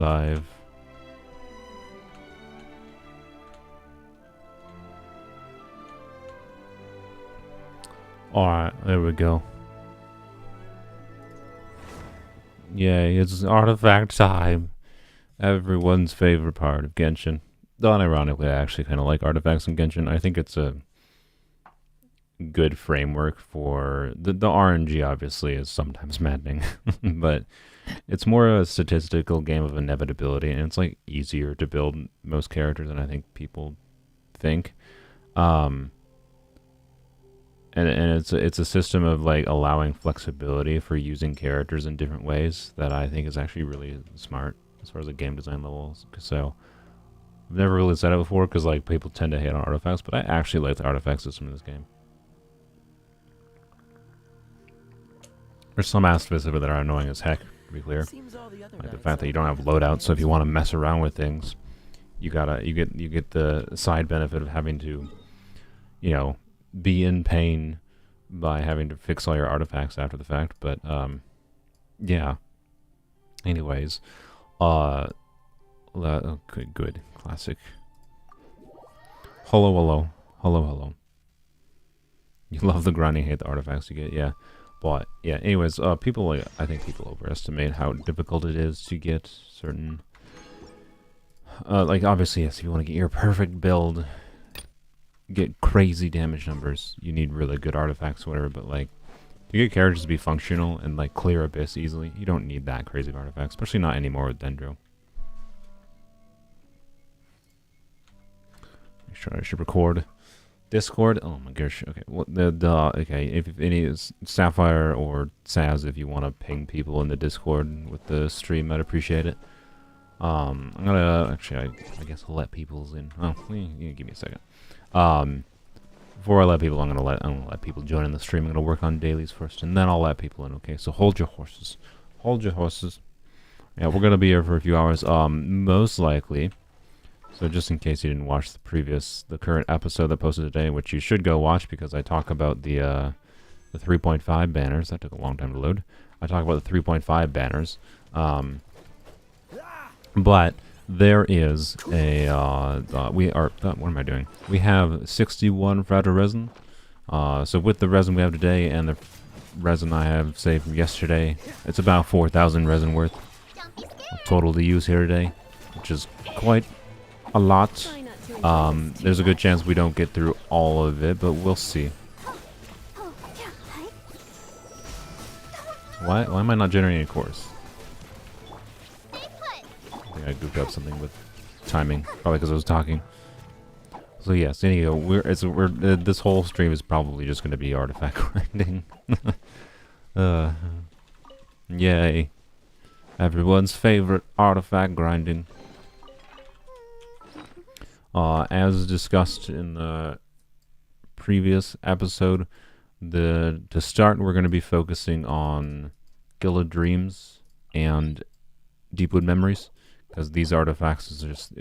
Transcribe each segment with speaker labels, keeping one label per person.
Speaker 1: 5. Alright, there we go. Yay, it's artifact time. Everyone's favorite part of Genshin. Though unironically, I actually kind of like artifacts in Genshin. I think it's a good framework for... The RNG, obviously, is sometimes maddening. But it's more a statistical game of inevitability, and it's, like, easier to build most characters than I think people think. And it's a system of like allowing flexibility for using characters in different ways that I think is actually really smart as far as the game design levels. So I've never really said it before because like people tend to hate on artifacts, but I actually like the artifact system in this game. There's some aspects of it that are annoying as heck, to be clear. Like the fact that you don't have loadouts, so if you want to mess around with things, you get the side benefit of having to, you know, be in pain by having to fix all your artifacts after the fact, but yeah. Anyways, good, classic. Hello. You love the grinding, hate the artifacts you get, yeah. But yeah, anyways, people like I think people overestimate how difficult it is to get certain. Like obviously, yes, if you want to get your perfect build. Get crazy damage numbers, you need really good artifacts or whatever, but like to get characters to be functional and like clear Abyss easily, you don't need that crazy of artifacts, especially not anymore with Dendro. Make sure I should record Discord. Oh my gosh. Okay, what okay, if any Sapphire or Saz, if you want to ping people in the Discord with the stream, I'd appreciate it. I'm gonna actually I guess I'll let people in. Oh, you give me a second. Before I let people, I'm gonna let people join in the stream. I'm gonna work on dailies first, and then I'll let people in. Okay, so hold your horses. Hold your horses. Yeah, we're gonna be here for a few hours. Most likely. So just in case you didn't watch the current episode that posted today, which you should go watch because I talk about the 3.5 banners. That took a long time to load. I talk about the 3.5 banners. But there is a, what am I doing? We have 61 fragile resin. So with the resin we have today and the resin I have saved from yesterday, it's about 4,000 resin worth total to use here today, which is quite a lot. There's a good chance we don't get through all of it, but we'll see. Why am I not generating a course? I think I goofed up something with timing, probably because I was talking. So yes, anyway, this whole stream is probably just going to be artifact grinding. Yay! Everyone's favorite artifact grinding. As discussed in the previous episode, to start, we're going to be focusing on Gilded Dreams and Deepwood Memories. Because these artifacts is just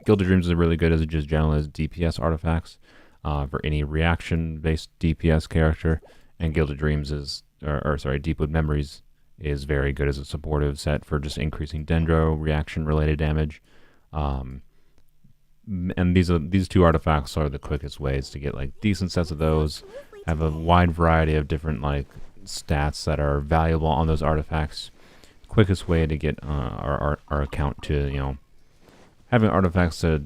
Speaker 1: Gilded Dreams is really good as just generally as DPS artifacts for any reaction-based DPS character, and Gilded Dreams is, Deepwood Memories is very good as a supportive set for just increasing Dendro reaction-related damage. And these two artifacts are the quickest ways to get like decent sets of those. Have a wide variety of different like stats that are valuable on those artifacts. Quickest way to get our account to, you know, having artifacts to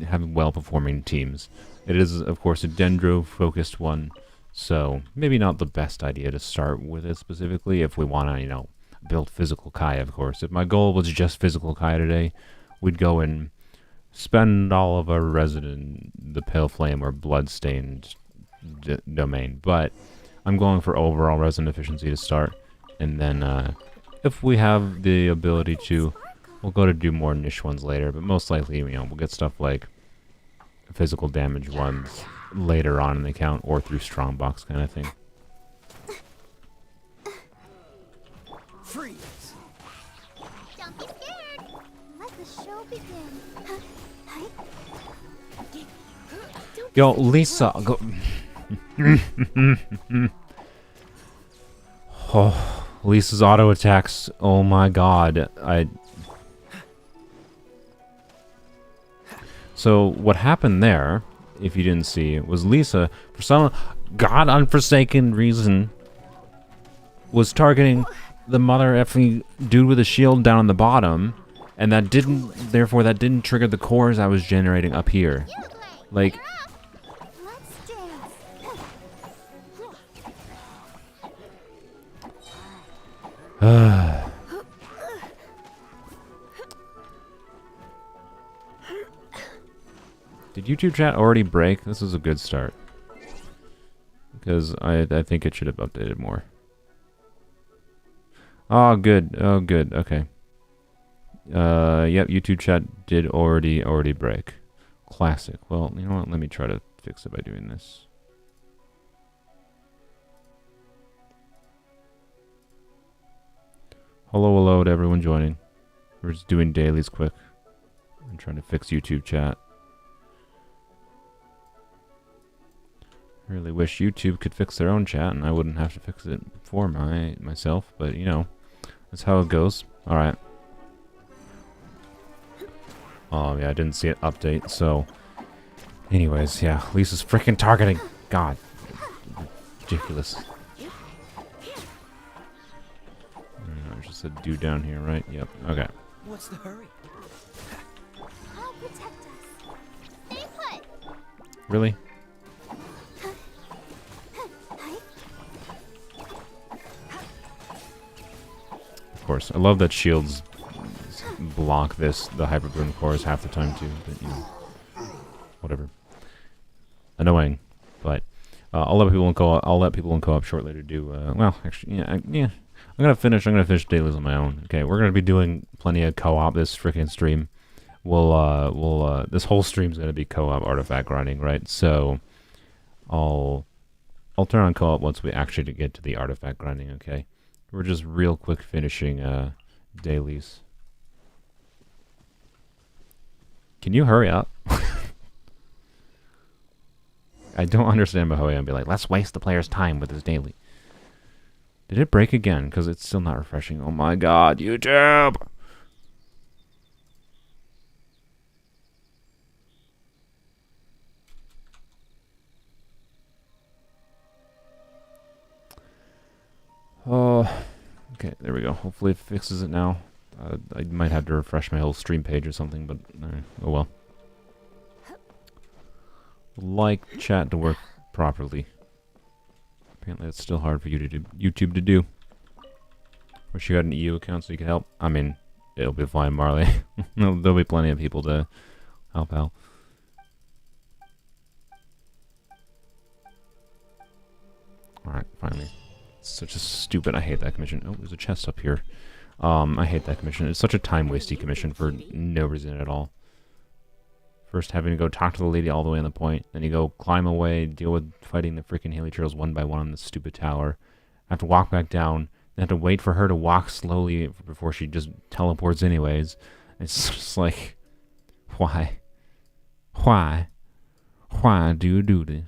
Speaker 1: have well-performing teams. It is, of course, a Dendro-focused one, so maybe not the best idea to start with it specifically if we want to, you know, build physical Kaya, of course. If my goal was just physical Kaya today, we'd go and spend all of our resin in the Pale Flame or Bloodstained domain, but I'm going for overall resin efficiency to start, and then if we have the ability to, we'll go to do more niche ones later, but most likely, you know, we'll get stuff like physical damage ones later on in the account or through Strongbox kind of thing.
Speaker 2: Freeze! Don't be scared! Let the show begin.
Speaker 1: Yo, Lisa, go. Oh, Lisa's auto attacks. Oh my god. So what happened there, if you didn't see, was Lisa, for some god unforsaken reason, was targeting the mother effing dude with a shield down on the bottom, and that didn't trigger the cores I was generating up here. Like,
Speaker 2: Let's dance.
Speaker 1: did YouTube chat already break? This is a good start. Because I think it should have updated more. Oh, good. Oh, good. Okay. Yep, YouTube chat did already break. Classic. Well, you know what? Let me try to fix it by doing this. Hello to everyone joining. We're just doing dailies quick. I'm trying to fix YouTube chat. I really wish YouTube could fix their own chat and I wouldn't have to fix it for myself, but you know, that's how it goes. Alright. Oh yeah, I didn't see it update, so anyways, yeah, Lisa's freaking targeting. God. Ridiculous. There's just a dude down here, right? Yep. Okay.
Speaker 3: What's the hurry?
Speaker 2: I'll protect us. Stay put.
Speaker 1: Really? Of course. I love that shields block the hyper boom cores half the time too, but you know, whatever. Annoying, but I'll let people in co-op shortly to do. Well, actually, yeah. I'm gonna finish dailies on my own. Okay, we're gonna be doing plenty of co-op this freaking stream. This whole stream's gonna be co-op artifact grinding, right? So, I'll turn on co-op once we actually get to the artifact grinding. Okay, we're just real quick finishing dailies. Can you hurry up? I don't understand Mahoya and be like, let's waste the player's time with this daily. Did it break again? Because it's still not refreshing. Oh my god, YouTube! Oh, okay, there we go. Hopefully it fixes it now. I might have to refresh my whole stream page or something, but oh well. Like chat to work properly. Apparently it's still hard for you to do, YouTube to do. Wish you had an EU account so you could help. I mean, it'll be fine, Marley. There'll be plenty of people to help out. Alright, finally. It's such a stupid... I hate that commission. Oh, there's a chest up here. I hate that commission. It's such a time-wasting commission for no reason at all. First having to go talk to the lady all the way on the point, then you go climb away, deal with fighting the freaking Haley Turtles one by one on the stupid tower. Have to walk back down, then have to wait for her to walk slowly before she just teleports anyways. It's just like, why? Why? Why do you do this?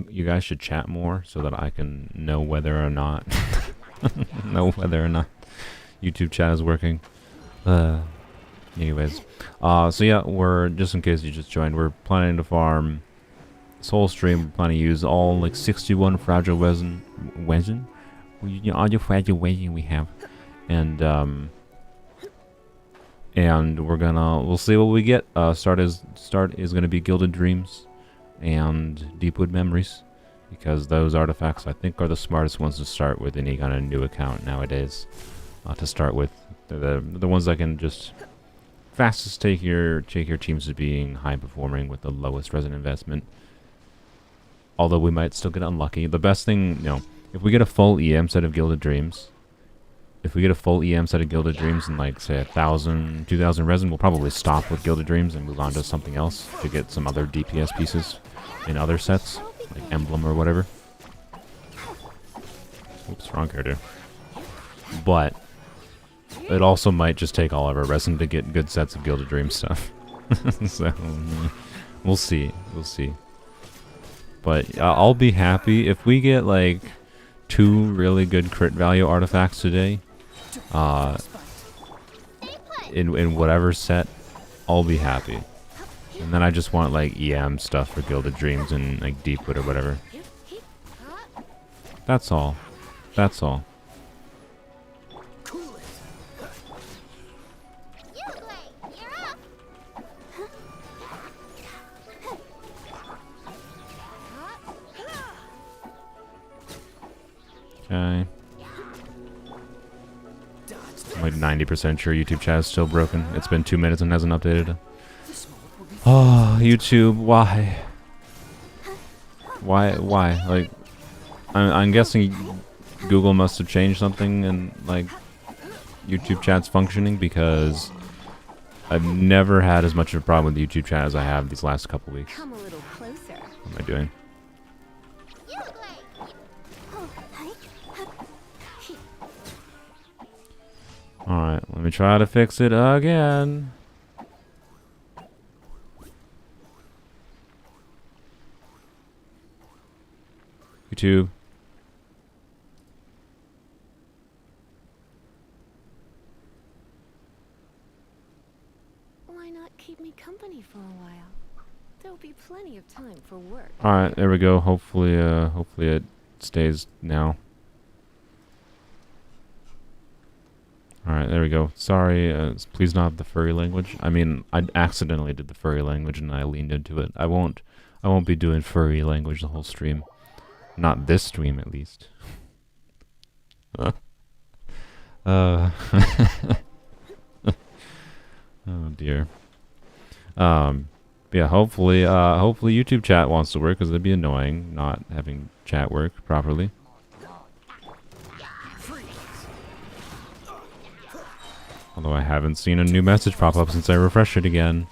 Speaker 1: You guys should chat more so that I can know whether or not YouTube chat is working. Anyways, so yeah, we're just in case you just joined, we're planning to farm this whole stream. We're planning to use all like 61 fragile resin, all your fragile resin we have, and we'll see what we get. Start is gonna be Gilded Dreams and Deepwood Memories, because those artifacts I think are the smartest ones to start with any kind of new account nowadays. To start with, they're the ones that can just fastest take your teams to being high performing with the lowest resin investment. Although we might still get unlucky. The best thing, you know, if we get a full EM set of Gilded Dreams, and like say 1,000, 2,000 resin, we'll probably stop with Gilded Dreams and move on to something else to get some other DPS pieces in other sets, like Emblem or whatever. Oops, wrong character. But it also might just take all of our resin to get good sets of Gilded Dream stuff. So we'll see. But I'll be happy if we get like 2 really good crit value artifacts today. In whatever set, I'll be happy. And then I just want like EM stuff for Gilded Dreams and like Deepwood or whatever. That's all. That's all. Okay. I'm like 90% sure YouTube chat is still broken. It's been 2 minutes and hasn't updated. Oh, YouTube, why? Why? Like, I'm guessing Google must have changed something in like YouTube chat's functioning, because I've never had as much of a problem with YouTube chat as I have these last couple weeks.
Speaker 2: Come a little closer.
Speaker 1: What am I doing? Alright, let me try to fix it again. YouTube.
Speaker 2: Why not keep me company for a while? There'll be plenty of time for work.
Speaker 1: Alright, there we go. Hopefully it stays now. Alright, there we go. Sorry, please not the furry language. I mean, I accidentally did the furry language and I leaned into it. I won't be doing furry language the whole stream. Not this stream, at least. Oh dear. Yeah, hopefully YouTube chat wants to work, because it'd be annoying not having chat work properly. Although I haven't seen a new message pop up since I refreshed it again.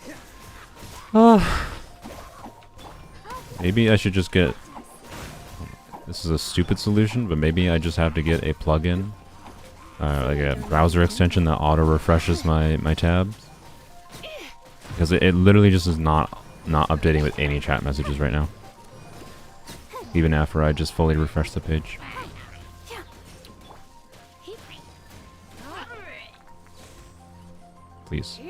Speaker 1: Maybe I should just get... This is a stupid solution, but maybe I just have to get a plugin. Like a browser extension that auto-refreshes my tabs. Because it literally just is not updating with any chat messages right now. Even after I just fully refresh the page. Please.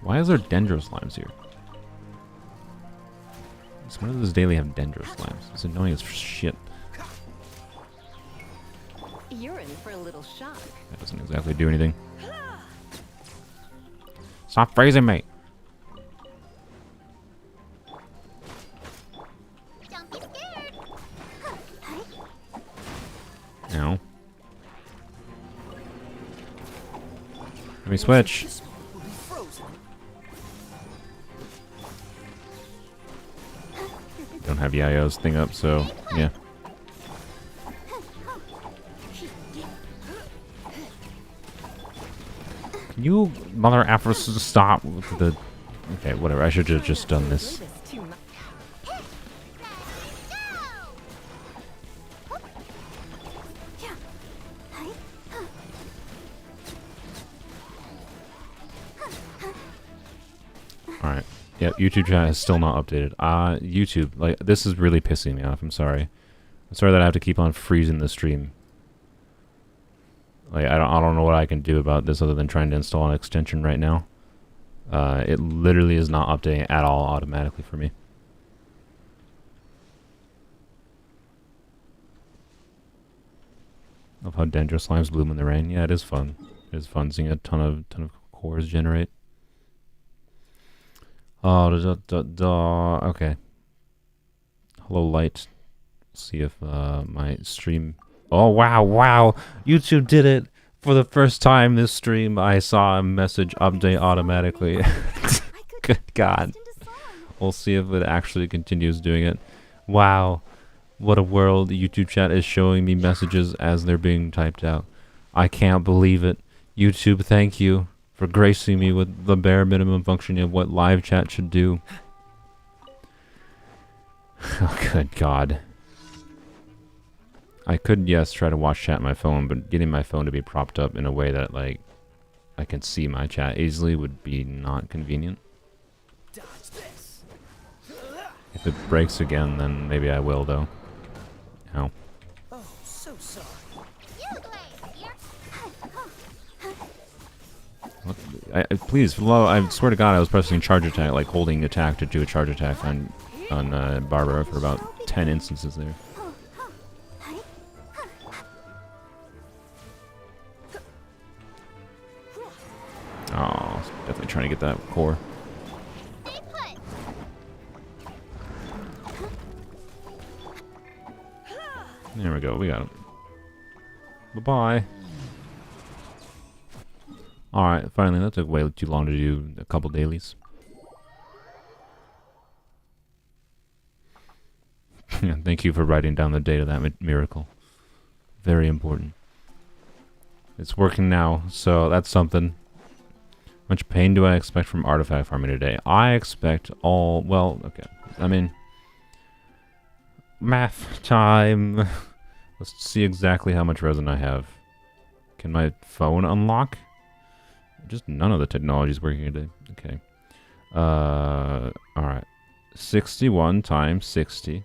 Speaker 1: Why is there Dendro Slimes here? When does this daily have Dendro Slimes? It's annoying as shit.
Speaker 2: You're in for a little shock.
Speaker 1: That doesn't exactly do anything. Stop freezing me!
Speaker 2: Don't be scared.
Speaker 1: Ow. Let me switch. Don't have Yayo's thing up, so yeah. Can you mother effers stop with the... Okay, whatever. I should have just done this. Alright. Yep, YouTube chat is still not updated. YouTube, like, this is really pissing me off. I'm sorry. I'm sorry that I have to keep on freezing the stream. Like, I don't know what I can do about this other than trying to install an extension right now. It literally is not updating at all automatically for me. Love how Dendro Slimes bloom in the rain. Yeah, it is fun. It is fun seeing a ton of cores generate. Oh, okay. Hello, light. See if my stream... Oh, wow. YouTube did it. For the first time this stream, I saw a message update automatically. Good God. We'll see if it actually continues doing it. Wow. What a world. YouTube chat is showing me messages as they're being typed out. I can't believe it. YouTube, thank you for gracing me with the bare minimum functioning of what live chat should do. Oh, good God. I could, yes, try to watch chat on my phone, but getting my phone to be propped up in a way that, like, I can see my chat easily would be not convenient.
Speaker 3: Dodge this.
Speaker 1: If it breaks again, then maybe I will, though. Ow.
Speaker 3: Oh, so sorry.
Speaker 2: You glaze here.
Speaker 1: What? Please, for the love, I swear to God, I was pressing charge attack, like holding attack to do a charge attack on Barbara for about 10 instances there. Oh, definitely trying to get that core.
Speaker 2: Stay put.
Speaker 1: There we go, we got him. Bye-bye. Alright, finally, that took way too long to do a couple dailies. Thank you for writing down the date of that miracle. Very important. It's working now, so that's something. How much pain do I expect from artifact farming today? I expect all... Well, okay. I mean... Math time. Let's see exactly how much resin I have. Can my phone unlock? Just none of the technology is working today. Okay. Alright. 61 times 60.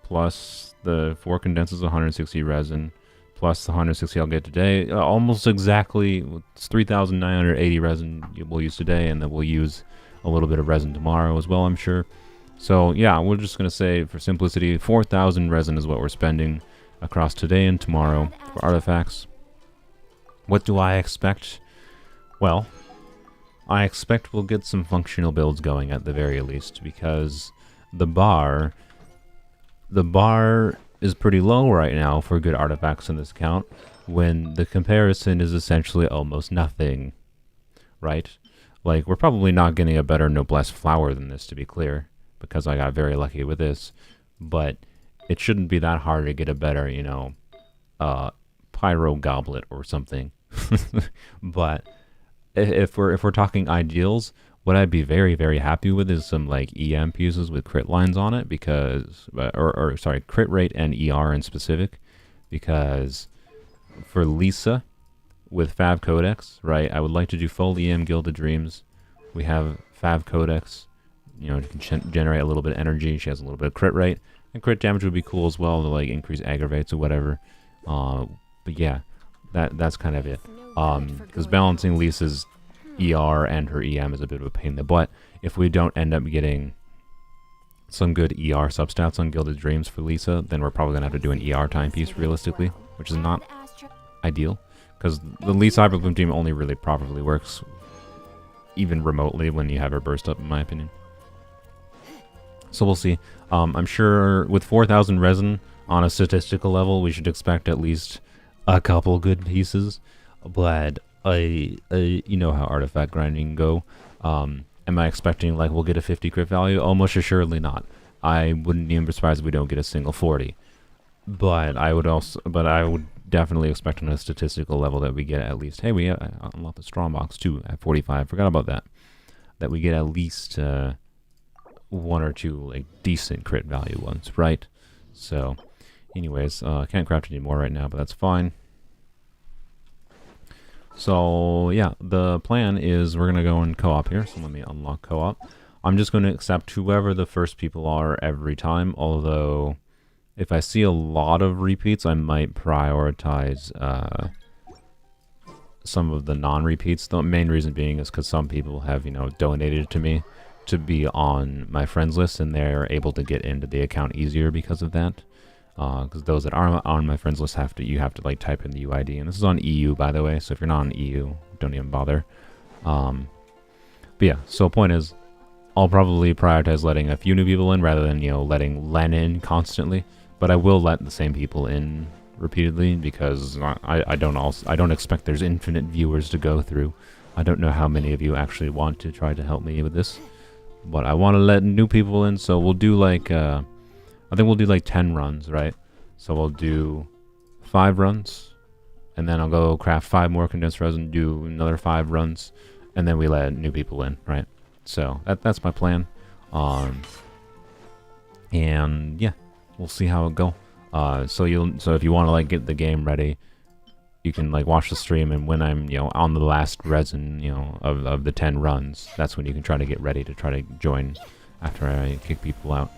Speaker 1: Plus the 4 condenses 160 resin. Plus the 160 I'll get today. Almost exactly. It's 3,980 resin we'll use today. And then we'll use a little bit of resin tomorrow as well, I'm sure. So yeah, we're just going to say, for simplicity, 4,000 resin is what we're spending across today and tomorrow for artifacts. What do I expect? Well, I expect we'll get some functional builds going at the very least, because the bar is pretty low right now for good artifacts in this count, when the comparison is essentially almost nothing, right? Like, we're probably not getting a better noblesse flower than this, to be clear, because I got very lucky with this, but it shouldn't be that hard to get a better, you know, pyro goblet or something. But if we're talking ideals, what I'd be very, very happy with is some like EM pieces with crit lines on it, because or sorry, crit rate and ER in specific, because for Lisa with Fab Codex, right, I would like to do full EM Gilded Dreams. We have Fab Codex, you know, can generate a little bit of energy. She has a little bit of crit rate, and crit damage would be cool as well to like increase aggravates or whatever. But yeah, that's kind of it. Because balancing Lisa's ER and her EM is a bit of a pain in the butt. If we don't end up getting some good ER substats on Gilded Dreams for Lisa, then we're probably going to have to do an ER timepiece realistically, which is not ideal. Because the Lisa Hyperbloom team only really properly works even remotely when you have her burst up, in my opinion. So we'll see. I'm sure with 4,000 resin on a statistical level, we should expect at least a couple good pieces. But you know how artifact grinding go. Am I expecting like we'll get a 50 crit value? Almost assuredly not. I wouldn't even be surprised if we don't get a single 40. But I would definitely expect on a statistical level that we get at least, hey, we unlocked the strong box too at 45. Forgot about that. That we get at least 1 or 2 like decent crit value ones, right? So, anyways, I can't craft any more right now, but that's fine. So yeah, the plan is we're gonna go in co-op here. So let me unlock co-op. I'm just going to accept whoever the first people are every time, although if I see a lot of repeats, I might prioritize some of the non-repeats. The main reason being is because some people have, you know, donated to me to be on my friends list, and they're able to get into the account easier because of that. Because those that are on my friends list you have to like type in the UID, and this is on EU, by the way. So if you're not on EU, don't even bother. But yeah, so point is, I'll probably prioritize letting a few new people in rather than, you know, letting Len in constantly. But I will let the same people in repeatedly, because I don't expect there's infinite viewers to go through. I don't know how many of you actually want to try to help me with this, but I want to let new people in. So we'll do like I think we'll do like 10 runs, right? So we'll do 5 runs, and then I'll go craft 5 more condensed resin, do another 5 runs, and then we let new people in, right? So that's my plan. And yeah, we'll see how it go. So if you want to like get the game ready, you can like watch the stream, and when I'm, you know, on the last resin, you know, of the 10 runs, that's when you can try to get ready to try to join after I kick people out.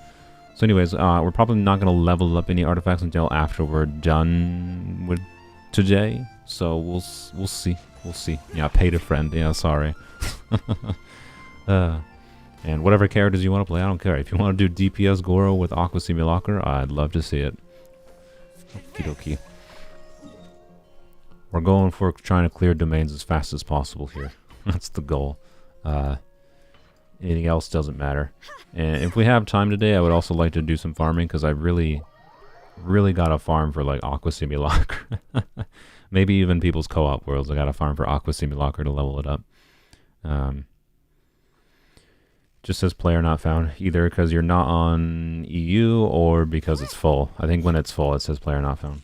Speaker 1: So anyways, we're probably not going to level up any artifacts until after we're done with today. So we'll see. We'll see. Yeah, pay to friend. Yeah, sorry. And whatever characters you want to play, I don't care. If you want to do DPS Goro with Aqua Simulacra, I'd love to see it. Okie dokie. We're going for trying to clear domains as fast as possible here. That's the goal. Anything else doesn't matter. And if we have time today, I would also like to do some farming because I really got to farm for like Aqua Simulacra. Maybe even people's co-op worlds. I got to farm for Aqua Simulacra to level it up. Just says player not found, either because you're not on EU or because it's full. I think when it's full, it says player not found.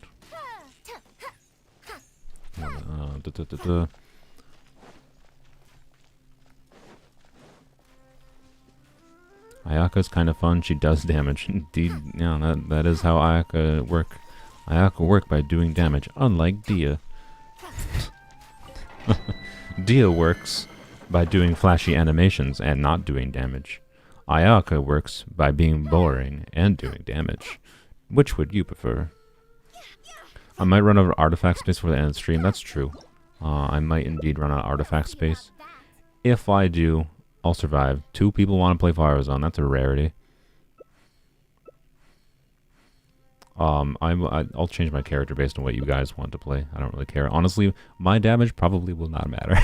Speaker 1: Ayaka's kind of fun. She does damage. Indeed, yeah, that is how Ayaka work. Ayaka work by doing damage, unlike Dehya. Dehya works by doing flashy animations and not doing damage. Ayaka works by being boring and doing damage. Which would you prefer? I might run out of artifact space for the end of the stream. That's true. I might indeed run out of artifact space. If I do, I'll survive. 2 people want to play Fire Zone. That's a rarity. I'll change my character based on what you guys want to play. I don't really care. Honestly, my damage probably will not matter.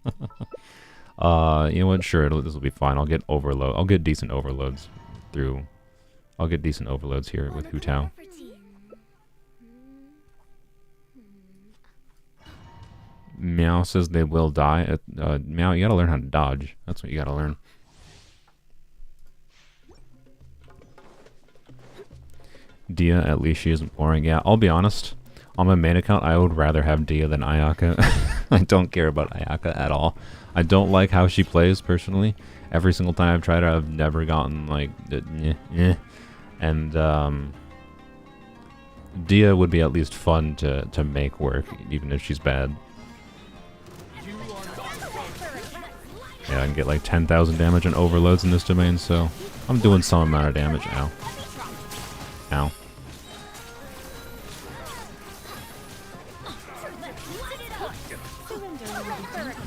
Speaker 1: You know what? Sure, this will be fine. I'll get overload. I'll get decent overloads through. I'll get decent overloads here with Hu Tao. Meow says they will die. Meow, you gotta learn how to dodge. That's what you gotta learn. Dehya, at least she isn't boring. Yeah, I'll be honest. On my main account, I would rather have Dehya than Ayaka. I don't care about Ayaka at all. I don't like how she plays, personally. Every single time I've tried her, I've never gotten, like, And, Dehya would be at least fun to make work, even if she's bad. Yeah, I can get like 10,000 damage on overloads in this domain, so I'm doing some amount of damage. Ow. Ow.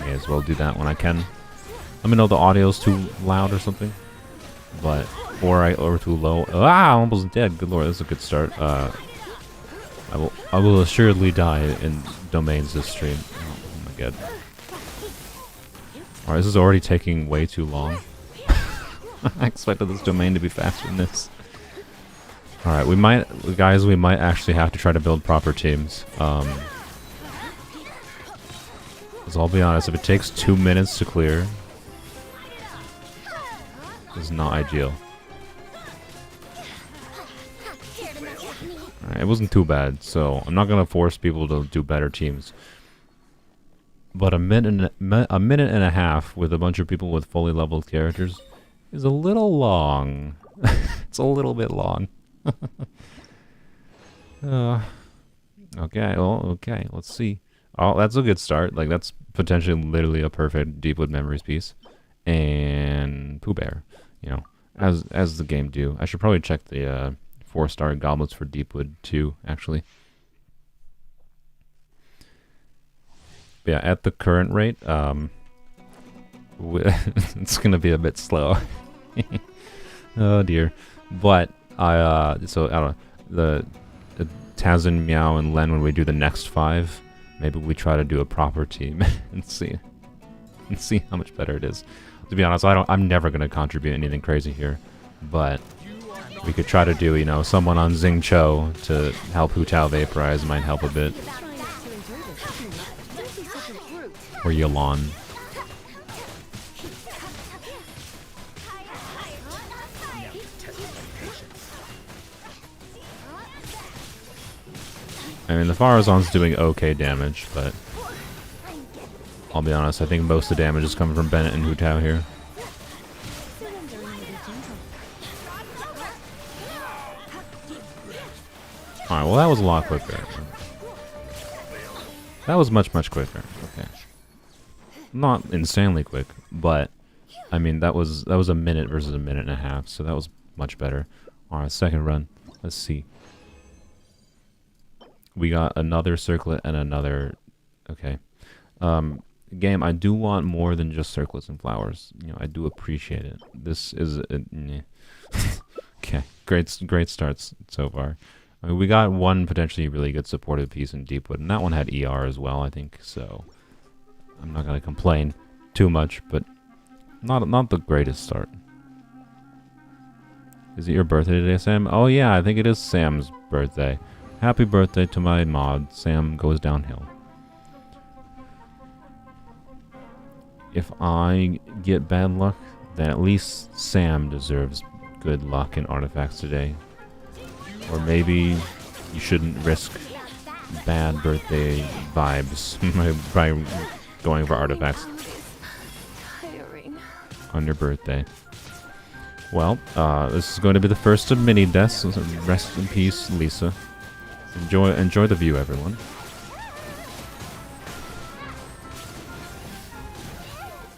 Speaker 1: May as well do that when I can. Let me know the audio's too loud or something. But, or too low. Ah, I'm almost dead. Good lord, this is a good start. I will assuredly die in domains this stream. Oh my god. Alright, this is already taking way too long. I expected this domain to be faster than this. Alright, we might actually have to try to build proper teams. Because I'll be honest, if it takes 2 minutes to clear, it's not ideal. Alright, it wasn't too bad, so I'm not gonna force people to do better teams. But a minute and a half with a bunch of people with fully leveled characters is a little long. It's a little bit long. Okay, well, okay, let's see. Oh, that's a good start. Like, that's potentially literally a perfect Deepwood Memories piece. And Pooh Bear, you know, as the game do. I should probably check the 4-star goblets for Deepwood too, actually. Yeah, at the current rate, it's gonna be a bit slow. Oh dear. But so I don't know, the Tazin, Meow, and Len, when we do the next 5, maybe we try to do a proper team and see how much better it is. To be honest, I'm never gonna contribute anything crazy here, but we could try to do, you know, someone on Xing Cho to help Hu Tao vaporize might help a bit. Or Yolan. I mean, the Farazan's doing okay damage, but I'll be honest, I think most of the damage is coming from Bennett and Hu Tao here. Alright, well that was a lot quicker. That was much, much quicker. Okay. Not insanely quick, but I mean that was a minute versus a minute and a half, so that was much better. Alright, second run. Let's see. We got another circlet and another... Okay. Game, I do want more than just circlets and flowers. You know, I do appreciate it. This is... Okay, great starts so far. I mean, we got one potentially really good supportive piece in Deepwood, and that one had ER as well, I think, so... I'm not gonna complain too much, but not the greatest start. Is it your birthday today, Sam? Oh yeah, I think it is Sam's birthday. Happy birthday to my mod. Sam goes downhill. If I get bad luck, then at least Sam deserves good luck in artifacts today. Or maybe you shouldn't risk bad birthday vibes by going for artifacts on your birthday. Well, this is going to be the first of many deaths. Rest in peace, Lisa. Enjoy the view, everyone.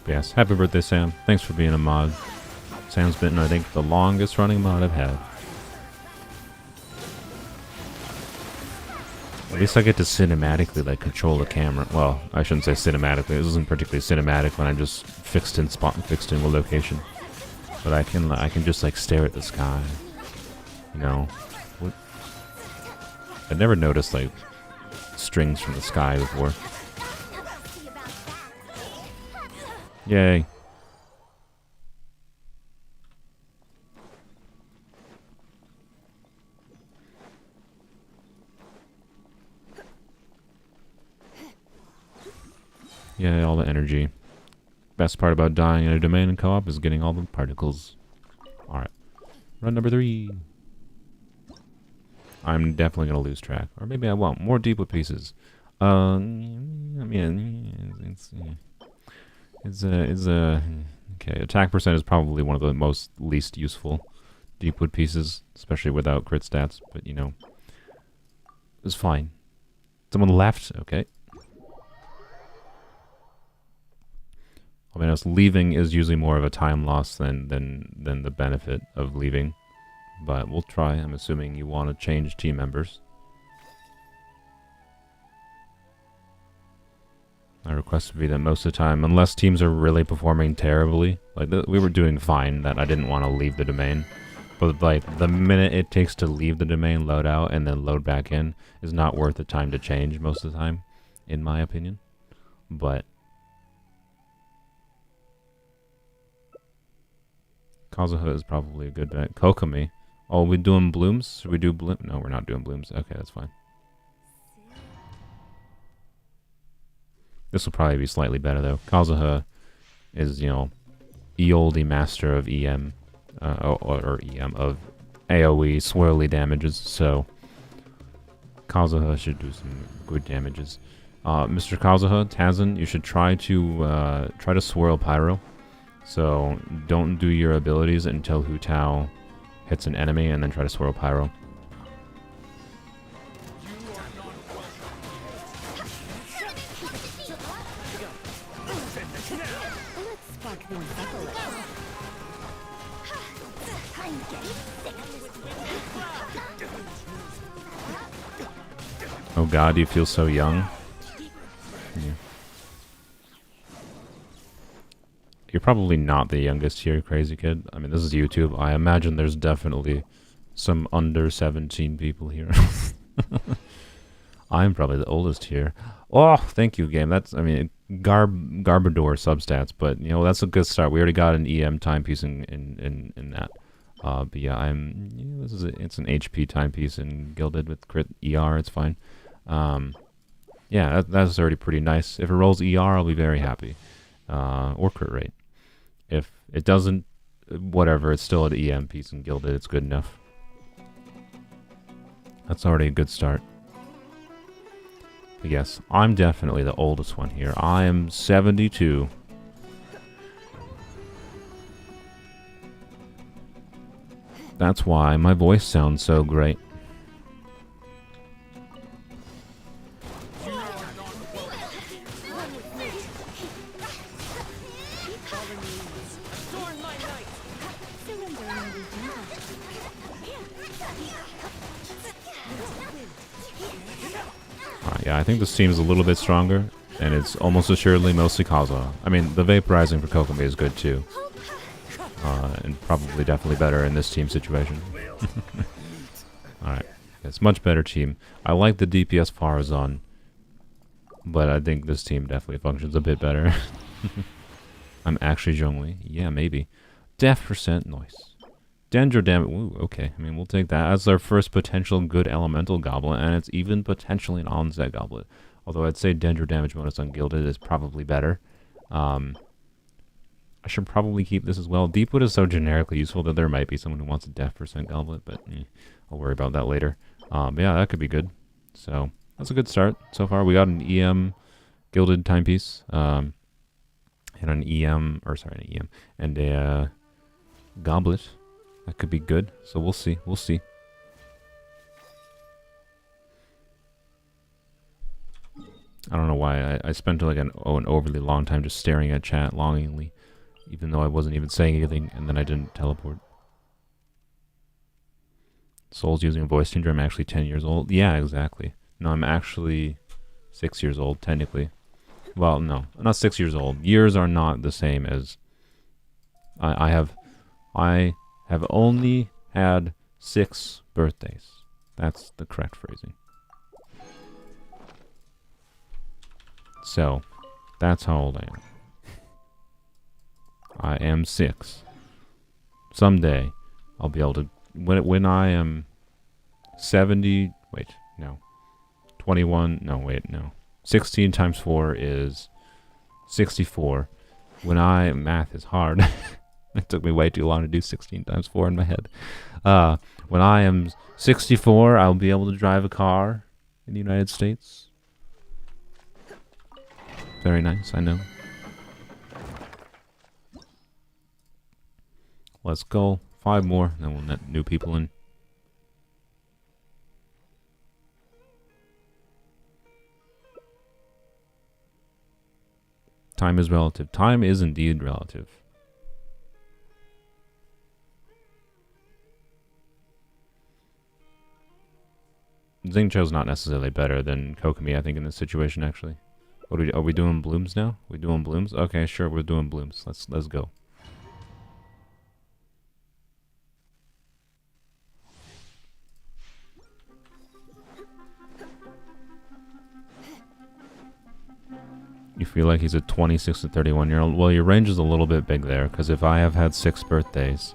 Speaker 1: Yes, happy birthday, Sam. Thanks for being a mod. Sam's been, I think, the longest running mod I've had. At least I get to cinematically, like, control the camera. Well, I shouldn't say cinematically. This isn't particularly cinematic when I'm just fixed in a location. But I can just, like, stare at the sky. You know? What? I've never noticed, like, strings from the sky before. Yay. Yeah, all the energy. Best part about dying in a domain in co-op is getting all the particles. Alright. Run number 3. I'm definitely going to lose track. Or maybe I won't. More Deepwood pieces. I mean, okay, attack percent is probably one of the most least useful Deepwood pieces, especially without crit stats, but you know, it's fine. Someone left, okay. I mean, leaving is usually more of a time loss than the benefit of leaving, but we'll try. I'm assuming you want to change team members. My request would be that most of the time, unless teams are really performing terribly, like we were doing fine, that I didn't want to leave the domain. But like the minute it takes to leave the domain, load out, and then load back in is not worth the time to change most of the time, in my opinion. But Kazuha is probably a good bet. Kokomi. Oh, we doing blooms? Should we do bloom? No, we're not doing blooms. Okay, that's fine. This will probably be slightly better though. Kazuha is, you know, Eoldi master of EM, or EM of AoE swirly damages. So Kazuha should do some good damages. Mr. Kazuha, Tazin, you should try to swirl pyro. So don't do your abilities until Hu Tao hits an enemy, and then try to swirl pyro. Oh god, you feel so young. Yeah. You're probably not the youngest here, crazy kid. I mean, this is YouTube. I imagine there's definitely some under 17 people here. I'm probably the oldest here. Oh, thank you, game. That's, I mean, Garbador substats, but, you know, that's a good start. We already got an EM timepiece in that. But yeah, it's an HP timepiece in Gilded with crit ER. It's fine. Yeah, that's already pretty nice. If it rolls ER, I'll be very happy. Or crit rate. If it doesn't, whatever, it's still an EM piece in Gilded. It's good enough. That's already a good start. But yes, I'm definitely the oldest one here. I am 72. That's why my voice sounds so great. Yeah, I think this team is a little bit stronger, and it's almost assuredly mostly Kazuha. I mean, the vaporizing for Kokomi is good too. And probably definitely better in this team situation. Alright. It's a much better team. I like the DPS Farazan, but I think this team definitely functions a bit better. I'm actually Zhongli. Yeah, maybe. Def percent noise. Dendro damage. Ooh, okay. I mean, we'll take that as our first potential good elemental goblet, and it's even potentially an onset goblet. Although I'd say Dendro damage bonus on Gilded is probably better. I should probably keep this as well. Deepwood is so generically useful that there might be someone who wants a def percent goblet, but I'll worry about that later. Yeah, that could be good. So that's a good start so far. We got an EM Gilded timepiece, and an EM, or sorry, an EM, and a goblet. That could be good. So we'll see. We'll see. I don't know why I spent like an overly long time just staring at chat longingly, even though I wasn't even saying anything, and then I didn't teleport. Soul's using a voice changer. I'm actually 10 years old. Yeah, exactly. No, I'm actually 6 years old, technically. Well, no, I'm not 6 years old. Years are not the same as... I have only had 6 birthdays. That's the correct phrasing. So, that's how old I am. I am 6. Someday, I'll be able to... When I am 70... Wait, no. 21... No, wait, no. 16 times 4 is 64. When I... Math is hard. It took me way too long to do 16 times 4 in my head. When I am 64, I'll be able to drive a car in the United States. Very nice, I know. Let's go. 5 more, then we'll let new people in. Time is relative. Time is indeed relative. Xingqiu's not necessarily better than Kokomi, I think, in this situation, actually. What are we doing blooms now? We doing blooms? Okay, sure, we're doing blooms. Let's go. You feel like he's a 26 to 31-year-old? Well, your range is a little bit big there, because if I have had 6 birthdays,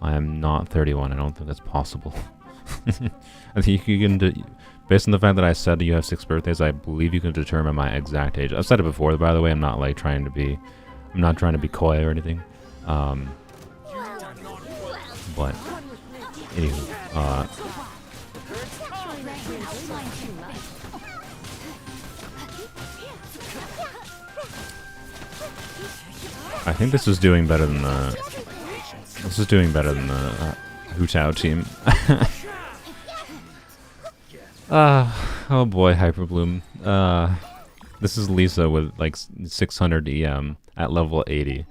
Speaker 1: I am not 31. I don't think that's possible. I think you can, based on the fact that I said that you have 6 birthdays, I believe you can determine my exact age. I've said it before, by the way. I'm not like trying to be coy or anything. But anywho, I think this is doing better than the. This is doing better than the Hu Tao team. Oh boy, Hyperbloom. This is Lisa with like 600 EM at level 80,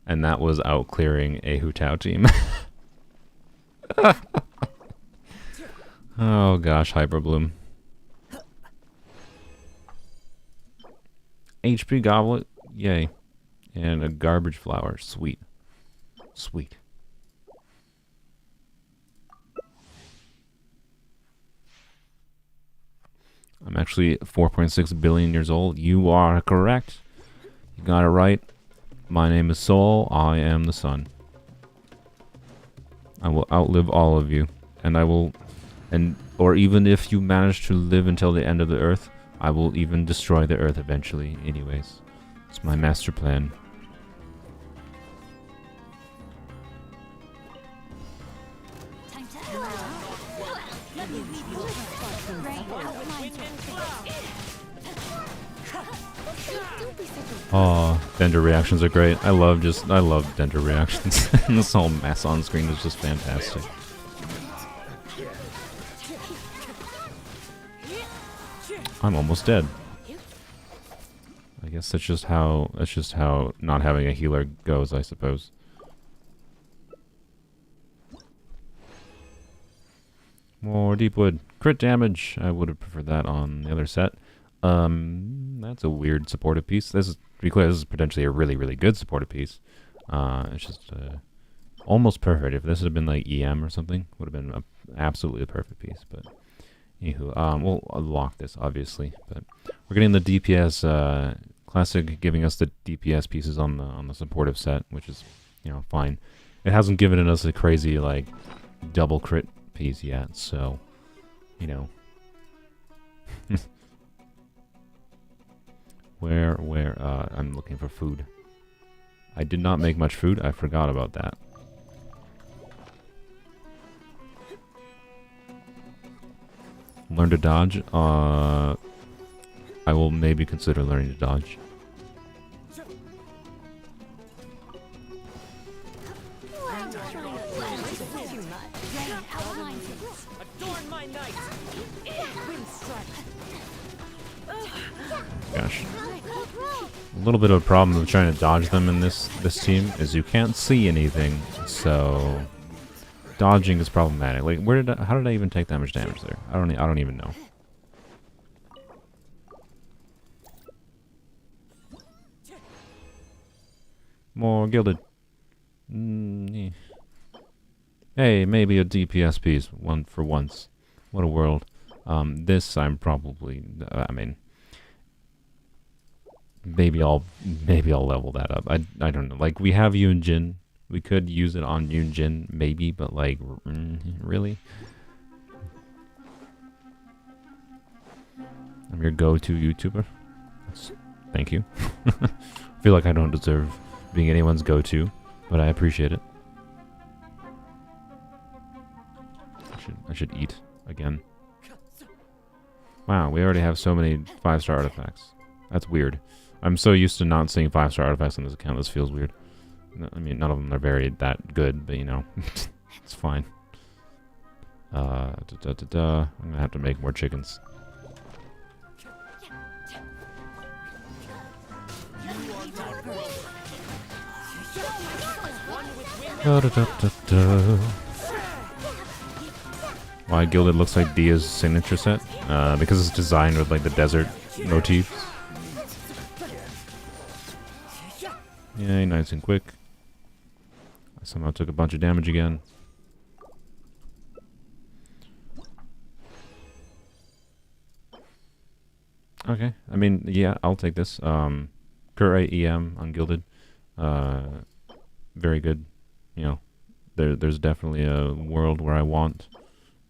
Speaker 1: and that was out clearing a Hu Tao team. Oh gosh, Hyperbloom. HP Goblet, yay. And a garbage flower, sweet. Sweet. I'm actually 4.6 billion years old. You are correct. You got it right. My name is Soul. I am the sun. I will outlive all of you. And I will... or even if you manage to live until the end of the earth, I will even destroy the earth eventually anyways. It's my master plan. Oh, Dendro reactions are great. I love Dendro reactions. This whole mess on screen is just fantastic. I'm almost dead. I guess that's just how not having a healer goes, I suppose. More Deepwood. Crit damage. I would have preferred that on the other set. That's a weird supportive piece. This is, to be clear, this is potentially a really, really good supportive piece. It's just almost perfect. If this had been like EM or something, would have been absolutely a perfect piece. But anywho, we'll unlock this obviously. But we're getting the DPS classic, giving us the DPS pieces on the supportive set, which is fine. It hasn't given us a crazy like double crit piece yet, so where I'm looking for food. I did not make much food. I forgot about that. Learn to dodge. I will maybe consider learning to dodge. Gosh. A little bit of a problem with trying to dodge them in this team is you can't see anything, so dodging is problematic. Like, how did I even take that much damage there? I don't even know. More gilded. Hey, maybe a DPS piece. One for once. What a world. This I'm probably. I mean, maybe I'll level that up. I don't know. Like, we have Yoon Jin. We could use it on Yoon Jin, maybe, but like, really? I'm your go-to YouTuber. Thank you. I feel like I don't deserve being anyone's go-to, but I appreciate it. I should eat again. Wow, we already have so many 5-star artifacts. That's weird. I'm so used to not seeing 5-star artifacts on this account. This feels weird. I mean, none of them are that good, but it's fine. I'm gonna have to make more chickens. Why Gilded looks like Dehya's signature set? Because it's designed with like the desert motifs. Yay, nice and quick. I somehow took a bunch of damage again. Okay, I mean, yeah, I'll take this. Crit EM on Gilded. Very good. There's definitely a world where I want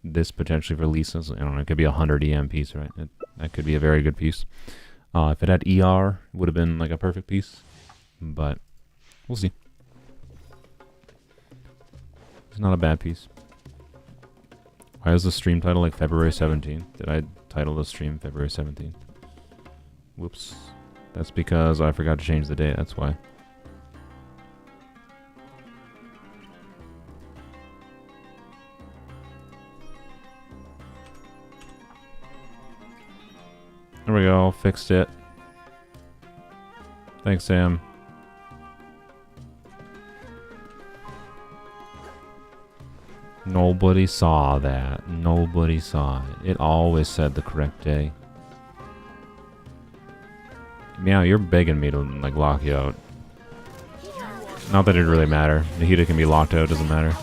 Speaker 1: this potentially for Lisa's. I don't know, it could be a 100 EM piece, right? That could be a very good piece. If it had ER, it would have been like a perfect piece. But we'll see. It's not a bad piece. Why is the stream title like February 17th? Did I title the stream February 17th? Whoops. That's because I forgot to change the date, that's why. There we go, fixed it. Thanks, Sam. Nobody saw that. Nobody saw it. It always said the correct day. Meow, you're begging me to like lock you out. Not that it really matter. Nahida can be locked out, doesn't matter.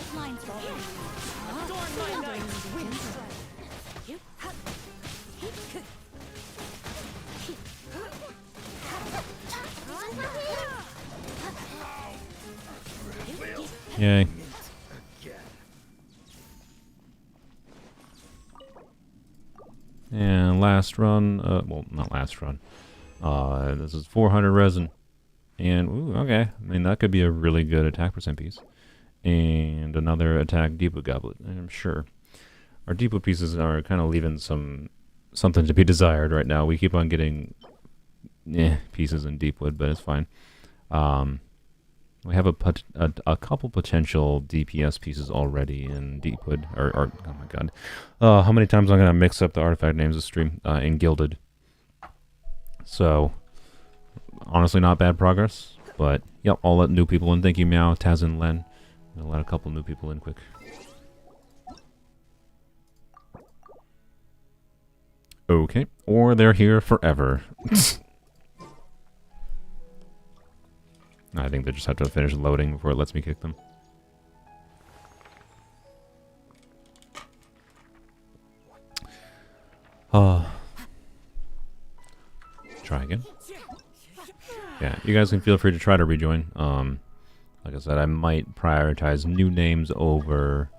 Speaker 1: Yay. And last run, well, not last run. This is 400 resin. And, ooh, okay. I mean, that could be a really good attack percent piece. And another attack Deepwood Goblet, I'm sure. Our Deepwood pieces are kind of leaving something to be desired right now. We keep on getting pieces in Deepwood, but it's fine. We have a couple potential DPS pieces already in Deepwood. Or oh my god. How many times I'm going to mix up the artifact names this stream? In Gilded. So, honestly, not bad progress. But, yep, I'll let new people in. Thank you, Meow, Taz, and Len. I'll let a couple new people in quick. Okay. Or they're here forever. I think they just have to finish loading before it lets me kick them. Try again. Yeah, you guys can feel free to try to rejoin. Like I said, I might prioritize new names over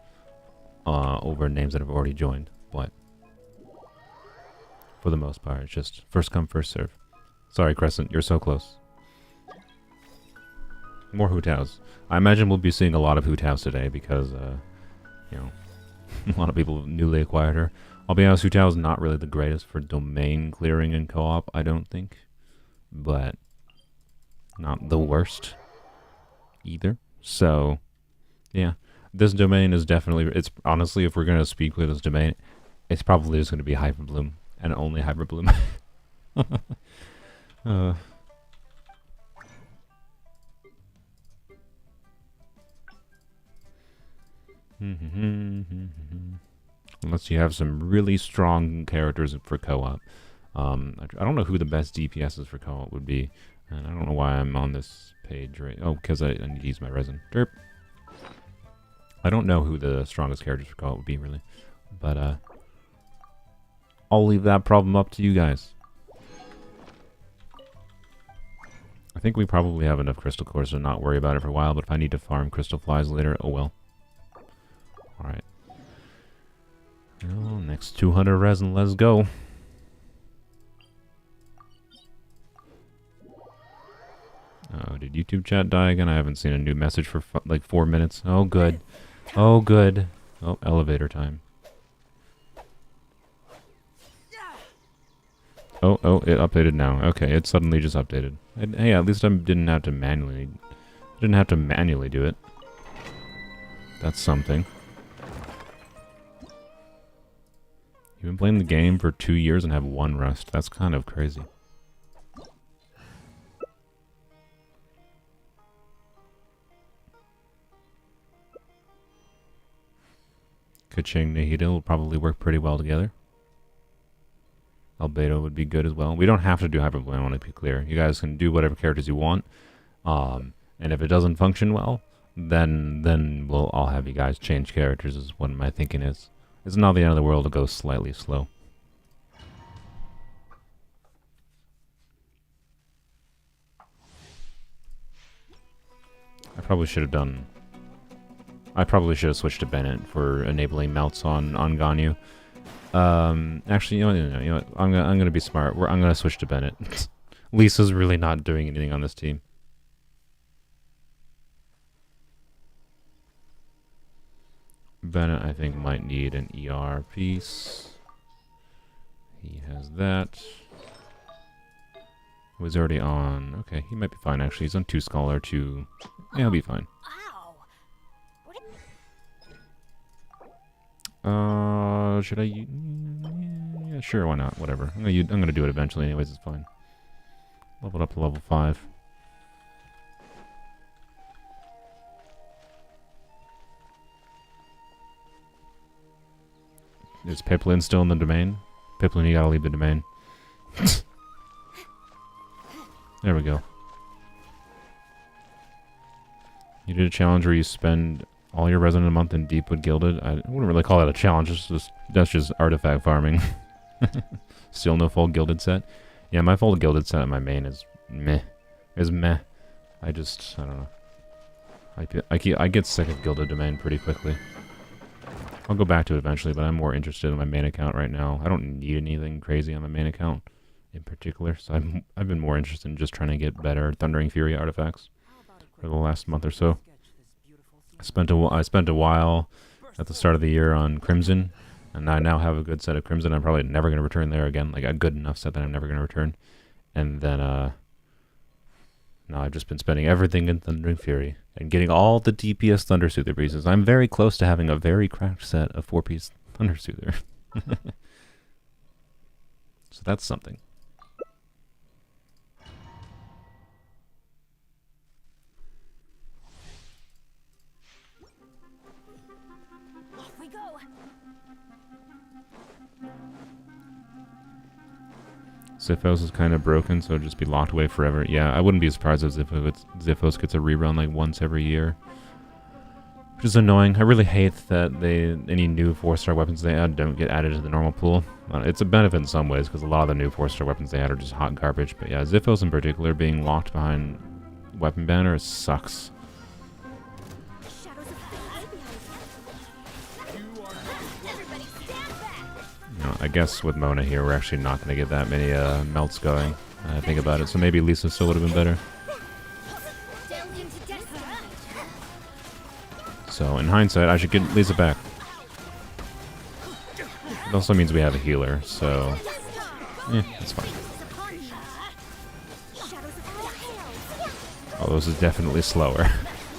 Speaker 1: names that have already joined, but for the most part, it's just first come, first serve. Sorry, Crescent, you're so close. More Hoothows. I imagine we'll be seeing a lot of Hoothows today because, you know, a lot of people newly acquired her. I'll be honest, Hoothow is not really the greatest for domain clearing and co-op, I don't think. But not the worst either. So, yeah. This domain is definitely... It's honestly, if we're going to speak with this domain, it's probably just going to be Hyperbloom. And only Hyperbloom. Unless you have some really strong characters for co-op. I don't know who the best DPS is for co-op would be. And I don't know why I'm on this page right... Oh, because I need to use my resin. Derp. I don't know who the strongest characters for co-op would be, really. But, I'll leave that problem up to you guys. I think we probably have enough crystal cores to not worry about it for a while, but if I need to farm crystal flies later, oh well. Alright. Well, next 200 resin, let's go. Oh, did YouTube chat die again? I haven't seen a new message for like 4 minutes. Oh, good. Oh, good. Oh, elevator time. Oh, it updated now. Okay, it suddenly just updated. And, hey, at least I didn't have to manually do it. That's something. You've been playing the game for 2 years and have 1 rust. That's kind of crazy. Kaching Nahida will probably work pretty well together. Albedo would be good as well. We don't have to do Hyperbloom, I want to be clear. You guys can do whatever characters you want. And if it doesn't function well, then I'll have you guys change characters is what my thinking is. It's not the end of the world to go slightly slow. I probably should have switched to Bennett for enabling melts on Ganyu. Actually, you know what? I'm gonna be smart. I'm gonna switch to Bennett. Lisa's really not doing anything on this team. Bennett, I think, might need an ER piece. He has that. Was already on. Okay, he might be fine. Actually, he's on 2 Scholar, 2. Yeah, he'll be fine. Should I? Yeah, sure. Why not? Whatever. I'm gonna do it eventually. Anyways, it's fine. Leveled up to level 5. Is Piplin still in the domain? Piplin, you gotta leave the domain. There we go. You did a challenge where you spend all your resin in a month in Deepwood Gilded. I wouldn't really call that a challenge. That's just artifact farming. Still no full Gilded set. Yeah, my full Gilded set at my main is meh. I don't know. I get sick of Gilded Domain pretty quickly. I'll go back to it eventually, but I'm more interested in my main account right now. I don't need anything crazy on my main account in particular, so I've been more interested in just trying to get better Thundering Fury artifacts for the last month or so. I spent a while at the start of the year on Crimson, and I now have a good set of Crimson. I'm probably never going to return there again, like a good enough set that I'm never going to return. And then, now I've just been spending everything in Thundering Fury and getting all the DPS Thunder Soother pieces. I'm very close to having a very cracked set of 4-piece Thunder Soother. So that's something.
Speaker 2: Off we go.
Speaker 1: Ziphos is kind of broken, so it'd just be locked away forever. Yeah, I wouldn't be surprised if Ziphos gets a rerun like once every year. Which is annoying. I really hate that any new 4-star weapons they add don't get added to the normal pool. It's a benefit in some ways, because a lot of the new 4-star weapons they add are just hot garbage. But yeah, Ziphos in particular being locked behind weapon banner sucks. I guess with Mona here, we're actually not going to get that many melts going. I think about it, so maybe Lisa still would have been better. So in hindsight, I should get Lisa back. It also means we have a healer, so yeah, that's fine. Oh, this is definitely slower.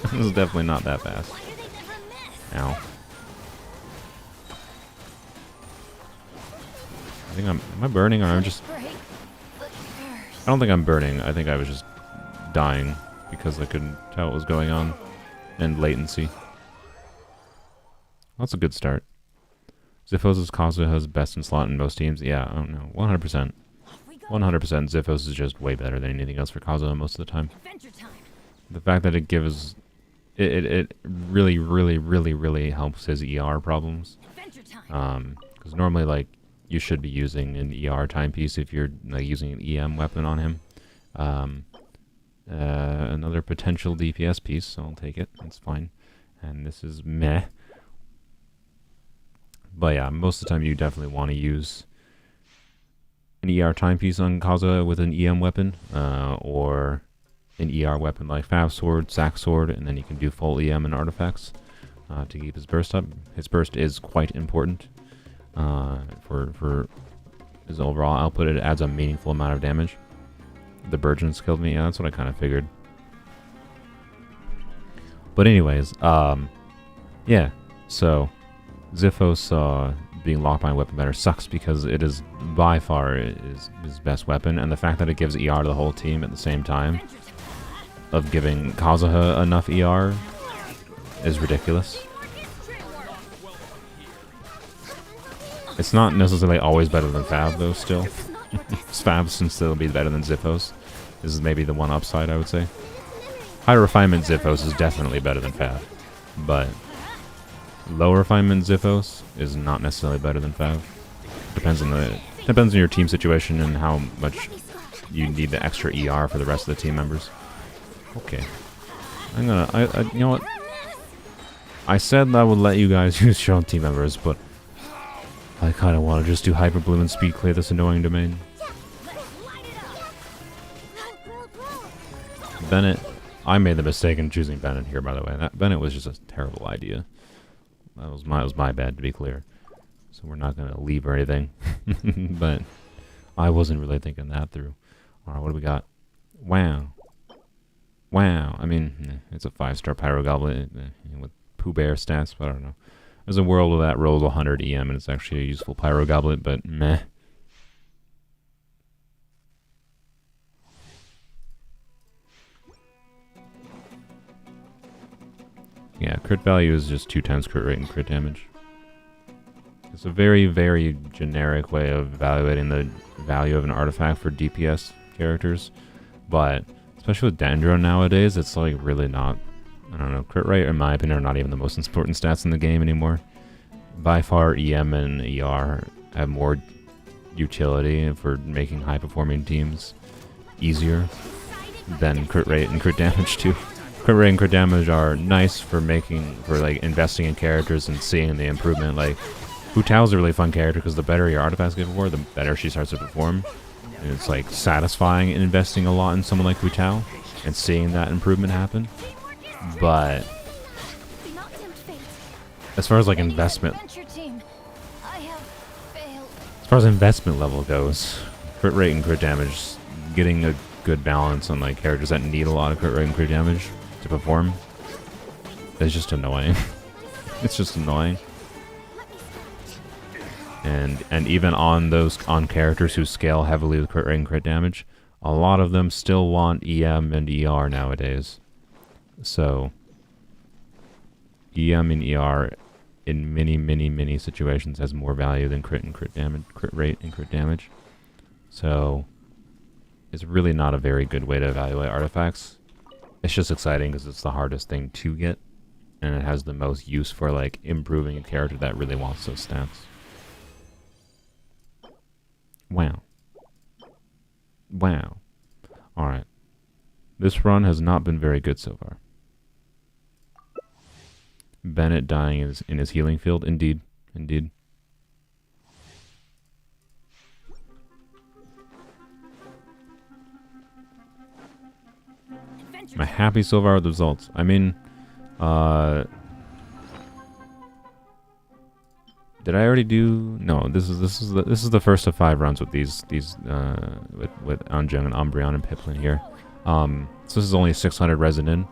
Speaker 1: This is definitely not that fast. Ow. Am I burning, or I'm just... I don't think I'm burning. I think I was just dying because I couldn't tell what was going on. And latency. That's a good start. Ziphos' Kazuha has best in slot in most teams. Yeah, I don't know. 100%. 100% Ziphos is just way better than anything else for Kazuha most of the time. The fact that it gives... It really, really, really, really helps his ER problems. Because normally, like, you should be using an ER timepiece if you're like, using an EM weapon on him. Another potential DPS piece, so I'll take it. That's fine. And this is meh. But yeah, most of the time you definitely want to use an ER timepiece on Kazuha with an EM weapon, or an ER weapon like Fab Sword, Sack Sword, and then you can do full EM and artifacts to keep his burst up. His burst is quite important. For his overall output, it adds a meaningful amount of damage. The Burgeons killed me. Yeah, that's what I kind of figured. But anyways, yeah. So Ziphos being locked by a weapon banner sucks because it is by far his best weapon, and the fact that it gives ER to the whole team at the same time of giving Kazuha enough ER is ridiculous. It's not necessarily always better than Fab, though, still. Fab can still be better than Ziphos. This is maybe the one upside, I would say. High refinement Ziphos is definitely better than Fab. But low refinement Ziphos is not necessarily better than Fab. Depends on your team situation and how much you need the extra ER for the rest of the team members. Okay. You know what? I said I would let you guys use your own team members, but I kind of want to just do Hyper Bloom and speed clear this annoying domain. Bennett. I made the mistake in choosing Bennett here, by the way. Bennett was just a terrible idea. That was my bad, to be clear. So we're not going to leave or anything. But I wasn't really thinking that through. Alright, what do we got? Wow. Wow. I mean, it's a 5-star Pyro Goblet with Pooh Bear stats, but I don't know. There's a world where that rolls 100 EM and it's actually a useful Pyro Goblet, but meh. Yeah, crit value is just 2 times crit rate and crit damage. It's a very, very generic way of evaluating the value of an artifact for DPS characters, but especially with Dendro nowadays, it's like really not, I don't know, crit rate, in my opinion, are not even the most important stats in the game anymore. By far, EM and ER have more utility for making high-performing teams easier than crit rate and crit damage too. Crit rate and crit damage are nice for like investing in characters and seeing the improvement. Like, Hu Tao's a really fun character because the better your artifacts get for, the better she starts to perform. And it's like satisfying in investing a lot in someone like Hu Tao and seeing that improvement happen. But as far as like investment, as far as investment level goes, crit rate and crit damage, getting a good balance on like characters that need a lot of crit rate and crit damage to perform is just annoying. It's just annoying. And even on characters who scale heavily with crit rate and crit damage, a lot of them still want EM and ER nowadays. So EM and ER in many situations has more value than crit and crit damage, crit rate and crit damage. So is really not a very good way to evaluate artifacts. It's just exciting because it's the hardest thing to get, and it has the most use for like improving a character that really wants those stats. Wow. Wow. Alright. This run has not been very good so far. Bennett dying is in his healing field. Indeed. Indeed. Am I happy so far with the results? I mean, did I already do? No, this is the first of 5 runs with these with Anjung and Umbreon and Piplin here. So this is only 600 resin in.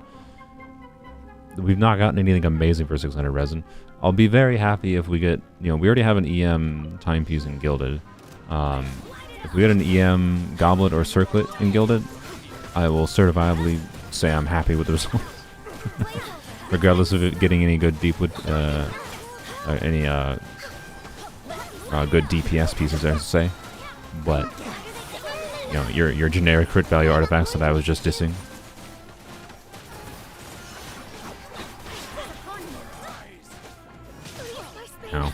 Speaker 1: We've not gotten anything amazing for 600 resin. I'll be very happy if we get, we already have an EM timepiece in Gilded. If we get an EM Goblet or Circlet in Gilded, I will certifiably say I'm happy with the results. Regardless of it getting any good Deepwood, or any good DPS pieces, I should say. But, your generic crit value artifacts that I was just dissing. Ow.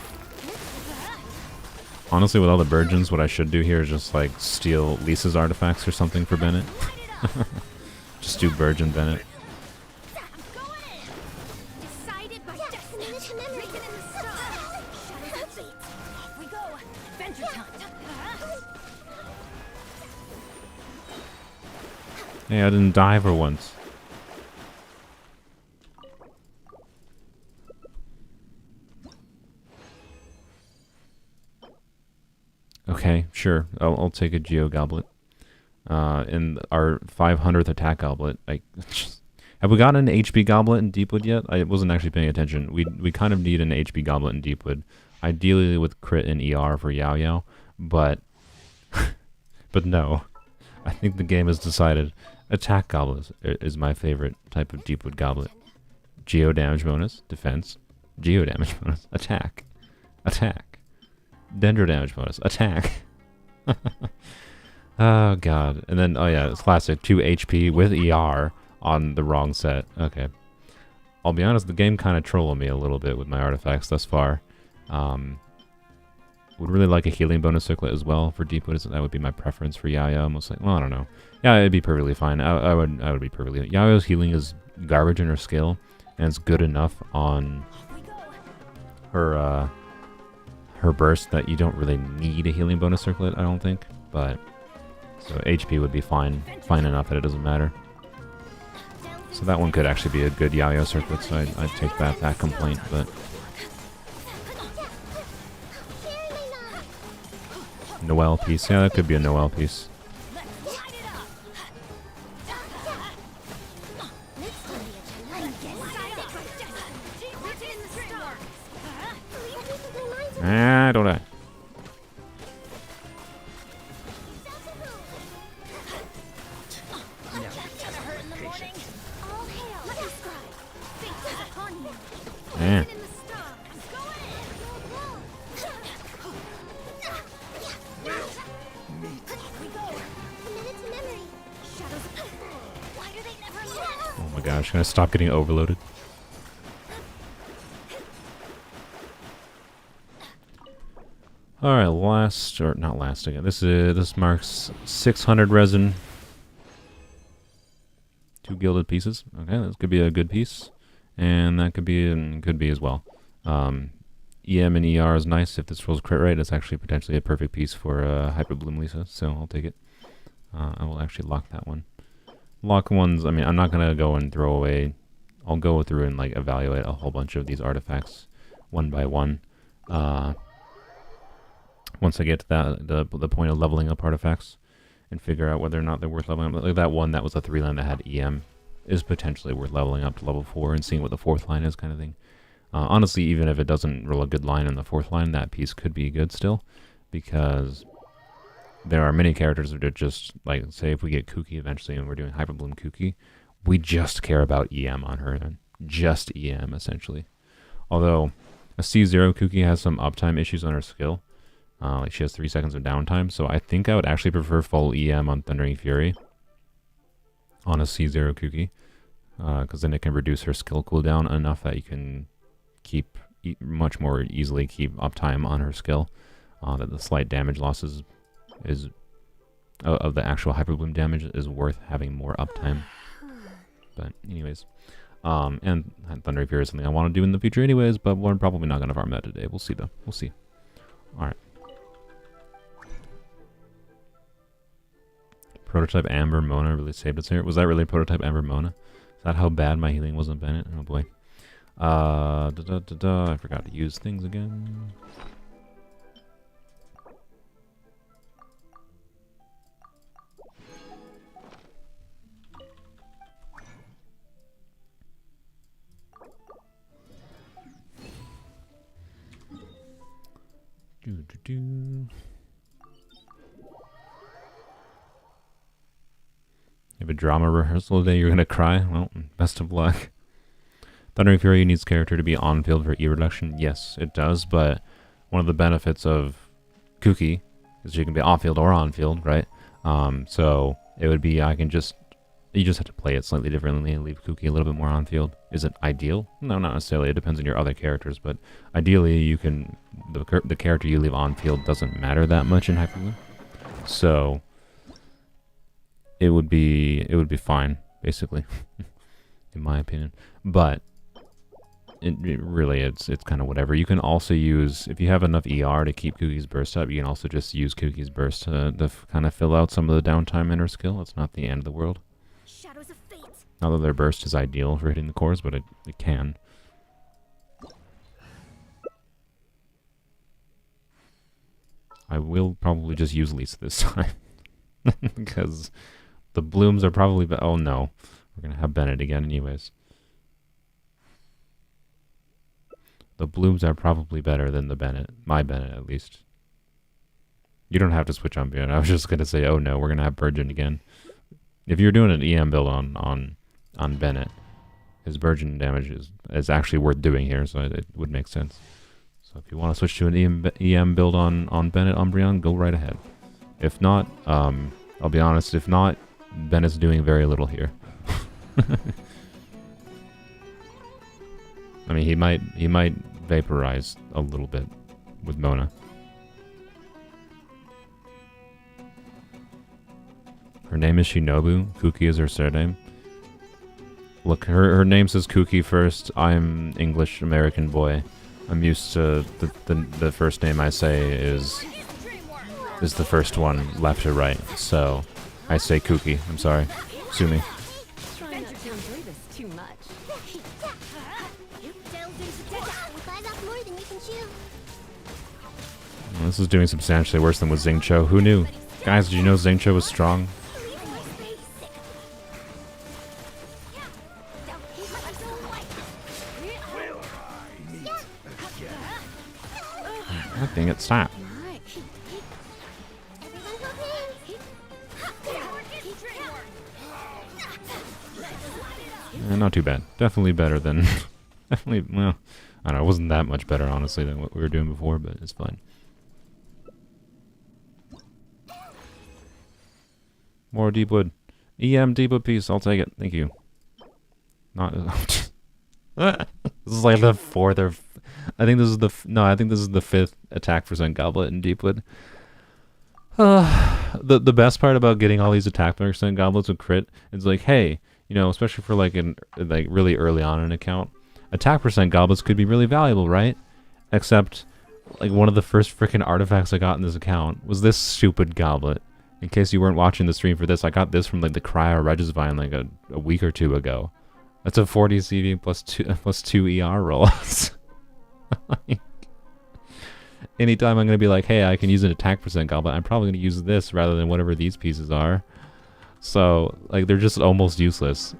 Speaker 1: Honestly, with all the Burgeons, what I should do here is just, like, steal Lisa's artifacts or something for Bennett. Just do Burgeon Bennett. Hey, I didn't die for once. Okay, sure. I'll take a Geo Goblet. In our 500th attack goblet, have we gotten an HP goblet in Deepwood yet? I wasn't actually paying attention. We kind of need an HP goblet in Deepwood, ideally with crit and ER for Yao Yao, but but no. I think the game has decided attack goblet is my favorite type of Deepwood goblet. Geo damage bonus, defense. Geo damage bonus, attack. Attack. Dendro damage bonus, attack. Oh god. And then, oh yeah, it's classic. 2 HP with ER on the wrong set. Okay. I'll be honest, the game kind of trolling me a little bit with my artifacts thus far. Would really like a healing bonus circlet as well for Deepwood. That would be my preference for Yaya. Almost like, well, I don't know. Yeah, it'd be perfectly fine. I would be perfectly. Yaya's healing is garbage in her skill, and it's good enough on her her burst that you don't really need a healing bonus circlet. I don't think, but so HP would be fine enough that it doesn't matter. So that one could actually be a good Yayo circlet. So I'd take that complaint, but. Noelle piece. Yeah, that could be a Noelle piece. Ah, don't die. Yeah. Oh my gosh, can I stop getting overloaded? Alright, not last again. This marks 600 resin. 2 gilded pieces. Okay, this could be a good piece. And that could be as well. EM and ER is nice. If this rolls crit rate, it's actually potentially a perfect piece for Hyper Bloom Lisa, so I'll take it. I will actually lock that one. Lock ones, I mean, I'm not going to go and throw away. I'll go through and like evaluate a whole bunch of these artifacts one by one. Once I get to the point of leveling up artifacts and figure out whether or not they're worth leveling up. Like that one that was a 3-line that had EM is potentially worth leveling up to level 4 and seeing what the 4th line is, kind of thing. Honestly, even if it doesn't roll a good line in the 4th line, that piece could be good still, because there are many characters that are just, like, say if we get Kuki eventually and we're doing Hyper Bloom Kuki, we just care about EM on her then. Just EM, essentially. Although, a C0 Kuki has some uptime issues on her skill. Like she has 3 seconds of downtime, so I think I would actually prefer full EM on Thundering Fury on a C0 Kuki, because then it can reduce her skill cooldown enough that you can keep much more easily keep uptime on her skill. That the slight damage losses is of the actual Hyper Bloom damage is worth having more uptime. But anyways, and Thundering Fury is something I want to do in the future anyways, but we're probably not going to farm that today. We'll see though. We'll see. Alright. Prototype Amber Mona really saved us here. Was that really Prototype Amber Mona? Is that how bad my healing was on Bennett? Oh boy. I forgot to use things again. You have a drama rehearsal today, you're gonna cry? Well, best of luck. Thundering Fury needs character to be on field for E reduction. Yes, it does, but one of the benefits of Kuki is you can be off field or on field, right? So it would be you just have to play it slightly differently and leave Kuki a little bit more on field. Is it ideal? No, not necessarily. It depends on your other characters, but ideally you can the character you leave on field doesn't matter that much in Hyperloop. So it would be fine, basically, in my opinion. But it's kind of whatever. You can also use, if you have enough ER to keep Kuki's burst up, you can also just use Kuki's burst to kind of fill out some of the downtime in her skill. It's not the end of the world.
Speaker 2: Shadows of fate.
Speaker 1: Not that their burst is ideal for hitting the cores, but it can. I will probably just use Lisa this time. Because the blooms are probably... oh no. We're going to have Bennett again anyways. The blooms are probably better than the Bennett. My Bennett, at least. You don't have to switch on Bennett. I was just going to say, oh no, we're going to have Burgeon again. If you're doing an EM build on Bennett, his Burgeon damage is actually worth doing here, so it would make sense. So if you want to switch to an EM build on Bennett Umbreon, go right ahead. If not, I'll be honest, if not, Bennett's doing very little here. I mean, he might vaporize a little bit with Mona. Her name is Shinobu. Kuki is her surname. Look, her name says Kuki first. I'm English American boy. I'm used to the first name I say is the first one, left to right. So I say Kuki. I'm sorry. Sue me.
Speaker 4: Try not to enjoy this too much.
Speaker 1: Well, this is doing substantially worse than with Xingqiu. Who knew? Guys, did you know Xingqiu was strong? God dang it, stop. Not too bad. Definitely better than... definitely, well, I don't know, it wasn't that much better, honestly, than what we were doing before, but it's fine. More Deepwood. EM Deepwood piece, I'll take it. Thank you. Not... this is like the fourth or... I think this is the... no, I think this is the 5th attack percent goblet in Deepwood. The best part about getting all these attack percent goblets with crit is like, hey, you know, especially for like really early on in an account, attack percent goblets could be really valuable, right? Except, like, one of the first freaking artifacts I got in this account was this stupid goblet. In case you weren't watching the stream for this, I got this from like the Cryo Regisvine like a week or two ago. That's a 40 CV plus 2 ER rollouts. Anytime I'm going to be like, hey, I can use an attack percent goblet, I'm probably going to use this rather than whatever these pieces are. So, like, they're just almost useless.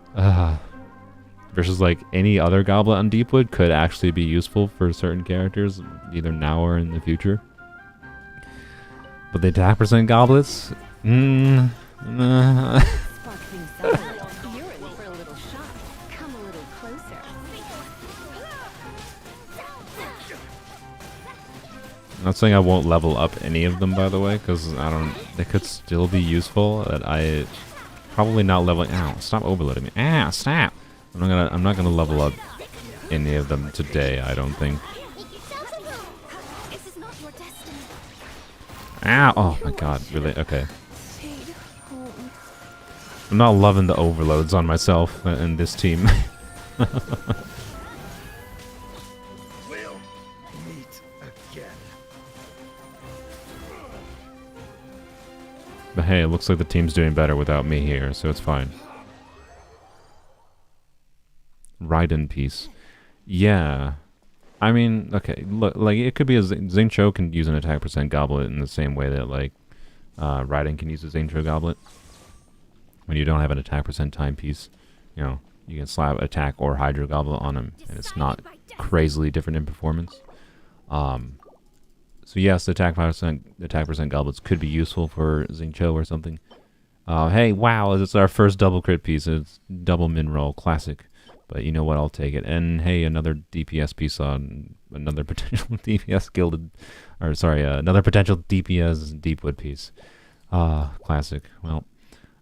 Speaker 1: Versus, like, any other goblet on Deepwood could actually be useful for certain characters, either now or in the future. But the attack percent goblets?
Speaker 4: Spark things up a little. You're in for a little shock. Come a little closer.
Speaker 1: I'm not saying I won't level up any of them, by the way, because I don't. They could still be useful. That I probably not leveling. Ow! Stop overloading me. Ah! Stop! I'm not gonna level up any of them today. I don't think.
Speaker 2: This is not your destiny.
Speaker 1: Ow! Oh my God! Really? Okay. I'm not loving the overloads on myself and this team.
Speaker 3: We'll meet again.
Speaker 1: But hey, it looks like the team's doing better without me here, so it's fine. Raiden piece. Yeah. I mean, okay, look, like, it could be a Xingqiu can use an attack percent goblet in the same way that, like, Raiden can use a Xingqiu goblet. When you don't have an attack percent timepiece, you know, you can slap attack or Hydro Goblet on him, and it's not crazily different in performance. So yes, the attack percent goblets could be useful for Xingqiu or something. Hey, wow, it's our first double crit piece. It's double min roll, classic. But you know what? I'll take it. And hey, another DPS piece on another potential DPS gilded, or sorry, another potential DPS Deepwood piece. Classic. Well,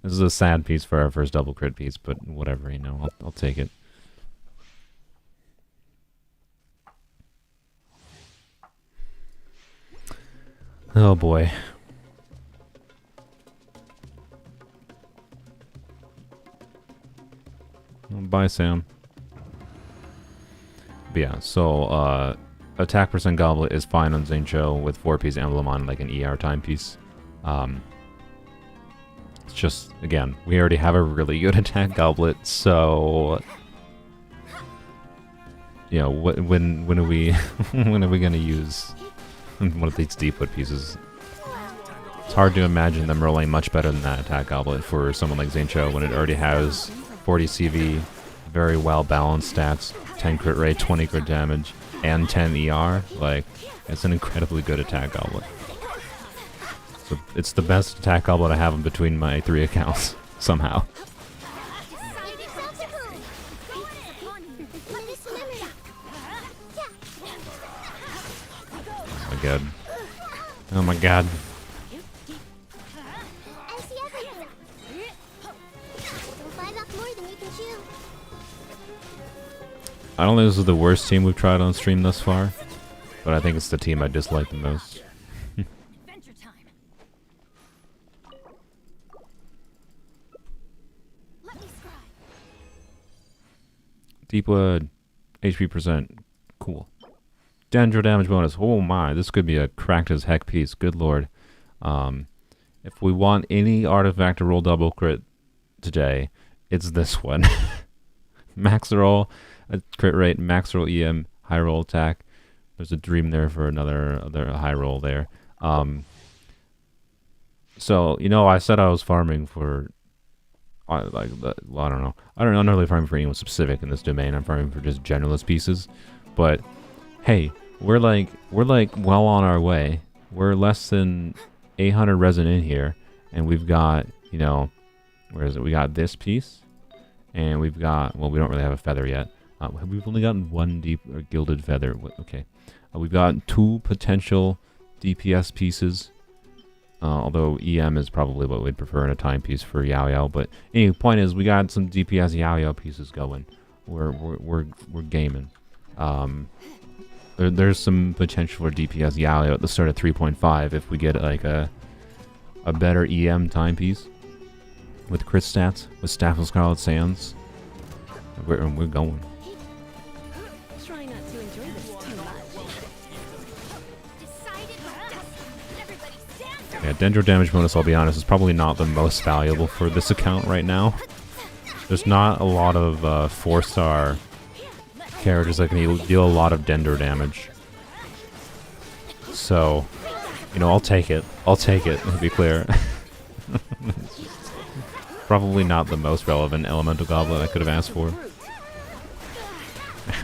Speaker 1: this is a sad piece for our first double crit piece, but whatever, you know, I'll take it. Oh boy. Well, bye, Sam. But yeah, so attack percent goblet is fine on Xingqiu with 4-piece emblem on like an ER timepiece. It's just, again, we already have a really good attack goblet, so you know, when are we when are we gonna use one of these Deepwood pieces? It's hard to imagine them rolling much better than that attack goblet for someone like Xingqiu when it already has 40 CV, very well balanced stats, 10 crit rate, 20 crit damage, and 10 ER. Like, it's an incredibly good attack goblet. So it's the best attack goblet I have in between my 3 accounts, somehow. Oh my god. Oh my god. I don't think this is the worst team we've tried on stream thus far, but I think it's the team I dislike the most.
Speaker 4: Adventure time. Let me scribe.
Speaker 1: Deepwood, HP percent, cool. Dendro damage bonus, oh my, this could be a cracked as heck piece, good lord. If we want any artifact to roll double crit today, it's this one. Max roll, crit rate, max roll EM, high roll attack. There's a dream there for another high roll there. So, you know, I said I was farming for, well, I don't know. I'm not really farming for anyone specific in this domain. I'm farming for just generalist pieces. But hey, we're like well on our way. We're less than 800 resin in here, and we've got, you know, where is it? We got this piece, and we've got, well, we don't really have a feather yet. We've only gotten one deep gilded feather. Okay, we've got 2 potential DPS pieces. Although EM is probably what we'd prefer in a timepiece for Yao Yao. But anyway, point is, we got some DPS Yao Yao pieces going. We're gaming. There's some potential for DPS Yao Yao at the start of 3.5 if we get like a better EM timepiece with crit stats with Staff of Scarlet Sands. We're going.
Speaker 4: Try not to enjoy this too much.
Speaker 1: Yeah, Dendro damage bonus, I'll be honest, is probably not the most valuable for this account right now. There's not a lot of 4-star characters that can deal a lot of Dendro damage. So, you know, I'll take it. I'll take it, to be clear. Probably not the most relevant elemental goblet I could have asked for.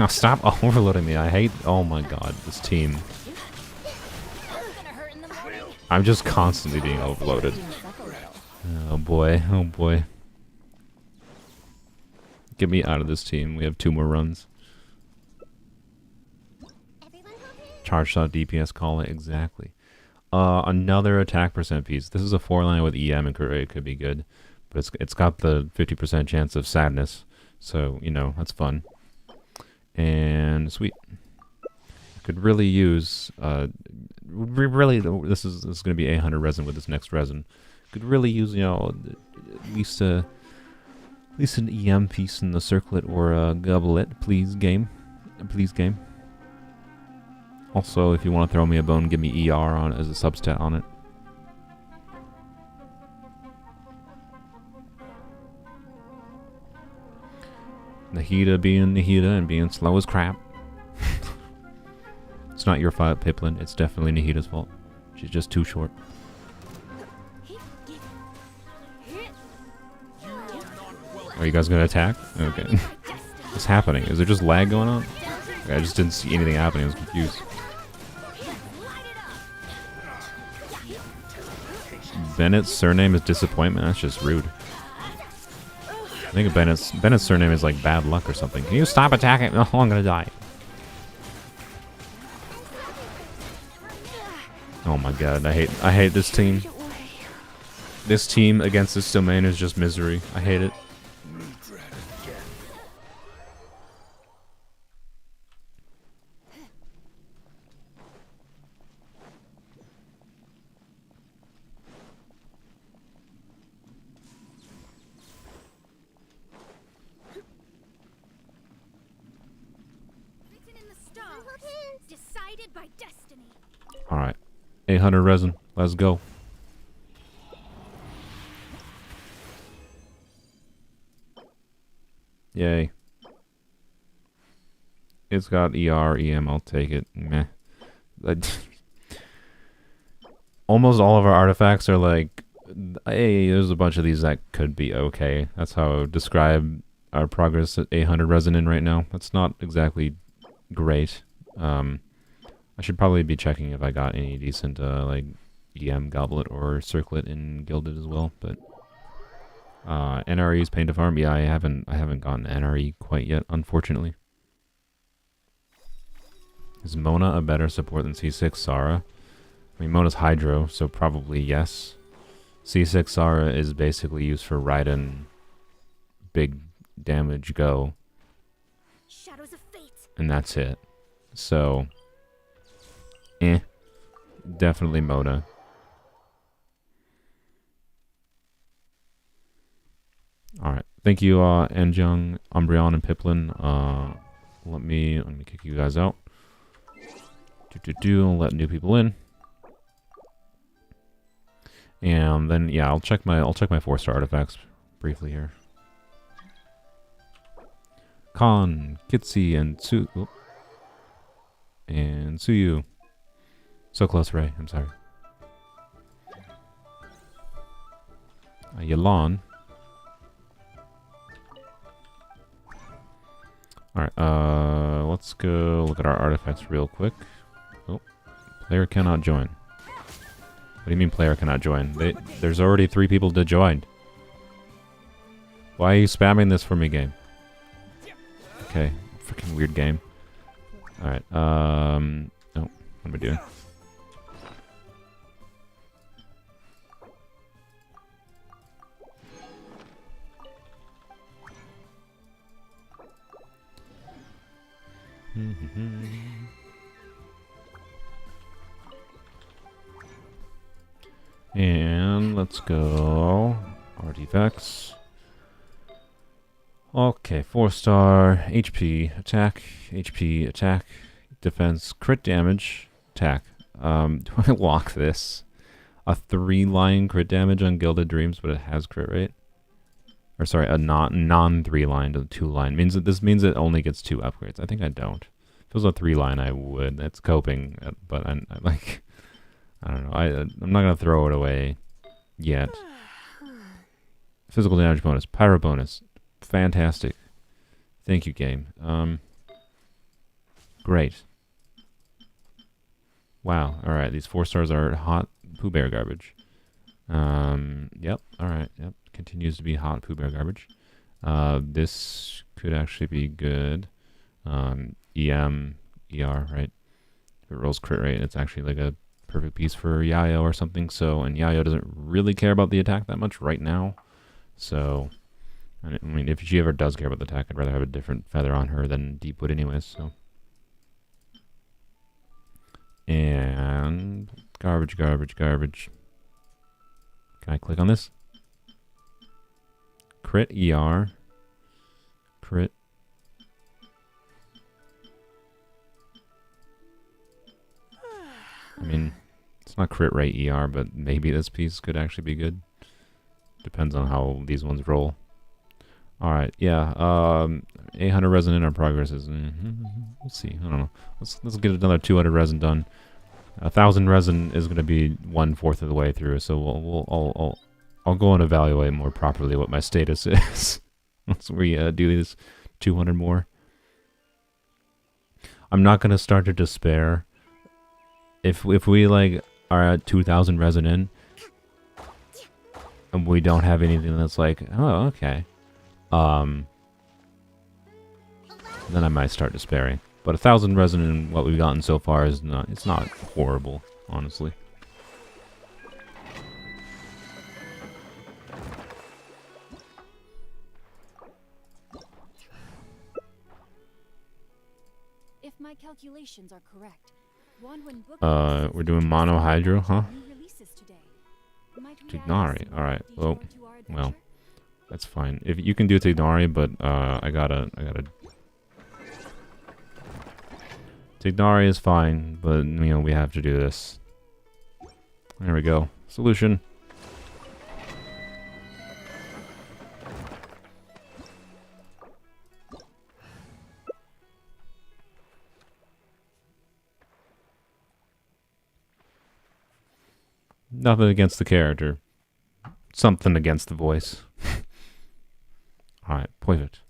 Speaker 1: Stop overloading me. I hate, oh my god, this team. I'm just constantly being overloaded. Oh boy, oh boy. Get me out of this team. We have 2 more runs. Charge shot DPS, call it exactly. Another attack percent piece. This is a 4-line with EM and crit rate, could be good, but it's got the 50% chance of sadness, so you know that's fun. And sweet. Could really use really this is going to be 800 resin with this next resin. Could really use, you know, at least an EM piece in the circlet or a goblet, please game. Please game. Also, if you want to throw me a bone, give me ER on as a substat on it. Nahida being Nahida and being slow as crap. It's not your fault, Piplin. It's definitely Nahida's fault. She's just too short. Are you guys gonna attack? Okay. What's happening? Is there just lag going on? I just didn't see anything happening. I was confused. Bennett's surname is disappointment. That's just rude. I think Bennett's surname is like bad luck or something. Can you stop attacking? Oh, I'm gonna die. Oh my god, I hate this team. This team against this domain is just misery. I hate it.
Speaker 2: Written in the stars, decided by destiny.
Speaker 1: Alright. 800 resin. Let's go. Yay. It's got ER, EM, I'll take it. Meh. Almost all of our artifacts are like, hey, there's a bunch of these that could be okay. That's how I would describe our progress at 800 resin in right now. That's not exactly great. I should probably be checking if I got any decent like EM goblet or circlet in Gilded as well, but NRE's pain to farm. Yeah, I haven't gotten NRE quite yet, unfortunately. Is Mona a better support than C6 Sara? I mean, Mona's Hydro, so probably yes. C6 Sara is basically used for Raiden, big damage go,
Speaker 2: Shadows of fate.
Speaker 1: and that's it. So, definitely Mona. Alright. Thank you, Enjung, Umbreon, and Piplin. Let me kick you guys out. Let new people in. And then yeah, I'll check my 4-star artifacts briefly here. Khan, Kitsi, and Suyu. So close, Ray. I'm sorry. Yalan. Alright, let's go look at our artifacts real quick. Oh, player cannot join. What do you mean player cannot join? There's already 3 people to join. Why are you spamming this for me, game? Okay, freaking weird game. Alright, oh, what am I doing? And let's go artifacts. Okay, 4-star HP attack, defense, crit damage, attack. Do I lock this? A 3-line crit damage on Gilded Dreams, but it has crit rate. Or sorry, a non 3-line, a 2-line. This means it only gets 2 upgrades. I think I don't. If it was a 3-line, I would. That's coping, but I like. I don't know. I'm not gonna throw it away yet. Physical damage bonus, pyro bonus, fantastic. Thank you, game. Great. Wow. All right. These 4 stars are hot Pooh Bear garbage. Yep. All right. Yep. Continues to be hot Pooh Bear garbage. This could actually be good. EM, ER, right? If it rolls crit rate, it's actually like a perfect piece for Yayo or something. So, and Yayo doesn't really care about the attack that much right now. So, I mean, if she ever does care about the attack, I'd rather have a different feather on her than Deepwood anyways, so. And garbage, garbage, garbage. Can I click on this? Crit ER. Crit. I mean, it's not crit rate ER, but maybe this piece could actually be good. Depends on how these ones roll. Alright, yeah. 800 resin in our progress is... we'll see. I don't know. Let's get another 200 resin done. 1,000 resin is going to be 1/4 of the way through, so I'll go and evaluate more properly what my status is once we do these 200 more. I'm not going to start to despair. If we like are at 2,000 resin in, and we don't have anything that's like, oh, okay, then I might start despairing. But 1,000 resin in what we've gotten so far is not, it's not horrible, honestly.
Speaker 4: If my calculations are correct,
Speaker 1: we're doing mono hydro, huh? Tignari, alright, well, that's fine. If you can do Tignari, but I gotta Tignari is fine, but you know, we have to do this. There we go. Solution. Nothing against the character. Something against the voice. Alright, pivot.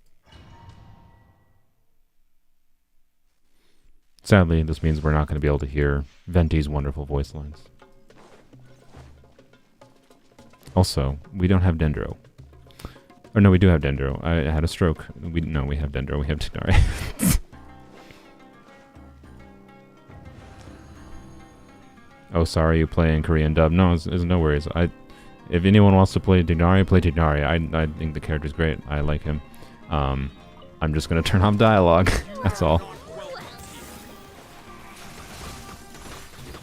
Speaker 1: Sadly, this means we're not going to be able to hear Venti's wonderful voice lines. Also, we don't have Dendro. Or no, we do have Dendro. I had a stroke. No, we have Dendro. We have Tignari. Oh, sorry, you play in Korean dub. No, it's no worries. If anyone wants to play Tignari, play Tignari. I think the character's great. I like him. I'm just going to turn off dialogue. That's all.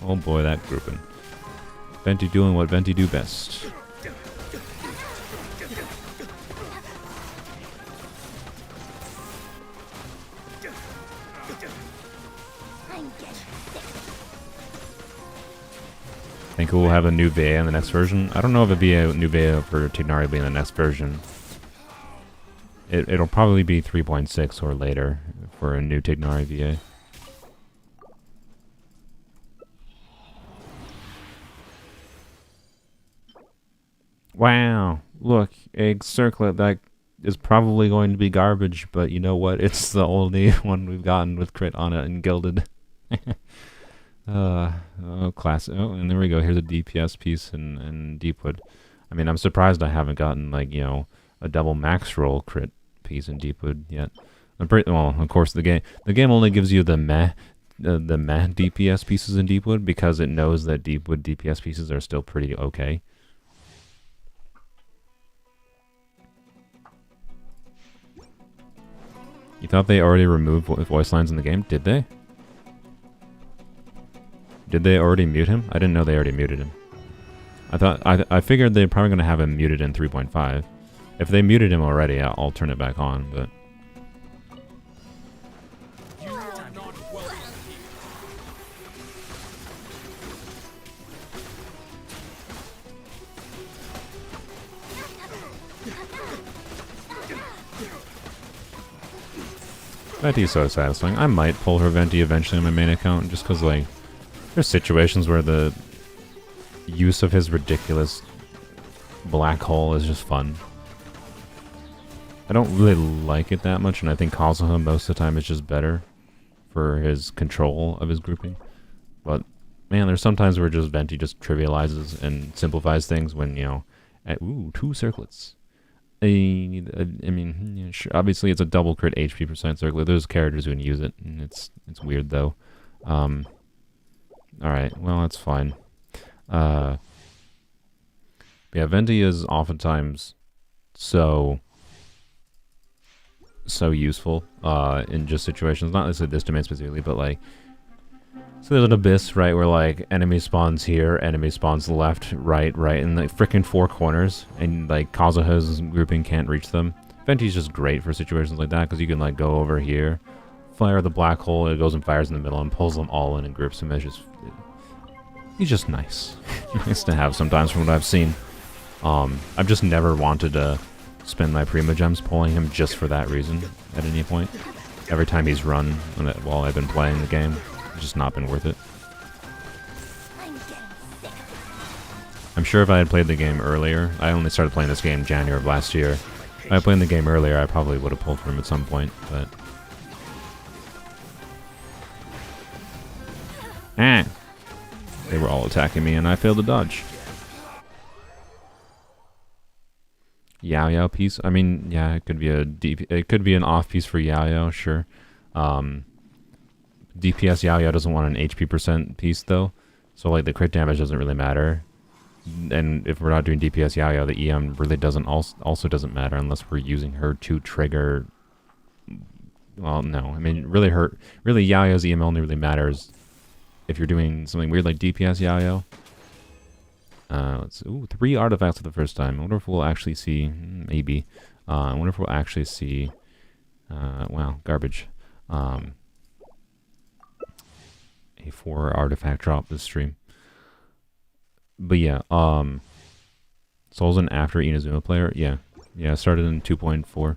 Speaker 1: Oh boy, that grouping. Venti doing what Venti do best. Think we'll have a new VA in the next version. I don't know if it'll be a new VA for Tignari be in the next version. It'll probably be 3.6 or later for a new Tignari VA. Wow, look, a circlet that is probably going to be garbage, but you know what? It's the only one we've gotten with crit on it and gilded. Oh, class. Oh, and there we go. Here's a DPS piece and Deepwood. I mean, I'm surprised I haven't gotten, like, you know, a double max roll crit piece in Deepwood yet. Well, of course, the game only gives you the meh DPS pieces in Deepwood because it knows that Deepwood DPS pieces are still pretty okay. You thought they already removed voice lines in the game? Did they? Did they already mute him? I didn't know they already muted him. I figured they're probably going to have him muted in 3.5. If they muted him already, I'll turn it back on, but... Venti is so satisfying. I might pull her Venti eventually on my main account, just because, like, there's situations where the use of his ridiculous black hole is just fun. I don't really like it that much, and I think Kazuha most of the time is just better for his control of his grouping. But, man, there's sometimes where just Venti just trivializes and simplifies things when, you know, ooh, 2 circlets. I mean, yeah, sure, obviously it's a double crit HP % circlet. There's characters who can use it, and it's weird though. Alright, well, that's fine. Yeah, Venti is oftentimes so useful in just situations, not necessarily this domain specifically, but like, so there's an abyss, right, where like enemy spawns here, enemy spawns left, right, in the freaking four corners, and like Kazuha's grouping can't reach them. Venti's just great for situations like that, because you can like go over here, fire the black hole, it goes and fires in the middle and pulls them all in and groups them. He's just nice. Nice to have sometimes from what I've seen. I've just never wanted to spend my Prima Gems pulling him just for that reason at any point. Every time he's run while I've been playing the game, it's just not been worth it. I'm sure if I had played the game earlier, I only started playing this game January of last year. If I had played the game earlier, I probably would have pulled for him at some point, but... They were all attacking me and I failed to dodge. Yao Yao piece. I mean, yeah, it could be it could be an off piece for Yao Yao, sure. DPS Yao Yao doesn't want an HP percent piece though, so like the crit damage doesn't really matter. And if we're not doing DPS Yao Yao, the EM really also doesn't matter unless we're using her to trigger. Well, no, I mean really Yao Yao's EM only really matters if you're doing something weird like DPS Yao Yao. Ooh, 3 artifacts for the first time. I wonder if we'll actually see... Maybe. I wonder if we'll actually see... wow, garbage. A 4 artifact drop this stream. But yeah, Soul's an after Inazuma player? Yeah. Yeah, started in 2.4.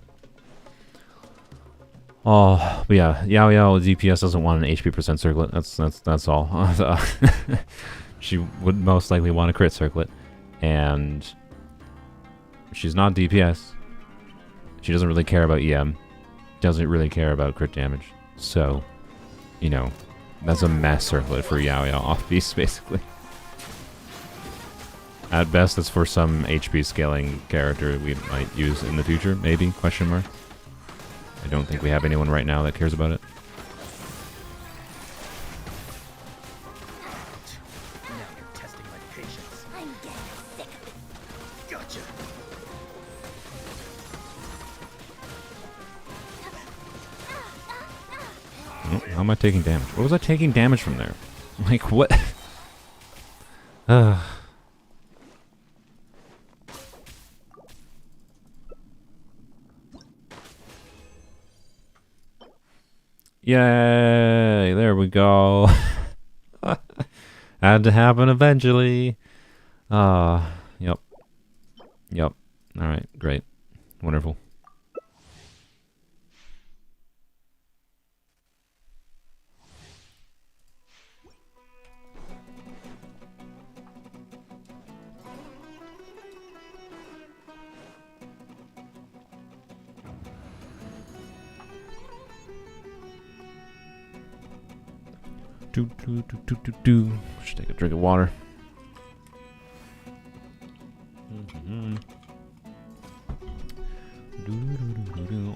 Speaker 1: Oh, but yeah, Yao Yao DPS doesn't want an HP percent circlet. That's all. She would most likely want a crit circlet, and she's not DPS. She doesn't really care about EM, doesn't really care about crit damage. So, you know, that's a mass circlet for Yao Yao off beast, basically. At best, it's for some HP scaling character we might use in the future, maybe, question mark. I don't think we have anyone right now that cares about it. How am I taking damage? What was I taking damage from there? Like, what? Yay! There we go. Had to happen eventually. Yep. Yep. Alright, great. Wonderful. Should take a drink of water.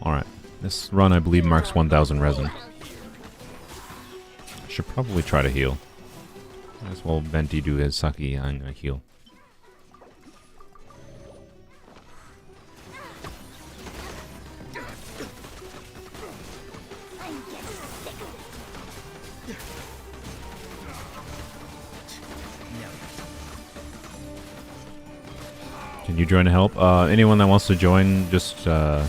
Speaker 1: Alright. This run, I believe, marks 1,000 resin. Should probably try to heal. As well, Venti do his Saki, I'm gonna heal. Can you join to help? Anyone that wants to join, just so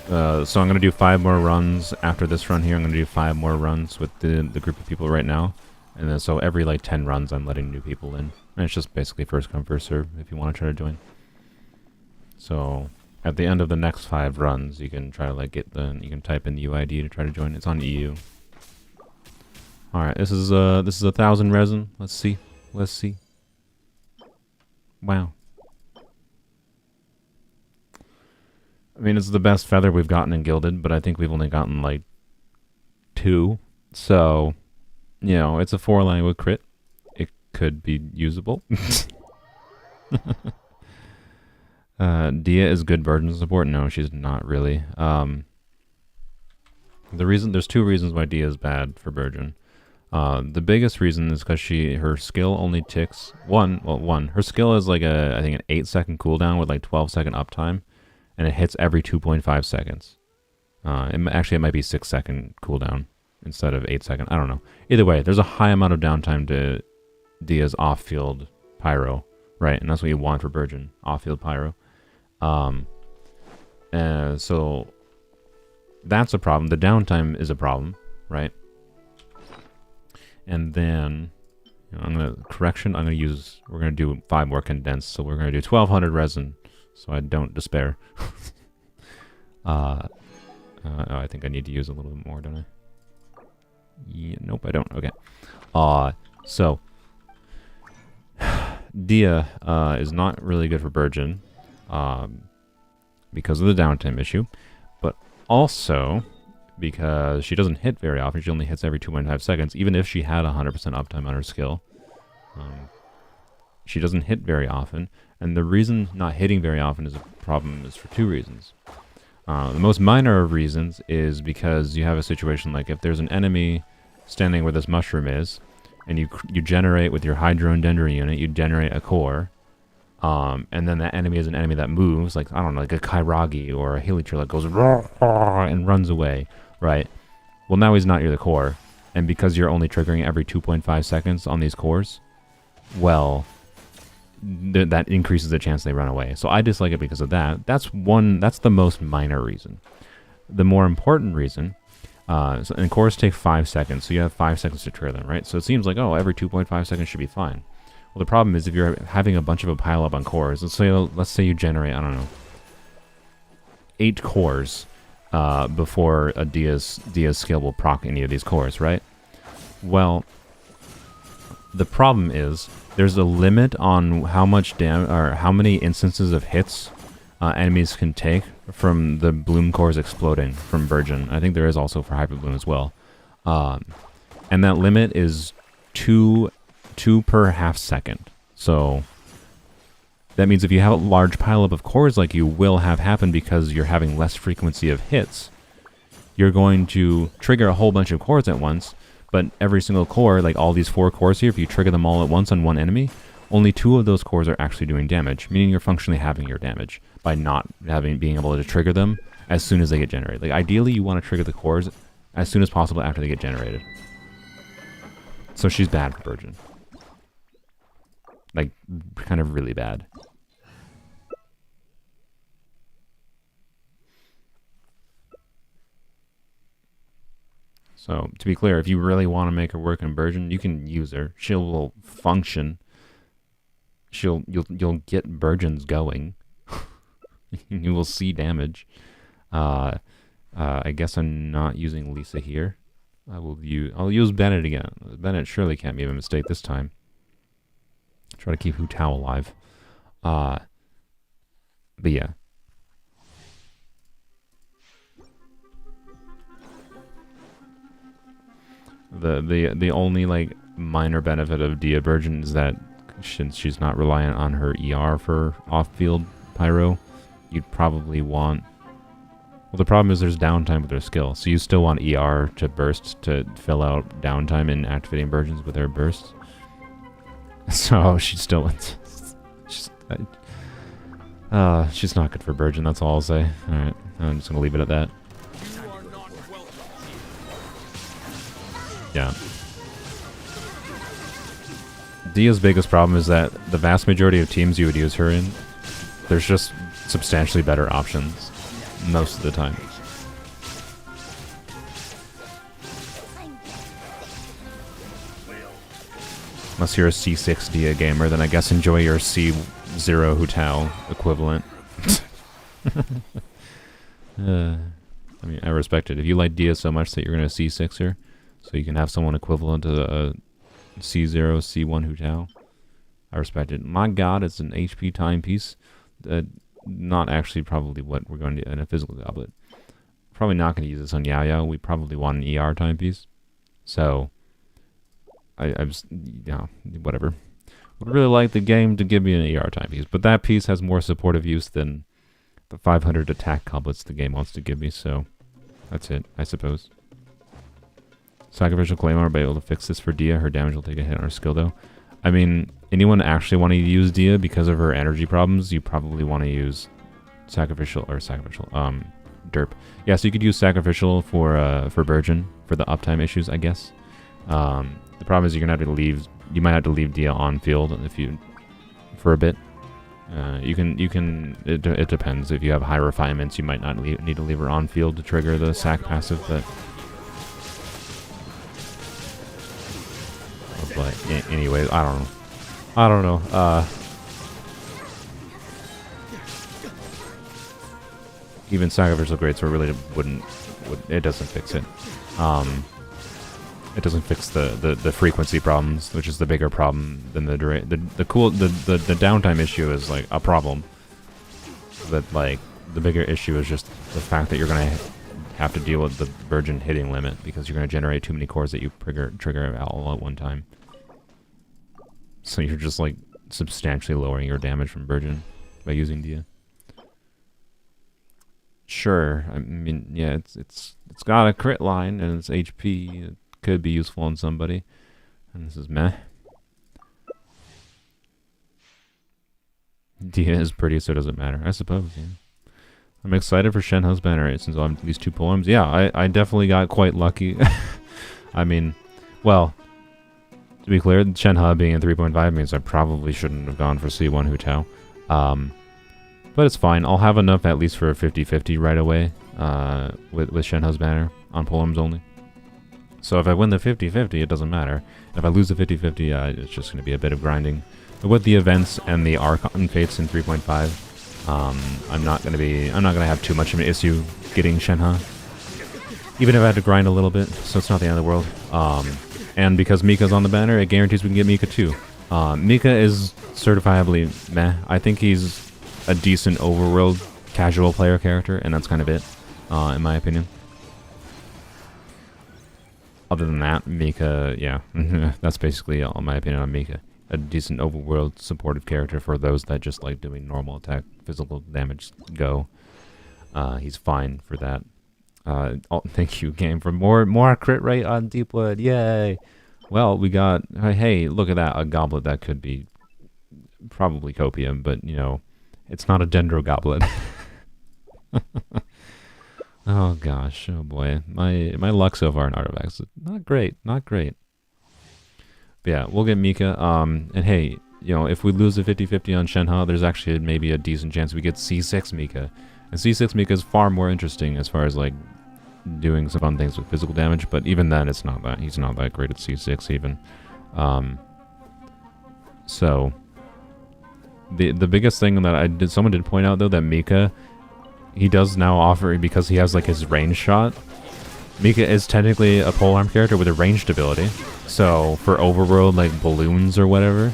Speaker 1: I'm gonna do 5 more runs after this run here. I'm gonna do 5 more runs with the group of people right now, and then so every like 10 runs, I'm letting new people in. And it's just basically first come first serve if you want to try to join. So at the end of the next 5 runs, you can try to like you can type in the UID to try to join. It's on EU. All right, this is 1,000 resin. Let's see. Wow. I mean, it's the best feather we've gotten in Gilded, but I think we've only gotten, like, 2. So, you know, it's a 4-line with crit. It could be usable. Dehya is good burden support? No, she's not really. There's 2 reasons why Dehya is bad for burden. The biggest reason is because her skill only ticks one. Her skill is like I think an 8-second cooldown with like 12-second uptime, and it hits every 2.5 seconds. Actually, it might be 6-second cooldown instead of 8-second. I don't know. Either way, there's a high amount of downtime to Dehya's off-field pyro, right? And that's what you want for Burgeon, off-field pyro. So that's a problem. The downtime is a problem, right? And then we're gonna do 5 more condensed, so we're gonna do 1200 resin, so I don't despair. Oh, I think I need to use a little bit more, don't I? Yeah, nope, I don't. Okay. So Dehya is not really good for Burgeon, because of the downtime issue, but also because she doesn't hit very often. She only hits every 2.5 seconds, even if she had 100% uptime on her skill. She doesn't hit very often, and the reason not hitting very often is a problem is for 2 reasons. The most minor of reasons is because you have a situation like if there's an enemy standing where this mushroom is, and you generate with your Hydrodendron unit, you generate a core, and then that enemy is an enemy that moves, like, I don't know, like a Kairagi or a Hilichurl that goes and runs away, right? Well, now he's not near the core, and because you're only triggering every 2.5 seconds on these cores, well, that increases the chance they run away. So I dislike it because of that. That's the most minor reason. The more important reason, and cores take 5 seconds, so you have 5 seconds to trigger them, right? So it seems like, oh, every 2.5 seconds should be fine. Well, the problem is if you're having a bunch of a pile up on cores, let's say you generate, I don't know, 8 cores before a Dehya's skill will proc any of these cores, right? Well, the problem is there's a limit on how much damage or how many instances of hits enemies can take from the bloom cores exploding from Burgeon. I think there is also for Hyper Bloom as well. And that limit is 2 per half second. So that means if you have a large pileup of cores like you will have happen because you're having less frequency of hits, you're going to trigger a whole bunch of cores at once, but every single core, like all these 4 cores here, if you trigger them all at once on one enemy, only 2 of those cores are actually doing damage, meaning you're functionally having your damage by not being able to trigger them as soon as they get generated. Like ideally you want to trigger the cores as soon as possible after they get generated. So she's bad for Burgeon. Like, kind of really bad. So, to be clear, if you really want to make her work in Burgeon, you can use her. She will function. You'll get Burgeons going. You will see damage. I guess I'm not using Lisa here. I'll use Bennett again. Bennett surely can't be a mistake this time. Try to keep Hu Tao alive. But yeah. The only like minor benefit of Dehya Burgeon is that since she's not reliant on her ER for off-field pyro, you'd probably want. Well, the problem is there's downtime with her skill, so you still want ER to burst to fill out downtime in activating Burgeons with her bursts. So she's still she's not good for Burgeon, that's all I'll say. Alright, I'm just gonna leave it at that. Yeah. Dehya's biggest problem is that the vast majority of teams you would use her in, there's just substantially better options most of the time. Unless you're a C6 Dehya gamer, then I guess enjoy your C0 Hu Tao equivalent. I mean, I respect it. If you like Dehya so much that you're going to C6 her, so you can have someone equivalent to a C0, C1 Hu Tao, I respect it. My god, it's an HP timepiece. Not actually probably what we're going to do in a physical goblet. Probably not going to use this on Yao. We probably want an ER timepiece. So I just, whatever. Would really like the game to give me an ER timepiece, but that piece has more supportive use than the 500 attack goblets the game wants to give me, so that's it, I suppose. Sacrificial Claymore will be able to fix this for Dehya. Her damage will take a hit on her skill though. I mean, anyone actually wanting to use Dehya because of her energy problems, you probably want to use Sacrificial, Derp. Yeah, so you could use Sacrificial for Virgin for the uptime issues, I guess. The problem is you're gonna have to leave. You might have to leave Dehya on field for a bit. It depends. If you have high refinements, you might not need to leave her on field to trigger the sac passive, but anyways, I don't know. Even Sacrificial Greatsword really it doesn't fix it. It doesn't fix the frequency problems, which is the bigger problem than the downtime issue is like a problem. But like the bigger issue is just the fact that you're gonna have to deal with the Virgin hitting limit because you're gonna generate too many cores that you trigger all at one time. So you're just like substantially lowering your damage from Virgin by using Dehya. Sure, I mean, yeah, it's got a crit line and it's HP. It could be useful on somebody, and this is meh. Dehya is pretty, so it doesn't matter, I suppose. Yeah. I'm excited for Shenhe's banner since I'll have these 2 polearms. Yeah, I definitely got quite lucky. I mean, well, to be clear, Shenhe being in 3.5 means I probably shouldn't have gone for C1 Hu Tao. But it's fine. I'll have enough at least for a 50-50 right away with Shenhe's banner on polearms only. So if I win the 50-50, it doesn't matter. And if I lose the 50-50, it's just going to be a bit of grinding. But with the events and the Archon Fates in 3.5, I'm not going to have too much of an issue getting Shenhe. Even if I had to grind a little bit, so it's not the end of the world. And because Mika's on the banner, it guarantees we can get Mika too. Mika is certifiably meh. I think he's a decent overworld casual player character, and that's kind of it, in my opinion. Other than that, Mika, yeah, that's basically all my opinion on Mika. A decent overworld supportive character for those that just like doing normal attack, physical damage go. He's fine for that. Thank you, game, for more crit rate on Deepwood. Yay! Well, we got, hey, look at that, a goblet that could be probably copium, but you know, it's not a dendro goblet. Oh gosh, oh boy, my luck so far in artifacts is not great, not great. But yeah, we'll get Mika. And hey, you know, if we lose the 50-50 on Shenhe, there's actually maybe a decent chance we get C6 Mika, and C6 Mika is far more interesting as far as like doing some fun things with physical damage. But even then, it's not that he's not that great at C6 even. So the biggest thing that someone did point out though, that Mika, he does now offer, because he has like his range shot, Mika is technically a polearm character with a ranged ability. So for overworld like balloons or whatever,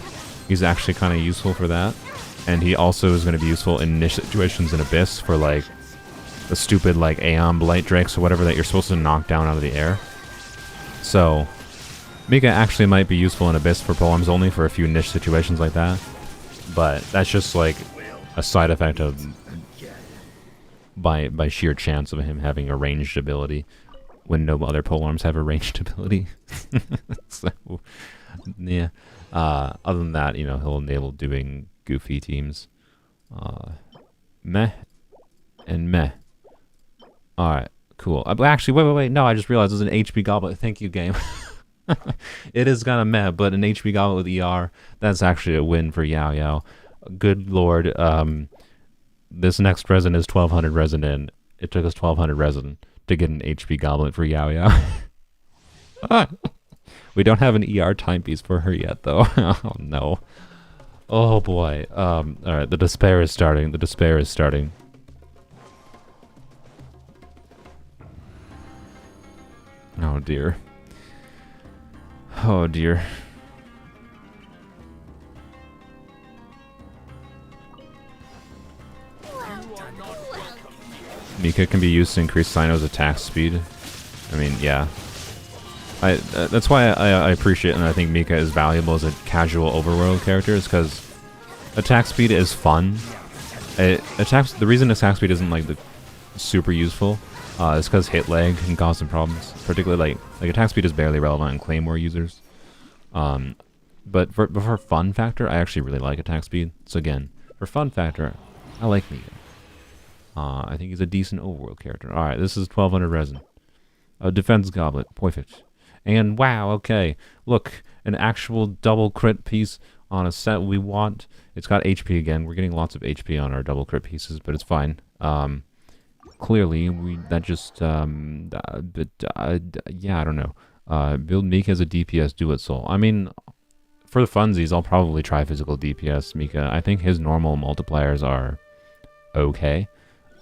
Speaker 1: he's actually kind of useful for that. And he also is going to be useful in niche situations in Abyss for like the stupid like Aeon Blight Drakes or whatever that you're supposed to knock down out of the air. So Mika actually might be useful in Abyss for polearms only for a few niche situations like that. But that's just like a side effect of by sheer chance of him having a ranged ability when no other polearms have a ranged ability. So yeah, other than that, you know, he'll enable doing goofy teams. Meh and meh. Alright, cool. Actually, wait, no, I just realized there's an HP goblet. Thank you, game. It is kind of meh, but an HP goblet with ER, that's actually a win for Yao Yao. Good lord, this next resin is 1200 resin in. It took us 1200 resin to get an HP goblet for Yao Yao. We don't have an ER timepiece for her yet, though. Oh, no. Oh, boy. Alright, the despair is starting. The despair is starting. Oh, dear. Oh, dear. Mika can be used to increase Sino's attack speed. I mean, yeah. That's why I appreciate and I think Mika is valuable as a casual overworld character, is because attack speed is fun. The reason attack speed isn't like the super useful It's because hit lag can cause some problems. Particularly like attack speed is barely relevant in Claymore users. But for fun factor, I actually really like attack speed. So again, for fun factor, I like Mika. I think he's a decent overworld character. Alright, this is 1200 resin. A defense goblet, perfect. And wow, okay. Look, an actual double crit piece on a set we want. It's got HP again. We're getting lots of HP on our double crit pieces, but it's fine. Clearly, yeah, I don't know. Build Mika as a DPS Duet Soul. I mean, for the funsies, I'll probably try physical DPS Mika. I think his normal multipliers are okay.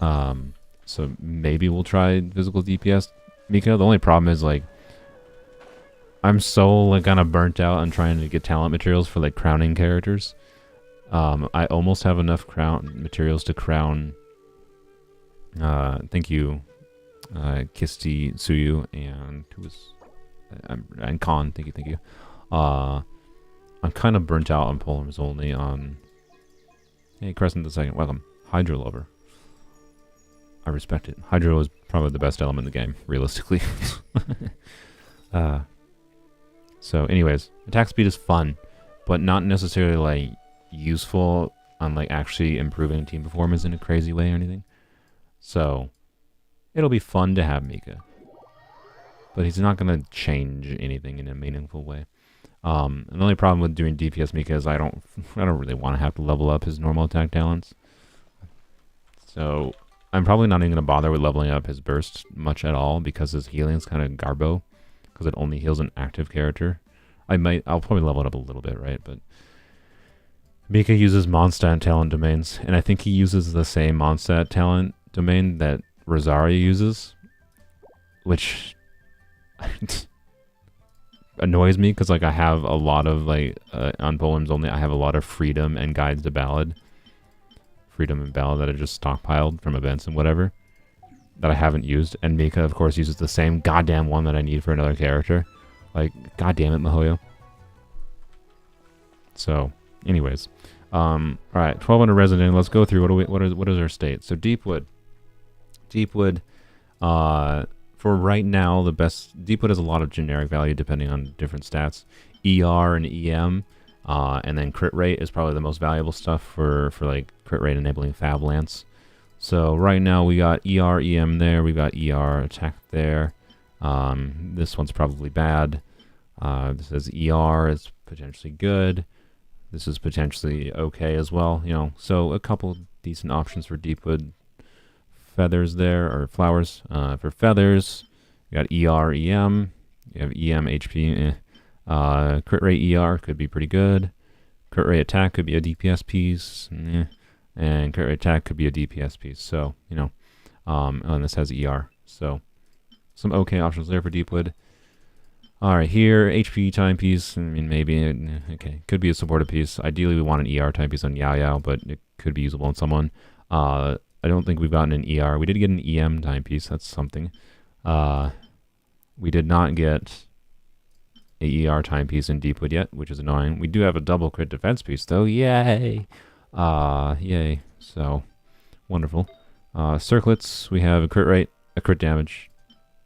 Speaker 1: So maybe we'll try physical DPS Mika. The only problem is, like, I'm so, like, kind of burnt out on trying to get talent materials for, like, crowning characters. I almost have enough crown materials to crown, thank you, Kisti, Suyu, and who was, and Khan, thank you. I'm kind of burnt out on polearms only on, hey, Crescent the Second, welcome, Hydro Lover. I respect it. Hydro is probably the best element in the game, realistically. So anyways, attack speed is fun, but not necessarily like useful on like actually improving team performance in a crazy way or anything. So it'll be fun to have Mika, but he's not going to change anything in a meaningful way. And the only problem with doing DPS Mika is I don't really want to have to level up his normal attack talents. So I'm probably not even going to bother with leveling up his burst much at all because his healing's kind of garbo. Because it only heals an active character. I'll probably level it up a little bit, right? But Mika uses Mondstadt talent domains, and I think he uses the same Mondstadt talent domain that Rosaria uses, which annoys me because like I have a lot of like on polearms only, I have a lot of freedom and guides to ballad, that are just stockpiled from events and whatever, that I haven't used, and Mika, of course, uses the same goddamn one that I need for another character. Like, goddamn it, Mihoyo. So, anyways, all right, 1200 resident. Let's go through. What is our state? So Deepwood, for right now, the best Deepwood has a lot of generic value depending on different stats. ER and EM, and then crit rate is probably the most valuable stuff for like crit rate enabling Fab Lance. So right now we got ER, EM there, we got ER attack there. This one's probably bad. This says ER is potentially good. This is potentially okay as well, you know. So a couple decent options for Deepwood. Feathers there, or flowers. For feathers, you got ER, EM. You have EM, HP. Crit rate ER could be pretty good. Crit rate attack could be a DPS piece. And crit rate attack could be a DPS piece. So, you know, and this has ER. So, some okay options there for Deepwood. Alright, here, HP timepiece. I mean, maybe, okay, could be a supportive piece. Ideally, we want an ER timepiece on Yao Yao, but it could be usable on someone. I don't think we've gotten an ER. We did get an EM timepiece. That's something. We did not get a ER timepiece in Deepwood yet, which is annoying. We do have a double crit defense piece, though. Yay! Yay. So, wonderful. Circlets, we have a crit rate, a crit damage,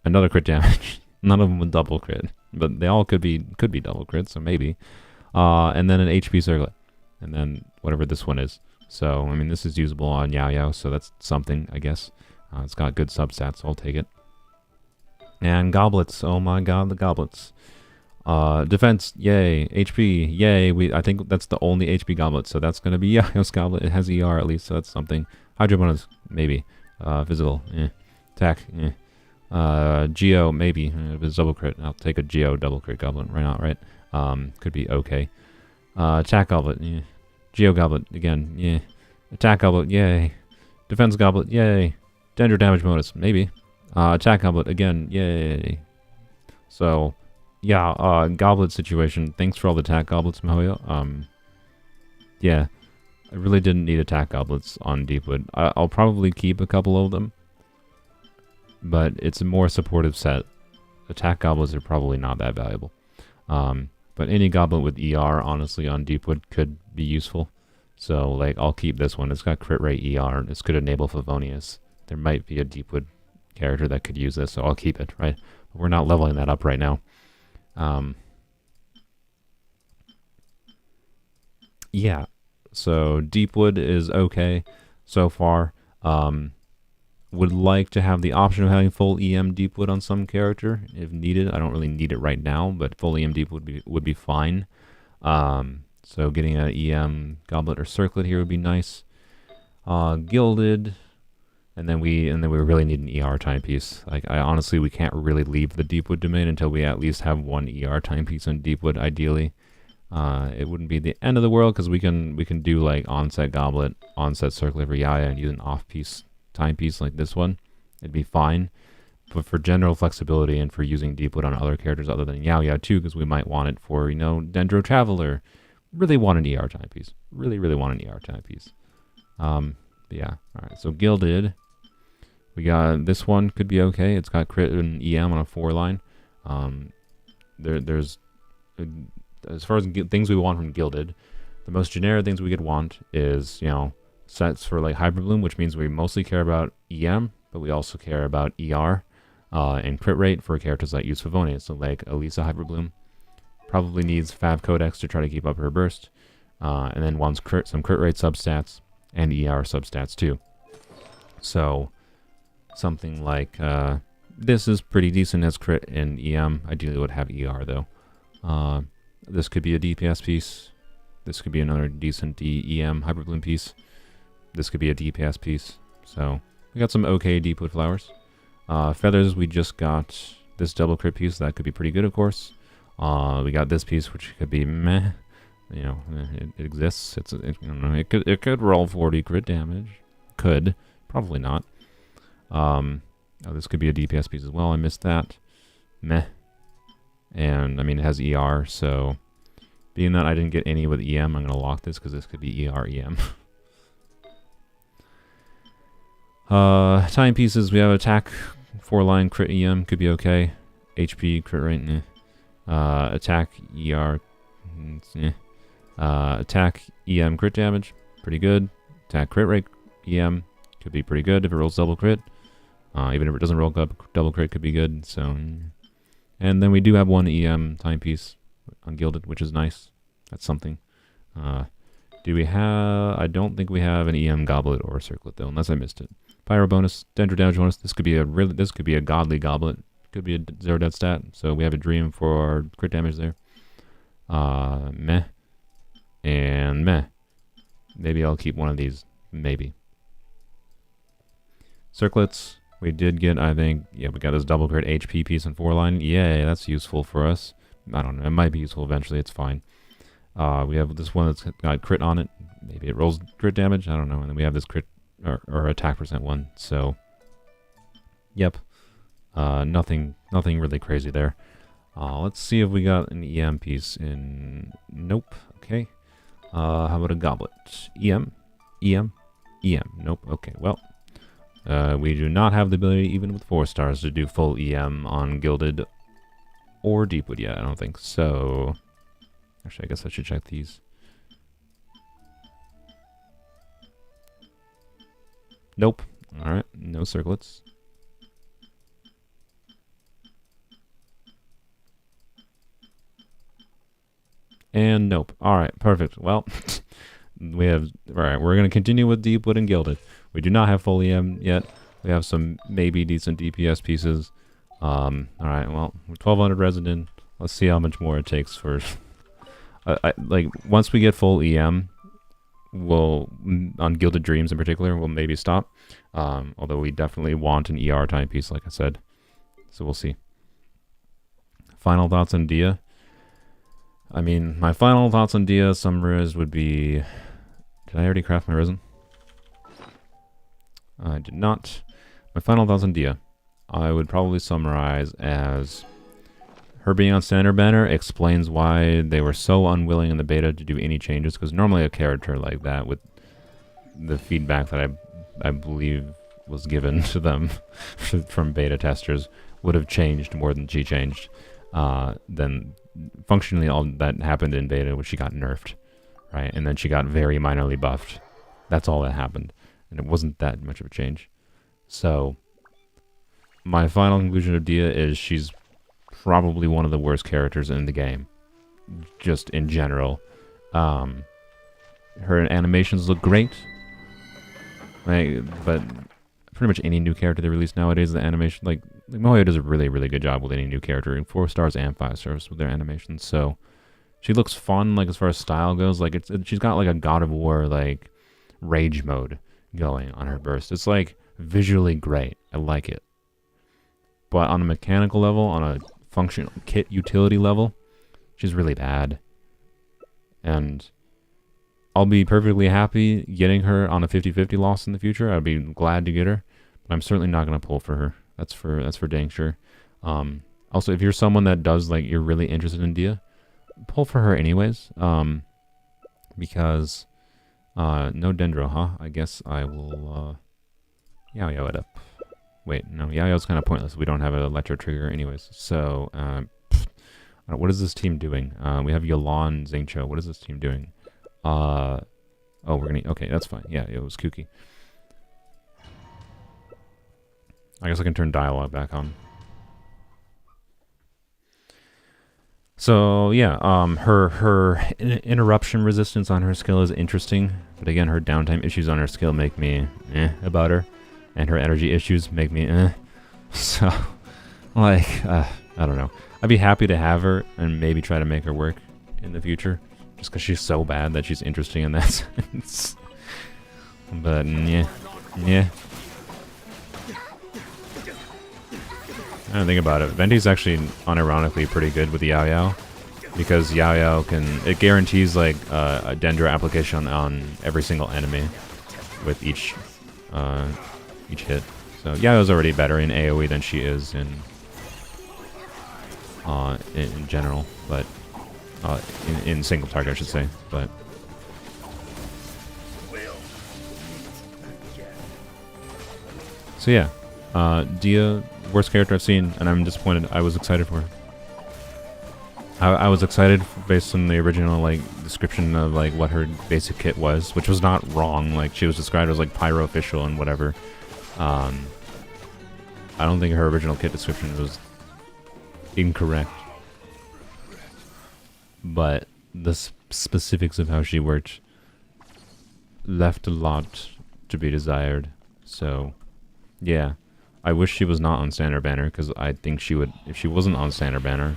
Speaker 1: another crit damage. None of them with double crit, but they all could be double crit, so maybe. And then an HP circlet, and then whatever this one is. So, I mean, this is usable on Yao Yao, so that's something, I guess. It's got good substats, so I'll take it. And goblets, oh my god, the goblets. Defense, yay. HP, yay. I think that's the only HP goblet, so that's going to be Yao's goblet. It has ER at least, so that's something. Hydro bonus, maybe. Physical, Attack, Geo, maybe. If it's double crit, I'll take a Geo double crit goblet right now, right? Could be okay. Attack goblet, Geo goblet, again, yeah. Attack goblet, yay. Defense goblet, yay. Danger damage bonus, maybe. Attack goblet, again, yay. So, yeah, goblet situation. Thanks for all the attack goblets, Mihoyo. Yeah, I really didn't need attack goblets on Deepwood. I'll probably keep a couple of them, but it's a more supportive set. Attack goblets are probably not that valuable. But any goblet with ER, honestly, on Deepwood could be useful. So, like, I'll keep this one. It's got crit rate ER. This could enable Favonius. There might be a Deepwood character that could use this, so I'll keep it, right? But we're not leveling that up right now. Yeah, so Deepwood is okay so far. Would like to have the option of having full EM Deepwood on some character if needed. I don't really need it right now, but full EM Deepwood would be fine. So getting an EM Goblet or Circlet here would be nice. Gilded, and then we really need an ER timepiece. Like, honestly, we can't really leave the Deepwood domain until we at least have one ER timepiece on Deepwood, ideally. It wouldn't be the end of the world, because we can do like onset Goblet, onset Circlet for Yaya, and use an off-piece timepiece like this one. It'd be fine. But for general flexibility and for using Deepwood on other characters other than Yao Yao too, because we might want it for, you know, Dendro Traveler. Really want an ER timepiece. Really want an ER timepiece. But yeah. Alright, so Gilded. We got this one, could be okay. It's got crit and EM on a 4-line. There's as far as things we want from Gilded, the most generic things we could want is, you know, sets for like Hyper Bloom, which means we mostly care about EM, but we also care about ER and crit rate for characters that use Favonius. So like Elisa Hyper Bloom probably needs Fab Codex to try to keep up her burst, and then wants some crit rate substats and ER substats too. So something like this is pretty decent as crit and EM. Ideally would have ER though. This could be a DPS piece. This could be another decent EM Hyper Bloom piece. This could be a DPS piece. So we got some okay Deepwood flowers. Feathers, we just got this double crit piece. That could be pretty good, of course. We got this piece, which could be meh. You know, it exists. I don't know. It could roll 40 crit damage. Could. Probably not. Oh, this could be a DPS piece as well. I missed that. Meh. And, I mean, it has ER, so being that I didn't get any with EM, I'm going to lock this because this could be ER EM. Timepieces, we have attack, 4-line crit EM, could be okay. HP, crit rate, attack, ER, attack, EM, crit damage, pretty good. Attack, crit rate, EM, could be pretty good if it rolls double crit. Even if it doesn't roll double crit, could be good, so... And then we do have one EM timepiece on Gilded, which is nice. That's something. Do we have... I don't think we have an EM Goblet or Circlet, though, unless I missed it. Pyro bonus, Dendro damage bonus. This could be a godly Goblet. Could be a 0 death stat, so we have a Dream for crit damage there. Meh. And meh. Maybe I'll keep one of these. Maybe. Circlets. We did get, I think, yeah, we got this double crit HP piece in 4-line. Yay, that's useful for us. I don't know, it might be useful eventually, it's fine. We have this one that's got crit on it. Maybe it rolls crit damage, I don't know. And then we have this crit, or attack percent one, so... Yep. Nothing really crazy there. Let's see if we got an EM piece in... Nope, okay. How about a Goblet? EM? Nope, okay, well... we do not have the ability, even with 4 stars, to do full EM on Gilded or Deepwood yet, I don't think so. Actually, I guess I should check these. Nope. Alright, no circlets. And nope. Alright, perfect. Well, we have... Alright, we're going to continue with Deepwood and Gilded. We do not have full EM yet. We have some maybe decent DPS pieces. Alright, well, 1200 resin. Let's see how much more it takes for... like, once we get full EM, we'll, on Gilded Dreams in particular, we'll maybe stop. Although we definitely want an ER timepiece, like I said. So we'll see. Final thoughts on Dehya. I mean, my final thoughts on Dehya summarized would be... Did I already craft my resin? I did not. My final thoughts on Dehya, I would probably summarize as her being on standard banner explains why they were so unwilling in the beta to do any changes, because normally a character like that, with the feedback that I believe was given to them from beta testers, would have changed more than she changed. Then functionally all that happened in beta was she got nerfed, right? And then she got very minorly buffed. That's all that happened. And it wasn't that much of a change. So, my final conclusion of Dehya is she's probably one of the worst characters in the game, just in general. Her animations look great, but pretty much any new character they release nowadays, the animation, like Moyo does a really, really good job with any new character, in 4 stars and 5 stars with their animations. So she looks fun, like as far as style goes. Like she's got like a God of War like rage mode going on her burst. It's like visually great. I like it. But on a mechanical level, on a functional kit utility level, she's really bad. And I'll be perfectly happy getting her on a 50-50 loss in the future. I'd be glad to get her, but I'm certainly not going to pull for her. That's for dang sure. Also, if you're someone that does like you're really interested in Dehya, pull for her anyways. Because no Dendro, huh? I guess I will Yao it up. Wait, no, Yao's kind of pointless. We don't have an electro trigger anyways. So what is this team doing? We have Yolan, Zingcho. What is this team doing? Oh, we're gonna... Okay, that's fine. Yeah, it was kooky. I guess I can turn dialogue back on. So, yeah, her interruption resistance on her skill is interesting. But again, her downtime issues on her skill make me about her. And her energy issues make me So, like, I don't know. I'd be happy to have her and maybe try to make her work in the future. Just because she's so bad that she's interesting in that sense. But, yeah. I don't think about it. Venti's actually unironically pretty good with the Yao. Because Yao can... It guarantees, like, a Dendro application on every single enemy with each hit. So Yao's already better in AoE than she is in general, but in single target, I should say. But so yeah, Dehya, worst character I've seen, and I'm disappointed. I was excited for her. I was excited based on the original like description of like what her basic kit was, which was not wrong. Like she was described as like pyro official and whatever. I don't think her original kit description was incorrect, but the specifics of how she worked left a lot to be desired. So, yeah, I wish she was not on standard banner, because I think she would, if she wasn't on standard banner,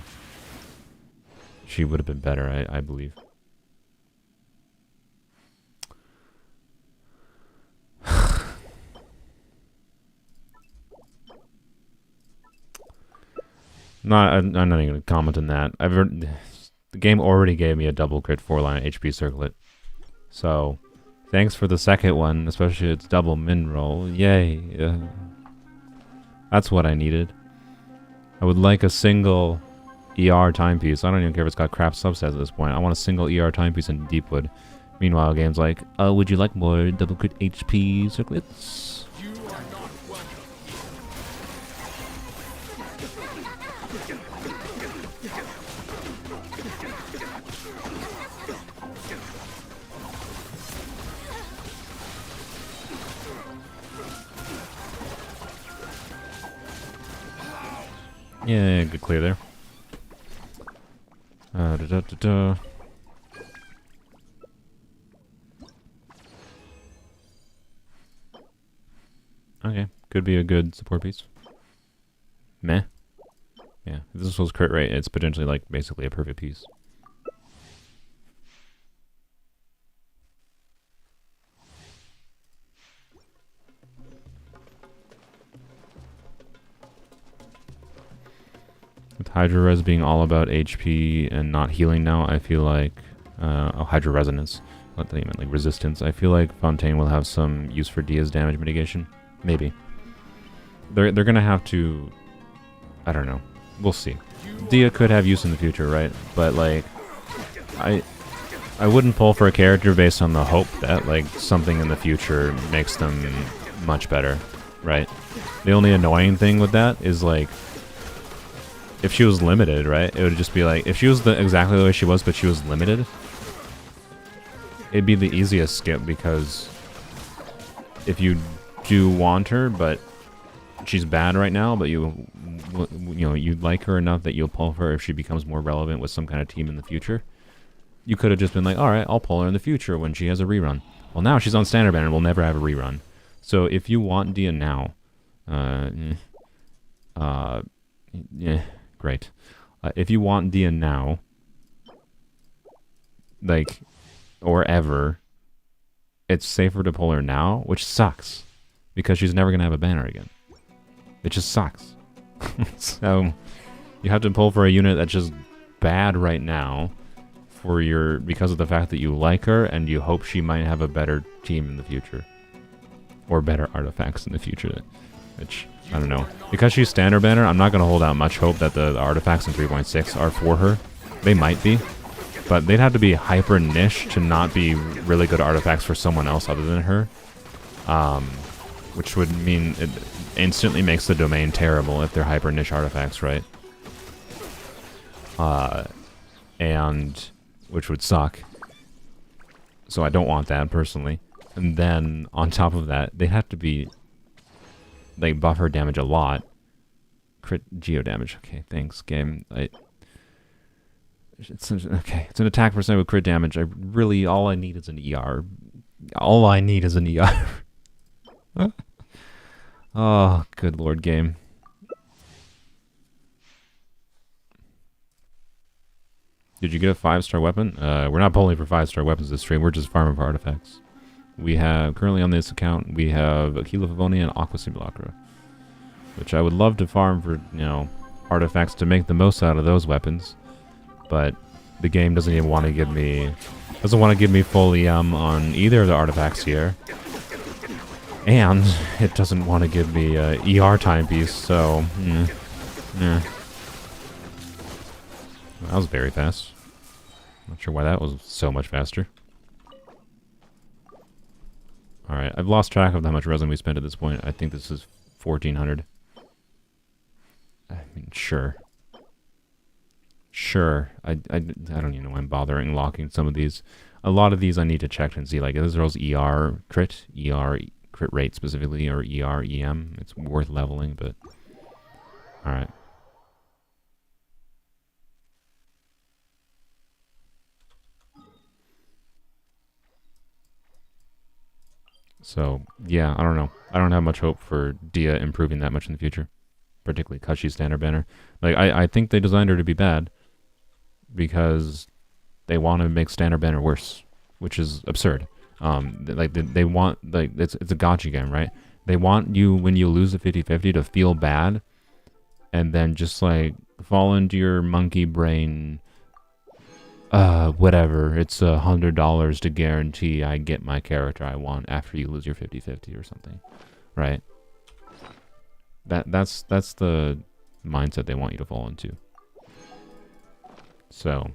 Speaker 1: she would have been better, I believe. I'm not even going to comment on that. The game already gave me a double crit 4-line HP circlet. So, thanks for the second one, especially its double min roll. Yay. That's what I needed. I would like a single ER timepiece. I don't even care if it's got crap substats at this point. I want a single ER timepiece in Deepwood. Meanwhile, game's like, would you like more double crit HP circlets? Yeah, good clear there. Okay, could be a good support piece. Meh. Yeah, if this was crit rate, it's potentially like basically a perfect piece. With Hydro Res being all about HP and not healing now, I feel like... Hydro Resonance. Not that you meant like resistance. I feel like Fontaine will have some use for Dehya's damage mitigation. Maybe. They're gonna have to... I don't know. We'll see. Dehya could have use in the future, right? But like... I wouldn't pull for a character based on the hope that like something in the future makes them much better, right? The only annoying thing with that is like... If she was limited, right? It would just be like... If she was exactly the way she was, but she was limited... It'd be the easiest skip, because... If you do want her, but... she's bad right now, but you know, you like her enough that you'll pull her if she becomes more relevant with some kind of team in the future. You could have just been like, all right, I'll pull her in the future when she has a rerun. Well, now she's on standard banner and we'll never have a rerun. So if you want Dehya now, yeah, great. If you want Dehya now, like, or ever, it's safer to pull her now, which sucks, because she's never gonna have a banner again. It just sucks. So you have to pull for a unit that's just bad right now for your, because of the fact that you like her and you hope she might have a better team in the future. Or better artifacts in the future. Which, I don't know. Because she's standard banner, I'm not going to hold out much hope that the artifacts in 3.6 are for her. They might be. But they'd have to be hyper niche to not be really good artifacts for someone else other than her. Which would mean it instantly makes the domain terrible if they're hyper niche artifacts, right? And which would suck. So I don't want that personally. And then on top of that, they have to be like buff her damage a lot. Crit geo damage. Okay, thanks, game. It's an attack percent with crit damage. All I need is an ER. All I need is an ER. Oh, good lord, game. Did you get a 5-star weapon? We're not pulling for 5-star weapons this stream. We're just farming for artifacts. We have, currently on this account, we have Aquila Favonia and Aqua Simulacra. Which I would love to farm for, you know, artifacts to make the most out of those weapons. But the game doesn't even want to give me, full EM on either of the artifacts here. And it doesn't want to give me a ER timepiece, so, yeah. That was very fast. Not sure why that was so much faster. Alright, I've lost track of how much resin we spent at this point. I think this is 1,400. I mean, sure. Sure. I don't even know why I'm bothering locking some of these. A lot of these I need to check and see, like, is those ER crit rate specifically, or ER EM? It's worth leveling, but... Alright. So, yeah, I don't know. I don't have much hope for Dehya improving that much in the future. Particularly because she's standard banner. Like, I think they designed her to be bad. Because they want to make standard banner worse. Which is absurd. Like, they want, like, it's a gotcha game, right? They want you, when you lose a 50-50, to feel bad. And then just, like, fall into your monkey brain... whatever, it's $100 to guarantee I get my character I want after you lose your 50-50 or something, right? That's the mindset they want you to fall into. So,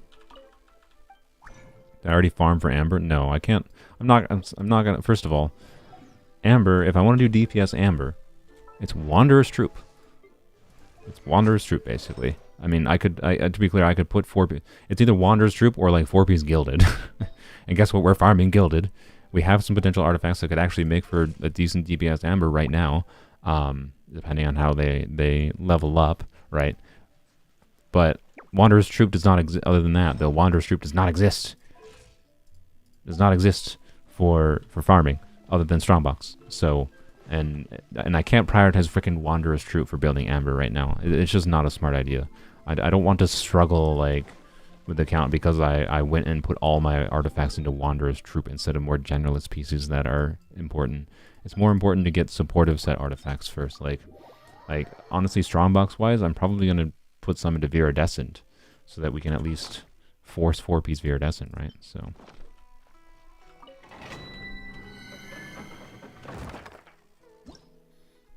Speaker 1: I already farmed for Amber? No, I can't. I'm not gonna. First of all, Amber. If I want to do DPS Amber, it's Wanderer's Troop. It's Wanderer's Troop, basically. I mean, to be clear, I could put 4P. It's either Wanderer's Troop or like 4P's Gilded. And guess what? We're farming Gilded. We have some potential artifacts that could actually make for a decent DPS Amber right now, depending on how they level up, right? But Wanderer's Troop does not exist. Other than that, the Wanderer's Troop does not exist. Does not exist for farming, other than Strongbox. So. And I can't prioritize freaking Wanderer's Troop for building Amber right now. It's just not a smart idea. I don't want to struggle like with the count because I went and put all my artifacts into Wanderer's Troop instead of more generalist pieces that are important. It's more important to get supportive set artifacts first. Like honestly, Strongbox wise, I'm probably gonna put some into Viridescent so that we can at least force 4-piece Viridescent, right? So.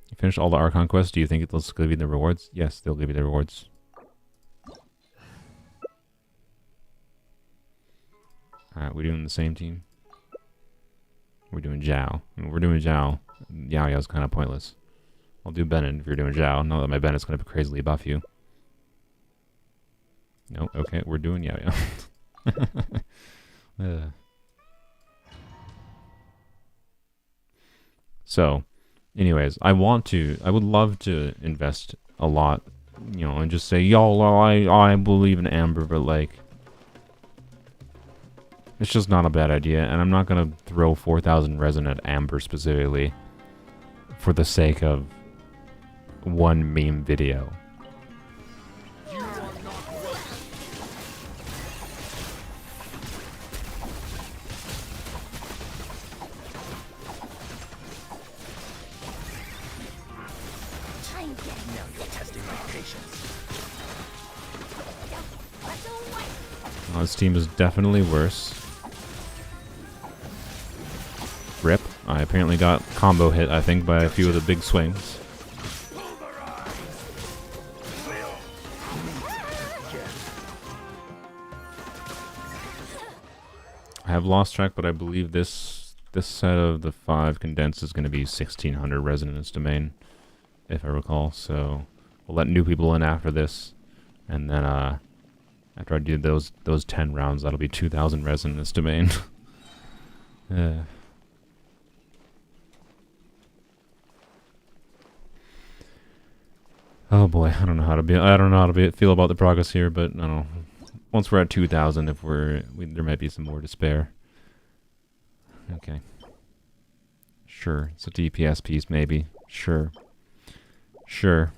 Speaker 1: You finished all the Archon quests. Do you think it'll give you the rewards? Yes, they'll give you the rewards. Alright, we're doing the same team. We're doing Zhao. We're doing Zhao. Yao Yao's kind of pointless. I'll do Bennett if you're doing Zhao. Not that my Bennett's going to crazily buff you. No, okay, we're doing Yao Yao. So, anyways, I would love to invest a lot, you know, and just say, yo, I believe in Amber, but like, it's just not a bad idea, and I'm not gonna throw 4,000 resin at Amber specifically for the sake of one meme video.
Speaker 3: Now you're testing my patience.
Speaker 1: This team is definitely worse. Rip. I apparently got combo hit, I think, by a few of the big swings. I have lost track, but I believe this set of the 5 condensed is going to be 1600 resonance domain, if I recall. So we'll let new people in after this, and then after I do those 10 rounds, that'll be 2000 resonance domain. Oh boy, I don't know how to feel about the progress here, but I don't know. Once we're at 2,000, if there might be some more to spare. Okay. Sure, it's a DPS piece, maybe. Sure. Sure.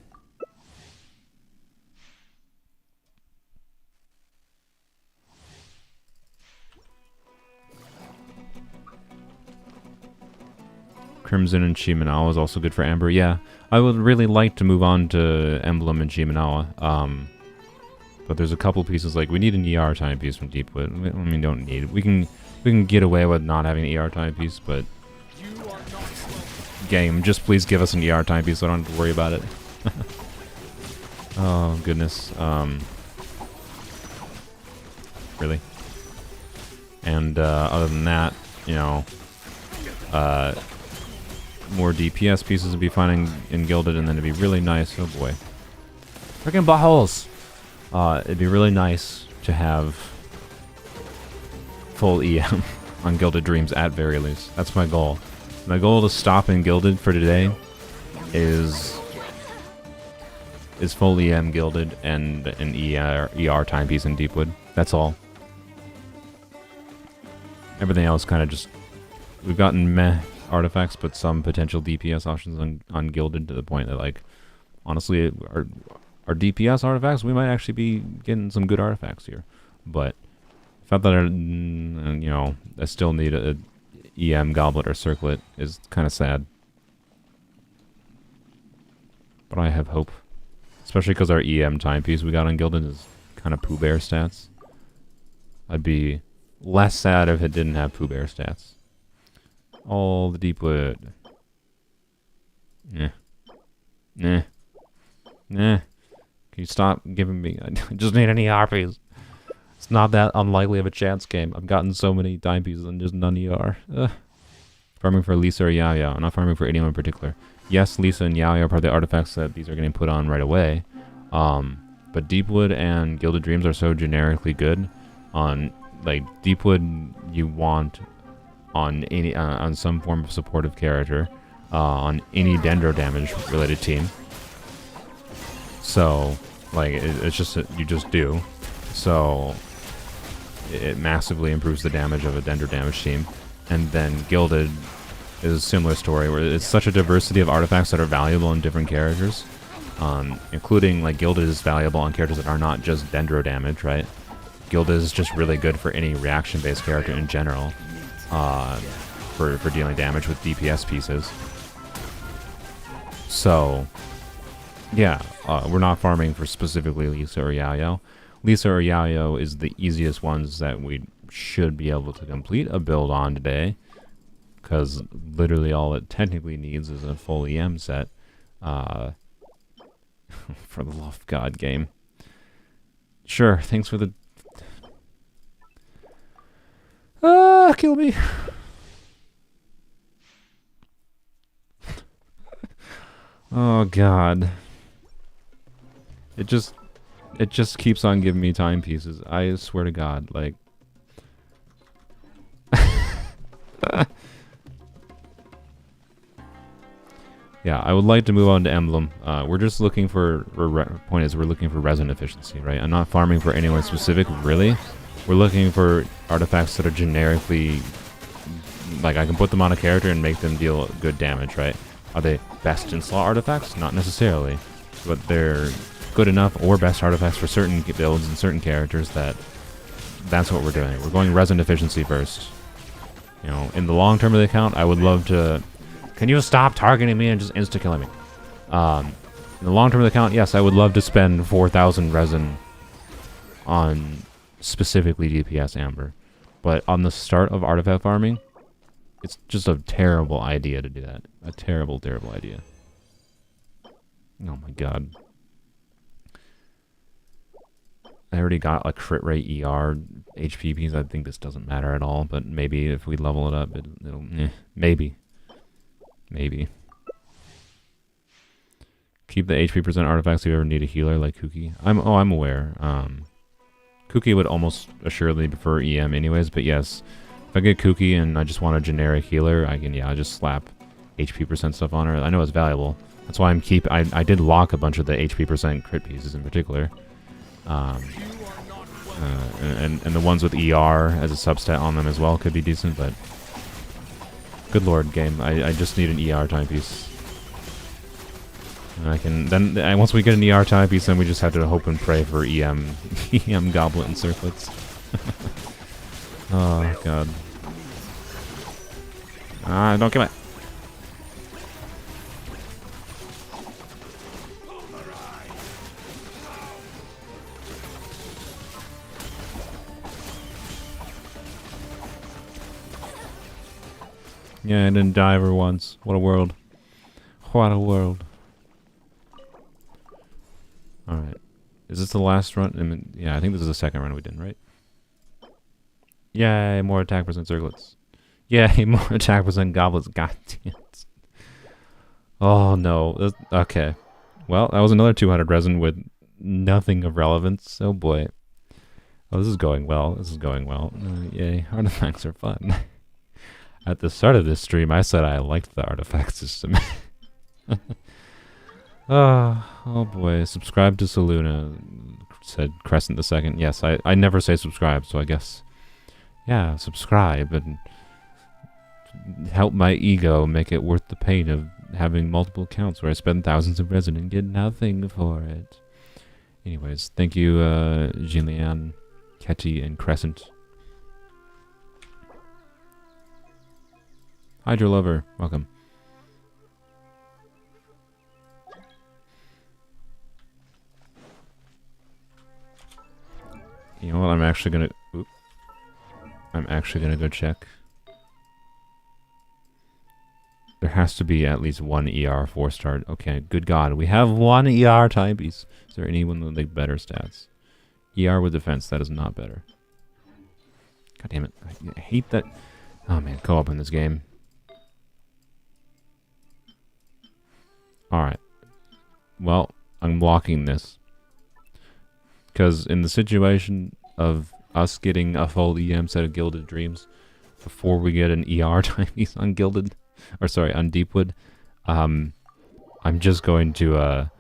Speaker 1: Crimson and Shimenawa is also good for Amber. Yeah, I would really like to move on to Emblem and Shimenawa. But there's a couple pieces, like we need an ER timepiece from Deepwood. I mean, don't need it. We can get away with not having an ER timepiece, but game, just please give us an ER timepiece so I don't have to worry about it. Oh goodness. Really. And other than that, you know, more DPS pieces would be fine in Gilded, and then it'd be really nice. Oh boy. Freaking buttholes! It'd be really nice to have full EM on Gilded Dreams at very least. That's my goal. My goal to stop in Gilded for today is full EM Gilded and an ER timepiece in Deepwood. That's all. Everything else kind of just... We've gotten meh artifacts, but some potential DPS options on Gilded, to the point that, like, honestly, our DPS artifacts, we might actually be getting some good artifacts here. But the fact that you know, I still need a EM Goblet or Circlet is kind of sad. But I have hope. Especially because our EM timepiece we got on Gilded is kind of Pooh Bear stats. I'd be less sad if it didn't have Pooh Bear stats. All the Deepwood. Nah. Nah. Nah. Can you stop giving me... I just need any RPs. It's not that unlikely of a chance game. I've gotten so many timepieces and just none ER. Ugh. Farming for Lisa or Yao Yao. I'm not farming for anyone in particular. Yes, Lisa and Yao Yao are part of the artifacts that these are getting put on right away. But Deepwood and Gilded Dreams are so generically good. On, like, Deepwood you want on any on some form of supportive character. On any Dendro damage related team. So, like, it's just, you just do. So, it massively improves the damage of a Dendro damage team. And then Gilded is a similar story, where it's such a diversity of artifacts that are valuable in different characters. Including, like, Gilded is valuable on characters that are not just Dendro damage, right? Gilded is just really good for any reaction-based character in general. For dealing damage with DPS pieces. So... yeah, we're not farming for specifically Lisa or Yao Yao. Lisa or Yao Yao is the easiest ones that we should be able to complete a build on today, because literally all it technically needs is a full EM set. For the love of God, game. Sure, thanks for the... kill me. Oh God. It just keeps on giving me timepieces. I swear to God, like... Yeah, I would like to move on to emblem. We're just looking for. Point is, we're looking for resin efficiency, right? I'm not farming for anyone specific, really. We're looking for artifacts that are generically, like I can put them on a character and make them deal good damage, right? Are they best in slot artifacts? Not necessarily, but they're good enough or best artifacts for certain builds and certain characters that's what we're doing. We're going resin efficiency first. You know, in the long term of the account, I would love to. Can you stop targeting me and just insta killing me? In the long term of the account, yes, I would love to spend 4,000 resin on specifically DPS Amber, but on the start of artifact farming, it's just a terrible idea to do that. A terrible, terrible idea. Oh my god. I already got a crit rate ER HP piece. I think this doesn't matter at all, but maybe if we level it up, it'll maybe. Maybe. Keep the HP percent artifacts if you ever need a healer like Kuki. I'm aware. Kuki would almost assuredly prefer EM anyways, but yes. If I get Kuki and I just want a generic healer, I can, yeah, just slap HP percent stuff on her. I know it's valuable. That's why I did lock a bunch of the HP percent crit pieces in particular. And the ones with ER as a substat on them as well could be decent, but good lord, game. I just need an ER timepiece. And I can then once we get an ER timepiece, then we just have to hope and pray for EM goblet and circlets. Oh god. Don't kill it. Yeah, I didn't die ever once. What a world. What a world. Alright. Is this the last run? I mean, yeah, I think this is the second run we did, right? Yay, more attack percent circlets. Yay, more attack percent goblets. God damn it. Oh, no. Okay. Well, that was another 200 resin with nothing of relevance. Oh, boy. Oh, this is going well. This is going well. Yay, artifacts are fun. At the start of this stream, I said I liked the artifact system. Oh boy. Subscribe to Saluna, said Crescent the Second. Yes, I never say subscribe, so I guess, yeah, subscribe and help my ego make it worth the pain of having multiple accounts where I spend thousands of resin and get nothing for it. Anyways, thank you, Jillian, Ketty, and Crescent. Hydro Lover, welcome. You know what? I'm actually gonna go check. There has to be at least one ER 4-star. Okay, good God, we have one ER timepiece. Is there anyone with like better stats? ER with defense, that is not better. God damn it! I hate that. Oh man, co-op in this game. Alright. Well, I'm blocking this. Because in the situation of us getting a full EM set of Gilded Dreams before we get an ER timepiece on Gilded, or sorry, on Deepwood, I'm just going to,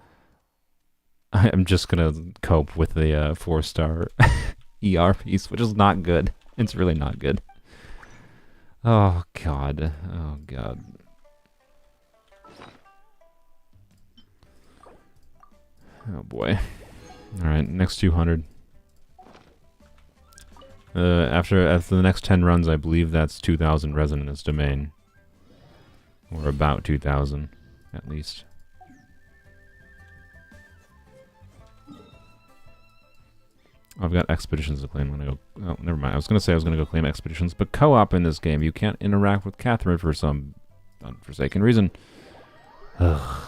Speaker 1: I'm just going to cope with the 4-star ER piece, which is not good. It's really not good. Oh, God. Oh, God. Oh boy. Alright, next 200. After the next 10 runs, I believe that's 2,000 resin in its domain. Or about 2,000, at least. I've got expeditions to claim. I'm gonna go. Oh, never mind. I was gonna say I was gonna go claim expeditions, but co-op in this game, you can't interact with Catherine for some unforsaken reason. Ugh.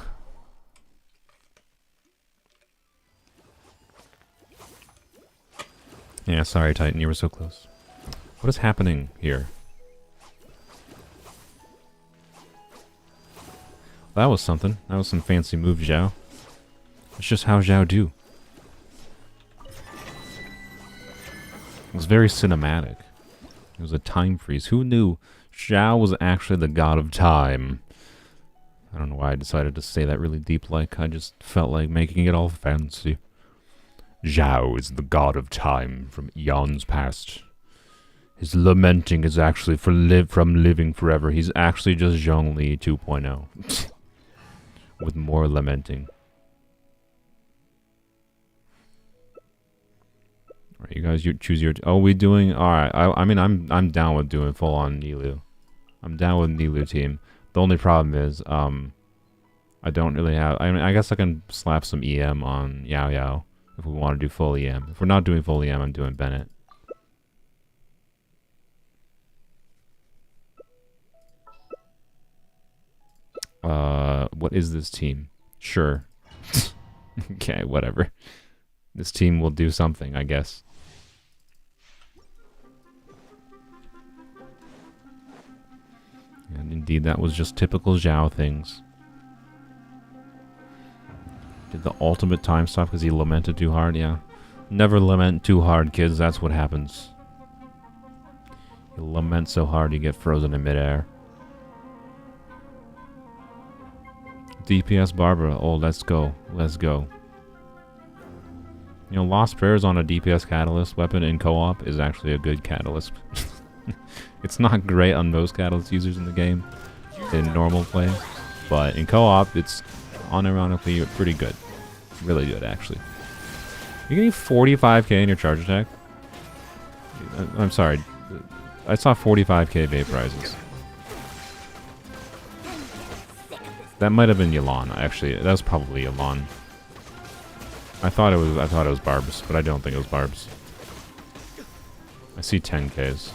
Speaker 1: Yeah, sorry, Titan, you were so close. What is happening here? That was something. That was some fancy move, Zhao. It's just how Zhao do. It was very cinematic. It was a time freeze. Who knew Zhao was actually the god of time? I don't know why I decided to say that really deep like. I just felt like making it all fancy. Zhao is the god of time from eons past. His lamenting is actually from living forever. He's actually just Zhongli 2.0. With more lamenting. Alright, you guys, you choose your... Oh, we doing... Alright, I mean, I'm down with doing full-on Nilu. I'm down with Nilu team. The only problem is, I don't really have... I mean, I guess I can slap some EM on Yao Yao if we want to do full EM. If we're not doing full EM, I'm doing Bennett. What is this team? Sure. Okay, whatever. This team will do something, I guess. And indeed, that was just typical Zhao things. Did the ultimate time stop because he lamented too hard? Yeah. Never lament too hard, kids. That's what happens. You lament so hard you get frozen in midair. DPS Barbara. Oh, let's go. Let's go. You know, Lost Prayers on a DPS catalyst weapon in co-op is actually a good catalyst. It's not great on most catalyst users in the game in normal play, but in co-op it's unironically pretty good. Really good, actually. You're getting 45k in your charge attack? I'm sorry. I saw 45k vaporizes. That might have been Yelan, actually. That was probably Yelan. I thought it was Barbs, but I don't think it was Barbs. I see 10Ks.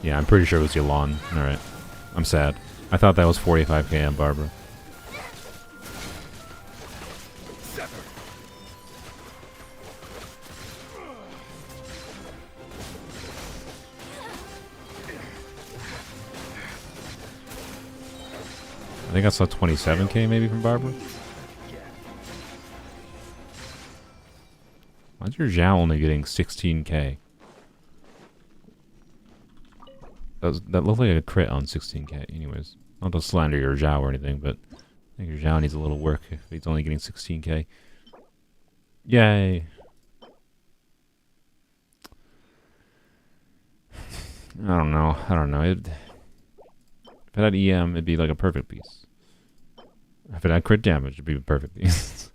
Speaker 1: Yeah, I'm pretty sure it was Yelan. Alright. I'm sad. I thought that was 45k on Barbara. I think I saw 27k maybe from Barbara. Why's your Zhao only getting 16k? That looked like a crit on 16k. Anyways, not to slander your Zhao or anything, but I think your Zhao needs a little work if he's only getting 16k. Yay! I don't know. If it had EM, it'd be like a perfect piece. If it had crit damage, it'd be a perfect piece.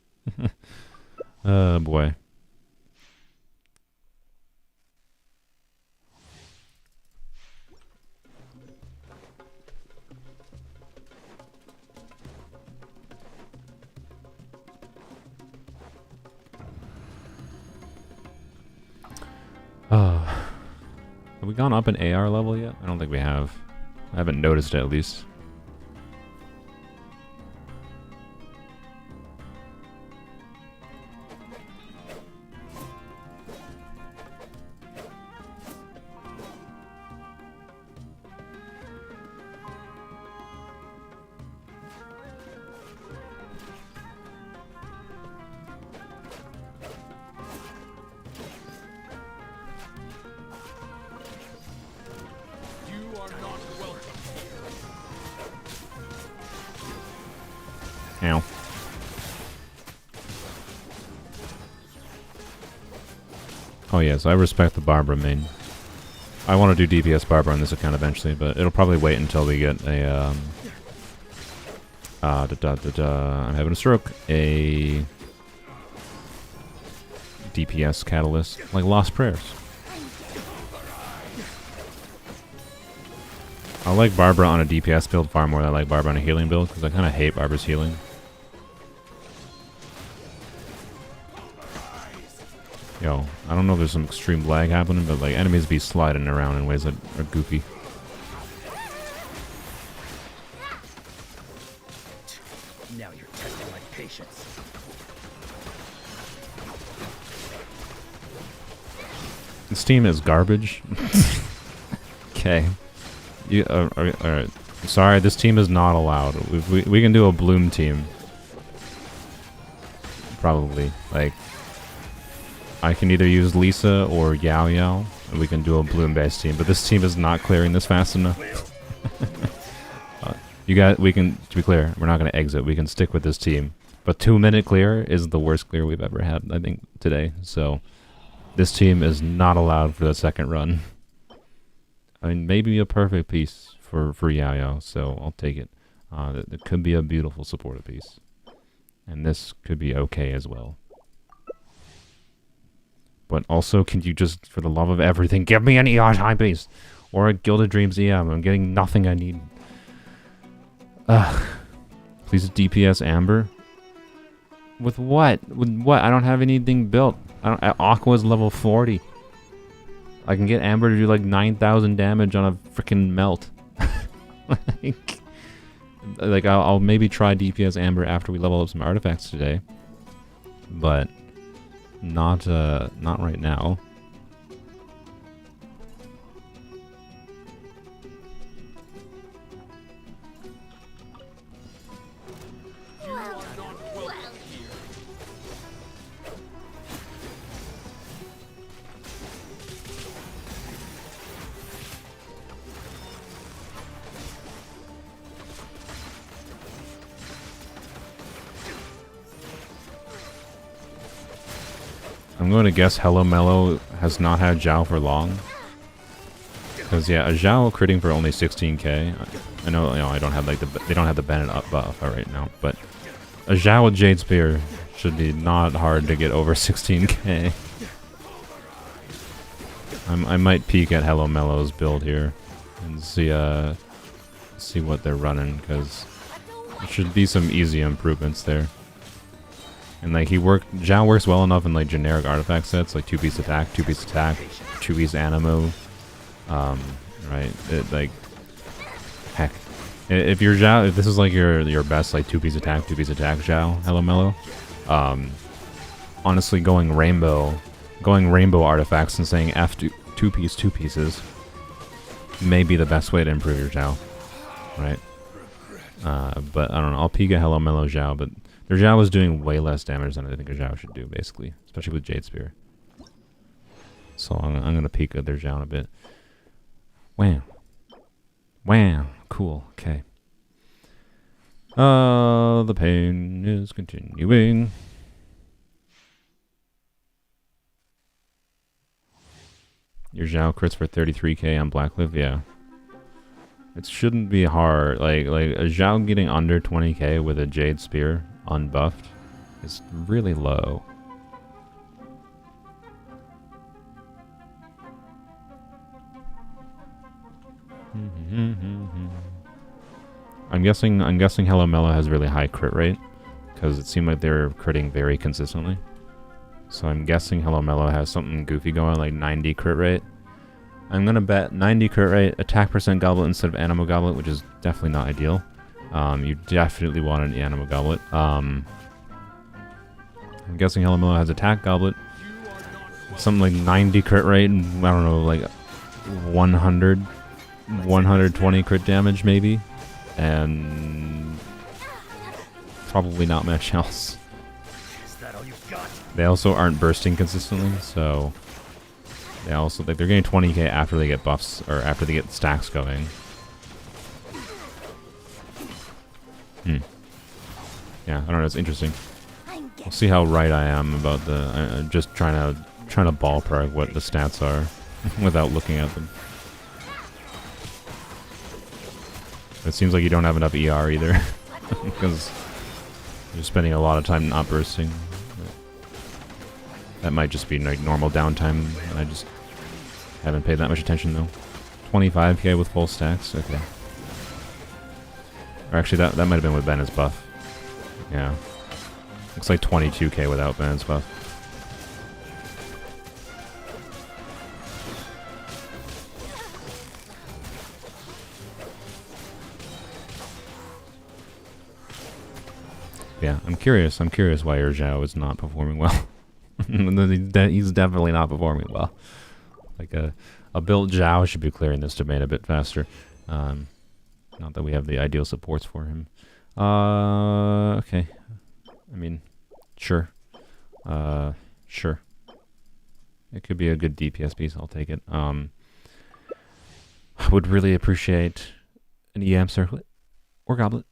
Speaker 1: Oh boy. Have we gone up an AR level yet? I don't think we have. I haven't noticed it, at least. Ow. Oh yes, I respect the Barbara main. I want to do DPS Barbara on this account eventually, but it'll probably wait until we get a I'm having a stroke. A DPS catalyst, like Lost Prayers. I like Barbara on a DPS build far more than I like Barbara on a healing build, because I kind of hate Barbara's healing. Yo, I don't know if there's some extreme lag happening, but like enemies be sliding around in ways that are goofy.
Speaker 3: Now you're testing my patience.
Speaker 1: This team is garbage. Okay. Alright. Sorry, this team is not allowed. We can do a Bloom team. Probably. Like, I can either use Lisa or Yao Yao, and we can do a bloom-based team. But this team is not clearing this fast enough. We can, to be clear, we're not going to exit. We can stick with this team. But 2-minute clear is the worst clear we've ever had, I think, today. So this team is not allowed for the second run. I mean, maybe a perfect piece for Yao Yao, so I'll take it. It could be a beautiful supportive piece. And this could be okay as well. But also, can you just, for the love of everything, give me an ER high base or a Gilded Dreams EM? I'm getting nothing I need. Please DPS Amber. With what? With what? I don't have anything built. Aqua's level 40. I can get Amber to do like 9,000 damage on a freaking melt. like I'll maybe try DPS Amber after we level up some artifacts today, but not right now. I'm going to guess Hello Mellow has not had Zhao for long. Because yeah, a Zhao critting for only 16k. I know, I don't have like they don't have the Bennett up buff right now, but a Zhao with Jade Spear should be not hard to get over 16k. I might peek at Hello Mellow's build here and see what they're running, because there should be some easy improvements there. And like Zhao works well enough in like generic artifact sets, like 2-piece attack, 2-piece animo. Right? Heck, if you're Zhao, if this is like your best like 2-piece attack Zhao, Hello Mellow. Honestly, going rainbow artifacts and saying F two pieces may be the best way to improve your Zhao, right? But I don't know. I'll peek at Hello Mellow Zhao, but their Zhao was doing way less damage than I think a Zhao should do, basically, especially with Jade Spear. So I'm gonna peek at their Zhao in a bit. Wow, cool. Okay. The pain is continuing. Your Zhao crits for 33k on Blackcliff, yeah. It shouldn't be hard. Like a Zhao getting under 20k with a Jade Spear unbuffed is really low. I'm guessing Hello Mellow has really high crit rate, because it seemed like they're critting very consistently. So I'm guessing Hello Mellow has something goofy going, like 90 crit rate. I'm gonna bet 90 crit rate, attack percent goblet instead of Animo Goblet, which is definitely not ideal. You definitely want an Animo Goblet. I'm guessing Hello Mellow has attack goblet, something like 90 crit rate, and I don't know, like 120 crit damage maybe, and probably not much else. They also aren't bursting consistently, so they also, like, they're getting 20k after they get buffs, or after they get stacks going. Yeah, I don't know, it's interesting. We'll see how right I am about the, I'm just trying to ballpark what the stats are without looking at them. It seems like you don't have enough ER either, because you're spending a lot of time not bursting. That might just be like normal downtime. I just haven't paid that much attention though. 25k with full stacks, okay. Or actually, that might have been with Bennett's buff. Yeah, looks like 22k without Bennett's buff. Yeah, I'm curious why your Zhao is not performing well. He's definitely not performing well. Like a built Zhao should be clearing this domain a bit faster. Not that we have the ideal supports for him. Okay. I mean, sure. Sure. It could be a good DPS piece. I'll take it. I would really appreciate an EM circlet or goblet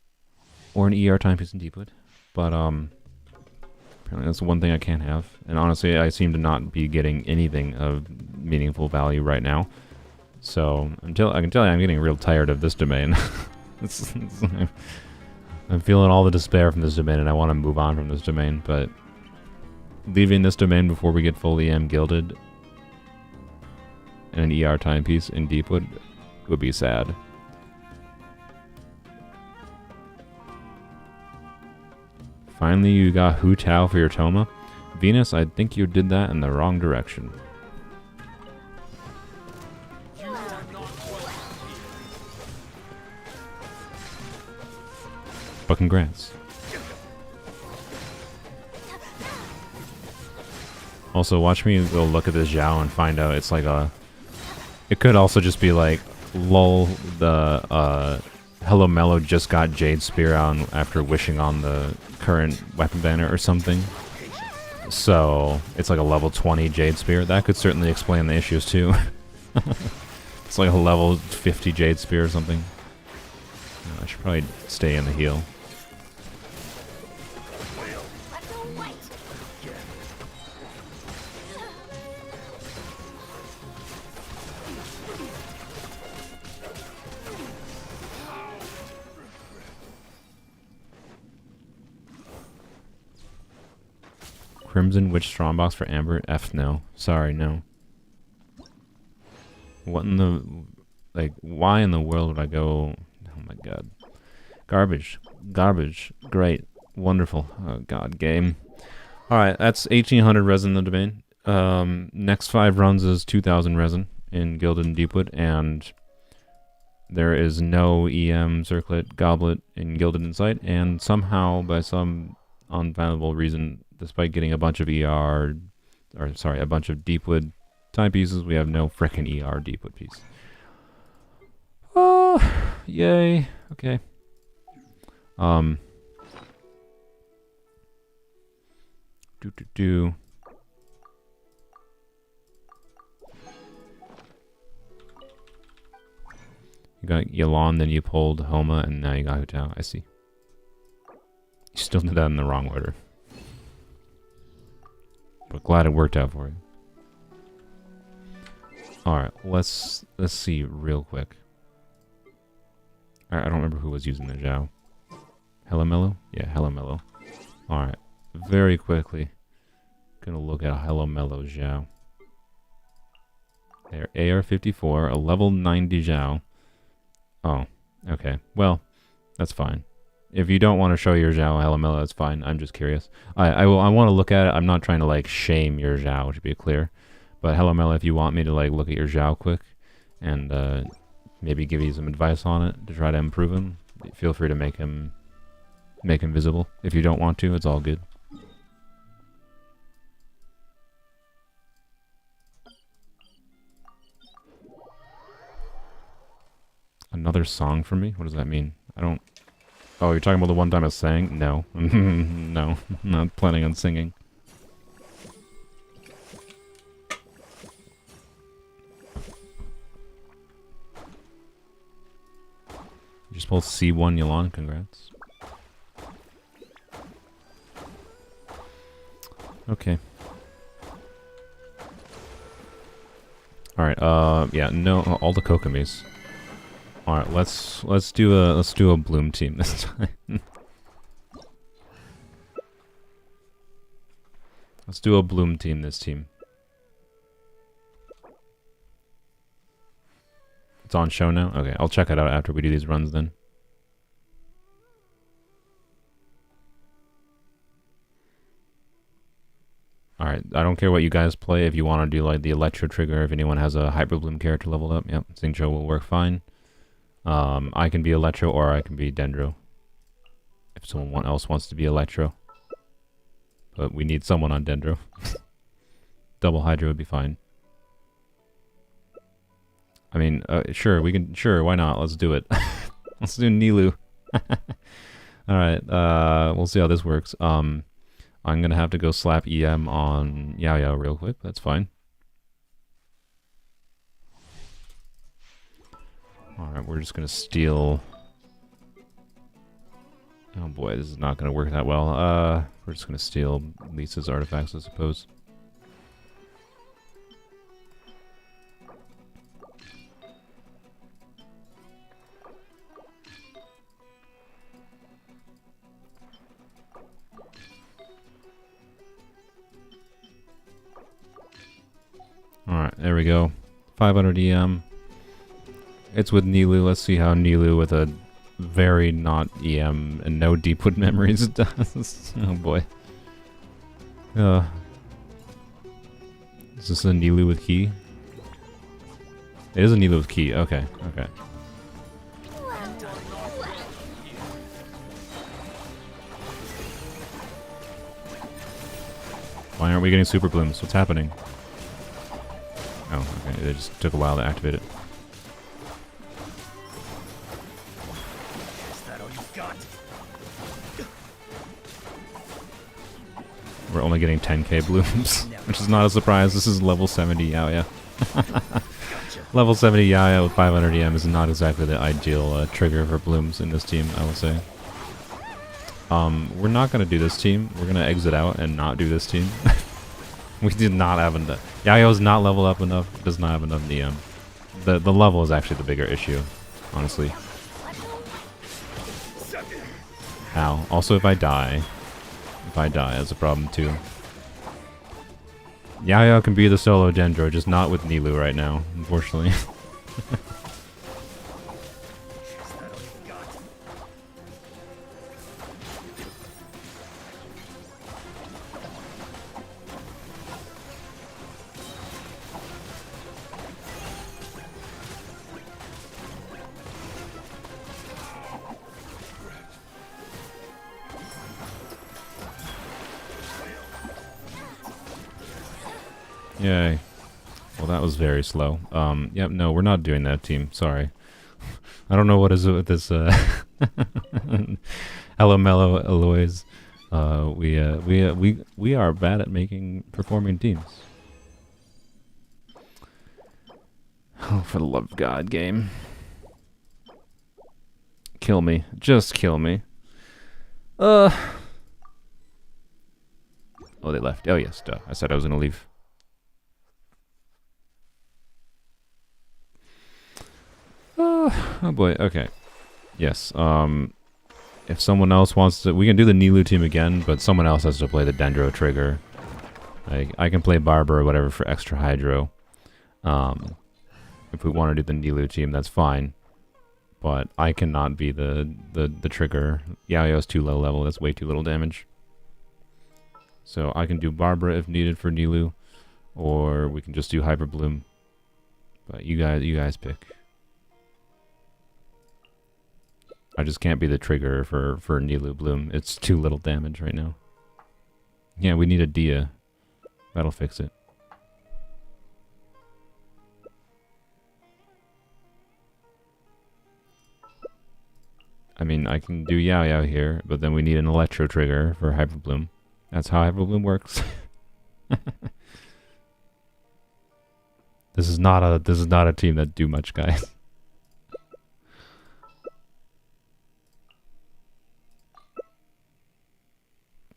Speaker 1: or an ER timepiece in Deepwood, but apparently that's one thing I can't have. And honestly, I seem to not be getting anything of meaningful value right now. So until I can tell you, I'm getting real tired of this domain. I'm feeling all the despair from this domain, and I want to move on from this domain. But leaving this domain before we get full EM gilded and an ER timepiece in Deepwood would be sad. Finally, you got Hu Tao for your Toma. Venus, I think you did that in the wrong direction. But congrats. Also, watch me go look at this Zhao and find out it's like a... It could also just be like, lol, the Hello Mellow just got Jade Spear on after wishing on the current weapon banner or something. So, it's like a level 20 Jade Spear. That could certainly explain the issues too. It's like a level 50 Jade Spear or something. I should probably stay in the heal. Crimson Witch Strongbox for Amber? F no. Sorry, no. What in the... Like, why in the world would I go... Oh my god. Garbage. Garbage. Great. Wonderful. Oh god, game. Alright, that's 1800 resin in the domain. Next 5 runs is 2000 resin in Gilded and Deepwood, and there is no EM Circlet Goblet in Gilded Insight, and somehow, by some unfathomable reason, despite getting a bunch of a bunch of Deepwood timepieces, we have no frickin' ER Deepwood piece. Oh, yay. Okay. You got Yalon, then you pulled Homa, and now you got Hutao. I see. You still did that in the wrong order. But glad it worked out for you. Alright, let's see real quick. I don't remember who was using the Zhao. Hello Mellow? Yeah, Hello Mellow. Alright, very quickly. Gonna look at Hello Mellow Zhao. There, AR-54, a level 90 Zhao. Oh, okay. Well, that's fine. If you don't want to show your Zhao Hello Mellow, that's fine. I'm just curious. I want to look at it. I'm not trying to like shame your Zhao, to be clear. But Hello Mellow, if you want me to like look at your Zhao quick and maybe give you some advice on it to try to improve him, feel free to make him visible. If you don't want to, it's all good. Another song for me? What does that mean? I don't... Oh, you're talking about the one time I sang? No. No, I'm not planning on singing. You just pulled C1 Yalon, congrats. Okay. Alright, yeah, no, all the Kokomis. Alright, let's do a Bloom team this time. Let's do a Bloom team this team. It's on show now? Okay, I'll check it out after we do these runs then. Alright, I don't care what you guys play. If you want to do like the Electro Trigger, if anyone has a Hyper Bloom character leveled up, yep, Xingqiu will work fine. I can be Electro or I can be Dendro. If someone else wants to be Electro. But we need someone on Dendro. Double Hydra would be fine. I mean, sure, why not? Let's do it. Let's do Nilu. Alright, we'll see how this works. I'm gonna have to go slap EM on Yao Yao real quick, that's fine. Alright, we're just gonna steal... Oh boy, this is not gonna work that well. We're just gonna steal Lisa's artifacts, I suppose. Alright, there we go. 500 EM. It's with Nilu. Let's see how Nilu with a very not EM and no Deepwood memories does. Oh boy. Is this a Nilu with key? It is a Nilu with key. Okay, okay. Why aren't we getting super blooms? What's happening? Oh, okay. It just took a while to activate it.
Speaker 3: Is that all you've got?
Speaker 1: We're only getting 10k blooms, which is not a surprise. This is level 70 Yaoya. Level 70 Yaoya with 500 EM is not exactly the ideal trigger for blooms in this team, I will say. We're not going to do this team. We're going to exit out and not do this team. We did not have enough. Yayo is not leveled up enough. Does not have enough EM. The level is actually the bigger issue, honestly. Ow. Also, if I die, that's a problem too. Yayo can be the solo Dendro, just not with Nilu right now, unfortunately. Yay. Well, that was very slow. Yep, no, we're not doing that team. Sorry. I don't know what is it with this, Hello Mellow Aloys. We are bad at performing teams. Oh, for the love of God, game. Kill me. Just kill me. Oh, they left. Oh, yes, duh. I said I was gonna leave. Oh boy, okay. Yes, if someone else wants to... We can do the Nilu team again, but someone else has to play the Dendro trigger. I can play Barber or whatever for extra Hydro. If we want to do the Nilu team, that's fine. But I cannot be the trigger. Yaoya's too low level, that's way too little damage. So I can do Barbara if needed for Nilu, or we can just do Hyper Bloom. But you guys pick. I just can't be the trigger for Nilu Bloom. It's too little damage right now. Yeah, we need a Dehya. That'll fix it. I mean, I can do Yao Yao here, but then we need an Electro trigger for Hyper Bloom. That's how Hyper Bloom works. This is not a team that do much, guys.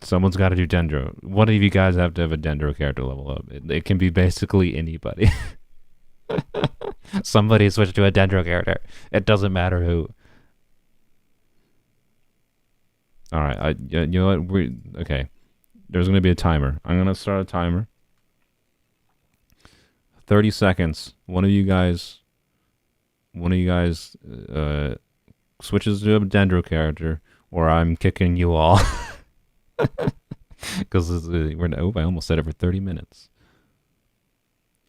Speaker 1: Someone's got to do Dendro. One of you guys have to have a Dendro character level up. It can be basically anybody. Somebody switch to a Dendro character. It doesn't matter who. All right, you know what? Okay. There's gonna be a timer. I'm gonna start a timer. 30 seconds. One of you guys switches to a Dendro character, or I'm kicking you all. Because I almost said it for 30 minutes.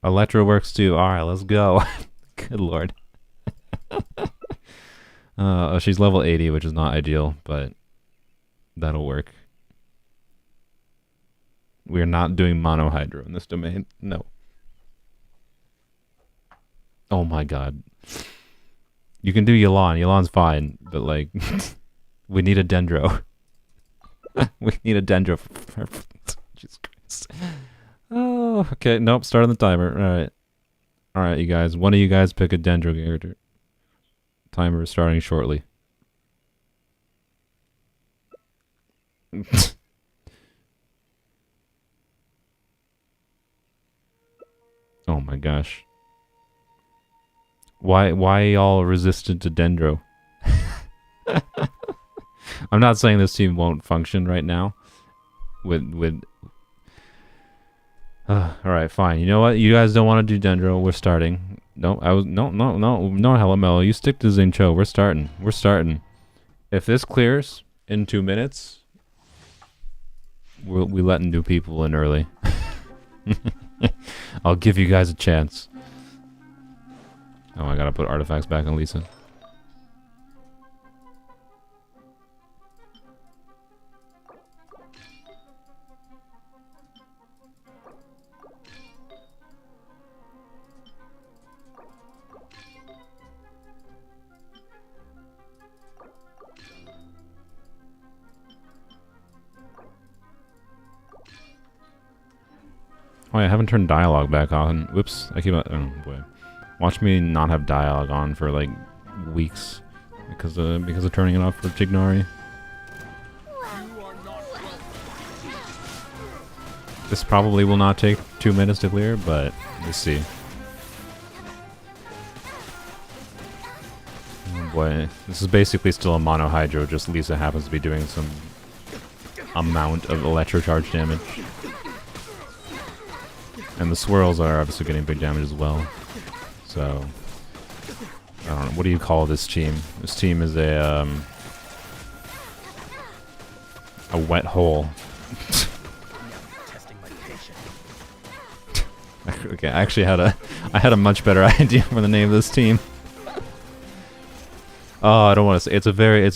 Speaker 1: Electro works too. All right, let's go. Good lord. She's level 80, which is not ideal, but that'll work. We are not doing mono hydro in this domain. No. Oh my god. You can do Yelan. Yelan's fine, but like, we need a Dendro. We need a Dendro. Jesus Christ. Oh, okay. Nope. Starting the timer. All right. All right, you guys. One of you guys pick a Dendro character. Timer is starting shortly. Oh my gosh. Why y'all resistant to Dendro? I'm not saying this team won't function right now. Alright, fine. You know what? You guys don't want to do Dendro. We're starting. No, hello Mello. You stick to Zincho. We're starting. We're starting. If this clears in 2 minutes, we letting new people in early. I'll give you guys a chance. Oh, I gotta put artifacts back on Lisa. Oh, yeah, I haven't turned dialogue back on. Whoops, I keep on. Oh boy, watch me not have dialogue on for like weeks because of turning it off for Tignari. This probably will not take 2 minutes to clear, but let's see. Oh boy, this is basically still a mono hydro. Just Lisa happens to be doing some amount of electro charge damage. And the swirls are obviously getting big damage as well. So, I don't know. What do you call this team? This team is a wet hole. Okay, I actually had a much better idea for the name of this team. Oh, I don't want to say it's a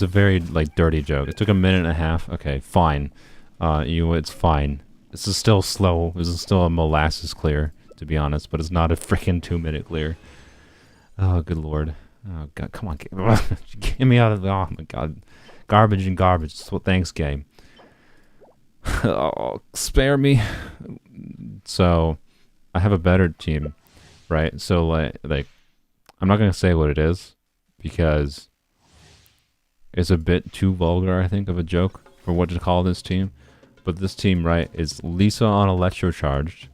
Speaker 1: very like dirty joke. It took a minute and a half. Okay, fine. It's fine. This is still slow. This is still a molasses clear, to be honest, but it's not a freaking 2 minute clear. Oh, good lord. Oh, God, come on. Get me out of the... Oh, my God. Garbage and garbage. Thanks, game. Oh, spare me. So, I have a better team, right? So, like I'm not going to say what it is, because it's a bit too vulgar, I think, of a joke for what to call this team. But this team, right, is Lisa on Electro Charged,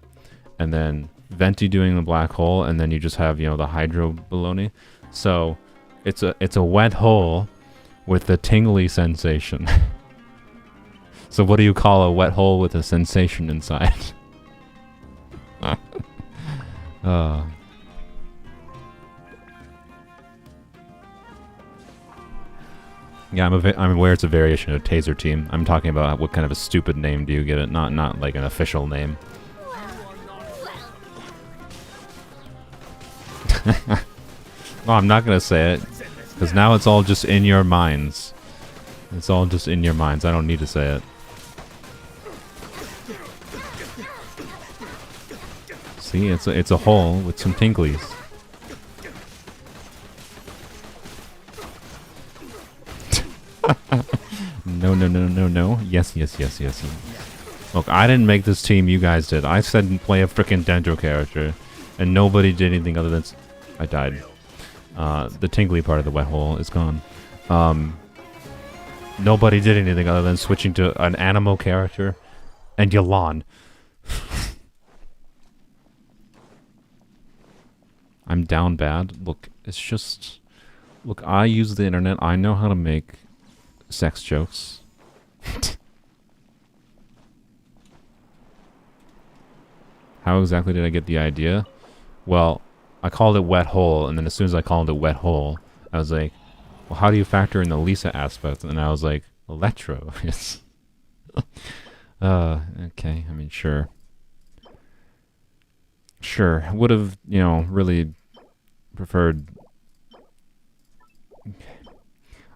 Speaker 1: and then Venti doing the black hole, and then you just have, the Hydro baloney. So it's a wet hole with a tingly sensation. So what do you call a wet hole with a sensation inside? Yeah, I'm aware it's a variation of Taser Team. I'm talking about what kind of a stupid name do you give it, not like an official name. Well, I'm not gonna say it, because now it's all just in your minds. It's all just in your minds. I don't need to say it. See, it's a hole with some tinklies. No. Yes. Look, I didn't make this team, you guys did. I said play a freaking Dendro character, and nobody did anything other than... I died. The tingly part of the wet hole is gone. Nobody did anything other than switching to an animal character and Yalan. I'm down bad. Look, it's just... Look, I use the internet. I know how to make sex jokes. How exactly did I get the idea? Well, I called it wet hole, and then as soon as I called it wet hole, I was like, well, how do you factor in the Lisa aspect? And I was like, electro. Yes. Okay, I mean, sure. Sure, would have, really preferred...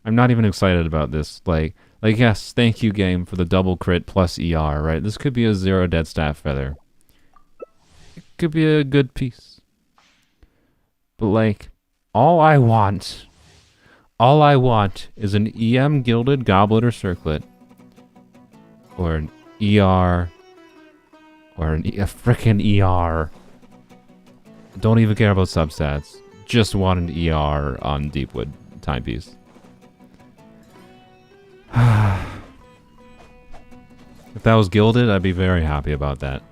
Speaker 1: I'm not even excited about this. Like, yes, thank you, game, for the double crit plus ER, right? This could be a 0 dead stat feather. It could be a good piece. But, like, all I want is an EM gilded goblet or circlet. Or an ER. Or a frickin' ER. Don't even care about substats. Just want an ER on Deepwood. timepiece. If that was gilded, I'd be very happy about that.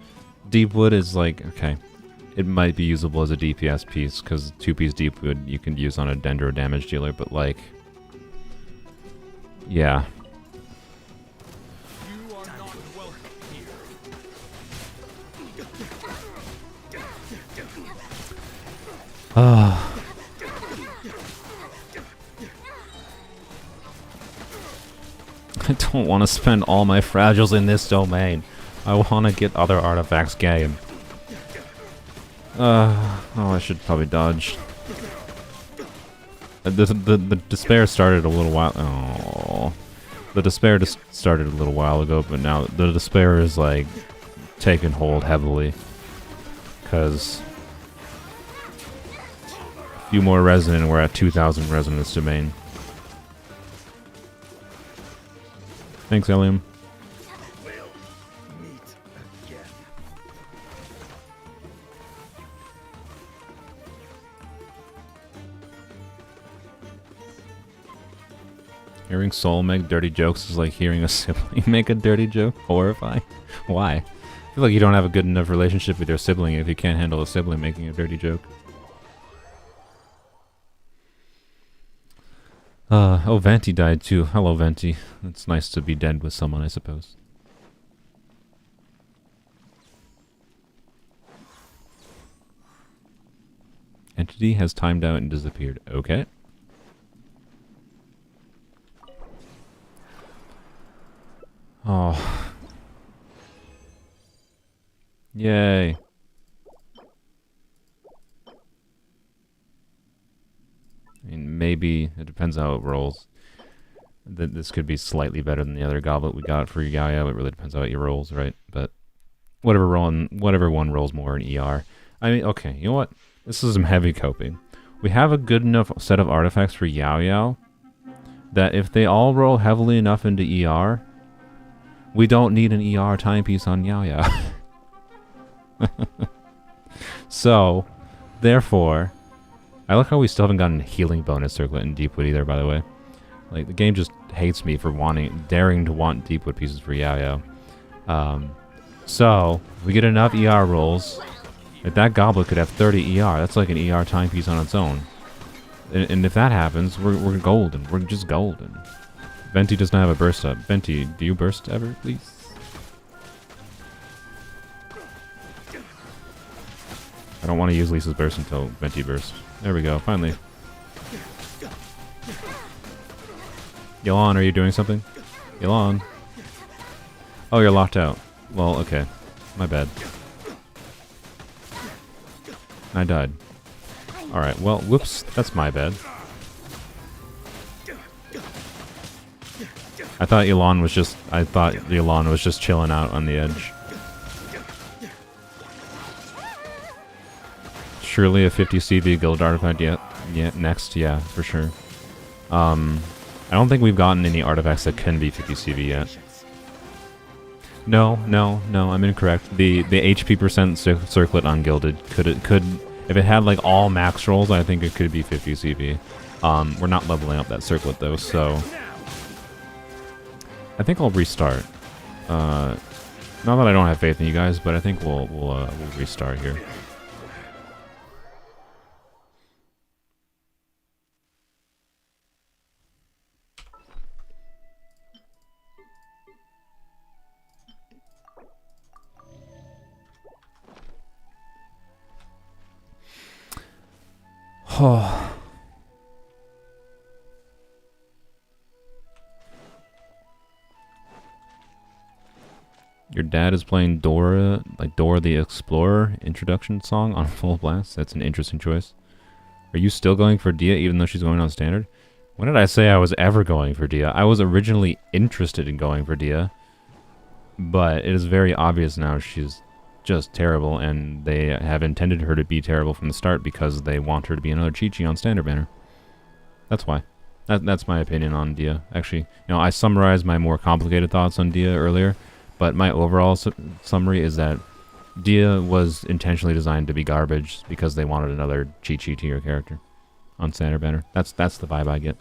Speaker 1: Deepwood is like, okay, it might be usable as a DPS piece, because 2-piece Deepwood you can use on a Dendro damage dealer, but like, yeah.
Speaker 3: You are not welcome here.
Speaker 1: I don't want to spend all my fragiles in this domain. I want to get other artifacts game. Oh, I should probably dodge. The despair started a little while. Oh, the despair just started a little while ago, but now the despair is like taking hold heavily. Cause a few more resin and we're at 2,000 resin in this domain. Thanks, Elium.
Speaker 3: We'll meet again.
Speaker 1: Hearing Soul make dirty jokes is like hearing a sibling make a dirty joke. Horrifying. Why? I feel like you don't have a good enough relationship with your sibling if you can't handle a sibling making a dirty joke. Oh, Venti died too. Hello, Venti. It's nice to be dead with someone, I suppose. Entity has timed out and disappeared. Okay. Oh. Yay. I mean, maybe it depends how it rolls. This could be slightly better than the other goblet we got for Yaya. It really depends how it rolls, right? But whatever one rolls more in ER. I mean, okay, you know what? This is some heavy coping. We have a good enough set of artifacts for Yao Yao that if they all roll heavily enough into ER, we don't need an ER timepiece on Yao Yao. So, therefore, I like how we still haven't gotten a healing bonus circlet in Deepwood either, by the way. Like, the game just hates me for daring to want Deepwood pieces for Yao Yao. So, if we get enough ER rolls, like that goblet could have 30 ER. That's like an ER timepiece on its own. And if that happens, we're golden. We're just golden. Venti does not have a burst up. Venti, do you burst ever, please? I don't want to use Lisa's burst until Venti bursts. There we go, finally. Yolan, are you doing something? Yolan? Oh, you're locked out. Well, okay. My bad. I died. Alright, well, whoops. That's my bad. I thought Yolan was just chilling out on the edge. Surely a 50 CV guild artifact yet? Yeah, next, yeah, for sure. I don't think we've gotten any artifacts that can be 50 CV yet. No, I'm incorrect. The HP percent circlet on Gilded could if it had like all max rolls, I think it could be 50 CV. We're not leveling up that circlet though, so I think I'll restart. Not that I don't have faith in you guys, but I think we'll restart here. Oh. Your dad is playing Dora, like Dora the Explorer introduction song on full blast. That's an interesting choice. Are you still going for Dehya even though she's going on standard? When did I say I was ever going for Dehya? I was originally interested in going for Dehya, but it is very obvious now she's just terrible, and they have intended her to be terrible from the start because they want her to be another Chi-Chi on standard banner. That's why. That's my opinion on Dehya. Actually, I summarized my more complicated thoughts on Dehya earlier, but my overall summary is that Dehya was intentionally designed to be garbage because they wanted another Chi-Chi tier character. on standard banner. That's the vibe I get.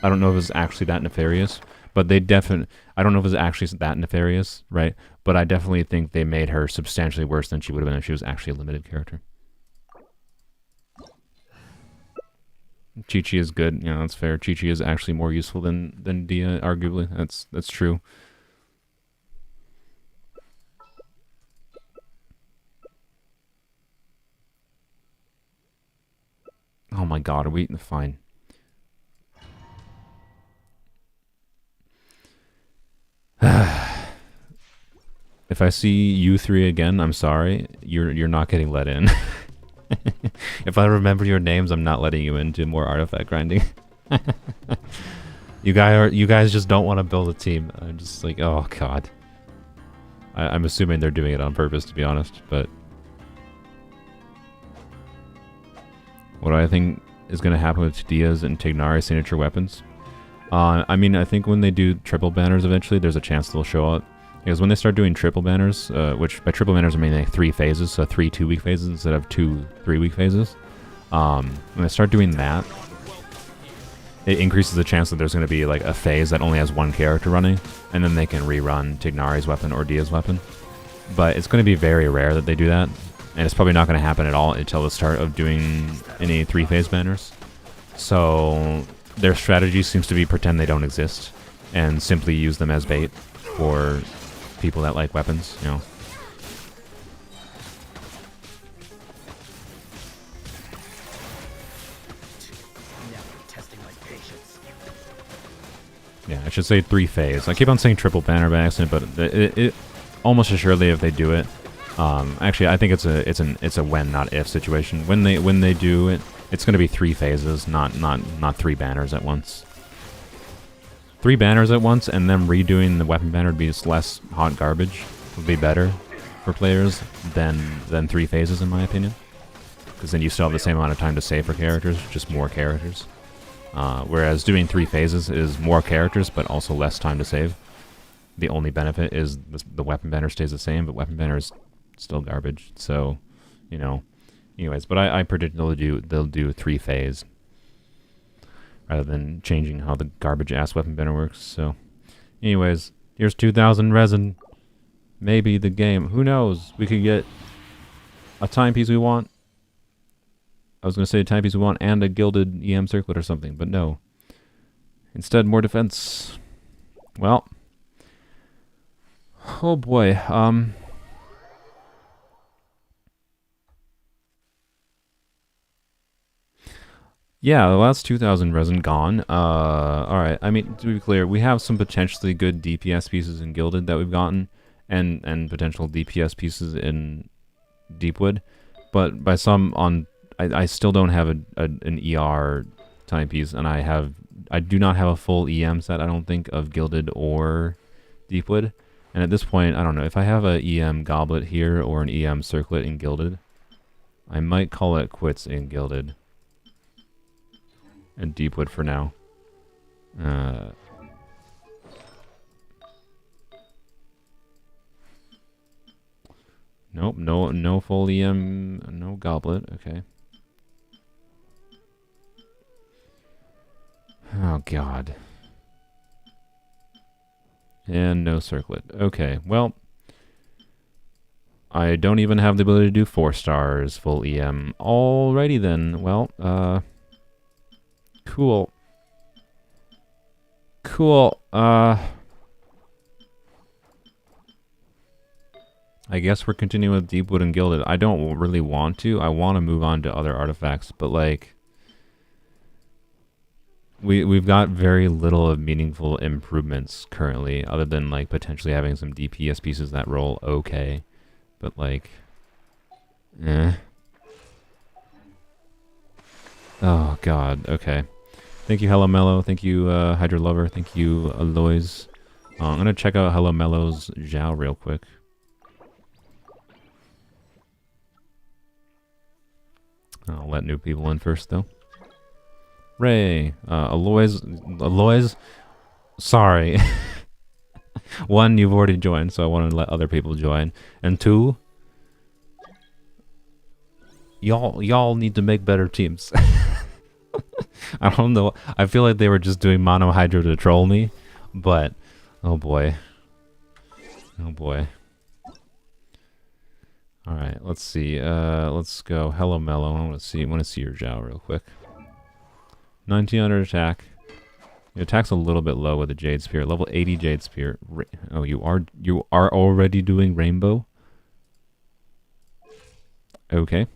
Speaker 1: I don't know if it's actually that nefarious, but they definitely... I don't know if it's actually that nefarious, right? But I definitely think they made her substantially worse than she would have been if she was actually a limited character. Chi-Chi is good, you know, that's fair. Chi-Chi is actually more useful than Dehya, arguably. That's true. Oh my god, are we... Fine. If I see you three again, I'm sorry. You're not getting let in. If I remember your names, I'm not letting you into more artifact grinding. You guys just don't want to build a team. I'm just like, oh god. I'm assuming they're doing it on purpose, to be honest, but... What do I think is going to happen with Dehya's and Tignari's signature weapons? I mean, I think when they do triple banners eventually, there's a chance they'll show up. Because when they start doing triple banners, which by triple banners I mean like 3 phases, so 3 2-week phases instead of 2 3-week phases. When they start doing that, it increases the chance that there's going to be like a phase that only has 1 character running, and then they can rerun Tignari's weapon or Dehya's weapon. But it's going to be very rare that they do that, and it's probably not going to happen at all until the start of doing any 3-phase banners. So their strategy seems to be pretend they don't exist, and simply use them as bait for people that like weapons, you know. Yeah, I should say 3-phase. I keep on saying triple banner by accident, but it almost assuredly if they do it, actually I think it's a when not if situation. When they do it, it's going to be 3 phases, not 3 banners at once. 3 banners at once and then redoing the weapon banner would be just less hot garbage. Would be better for players than 3 phases in my opinion. Because then you still have the same amount of time to save for characters, just more characters. Whereas doing 3 phases is more characters but also less time to save. The only benefit is the weapon banner stays the same, but weapon banner is still garbage. So, you know, anyways, but I predict they'll do 3 phase. Rather than changing how the garbage-ass weapon banner works. So, anyways, here's 2,000 resin. Maybe the game. Who knows? We could get a timepiece we want. I was going to say a timepiece we want and a gilded EM circlet or something, but no. Instead, more defense. Well. Oh boy. Yeah, well, that's 2,000 resin gone. Alright, I mean, to be clear, we have some potentially good DPS pieces in Gilded that we've gotten, and potential DPS pieces in Deepwood, but by some on... I still don't have an ER timepiece, and I do not have a full EM set, I don't think, of Gilded or Deepwood, and at this point, I don't know, if I have a EM Goblet here or an EM Circlet in Gilded, I might call it quits in Gilded. And Deepwood for now. Nope, no full EM, no Goblet, okay. Oh god. And no Circlet. Okay, well, I don't even have the ability to do 4 stars full EM. Alrighty then, well, cool. Cool. I guess we're continuing with Deepwood and Gilded. I don't really want to. I want to move on to other artifacts, but like we've got very little of meaningful improvements currently, other than like potentially having some DPS pieces that roll okay. But like Oh god, okay. Thank you, Hello Mellow. Thank you, Hydra Lover. Thank you, Aloys. I'm gonna check out Hello Mellow's Zhao real quick. I'll let new people in first, though. Ray, Aloys. Sorry. 1, you've already joined, so I want to let other people join. And 2, y'all need to make better teams. I don't know. I feel like they were just doing mono hydro to troll me, but oh boy. Oh boy. All right, let's see. Let's go. Hello, Mellow. I want to see your Zhao real quick. 1900 attack. Your attack's a little bit low with the Jade Spear. Level 80 Jade Spear. Oh, you are already doing Rainbow. Okay.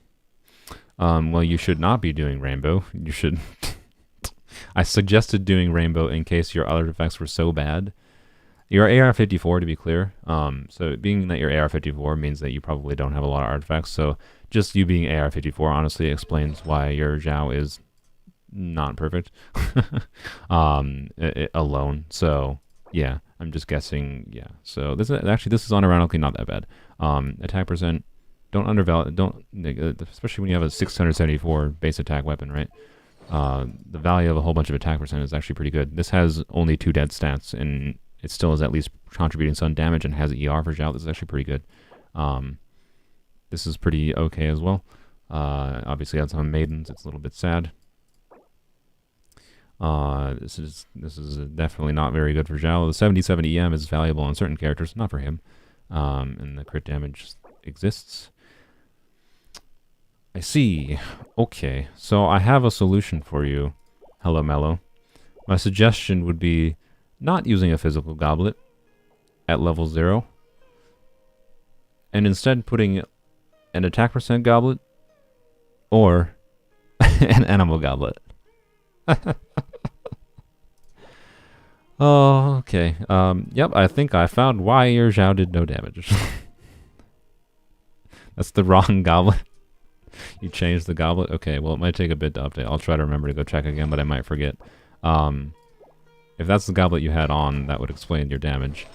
Speaker 1: Well, you should not be doing Rainbow. You should. I suggested doing Rainbow in case your artifacts were so bad. You're AR-54 to be clear. So being that you're AR-54 means that you probably don't have a lot of artifacts. So just you being AR-54 honestly explains why your Zhao is not perfect alone. So yeah, I'm just guessing. Yeah. So this is unironically not that bad. Attack percent. Don't undervalue. Don't, especially when you have a 674 base attack weapon, right? The value of a whole bunch of attack percent is actually pretty good. This has only 2 dead stats, and it still is at least contributing some damage and has ER for Zhao. This is actually pretty good. This is pretty okay as well. Obviously, on some maidens, it's a little bit sad. This is definitely not very good for Zhao. The 77 EM is valuable on certain characters, not for him. And the crit damage exists. I see. Okay, so I have a solution for you, Hello Mellow. My suggestion would be not using a physical goblet at level 0, and instead putting an attack percent goblet or an animal goblet. Oh, okay. Yep, I think I found why your Zhao did no damage. That's the wrong goblet. You changed the goblet? Okay, well, it might take a bit to update. I'll try to remember to go check again, but I might forget. If that's the goblet you had on, that would explain your damage.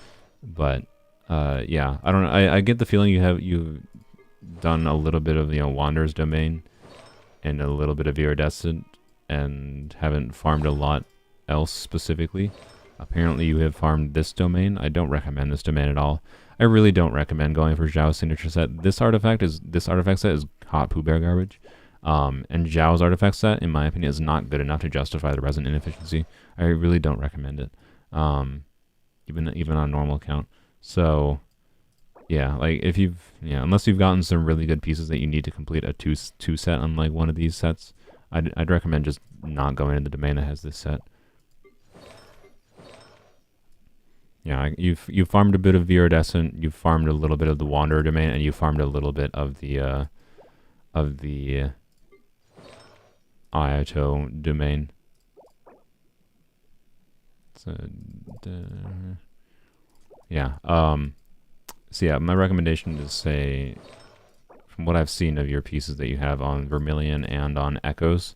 Speaker 1: But, yeah, I don't know. I get the feeling you've done a little bit of, Wanderer's Domain and a little bit of Iridescent and haven't farmed a lot else specifically. Apparently you have farmed this domain. I don't recommend this domain at all. I really don't recommend going for Zhao's signature set. This artifact set is hot poo bear garbage. And Zhao's artifact set, in my opinion, is not good enough to justify the resin inefficiency. I really don't recommend it. Even on normal count. So yeah, like unless you've gotten some really good pieces that you need to complete a two set on like one of these sets, I'd recommend just not going to the domain that has this set. Yeah, you've farmed a bit of Iridescent, you've farmed a little bit of the Wanderer domain, and you farmed a little bit of the Ayato domain. So yeah. So yeah, my recommendation is, say, from what I've seen of your pieces that you have on Vermilion and on Echoes,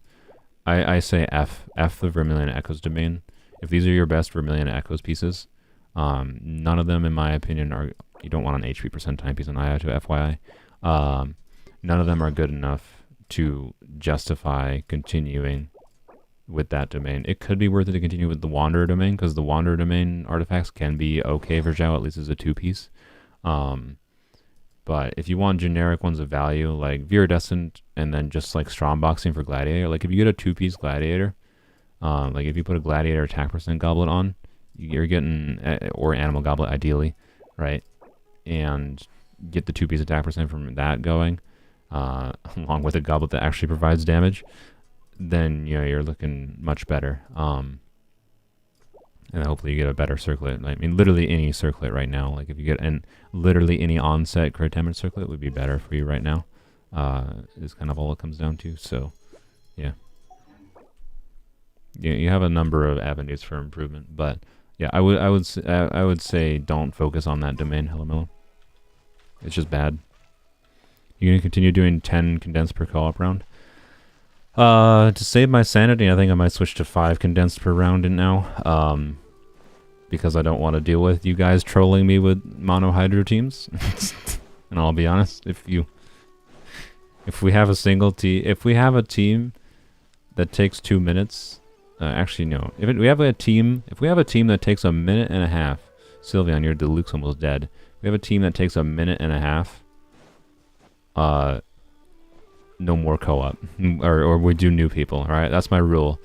Speaker 1: I say F the Vermilion Echoes domain. If these are your best Vermilion Echoes pieces, none of them, in my opinion, are. You don't want an HP percent timepiece on Ayato, FYI. None of them are good enough to justify continuing with that domain. It could be worth it to continue with the Wanderer domain, because the Wanderer domain artifacts can be okay for Zhao, at least as a 2-piece. But if you want generic ones of value, like Viridescent, and then just like Strongboxing for Gladiator, like if you get a 2-piece Gladiator, like if you put a Gladiator attack percent goblet on, you're getting, or Animal Goblet ideally, right? And get the 2-piece attack percent from that going, along with a goblet that actually provides damage, then you're looking much better. And hopefully you get a better circlet. I mean, literally any circlet right now. Like if you get literally any onset crit damage circlet would be better for you right now. Is kind of all it comes down to. So, yeah. You have a number of avenues for improvement, but yeah, I would say don't focus on that domain, Hello Mellow. It's just bad. You're gonna continue doing 10 condensed per co-op round. To save my sanity, I think I might switch to 5 condensed per round now. Because I don't want to deal with you guys trolling me with mono hydro teams. And I'll be honest, if we have a team that takes 2 minutes, actually no, if we have a team that takes a minute and a half, Sylveon, your Deluxe almost dead. We have a team that takes a minute and a half. no more co-op, or we do new people. All right, that's my rule.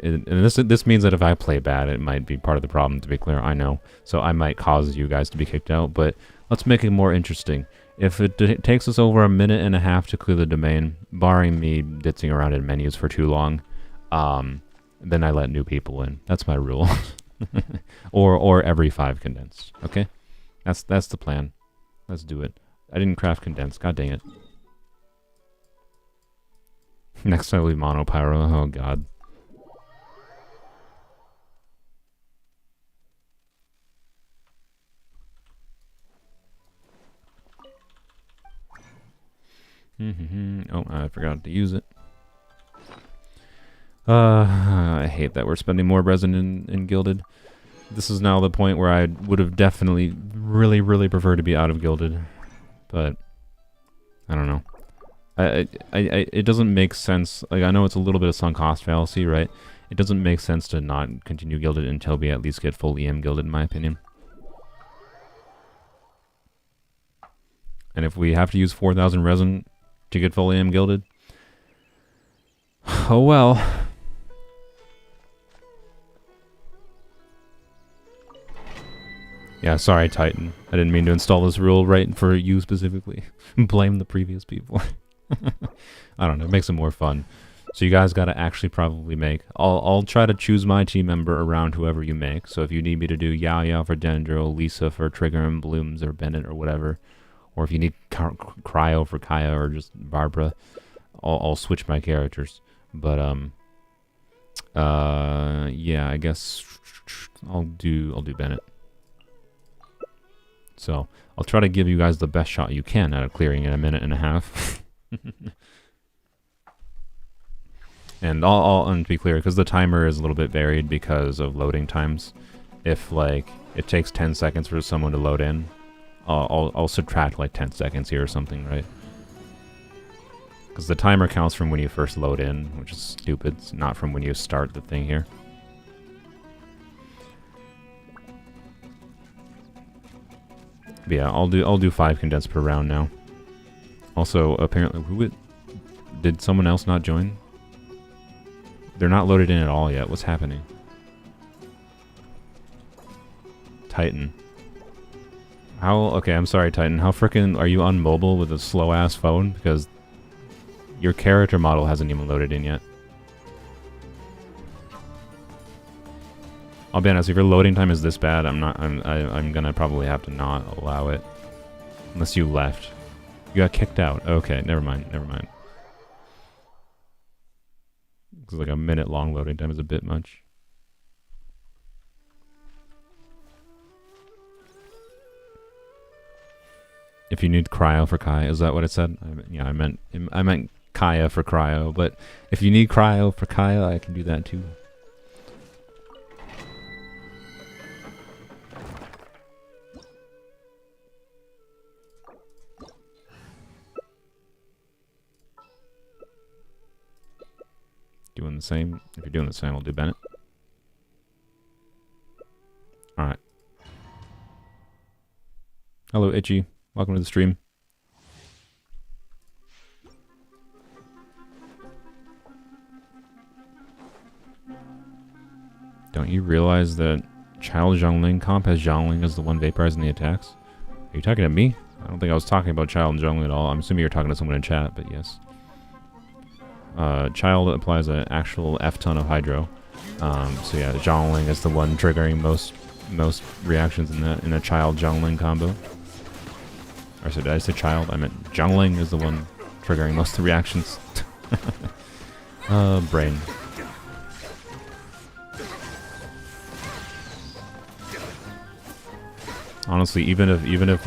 Speaker 1: And this means that if I play bad, it might be part of the problem. To be clear, I know, so I might cause you guys to be kicked out. But let's make it more interesting. If it takes us over a minute and a half to clear the domain, barring me ditzing around in menus for too long, then I let new people in. That's my rule. or every 5 condensed. Okay, that's the plan. Let's do it. I didn't craft condensed. God dang it. Next time we mono pyro. Oh god. Oh, I forgot to use it. I hate that we're spending more resin in Gilded. This is now the point where I would have definitely really preferred to be out of Gilded. But I don't know. It doesn't make sense. Like, I know it's a little bit of sunk cost fallacy, right? It doesn't make sense to not continue Gilded until we at least get full EM Gilded, in my opinion. And if we have to use 4,000 resin to get full EM Gilded, oh well. Yeah, sorry, Titan. I didn't mean to install this rule right for you specifically. Blame the previous people. I don't know, it makes it more fun. So you guys gotta actually probably make... I'll try to choose my team member around whoever you make. So if you need me to do Yaya for Dendro, Lisa for Trigger and Blooms, or Bennett, or whatever, or if you need Cryo for Kaya, or just Barbara, I'll switch my characters. But, yeah, I guess I'll do Bennett. So, I'll try to give you guys the best shot you can out of clearing in a minute and a half. And and to be clear, because the timer is a little bit varied because of loading times. If, like, it takes 10 seconds for someone to load in, I'll subtract, like, 10 seconds here or something, right? Because the timer counts from when you first load in, which is stupid. It's not from when you start the thing here. But yeah, I'll do 5 condensed per round now. Also, apparently, did someone else not join? They're not loaded in at all yet. What's happening? Titan. Okay, I'm sorry, Titan. How frickin' are you on mobile with a slow-ass phone? Because your character model hasn't even loaded in yet. I'll be honest, if your loading time is this bad, I'm gonna probably have to not allow it. Unless you left. You got kicked out. Okay, never mind. Because like a minute long loading time is a bit much. If you need cryo for Kaya, is that what it said? Yeah, I meant Kaya for cryo, but if you need cryo for Kaya, I can do that too. Doing the same. If you're doing the same, I'll do Bennett. Alright. Hello, Itchy. Welcome to the stream. Don't you realize that Child Zhongling comp has Zhongling as the one vaporizing the attacks? Are you talking to me? I don't think I was talking about Child and Zhongling at all. I'm assuming you're talking to someone in chat, but yes. Child applies an actual F-ton of Hydro. So yeah, Zhongling is the one triggering most reactions in a Child Zhongling combo. Or so did I say Child? I meant Zhongling is the one triggering most of the reactions. Brain. Honestly, even if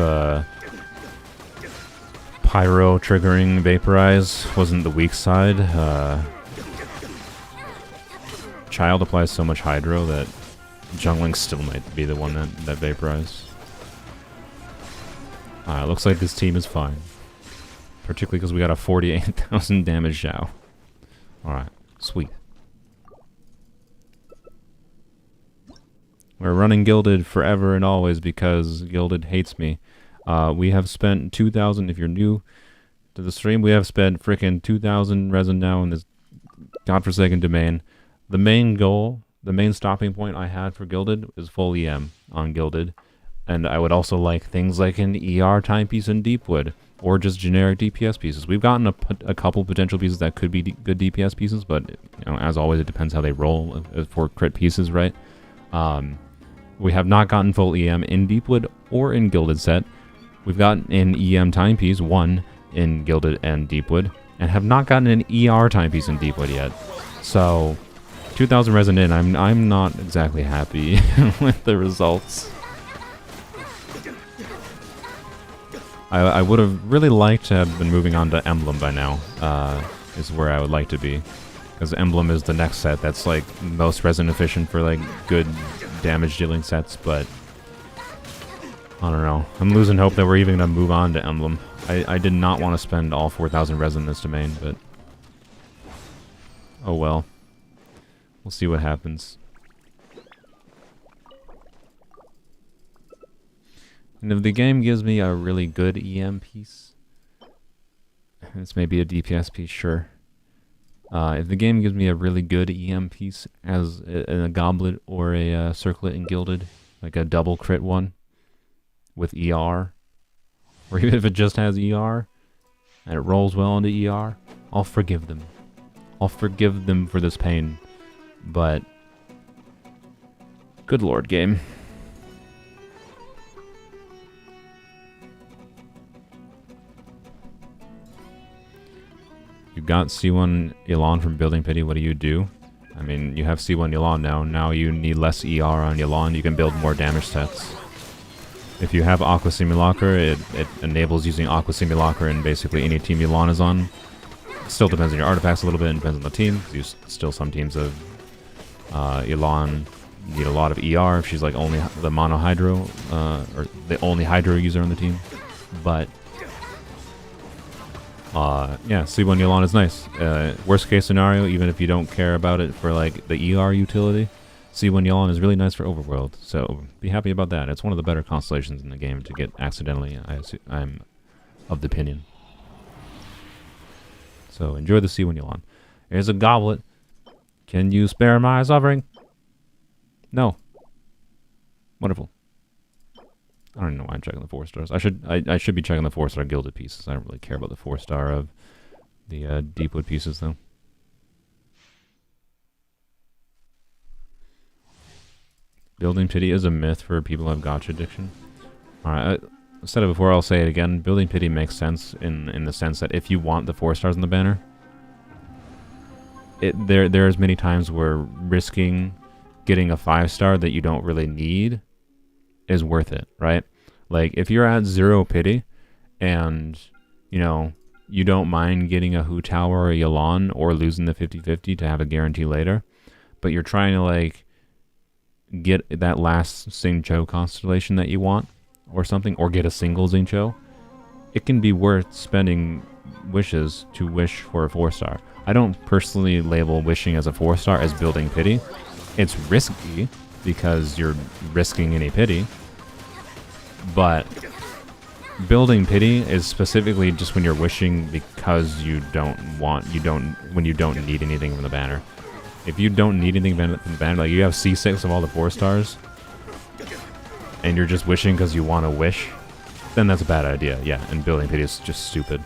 Speaker 1: Pyro triggering Vaporize wasn't the weak side, Child applies so much Hydro that Jungling still might be the one that Vaporize. Looks like this team is fine. Particularly because we got a 48,000 damage Xiao. Alright, sweet. We're running Gilded forever and always because Gilded hates me. We have spent 2,000, if you're new, to the stream. We have spent freaking 2,000 resin now in this godforsaken domain. The main goal, the main stopping point I had for Gilded is full EM on Gilded. And I would also like things like an ER timepiece in Deepwood, or just generic DPS pieces. We've gotten a couple potential pieces that could be good DPS pieces, but as always, it depends how they roll for crit pieces, right? We have not gotten full EM in Deepwood or in Gilded set. We've gotten an EM timepiece, one in Gilded and Deepwood, and have not gotten an ER timepiece in Deepwood yet. So, 2,000 resin in, I'm not exactly happy with the results. I would have really liked to have been moving on to Emblem by now, is where I would like to be. Because Emblem is the next set that's like most resin efficient for like good damage dealing sets, but I don't know. I'm losing hope that we're even going to move on to Emblem. I did not want to spend all 4,000 resin in this domain, but oh well. We'll see what happens. And if the game gives me a really good EM piece, this may be a DPS piece, sure. If the game gives me a really good EM piece as a goblet or a circlet and gilded, like a double crit one with ER, or even if it just has ER and it rolls well into ER, I'll forgive them. I'll forgive them for this pain. But good lord, game. You got C1 Elan from Building Pity, what do? I mean, you have C1 Elan now. Now you need less ER on Elan, you can build more damage sets. If you have Aqua Simulacra, it enables using Aqua Simulacra in basically any team Elan is on. Still depends on your artifacts a little bit, and depends on the team. Still some teams of Elan need a lot of ER if she's like only the mono hydro, or the only hydro user on the team. But yeah, C1 Elan is nice. Worst case scenario, even if you don't care about it for like the ER utility, C1 Elan is really nice for Overworld. So be happy about that. It's one of the better constellations in the game to get accidentally. I'm of the opinion. So enjoy the C1 Elan. Here's a goblet. Can you spare my offering? No. Wonderful. I don't know why I'm checking the 4 stars. I should be checking the 4-star gilded pieces. I don't really care about the 4-star of the Deepwood pieces though. Building Pity is a myth for people who have gotcha addiction. Alright, I said it before, I'll say it again. Building Pity makes sense in the sense that if you want the 4 stars in the banner, there's many times where risking getting a 5-star that you don't really need is worth it, right? Like, if you're at 0 pity and, you don't mind getting a Hu Tower or a Yelan or losing the 50-50 to have a guarantee later, but you're trying to, like, get that last Xingqiu constellation that you want or something, or get a single Xingqiu, it can be worth spending wishes to wish for a 4-star. I don't personally label wishing as a 4-star as building pity. It's risky because you're risking any pity, but building pity is specifically just when you're wishing because when you don't need anything from the banner. If you don't need anything from the banner, like you have C6 of all the 4 stars, and you're just wishing because you want to wish, then that's a bad idea, yeah, and building pity is just stupid.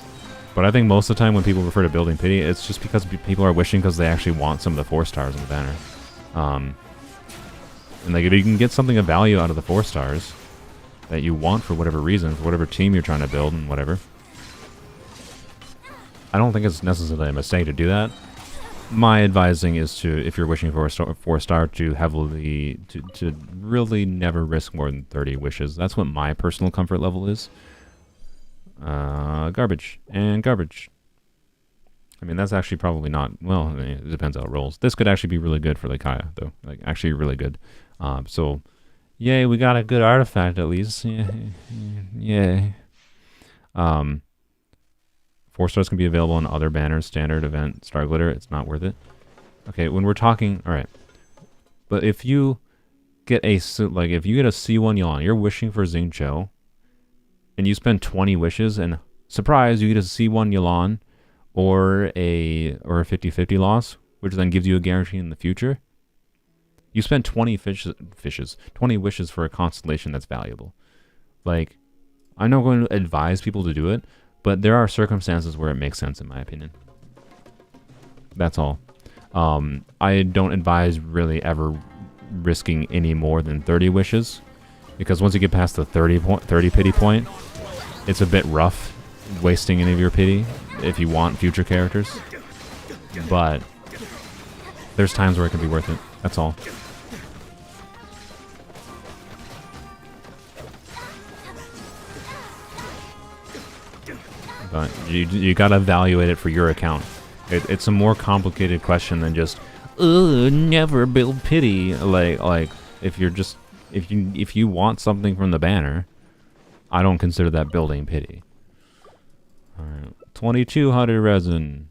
Speaker 1: But I think most of the time when people refer to building pity, it's just because people are wishing because they actually want some of the 4 stars in the banner. And like if you can get something of value out of the 4 stars that you want for whatever reason, for whatever team you're trying to build and whatever, I don't think it's necessarily a mistake to do that. My advising is to, if you're wishing for a 4-star, to really never risk more than 30 wishes. That's what my personal comfort level is. Garbage and garbage. I mean, that's actually probably not, well, I mean, it depends how it rolls. This could actually be really good for like Kaya, though. Like, actually really good. So, yay, we got a good artifact at least. Yay. 4 stars can be available on other banners, standard, event, star glitter. It's not worth it. Okay, when we're talking, all right. But if you get a C1 Yelan, you're wishing for Xingqiu, and you spend 20 wishes, and surprise, you get a C1 Yalan or a 50-50 loss, which then gives you a guarantee in the future. You spent 20 wishes for a constellation that's valuable. Like, I'm not going to advise people to do it, but there are circumstances where it makes sense, in my opinion. That's all. I don't advise really ever risking any more than 30 wishes, because once you get past the 30 pity point, it's a bit rough wasting any of your pity if you want future characters. But there's times where it can be worth it. That's all. But you gotta evaluate it for your account. It's a more complicated question than just, never build pity. Like if you want something from the banner, I don't consider that building pity. All right, 2200 resin.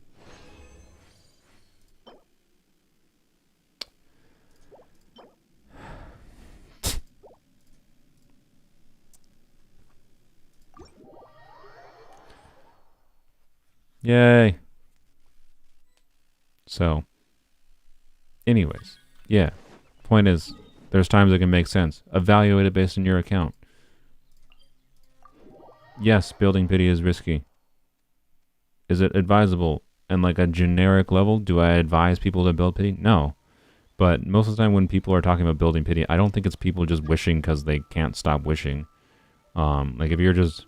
Speaker 1: Yay. So, anyways, yeah. Point is, there's times it can make sense. Evaluate it based on your account. Yes, building pity is risky. Is it advisable? And like a generic level, do I advise people to build pity? No. But most of the time when people are talking about building pity, I don't think it's people just wishing because they can't stop wishing. Like if you're just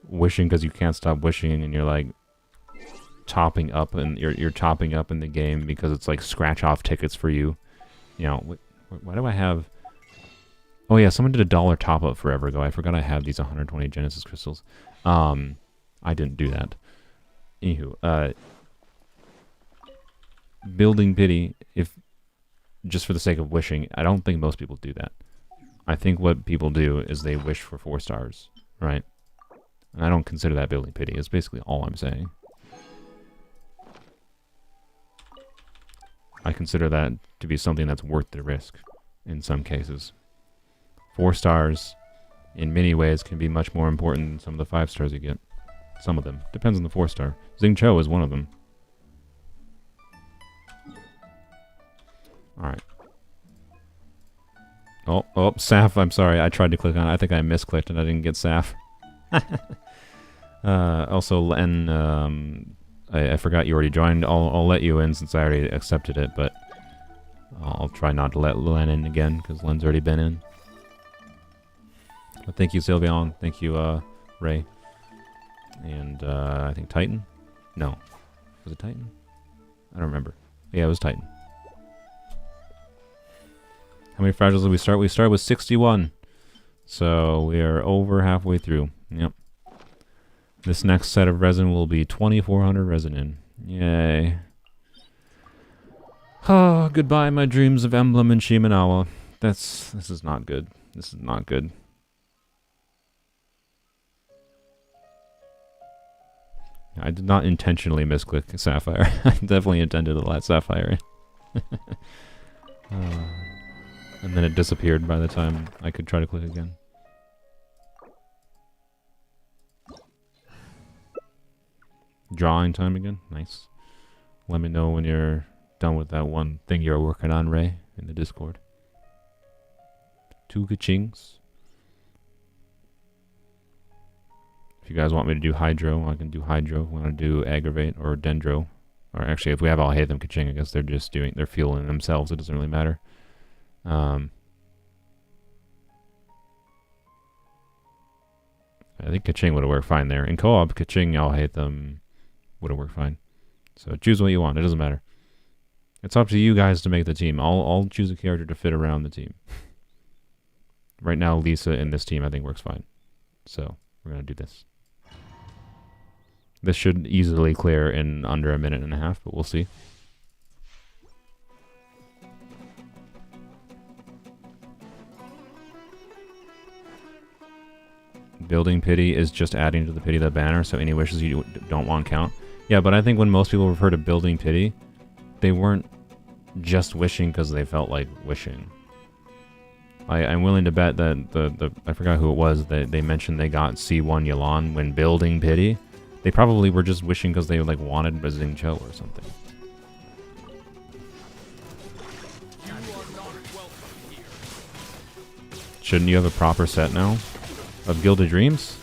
Speaker 1: wishing because you can't stop wishing and you're like topping up and you're topping up in the game because it's like scratch off tickets for you. You know, why do I have... Oh yeah, someone did a $1 top up forever ago. I forgot I have these 120 Genesis crystals. I didn't do that. Anywho, building pity, if just for the sake of wishing, I don't think most people do that. I think what people do is they wish for 4 stars, right? And I don't consider that building pity. It's basically all I'm saying. I consider that to be something that's worth the risk in some cases. 4 stars, in many ways, can be much more important than some of the 5 stars you get. Some of them. Depends on the 4 star. Xing Cho is one of them. Alright. Oh, Saf, I'm sorry. I tried to click on it. I think I misclicked and I didn't get Saf. Also, Len, I forgot you already joined. I'll let you in since I already accepted it, but I'll try not to let Len in again because Len's already been in. But thank you, Sylveon. Thank you, Ray. And I think Titan? No. Was it Titan? I don't remember. Yeah, it was Titan. How many fragiles did we start? We started with 61. So we are over halfway through. Yep. This next set of resin will be 2400 resin in. Yay. Oh, goodbye my dreams of Emblem and Shimenawa. This is not good. This is not good. I did not intentionally misclick Sapphire. I definitely intended to let Sapphire in. And then it disappeared by the time I could try to click again. Drawing time again? Nice. Let me know when you're done with that one thing you're working on, Ray, in the Discord. 2 kachings. If you guys want me to do Hydro, I can do Hydro. If we want to do Aggravate or Dendro. Or actually, if we have All Hate Them Kaching, I guess they're fueling themselves. It doesn't really matter. I think Kaching would have worked fine there. In co-op, Kaching, I'll hate them, would have worked fine. So choose what you want. It doesn't matter. It's up to you guys to make the team. I'll choose a character to fit around the team. Right now, Lisa in this team I think works fine. So we're going to do this. This should easily clear in under a minute and a half, but we'll see. Building pity is just adding to the pity of the banner, so any wishes you don't want count. Yeah, but I think when most people refer to building pity, they weren't just wishing because they felt like wishing. I'm willing to bet that I forgot who it was, that they mentioned they got C1 Yalan when building pity. They probably were just wishing because they like wanted Resin Cho or something. Shouldn't you have a proper set now of Gilded Dreams?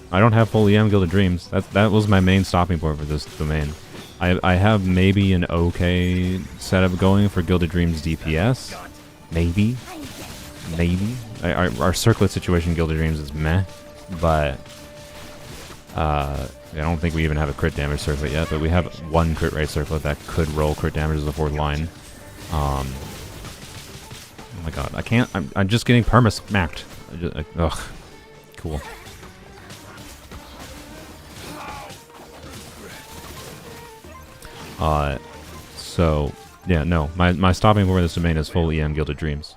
Speaker 1: I don't have full EM Gilded Dreams. That was my main stopping point for this domain. I have maybe an okay setup going for Gilded Dreams DPS. Maybe. Our circlet situation in Gilded Dreams is meh, but I don't think we even have a crit damage circlet yet, but we have one crit rate circlet that could roll crit damage as a fourth line. Oh my god, I can't. I'm just getting perma smacked. Ugh. Cool. So yeah, no. My stopping point for this domain is full EM Gilded Dreams.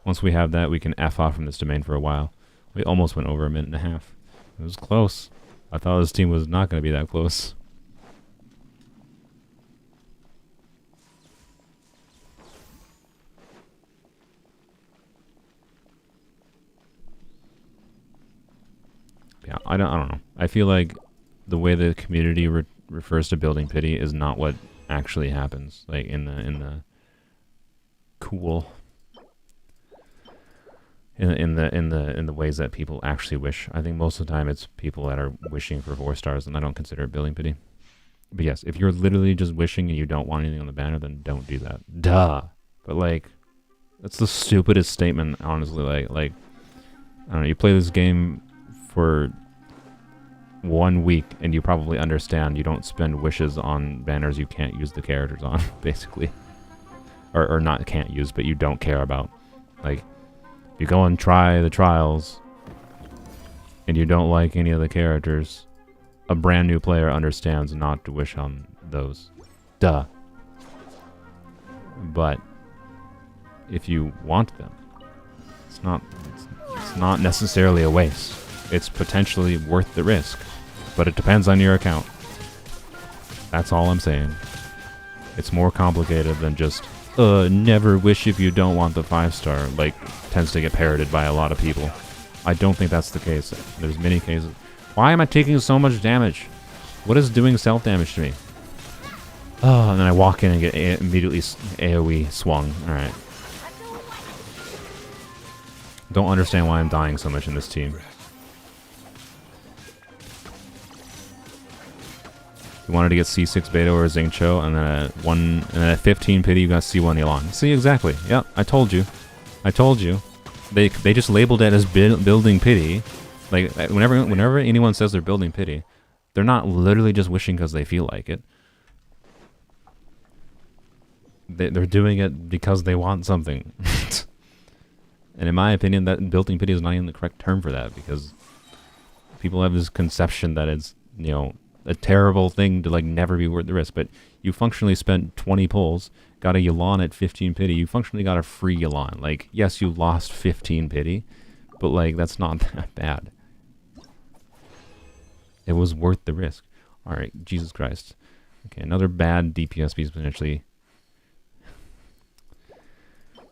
Speaker 1: Once we have that, we can F off from this domain for a while. We almost went over a minute and a half. It was close. I thought this team was not going to be that close. Yeah, I don't know. I feel like the way the community refers to building pity is not what actually happens. Like in the cool. In the ways that people actually wish. I think most of the time it's people that are wishing for 4 stars, and I don't consider it building pity. But yes, if you're literally just wishing and you don't want anything on the banner, then don't do that. Duh. But like, that's the stupidest statement, honestly. Like I don't know. You play this game for 1 week, and you probably understand you don't spend wishes on banners you can't use the characters on, basically, or not can't use, but you don't care about. Like, you go and try the trials, and you don't like any of the characters, a brand new player understands not to wish on those. Duh. But if you want them, it's not necessarily a waste. It's potentially worth the risk, but it depends on your account. That's all I'm saying. It's more complicated than just never wish if you don't want the 5-star, like tends to get parroted by a lot of people. I don't think that's the case. There's many cases. Why am I taking so much damage? What is doing self-damage to me? Oh, and then I walk in and get immediately AoE swung. Alright. Don't understand why I'm dying so much in this team. You wanted to get C6 Beta or Xingqiu, and then at 15 pity you got C1 Elan. See, exactly. Yep, I told you. I told you. They just labeled it as building pity. Like whenever anyone says they're building pity, they're not literally just wishing because they feel like it. They're doing it because they want something. And in my opinion, that building pity is not even the correct term for that, because people have this conception that it's, you know, a terrible thing to like never be worth the risk. But you functionally spent 20 pulls, got a Yelan at 15 pity. You functionally got a free Yelan. Like, yes, you lost 15 pity, but like that's not that bad. It was worth the risk. All right, Jesus Christ. Okay, another bad DPS piece potentially.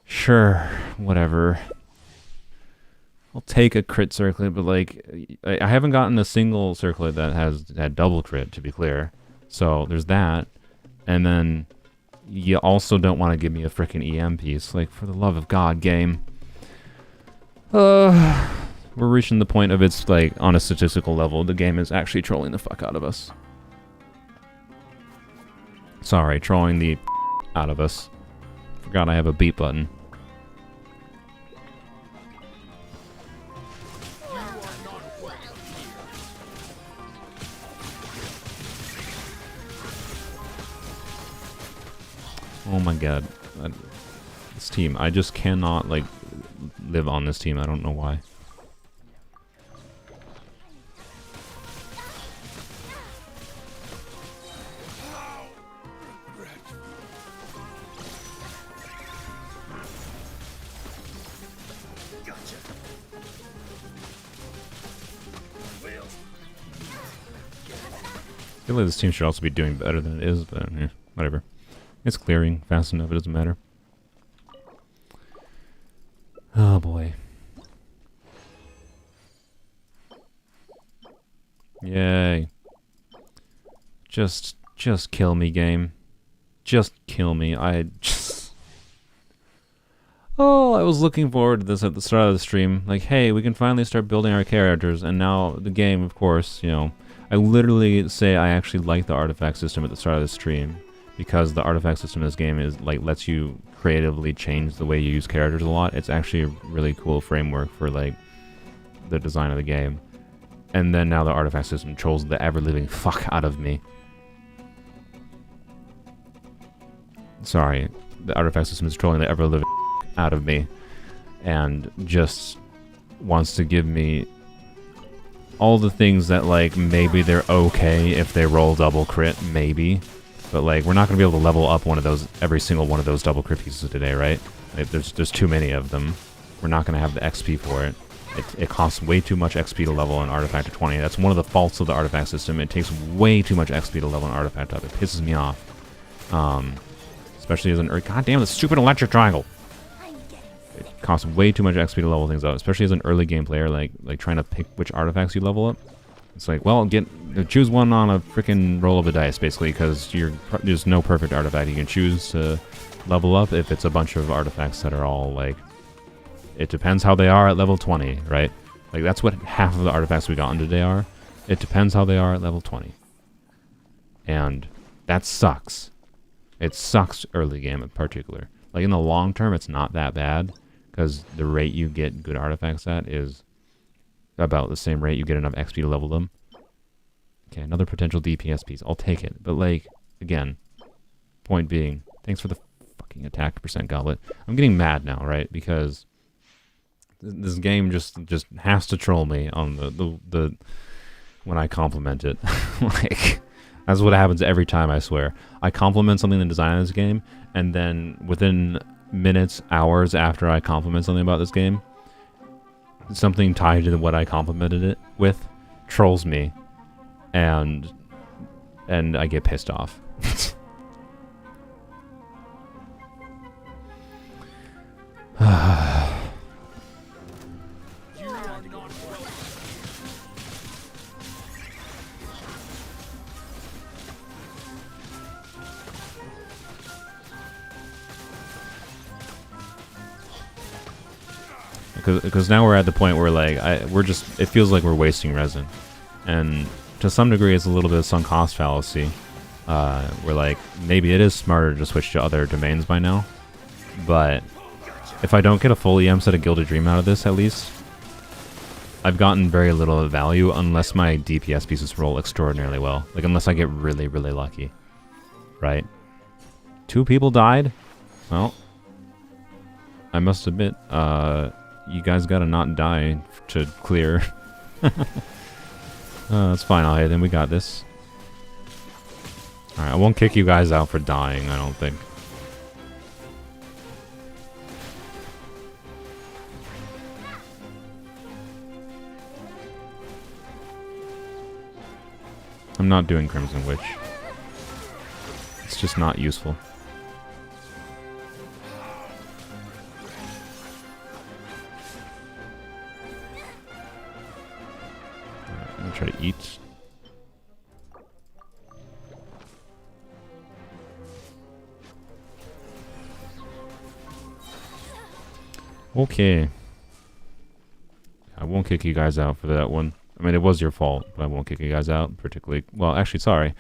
Speaker 1: Sure, whatever. I'll take a crit circlet, but like, I haven't gotten a single circlet that has had double crit, to be clear. So there's that. And then you also don't want to give me a freaking EM piece. Like, for the love of God, game. We're reaching the point of it's like, on a statistical level, the game is actually trolling the fuck out of us. Sorry, trolling the out of us. Forgot I have a beat button. Oh my god. This team, I just cannot, like, live on this team. I don't know why. I feel like this team should also be doing better than it is, but yeah, whatever. It's clearing fast enough, it doesn't matter. Oh boy. Yay. Just kill me, game. Just kill me. I just... Oh, I was looking forward to this at the start of the stream. Like, hey, we can finally start building our characters, and now the game, of course, you know... I literally say I actually like the artifact system at the start of the stream, because the artifact system in this game is, like, lets you creatively change the way you use characters a lot. It's actually a really cool framework for, like, the design of the game. And then now the artifact system trolls the ever-living fuck out of me. Sorry, the artifact system is trolling the ever-living out of me, and just wants to give me all the things that, like, maybe they're okay if they roll double crit, maybe, but, like, we're not going to be able to level up one of those, every single one of those double crit pieces today, right? Like, there's too many of them. We're not going to have the XP for it. It costs way too much XP to level an artifact to 20. That's one of the faults of the artifact system. It takes way too much XP to level an artifact up. It pisses me off. Especially as an... God damn, the stupid electric triangle! It costs way too much XP to level things up, especially as an early game player, like trying to pick which artifacts you level up. It's like, well, choose one on a freaking roll of the dice, basically, because there's no perfect artifact you can choose to level up if it's a bunch of artifacts that are all, like... It depends how they are at level 20, right? Like, that's what half of the artifacts we got in today are. It depends how they are at level 20. And that sucks. It sucks early game in particular. Like, in the long term, it's not that bad, because the rate you get good artifacts at is about the same rate you get enough XP to level them. Okay, another potential DPS piece. I'll take it. But, like, again, point being, thanks for the fucking attack percent goblet. I'm getting mad now, right? Because this game just has to troll me on the when I compliment it. Like, that's what happens every time, I swear. I compliment something in the design of this game, and then within minutes, hours after I compliment something about this game, something tied to what I complimented it with trolls me, and I get pissed off. Because now we're at the point where, like, it feels like we're wasting resin, and to some degree it's a little bit of sunk cost fallacy. Where, like, maybe it is smarter to switch to other domains by now, but if I don't get a full EM set of Gilded Dream out of this, at least, I've gotten very little value unless my DPS pieces roll extraordinarily well. Like, unless I get really, really lucky. Right? 2 people died? Well, I must admit, you guys gotta not die to clear. That's fine, Alright, then we got this. Alright, I won't kick you guys out for dying, I don't think. I'm not doing Crimson Witch. It's just not useful. I'm gonna try to eat. Okay. I won't kick you guys out for that one. I mean, it was your fault, but I won't kick you guys out particularly. Well, actually, sorry.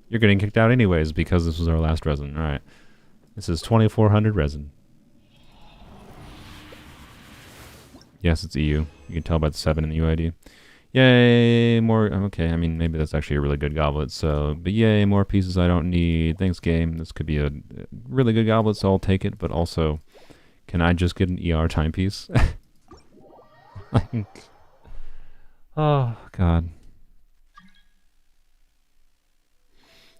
Speaker 1: You're getting kicked out anyways because this was our last resin. Alright. This is 2400 resin. Yes, it's EU. You can tell by the 7 in the UID. Yay, more... Okay, I mean, maybe that's actually a really good goblet, so... But yay, more pieces I don't need. Thanks, game. This could be a really good goblet, so I'll take it, but also... Can I just get an ER timepiece? Like... Oh, God.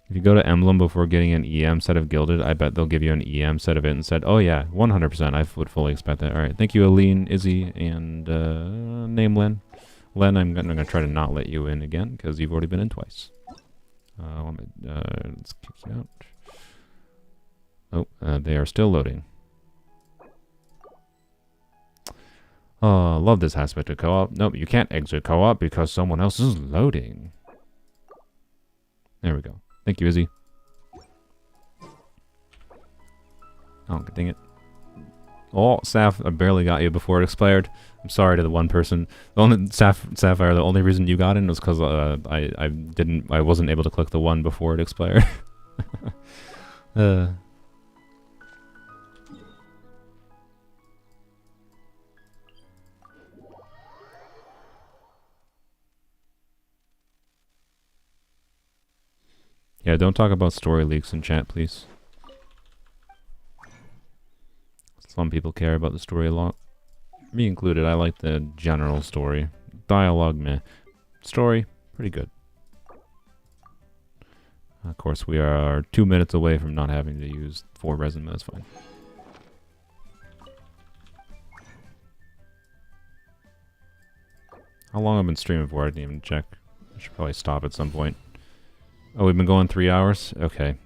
Speaker 1: If you go to Emblem before getting an EM set of Gilded, I bet they'll give you an EM set of it and said, oh yeah, 100%, I would fully expect that. Alright, thank you, Aline, Izzy, and name Len. Len, I'm going to try to not let you in again, because you've already been in twice. Let's kick you out. Oh, they are still loading. Oh, love this aspect of co-op. Nope, you can't exit co-op because someone else is loading. There we go. Thank you, Izzy. Oh, dang it. Oh, Saf, I barely got you before it expired. I'm sorry to the one person. The only Sapphire, the only reason you got in was because I wasn't able to click the one before it expired. Yeah, don't talk about story leaks in chat, please. Some people care about the story a lot. Me included, I like the general story. Dialogue, meh. Story, pretty good. Of course, we are 2 minutes away from not having to use 4 resin, but that's fine. How long have I been streaming for? I didn't even check. I should probably stop at some point. Oh, we've been going 3 hours? Okay.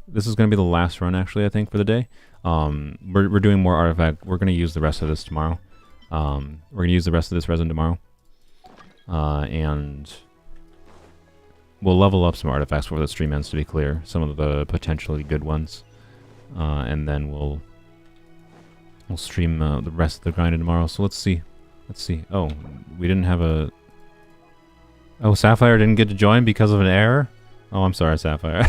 Speaker 1: This is going to be the last run, actually, I think, for the day. We're doing more artifact. We're going to use the rest of this tomorrow. We're going to use the rest of this resin tomorrow. And we'll level up some artifacts before the stream ends, to be clear. Some of the potentially good ones. And then we'll stream the rest of the grind tomorrow. So let's see. Oh, we didn't have a... Oh, Sapphire didn't get to join because of an error? Oh, I'm sorry, Sapphire.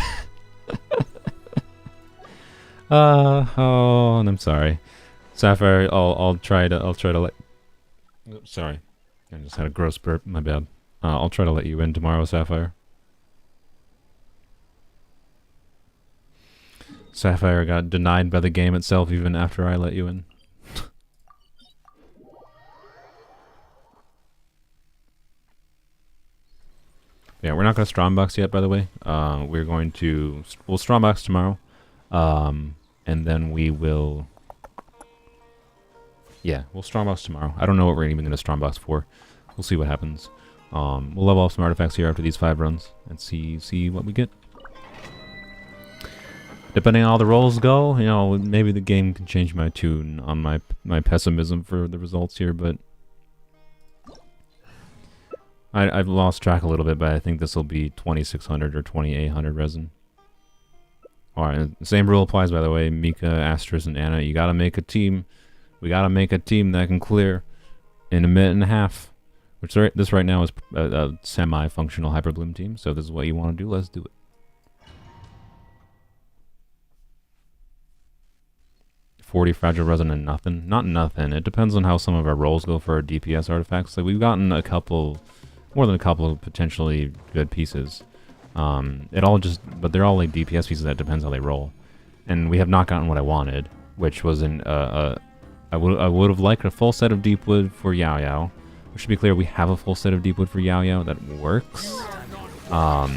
Speaker 1: Oh, and I'm sorry. Sapphire, I'll try to let... Oops, sorry. I just had a gross burp, my bad. I'll try to let you in tomorrow, Sapphire. Sapphire got denied by the game itself even after I let you in. Yeah, we're not going to strongbox yet, by the way. We'll strongbox tomorrow. And then we will... Yeah, we'll strongbox tomorrow. I don't know what we're even going to strongbox for. We'll see what happens. We'll level up some artifacts here after these 5 runs and see what we get. Depending on how the rolls go, you know, maybe the game can change my tune on my pessimism for the results here, but I've lost track a little bit, but I think this will be 2600 or 2800 resin. Alright, same rule applies, by the way. Mika, Astris, and Anna, you gotta make a team. We gotta make a team that can clear in a minute and a half. Which this right now is a semi-functional Hyperbloom team, so if this is what you want to do, let's do it. 40 fragile resin and nothing. Not nothing. It depends on how some of our rolls go for our DPS artifacts. Like, we've gotten more than a couple of potentially good pieces. But they're all like DPS pieces. That depends how they roll. And we have not gotten what I wanted, which was I would have liked a full set of Deepwood for Yao Yao. Which, to be clear, we have a full set of Deepwood for Yao Yao that works. But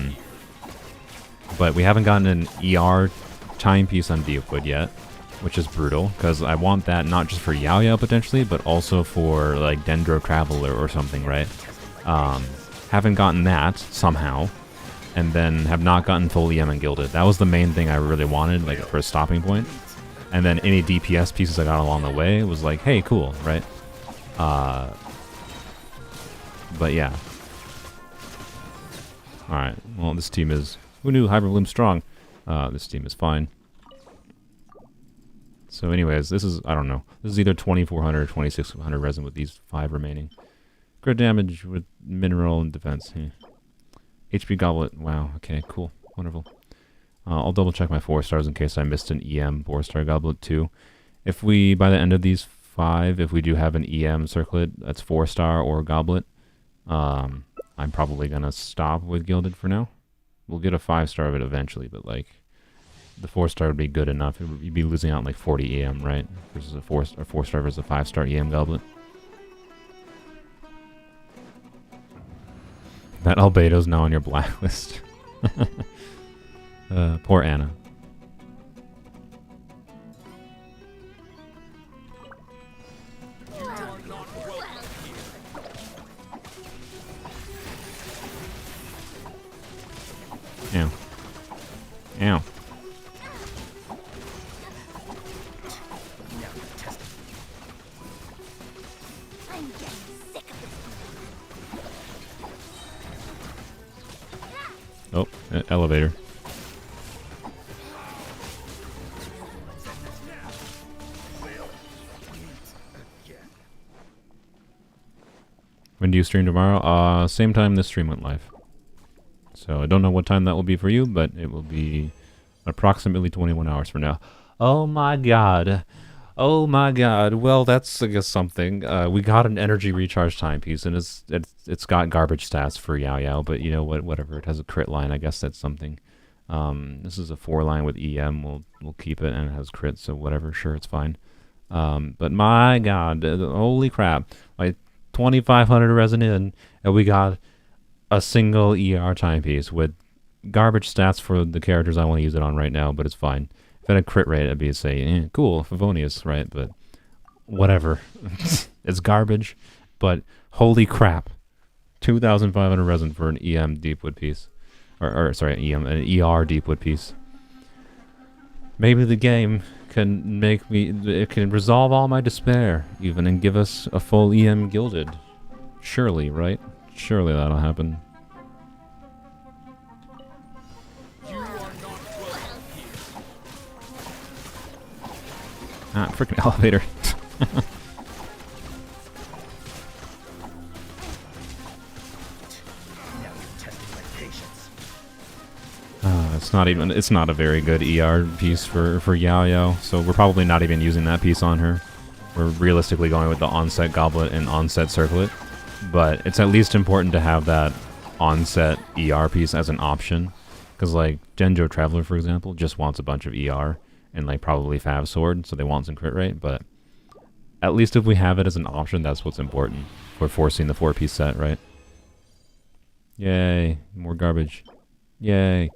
Speaker 1: we haven't gotten an ER timepiece on Deepwood yet, which is brutal, because I want that not just for Yao Yao potentially, but also for like Dendro Traveler or something, right? Haven't gotten that somehow, and then have not gotten full EM and Gilded. That was the main thing I really wanted, like for a stopping point. And then any DPS pieces I got along the way was like, hey, cool, right? But yeah. Alright, well, this team is... Who knew Hyperbloom strong? This team is fine. So anyways, this is, I don't know. This is either 2400 or 2600 resin with these 5 remaining. Crit damage with mineral and defense. HP Goblet. Wow, okay, cool. Wonderful. I'll double check my 4 stars in case I missed an EM 4-star Goblet too. If we, by the end of these 5, if we do have an EM circlet that's 4-star or Goblet, I'm probably going to stop with Gilded for now. We'll get a 5-star of it eventually, but like, the 4-star would be good enough. You'd be losing out on like 40 EM, right? Versus a 4-star versus a 5-star EM Goblet. That Albedo's now on your blacklist. Poor Anna. Ow. Ow.
Speaker 2: I'm getting sick of this.
Speaker 1: elevator. When do you stream tomorrow? Same time this stream went live. So I don't know what time that will be for you, but it will be approximately 21 hours from now. Oh my god. Oh my god. Well, that's I guess something. We got an energy recharge timepiece, and it's got garbage stats for Yao Yao, but you know what? Whatever. It has a crit line. I guess that's something. This is a 4 line with EM. We'll keep it, and it has crit, so whatever. Sure, it's fine. But my god, holy crap! Like 2,500 resin in, and we got a single ER timepiece with garbage stats for the characters I want to use it on right now, but it's fine. If it had a crit rate, I'd be say, cool, Favonius, right? But whatever. It's garbage, but holy crap. 2,500 resin for an EM deepwood piece. Or sorry, an ER deepwood piece. Maybe the game can make me, it can resolve all my despair, even, and give us a full EM gilded. Surely, right? Surely that'll happen. Ah, freaking elevator. It's not a very good ER piece for Yao Yao, so we're probably not even using that piece on her. We're realistically going with the onset goblet and onset circlet, but it's at least important to have that onset ER piece as an option, because like Genjo Traveler, for example, just wants a bunch of ER and like probably Fav Sword, so they want some crit rate, but at least if we have it as an option, that's what's important. We're forcing the 4-piece set, right? Yay, more garbage. Yay.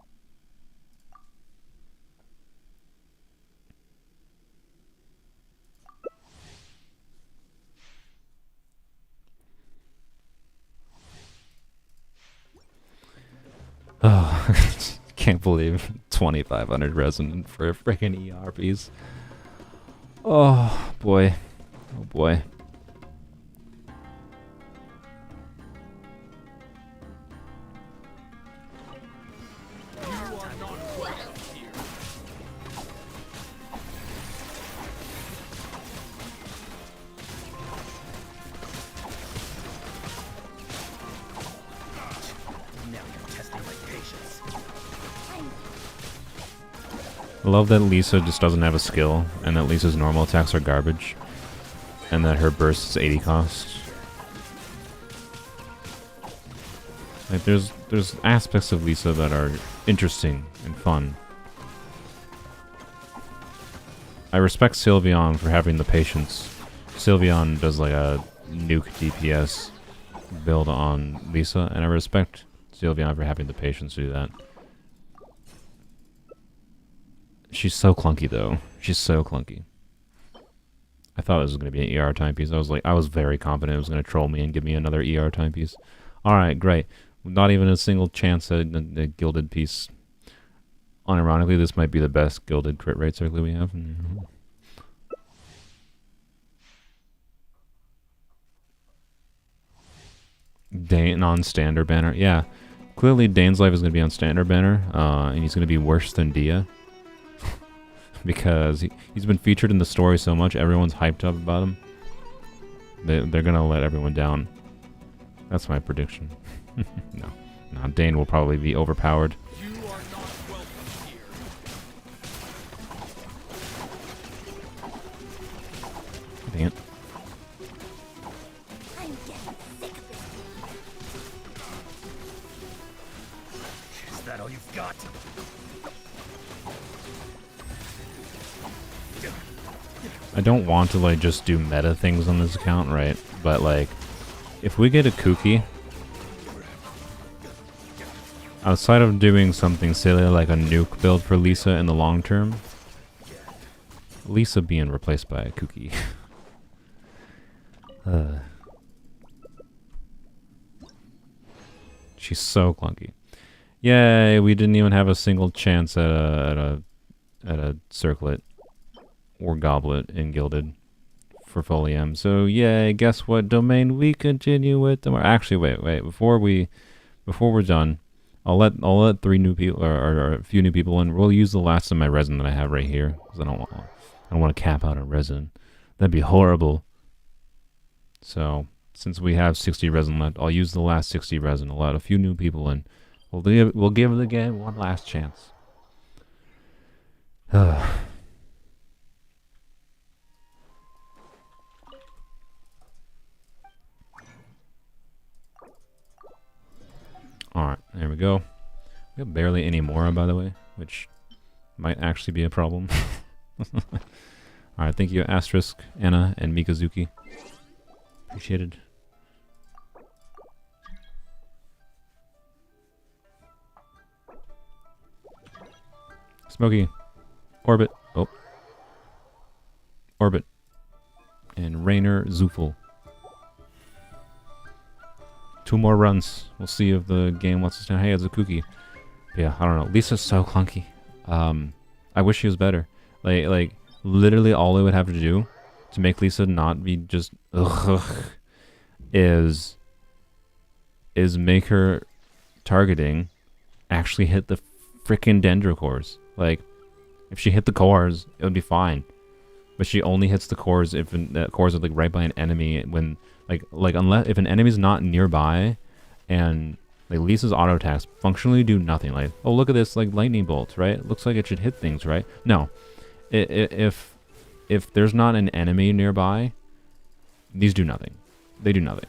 Speaker 1: Oh, can't believe 2,500 resin for a freaking ER piece. Oh boy. Oh boy. I love that Lisa just doesn't have a skill, and that Lisa's normal attacks are garbage, and that her burst is 80 cost. Like there's aspects of Lisa that are interesting and fun. I respect Sylveon for having the patience. Sylveon does like a nuke DPS build on Lisa, and I respect Sylveon for having the patience to do that. She's so clunky though. She's so clunky. I thought it was going to be an ER timepiece. I was very confident it was going to troll me and give me another ER timepiece. Alright, great. Not even a single chance at a gilded piece. Unironically, this might be the best gilded crit rate circle we have. Dane on standard banner. Yeah. Clearly Dane's life is going to be on standard banner. And he's going to be worse than Dehya. Because he's been featured in the story so much, everyone's hyped up about him. They're gonna let everyone down. That's my prediction. No, Dane will probably be overpowered.
Speaker 3: You are not welcome here.
Speaker 1: Dang it.
Speaker 2: I'm getting sick of this.
Speaker 3: Is that all you've got?
Speaker 1: I don't want to like just do meta things on this account, right? But like, if we get a Kuki, outside of doing something silly like a nuke build for Lisa in the long term, Lisa being replaced by a Kuki. She's so clunky. Yay, we didn't even have a single chance at a circlet or goblet in gilded for Folium. So yay, guess what domain we continue with tomorrow. Actually, wait, before we're done, I'll let 3 new people or a few new people in. We'll use the last of my resin that I have right here because I don't want to cap out a resin. That'd be horrible. So since we have 60 resin left, I'll use the last 60 resin. I'll let a few new people in. We'll give the game one last chance. Alright, there we go. We have barely any more, by the way, which might actually be a problem. Alright, thank you, Asterisk, Anna, and Mikazuki. Appreciated. Smokey. Orbit. Oh. Orbit. And Rainer Zufel. 2 more runs. We'll see if the game wants to stand. Hey, it's a cookie. But yeah, I don't know. Lisa's so clunky. I wish she was better. Like literally all I would have to do to make Lisa not be just is make her targeting actually hit the freaking dendro cores. Like, if she hit the cores, it would be fine. But she only hits the cores if the cores are like right by an enemy. When like unless if an enemy's not nearby, and like Lisa's auto attacks functionally do nothing. Like, oh, look at this, like lightning bolts, right? It looks like it should hit things, right? No, if there's not an enemy nearby, these do nothing. They do nothing.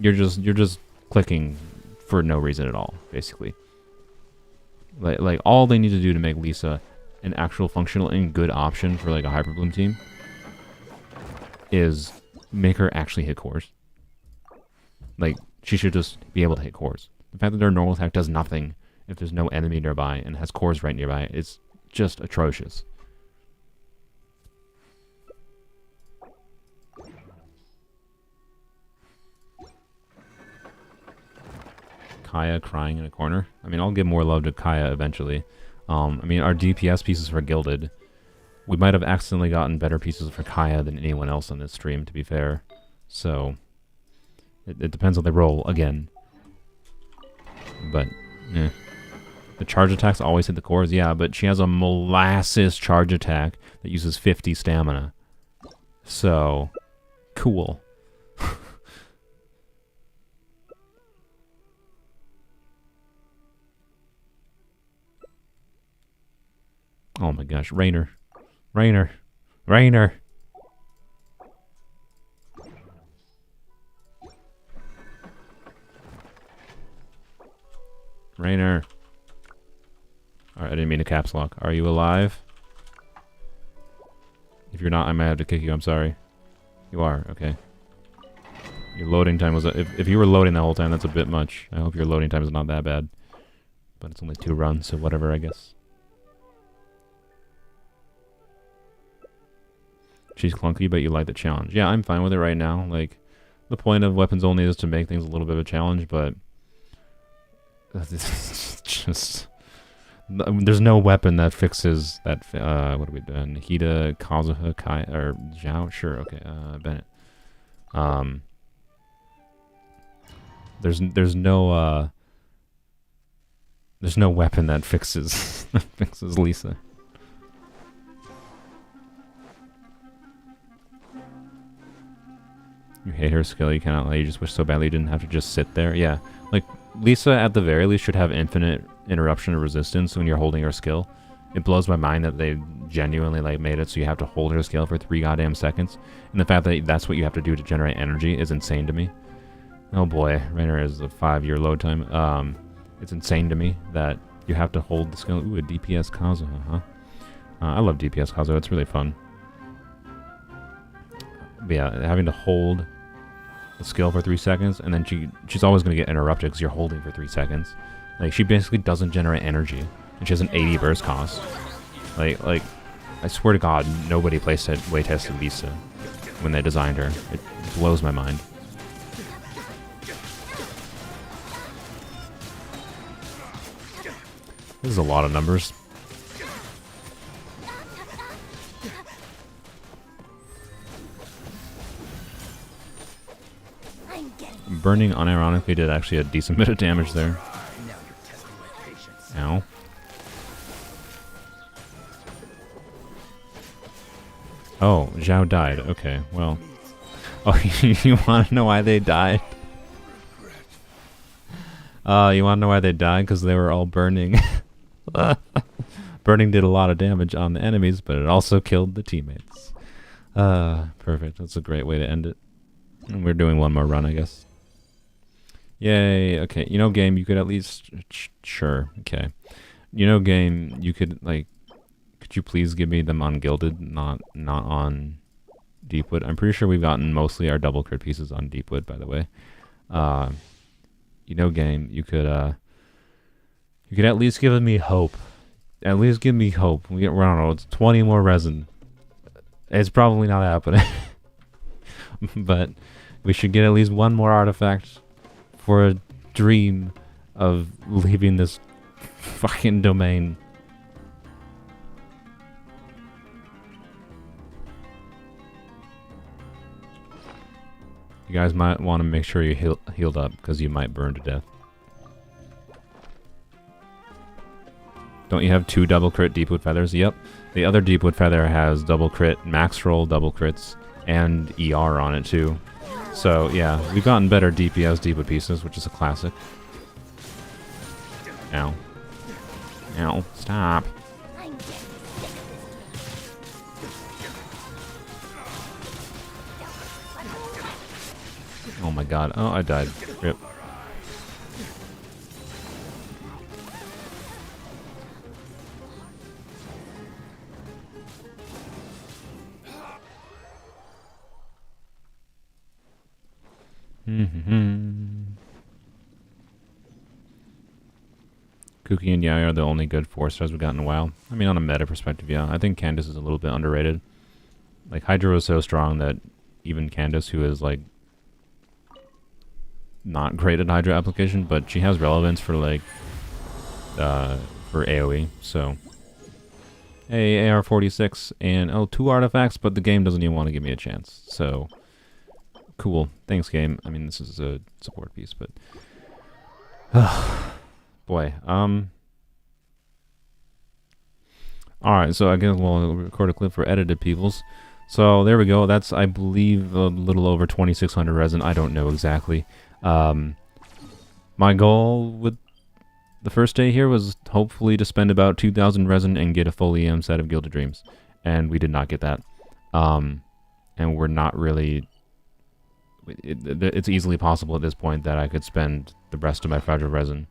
Speaker 1: You're just clicking for no reason at all, basically. Like all they need to do to make Lisa an actual functional and good option for like a Hyperbloom team is make her actually hit cores. Like, she should just be able to hit cores. The fact that their normal attack does nothing if there's no enemy nearby and has cores right nearby is just atrocious. Kaya crying in a corner. I mean, I'll give more love to Kaya eventually. I mean, our DPS pieces for Gilded, we might have accidentally gotten better pieces for Kaya than anyone else on this stream, to be fair. So, it depends on the role, again. But, eh. The charge attacks always hit the cores, yeah, but she has a molasses charge attack that uses 50 stamina. So, cool. Oh my gosh, Rainer. Rainer. Rainer. Rainer. Alright, I didn't mean to caps lock. Are you alive? If you're not, I might have to kick you. I'm sorry. You are, okay. Your loading time was... If you were loading the whole time, that's a bit much. I hope your loading time is not that bad. But it's only 2 runs, so whatever, I guess. She's clunky, but you like the challenge. Yeah, I'm fine with it right now. Like, the point of weapons only is to make things a little bit of a challenge, but... It's just... There's no weapon that fixes that... what are we doing? Hida, Kazuha, Kai... Or Zhao? Sure, okay. Bennett. There's no... There's no weapon that fixes... fixes Lisa. You hate her skill, you cannot lie, you just wish so badly you didn't have to just sit there. Yeah, like, Lisa at the very least should have infinite interruption of resistance when you're holding her skill. It blows my mind that they genuinely like made it so you have to hold her skill for 3 goddamn seconds. And the fact that that's what you have to do to generate energy is insane to me. Oh boy, Rainer is a 5-year load time. It's insane to me that you have to hold the skill. Ooh, a DPS Kazuha, huh? I love DPS Kazuha, it's really fun. But yeah, having to hold the skill for 3 seconds, and then she's always going to get interrupted because you're holding for 3 seconds. Like, she basically doesn't generate energy, and she has an 80 burst cost. Like, I swear to God, nobody way tested Lisa when they designed her. It blows my mind. This is a lot of numbers. Burning unironically did actually a decent bit of damage there. Oh, Zhao died. Okay, well. Oh, you want to know why they died? You want to know why they died? Because they were all burning. Burning did a lot of damage on the enemies, but it also killed the teammates. Perfect. That's a great way to end it. And we're doing one more run, I guess. Yay. Okay, you know, game, you could at least... Sure, okay. You know, game, you could, like... Could you please give me them on Gilded, not on Deepwood? I'm pretty sure we've gotten mostly our double crit pieces on Deepwood, by the way. You know, game, you could at least give me hope. At least give me hope. I don't know, it's 20 more resin. It's probably not happening. But we should get at least one more artifact for a dream of leaving this fucking domain. You guys might want to make sure you're healed up, because you might burn to death. Don't you have 2 double crit Deepwood Feathers? Yep. The other Deepwood Feather has double crit, max roll, double crits, and ER on it too. So yeah, we've gotten better DPS Deepwood pieces, which is a classic. Ow. Ow. Stop.
Speaker 2: I'm getting sick of this.
Speaker 1: Oh my god. Oh, I died. Rip. Cookie and Yaya are the only good 4-stars we've got in a while. I mean, on a meta perspective, yeah. I think Candace is a little bit underrated. Like, Hydra is so strong that even Candace, who is, like, not great at Hydra application, but she has relevance for, like, for AoE, so... Hey, AR-46, and, oh, 2 artifacts, but the game doesn't even want to give me a chance, so... Cool. Thanks, game. I mean, this is a support piece, but... Boy, Alright, so I guess we'll record a clip for edited peoples. So, there we go. That's, I believe, a little over 2,600 resin. I don't know exactly. My goal with the first day here was hopefully to spend about 2,000 resin and get a full EM set of Gilded Dreams. And we did not get that. And we're not really... It's easily possible at this point that I could spend the rest of my fragile resin,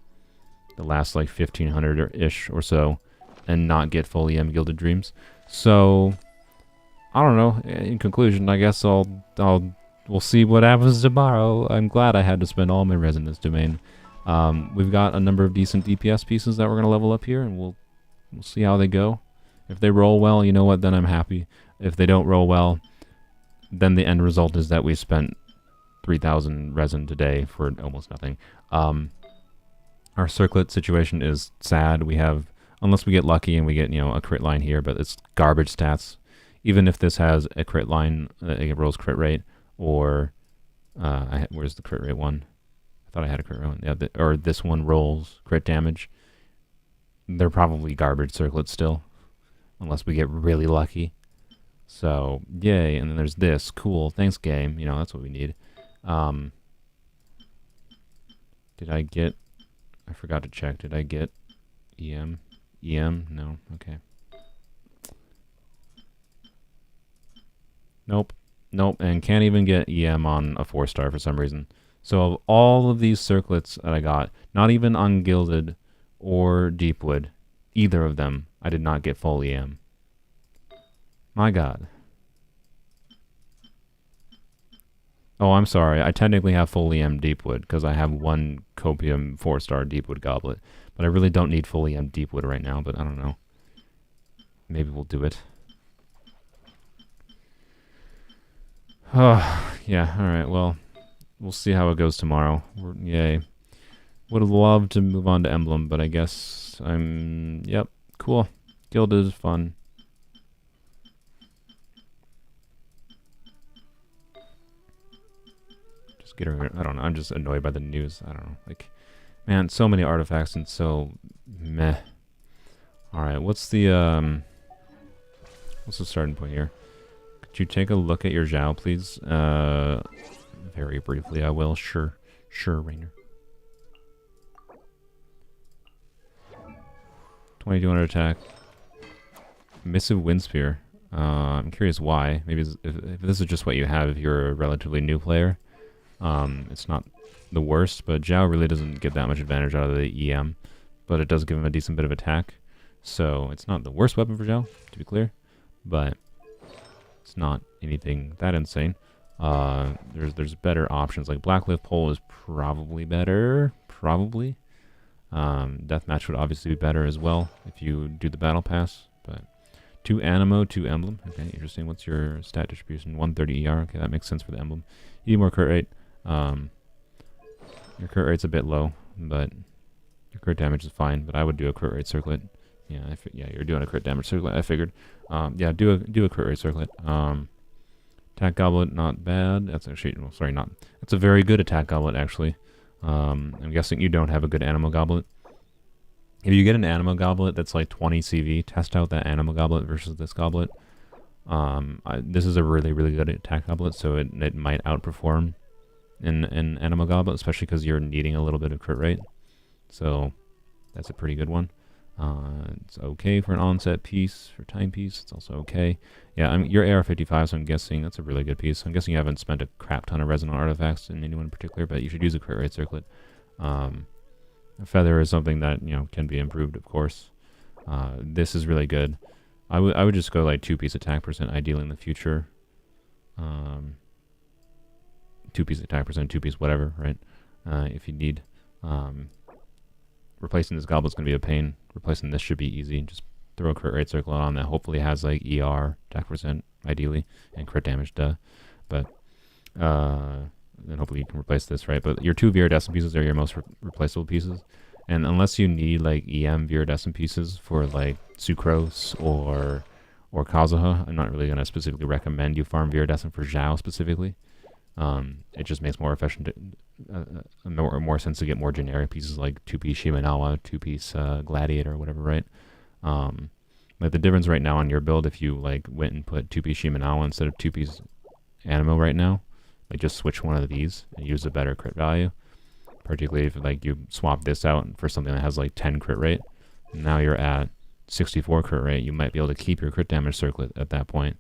Speaker 1: the last like 1,500-ish or so, and not get full EM Gilded Dreams. So, I don't know. In conclusion, I guess we'll see what happens tomorrow. I'm glad I had to spend all my resin in this domain. We've got a number of decent DPS pieces that we're gonna level up here, and we'll see how they go. If they roll well, you know what? Then I'm happy. If they don't roll well, then the end result is that we spent 3,000 resin today for almost nothing. Our circlet situation is sad. We have, unless we get lucky and we get, you know, a crit line here, but it's garbage stats. Even if this has a crit line, it rolls crit rate, or where's the crit rate one? I thought I had a crit rate one. Yeah, or this one rolls crit damage. They're probably garbage circlets still, unless we get really lucky. So, yay, and then there's this. Cool, thanks game. You know, that's what we need. Did I get... I forgot to check. Did I get EM? EM? No. Okay. Nope. Nope. And can't even get EM on a 4-star for some reason. So of all of these circlets that I got, not even on Gilded or Deepwood, either of them, I did not get full EM. My god. Oh, I'm sorry. I technically have full EM Deepwood because I have one Copium 4-star Deepwood Goblet. But I really don't need full EM Deepwood right now, but I don't know. Maybe we'll do it. Oh, yeah, alright, well, we'll see how it goes tomorrow. Yay. Would have loved to move on to Emblem, but I guess yep, cool. Gilded is fun. Get rid of, I don't know, I'm just annoyed by the news. I don't know, like, man, so many artifacts and so meh. Alright, what's the starting point here? Could you take a look at your Zhao, please? Very briefly, I will. Sure, Rainer. 2200 attack. Missive Wind Spear. I'm curious why. Maybe if this is just what you have if you're a relatively new player. It's not the worst, but Zhao really doesn't get that much advantage out of the EM. But it does give him a decent bit of attack. So it's not the worst weapon for Zhao, to be clear. But it's not anything that insane. There's better options. Like Blacklift Pole is probably better. Probably. Deathmatch would obviously be better as well if you do the battle pass. But 2 Animo, 2 Emblem. Okay, interesting. What's your stat distribution? 130 ER. Okay, that makes sense for the Emblem. You need more crit rate. Your crit rate's a bit low, but your crit damage is fine. But I would do a crit rate circlet. Yeah, you're doing a crit damage circlet. I figured. Yeah, do a crit rate circlet. Attack Goblet, not bad. That's actually, well, sorry, not. That's a very good attack goblet, actually. I'm guessing you don't have a good Animo Goblet. If you get an Animo Goblet that's like 20 CV, test out that Animo Goblet versus this goblet. This is a really, really good attack goblet, so it might outperform in Animo Goblet, especially because you're needing a little bit of crit rate. So that's a pretty good one. It's okay for an onset piece, for timepiece. It's also okay. Yeah, I mean, you're AR-55, so I'm guessing that's a really good piece. I'm guessing you haven't spent a crap ton of resin on artifacts in anyone in particular, but you should use a crit rate circlet. A feather is something that, you know, can be improved, of course. This is really good. I would just go like 2-piece attack percent ideally in the future. 2-piece attack percent, 2-piece whatever, right? If you need. Replacing this goblet's going to be a pain. Replacing this should be easy. Just throw a crit rate circle on that hopefully has like ER, attack percent, ideally, and crit damage, duh. But, then hopefully you can replace this, right? But your 2 Viridescent pieces are your most replaceable pieces. And unless you need like EM Viridescent pieces for like Sucrose or Kazuha, I'm not really going to specifically recommend you farm Viridescent for Zhao specifically. It just makes more efficient, more sense to get more generic pieces like 2-piece Shimenawa, 2-piece Gladiator, or whatever, right? Like the difference right now on your build, if you like went and put 2-piece Shimenawa instead of 2-piece Animo right now, like just switch one of these and use a better crit value. Particularly if like you swap this out for something that has like 10 crit rate, now you're at 64 crit rate. You might be able to keep your crit damage circlet at that point.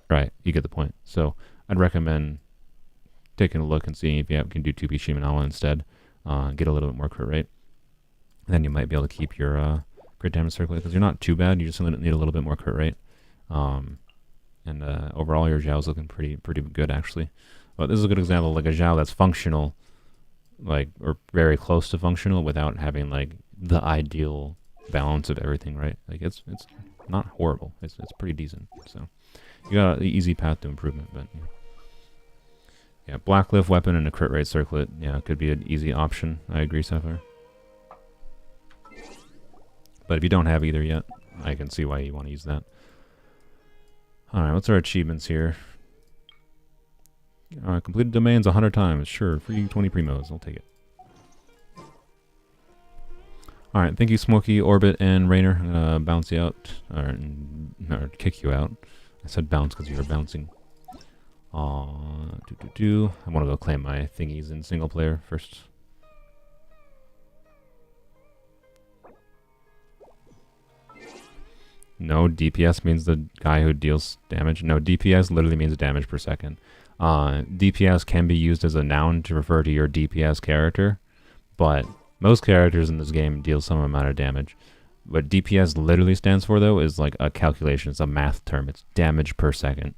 Speaker 1: Right, you get the point. So I'd recommend taking a look and seeing if you can do 2-piece Shimenawa instead. Get a little bit more crit rate. Then you might be able to keep your crit damage circlet because you're not too bad. You just need a little bit more crit rate. And overall your Zhao's looking pretty good actually. But this is a good example of like a Zhao that's functional, like, or very close to functional without having like the ideal balance of everything, right? Like it's not horrible. It's pretty decent. So you got an easy path to improvement, but yeah, Blacklift weapon and a crit rate circlet, yeah, could be an easy option. I agree, Sapphire. But if you don't have either yet, I can see why you want to use that. Alright, what's our achievements here? Alright, completed domains 100 times. Sure, free 20 primos. I'll take it. Alright, thank you, Smokey, Orbit, and Rainer. I'm gonna bounce you out. Or kick you out. I said bounce because you were bouncing. I want to go claim my thingies in single player first. No, DPS means the guy who deals damage. No, DPS literally means damage per second. DPS can be used as a noun to refer to your DPS character, but most characters in this game deal some amount of damage. What DPS literally stands for, though, is like a calculation. It's a math term. It's damage per second.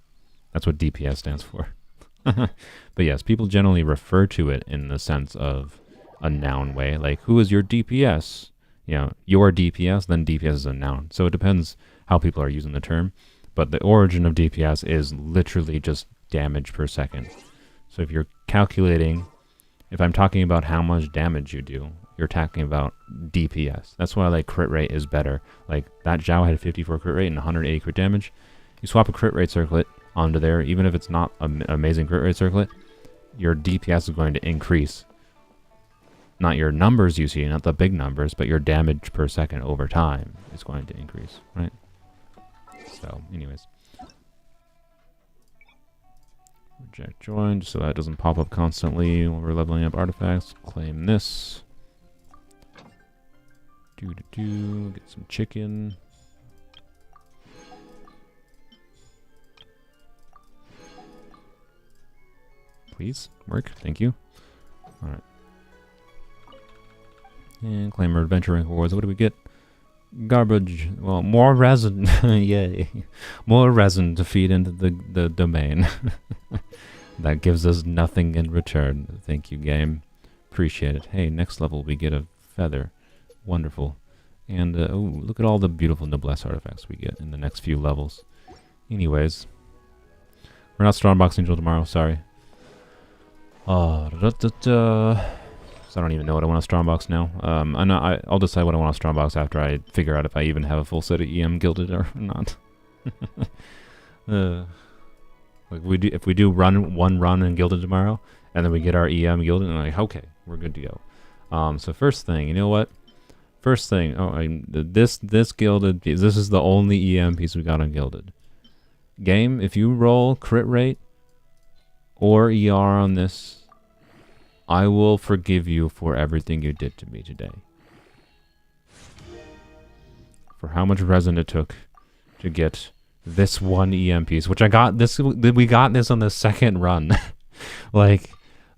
Speaker 1: That's what DPS stands for. But yes, people generally refer to it in the sense of a noun way. Like, who is your DPS? You know, your DPS, then DPS is a noun. So it depends how people are using the term. But the origin of DPS is literally just damage per second. So if you're calculating, if I'm talking about how much damage you do, you're talking about DPS. That's why like crit rate is better. Like that Zhao had 54 crit rate and 180 crit damage. You swap a crit rate circlet onto there, even if it's not an amazing crit rate circlet, your DPS is going to increase. Not your numbers you see, not the big numbers, but your damage per second over time is going to increase, right? So, anyways. Reject join, just so that doesn't pop up constantly when we're leveling up artifacts. Claim this. Get some chicken. Please, work. Thank you. Alright. And claim our adventure rank rewards. What do we get? Garbage. Well, more resin. Yay. More resin to feed into the domain. That gives us nothing in return. Thank you, game. Appreciate it. Hey, next level we get a feather. Wonderful. And, oh, look at all the beautiful noblesse artifacts we get in the next few levels. Anyways. We're not strongboxing until tomorrow, sorry. So I don't even know what I want to strongbox now. I'll decide what I want to strongbox after I figure out if I even have a full set of EM gilded or not. Like if we do one run in gilded tomorrow, and then we get our EM gilded, and I'm like, okay, we're good to go. So first thing, you know what? First thing, this gilded piece. This is the only EM piece we got on gilded. Game, if you roll crit rate or ER on this, I will forgive you for everything you did to me today. For how much resin it took to get this one EM piece, which I got this. We got this on the second run. Like,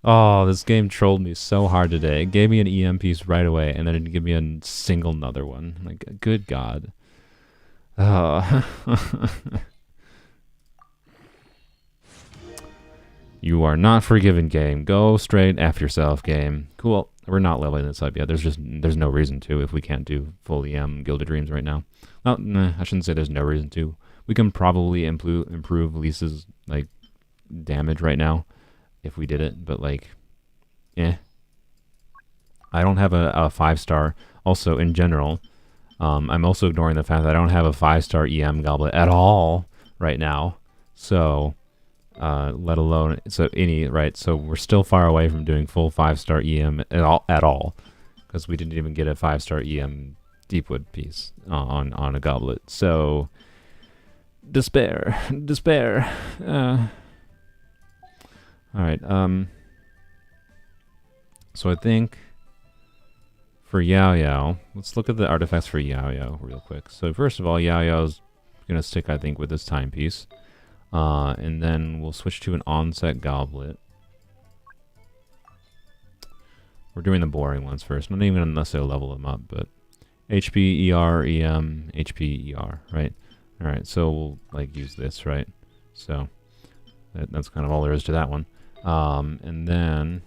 Speaker 1: oh, this game trolled me so hard today. It gave me an EM piece right away, and then it didn't give me a single another one. Like, good God. You are not forgiven, game. Go straight F yourself, game. Cool. We're not leveling this up yet. There's no reason to if we can't do full EM Gilded Dreams right now. Well, nah, I shouldn't say there's no reason to. We can probably improve Lisa's, like, damage right now if we did it, but, like, I don't have a 5-star. Also, in general, I'm also ignoring the fact that I don't have a 5-star EM Goblet at all right now. So... let alone so we're still far away from doing full 5-star EM at all because we didn't even get a 5-star EM Deepwood piece on a goblet. So despair. All right. So I think for Yao Yao, let's look at the artifacts for Yao Yao real quick. So first of all, Yao Yao's gonna stick, I think, with this timepiece. And then we'll switch to an onset goblet. We're doing the boring ones first. Not even unless they'll level them up, but HP, ER, EM, HP, ER, right? Alright, so we'll, like, use this, right? So, that's kind of all there is to that one. And then,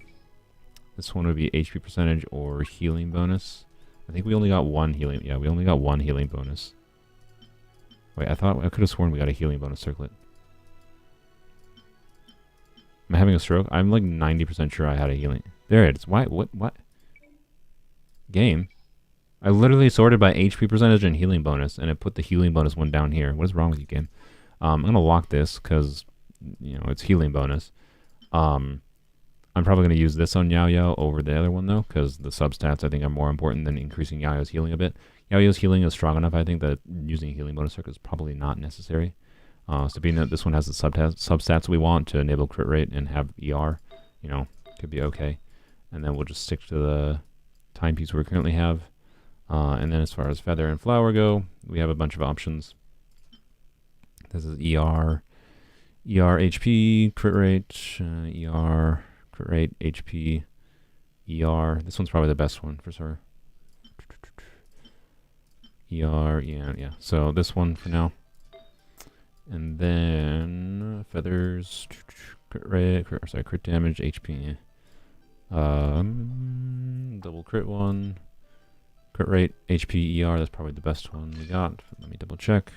Speaker 1: this one would be HP percentage or healing bonus. I think we only got one healing, yeah, we only got one healing bonus. Wait, I could have sworn we got a healing bonus circlet. Am I having a stroke? I'm like 90% sure I had a healing. There it is. Why? What? Game? I literally sorted by HP percentage and healing bonus, and it put the healing bonus one down here. What is wrong with you, game? I'm going to lock this because, you know, it's healing bonus. I'm probably going to use this on Yao Yao over the other one, though, because the substats, I think, are more important than increasing Yao Yao's healing a bit. Yao Yao's healing is strong enough, I think, that using a healing bonus circuit is probably not necessary. So being that this one has the substats we want to enable crit rate and have ER, you know, could be okay. And then we'll just stick to the timepiece we currently have. And then as far as feather and flower go, we have a bunch of options. This is ER, HP, crit rate, ER, crit rate, HP, ER. This one's probably the best one for sure. ER, yeah. So this one for now. And then feathers, crit damage, HP. Double crit one, crit rate, HP, ER. That's probably the best one we got. Let me double check.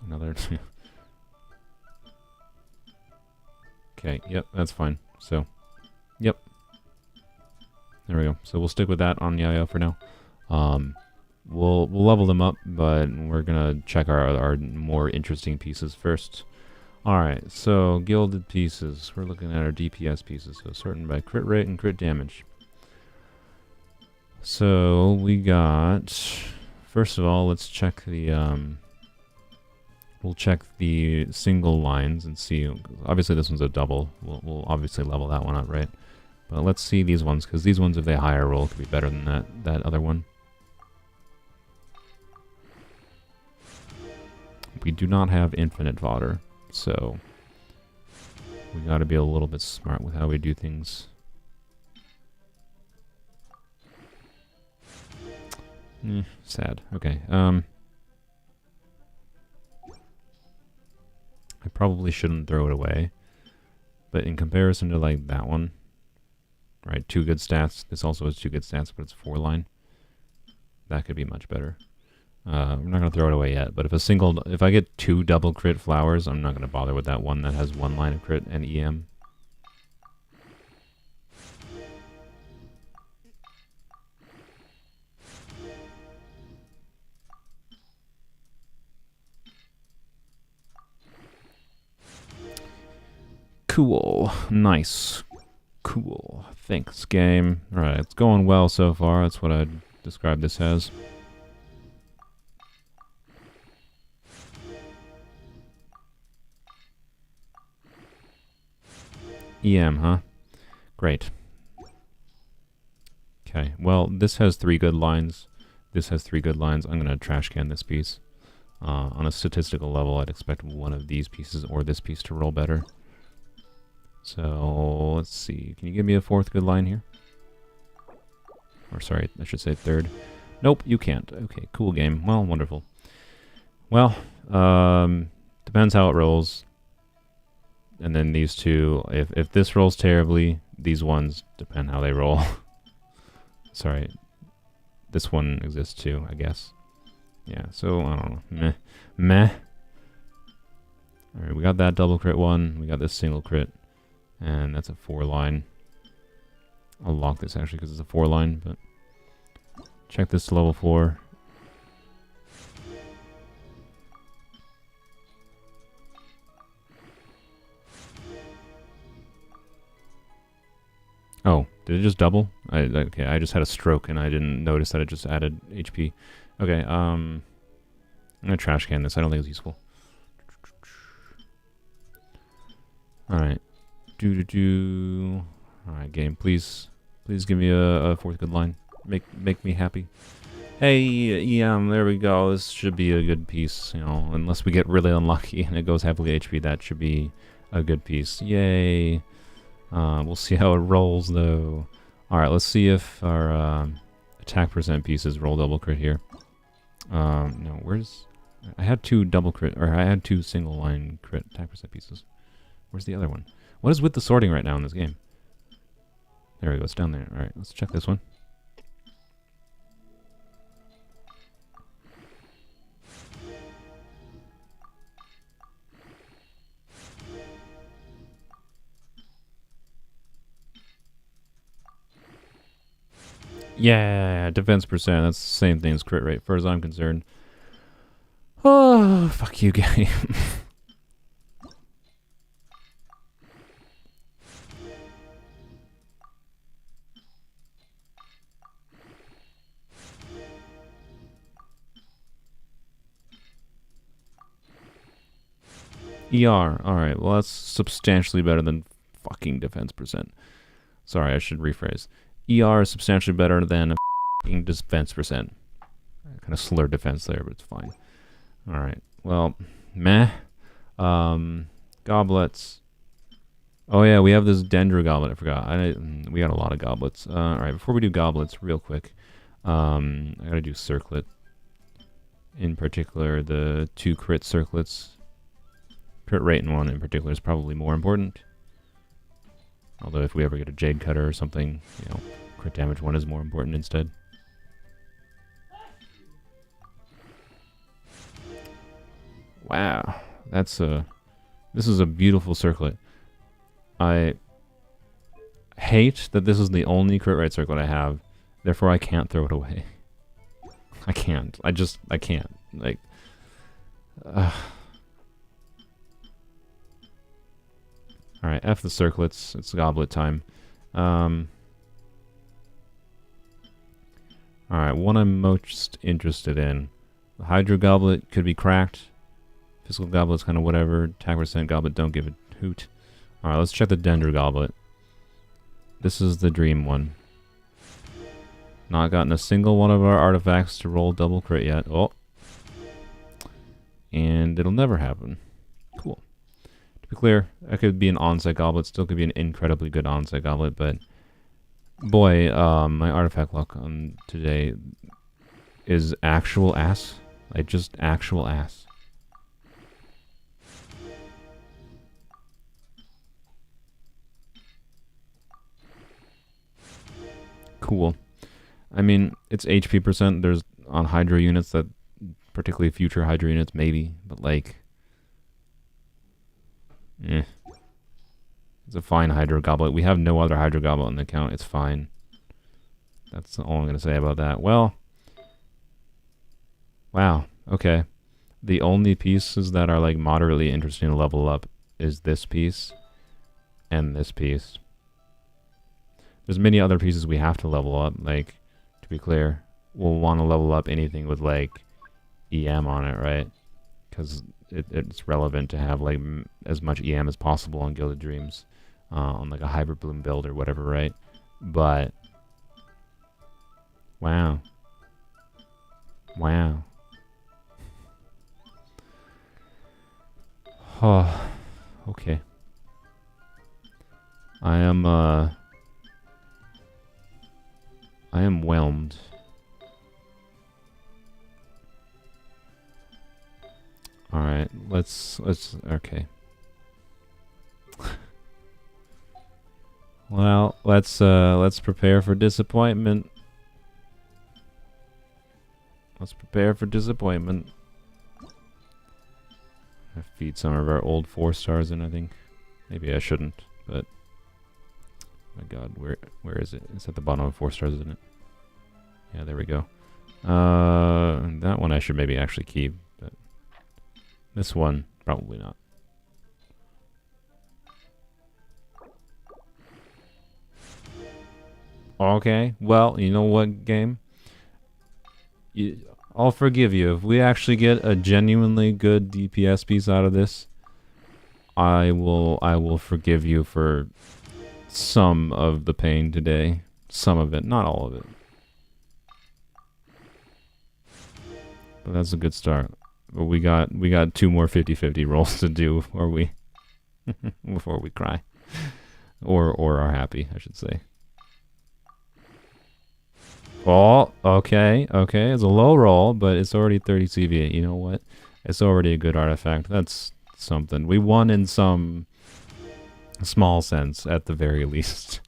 Speaker 1: Another. Okay. Yep, that's fine. So, yep. There we go. So we'll stick with that on Yao Yao for now. We'll level them up, but we're gonna check our more interesting pieces first. Alright, so gilded pieces. We're looking at our DPS pieces, so sorting by crit rate and crit damage. So we got, first of all, let's check the We'll check the single lines and see. Obviously, this one's a double. We'll obviously level that one up, right? But let's see these ones, because these ones, if they higher roll, could be better than that other one. We do not have infinite fodder, so we got to be a little bit smart with how we do things. Sad. Okay. I probably shouldn't throw it away, but in comparison to like that one, right? 2 good stats. This also has 2 good stats, but it's 4 line. That could be much better. I'm not gonna throw it away yet, but if I get 2 double crit flowers, I'm not gonna bother with that one that has 1 line of crit and EM. Cool. Nice. Cool. Thanks, game. Alright, it's going well so far. That's what I'd describe this as. EM, huh? Great. Okay, well, this has 3 good lines. This has 3 good lines. I'm going to trash can this piece. On a statistical level, I'd expect one of these pieces or this piece to roll better. So, let's see. Can you give me a 4th good line here? Or sorry, I should say 3rd. Nope, you can't. Okay, cool game. Well, wonderful. Well, depends how it rolls. And then these two, if this rolls terribly, these ones depend how they roll. Sorry. This one exists too, I guess. Yeah, so, I don't know. Meh. Meh. Alright, we got that double crit one. We got this single crit. And that's a 4 line. I'll lock this actually because it's a 4 line, but check this to level 4. Oh, did it just double? Okay, I just had a stroke and I didn't notice that it just added HP. Okay, I'm gonna trash can this. I don't think it's useful. Alright. Alright, game, please give me a 4th good line. Make me happy. Hey, yeah, there we go. This should be a good piece, you know, unless we get really unlucky and it goes heavily HP, that should be a good piece. Yay. We'll see how it rolls though. Alright, let's see if our attack percent pieces roll double crit here. No, where's... I had 2 double crit, or I had 2 single line crit attack percent pieces. Where's the other one? What is with the sorting right now in this game? There we go, it's down there. Alright, let's check this one. Yeah, defense percent. That's the same thing as crit rate, as far as I'm concerned. Oh, fuck you, game. ER. Alright, well that's substantially better than fucking defense percent. Sorry, I should rephrase. ER is substantially better than a fucking defense percent. Kind of slurred defense there, but it's fine. Alright, well, meh. Goblets. Oh yeah, we have this Dendra goblet, I forgot. We got a lot of goblets. Alright, before we do goblets, real quick, I gotta do circlet. In particular, the 2 crit circlets. Crit rate in one in particular is probably more important. Although if we ever get a Jade Cutter or something, you know, crit damage one is more important instead. Wow, this is a beautiful circlet. I hate that this is the only crit rate circlet I have, therefore I can't throw it away. I can't. I can't. Like, alright, F the circlets. It's goblet time. Alright, what I'm most interested in. The Hydro Goblet could be cracked. Physical Goblet's kind of whatever. Attack percent Goblet, don't give a hoot. Alright, let's check the Dendro Goblet. This is the dream one. Not gotten a single one of our artifacts to roll double crit yet. Oh. And it'll never happen. Cool. To be clear, that could be an on-site goblet, still could be an incredibly good on-site goblet, but boy, my artifact luck on today is actual ass. Like, just actual ass. Cool. I mean, it's HP percent. There's on Hydra units that, particularly future Hydra units, maybe, but like, it's a fine Hydra Goblet. We have no other Hydra Goblet on the account. It's fine. That's all I'm going to say about that. Well, wow. Okay. The only pieces that are like moderately interesting to level up is this piece and this piece. There's many other pieces we have to level up. Like, to be clear, we'll want to level up anything with like EM on it, right? Because it's relevant to have like as much EM as possible on Gilded Dreams, on like a Hybrid Bloom build or whatever, right? But wow, wow. Oh, okay. I am whelmed. All right, let's okay. Well, let's prepare for disappointment. Let's prepare for disappointment. I feed some of our old 4 stars in, I think. Maybe I shouldn't, but my God, where is it? It's at the bottom of 4 stars, isn't it? Yeah, there we go. That one I should maybe actually keep, but this one probably not. Okay, well, you know what, game? I'll forgive you. If we actually get a genuinely good DPS piece out of this, I will forgive you for some of the pain today. Some of it, not all of it. But that's a good start. But we got 2 more 50-50 rolls to do before we before we cry. Or are happy, I should say. Oh, okay. It's a low roll, but it's already 30 CV. You know what? It's already a good artifact. That's something. We won in some small sense, at the very least.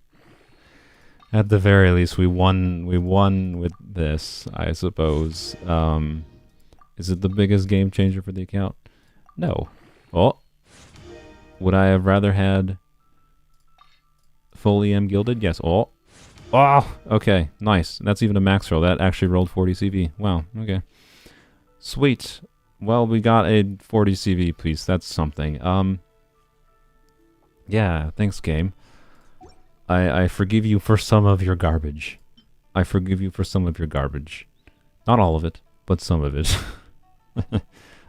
Speaker 1: At the very least, we won with this, I suppose. Is it the biggest game changer for the account? No. Oh. Would I have rather had full EM gilded? Yes. Oh. Oh, okay, nice. That's even a max roll. That actually rolled 40 CV. Wow, okay. Sweet. Well, we got a 40 CV piece. That's something. Yeah, thanks, game. I forgive you for some of your garbage. I forgive you for some of your garbage. Not all of it, but some of it.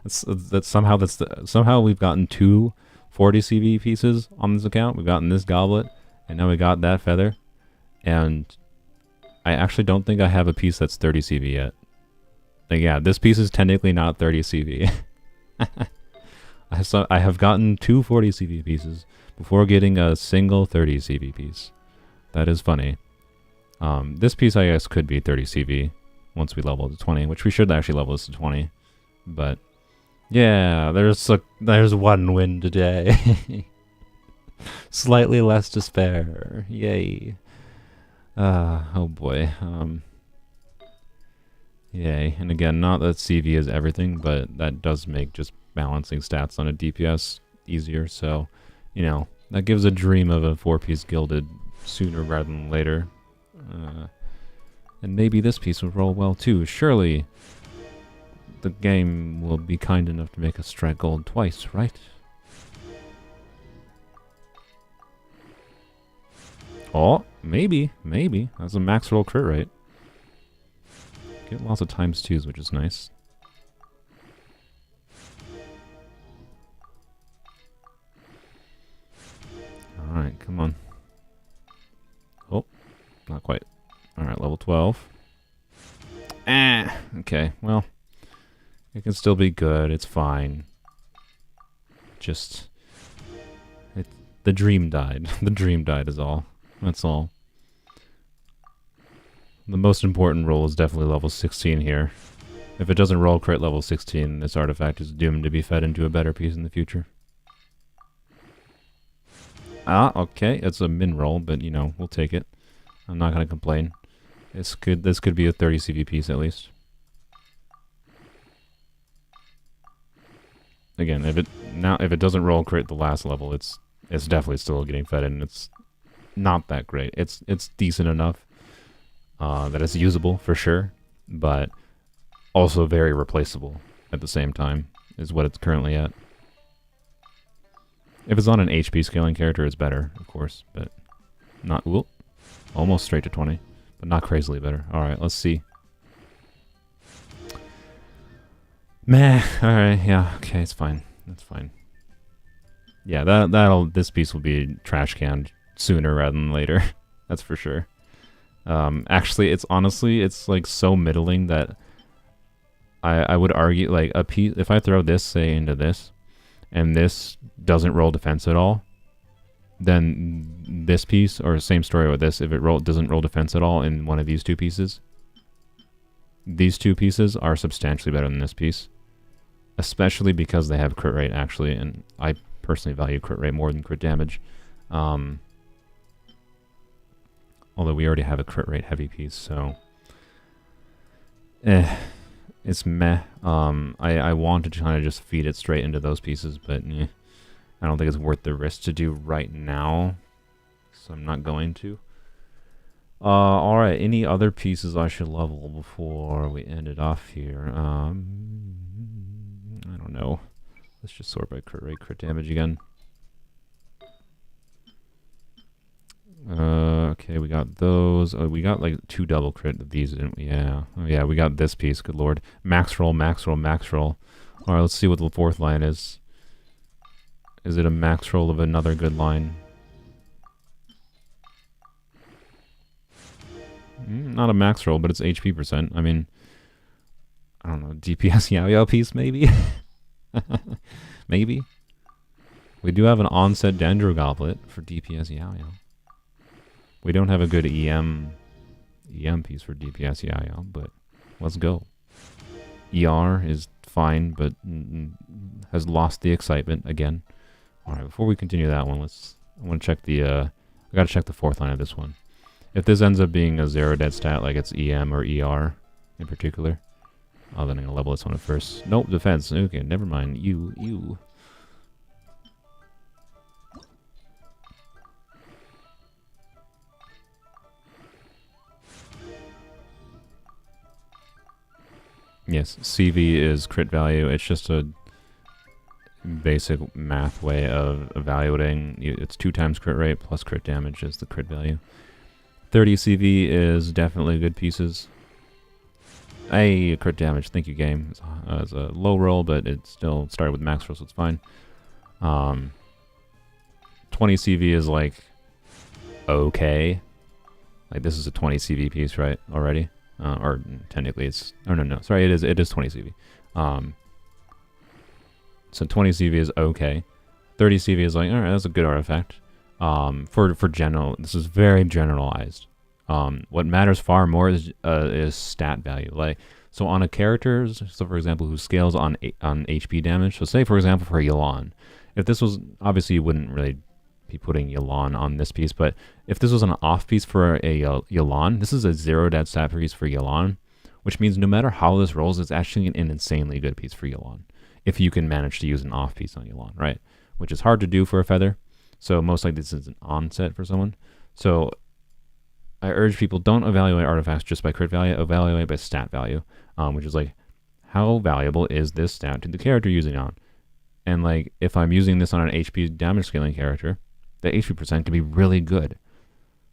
Speaker 1: Somehow we've gotten 2 40 CV pieces on this account. We've gotten this goblet, and now we got that feather. And I actually don't think I have a piece that's 30 CV yet. Like, yeah, this piece is technically not 30 CV. I have gotten 2 40 CV pieces before getting a single 30 CV piece. That is funny. This piece, I guess, could be 30 CV once we level to 20, which we should actually level this to 20. But yeah, there's 1 win today. Slightly less despair. Yay. Oh boy. Yay. And again, not that CV is everything, but that does make just balancing stats on a DPS easier. So, you know, that gives a dream of a 4-piece gilded sooner rather than later. And maybe this piece will roll well too. Surely the game will be kind enough to make us strike gold twice, right? Oh, maybe. That's a max roll crit rate. Get lots of times 2s, which is nice. okay. Well, it can still be good. It's fine. Just... the dream died. The dream died is all. That's all. The most important roll is definitely level 16 here. If it doesn't roll crit level 16, this artifact is doomed to be fed into a better piece in the future. Ah, okay. It's a min roll, but, you know, we'll take it. I'm not going to complain. This could be a 30 CV piece at least. Again, if it doesn't roll crit the last level, it's definitely still getting fed in. It's not that great. It's decent enough that it's usable for sure, but also very replaceable at the same time is what it's currently at. If it's on an HP scaling character, it's better, of course, but not almost straight to 20, but not crazily better. All right, let's see. Meh. All right. Yeah. Okay. It's fine. That's fine. Yeah. This piece will be trash canned sooner rather than later. That's for sure. Actually, it's like so middling that I would argue like a piece. If I throw this say into this, and this doesn't roll defense at all, then this piece, or same story with this, if it doesn't roll defense at all in one of these two pieces, these two pieces are substantially better than this piece. Especially because they have crit rate, actually, and I personally value crit rate more than crit damage. Although we already have a crit rate heavy piece, so... it's meh. I want to kind of just feed it straight into those pieces, but I don't think it's worth the risk to do right now, so I'm not going to. Alright, any other pieces I should level before we end it off here? I don't know. Let's just sort by crit rate, crit damage again. Okay, we got those. Oh, we got like 2 double crit of these, didn't we? Yeah. Oh yeah, we got this piece. Good lord. Max roll, max roll, max roll. Alright, let's see what the 4th line is. Is it a max roll of another good line? Not a max roll, but it's HP percent. I mean, I don't know, DPS Yao piece maybe? Maybe. We do have an onset Dendro Goblet for DPS Yao. We don't have a good EM piece for DPS Yao, but let's go. ER is fine, but has lost the excitement again. Alright, before we continue that one, I want to check I gotta check the 4th line of this one. If this ends up being a 0 dead stat, like it's EM or ER in particular, then I'm gonna level this one at first. Nope, defense. Okay, never mind. You. Yes, CV is crit value. It's just a basic math way of evaluating. It's 2 times crit rate plus crit damage is the crit value. 30 CV is definitely good pieces. Hey, crit damage. Thank you, game. It's a low roll, but it still started with max roll, so it's fine. 20 CV is like okay. Like this is a 20 CV piece, right? Already, or technically it's. Oh no, sorry, it is 20 CV. So 20 CV is okay. 30 CV is like, all right, that's a good artifact. For general, this is very generalized. What matters far more is stat value. Like, so on a character, so for example, who scales on HP damage. So say for example for Yelan, if this was, obviously you wouldn't really be putting Yelan on this piece, but if this was an off piece for a Yelan, this is a 0 dead stat piece for Yelan, which means no matter how this rolls, it's actually an insanely good piece for Yelan. If you can manage to use an off piece on Yelan, right? Which is hard to do for a feather. So most likely this is an onset for someone. So I urge people, don't evaluate artifacts just by crit value, evaluate by stat value, which is like, how valuable is this stat to the character using on? And like, if I'm using this on an HP damage scaling character, the HP percent can be really good.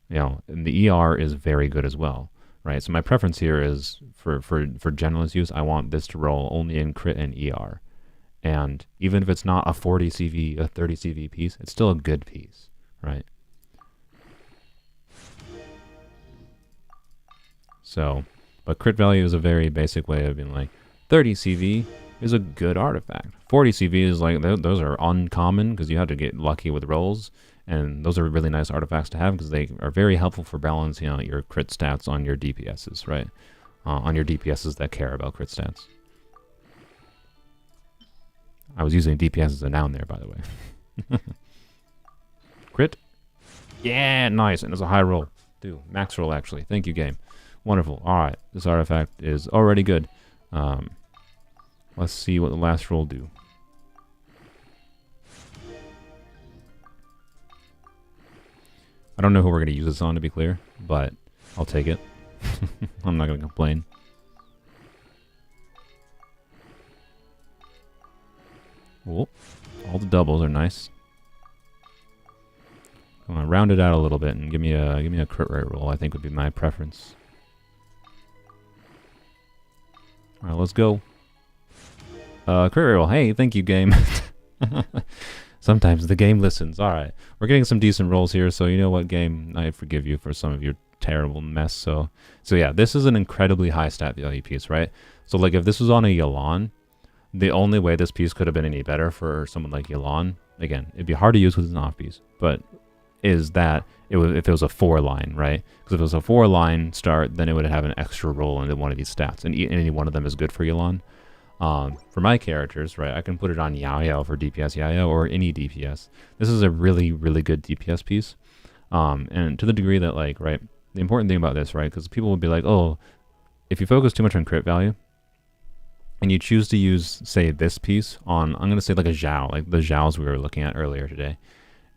Speaker 1: You know, and the ER is very good as well, right? So my preference here is for generalist use, I want this to roll only in crit and ER. And even if it's not a 40 CV, a 30 CV piece, it's still a good piece, right? So But crit value is a very basic way of being like, 30 CV is a good artifact. 40 CV is like, those are uncommon because you have to get lucky with rolls. And those are really nice artifacts to have because they are very helpful for balancing out your crit stats on your DPSs, right? On your DPSs that care about crit stats. I was using DPS as a noun there, by the way. Crit? Yeah, nice. And it's a high roll. Dude, max roll, actually. Thank you, game. Wonderful. Alright, this artifact is already good. Let's see what the last roll do. I don't know who we're going to use this on, to be clear, but I'll take it. I'm not going to complain. Cool. All the doubles are nice. Come on, round it out a little bit and give me a crit rate roll. I think would be my preference. All right, let's go. Crit rate roll. Hey, thank you, game. Sometimes the game listens. All right, we're getting some decent rolls here. So you know what, game? I forgive you for some of your terrible mess. So yeah, this is an incredibly high stat value piece, right? So like if this was on a Yelan, the only way this piece could have been any better for someone like Yelan, again, it'd be hard to use with an off piece, but is that if it was a 4-line, right? Because if it was a 4-line start, then it would have an extra roll into one of these stats, and any one of them is good for Yelan. For my characters, right, I can put it on Yao for DPS Yao or any DPS. This is a really, really good DPS piece. And to the degree that, like, right, the important thing about this, right, because people will be like, oh, if you focus too much on crit value, and you choose to use, say, this piece on, I'm going to say like a Zhao, like the Zhaos we were looking at earlier today,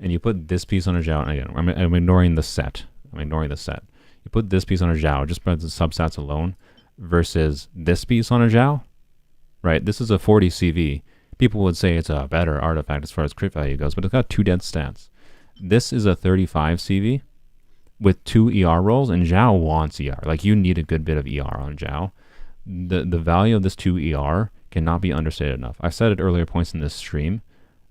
Speaker 1: and you put this piece on a Zhao, and again, I'm ignoring the set. You put this piece on a Zhao just by the substats alone versus this piece on a Zhao, right? This is a 40 CV. People would say it's a better artifact as far as crit value goes, but it's got 2 dead stats. This is a 35 CV with 2 ER rolls, and Zhao wants ER. Like, you need a good bit of ER on Zhao. The value of this 2 ER cannot be understated enough. I said at earlier points in this stream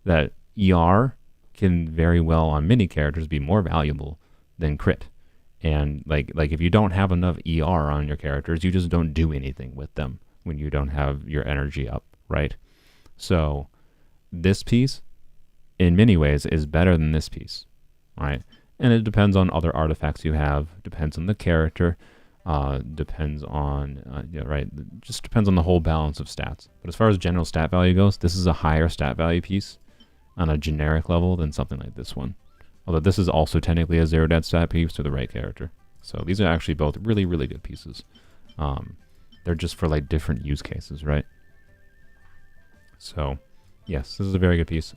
Speaker 1: that ER can very well on many characters be more valuable than crit. And like if you don't have enough ER on your characters, you just don't do anything with them when you don't have your energy up, right? So this piece in many ways is better than this piece, right? And it depends on other artifacts you have, depends on the character, depends on, right, just depends on the whole balance of stats. But as far as general stat value goes, this is a higher stat value piece on a generic level than something like this one. Although this is also technically a 0 dead stat piece to the right character. So these are actually both really, really good pieces. They're just for like different use cases, right? So yes, this is a very good piece.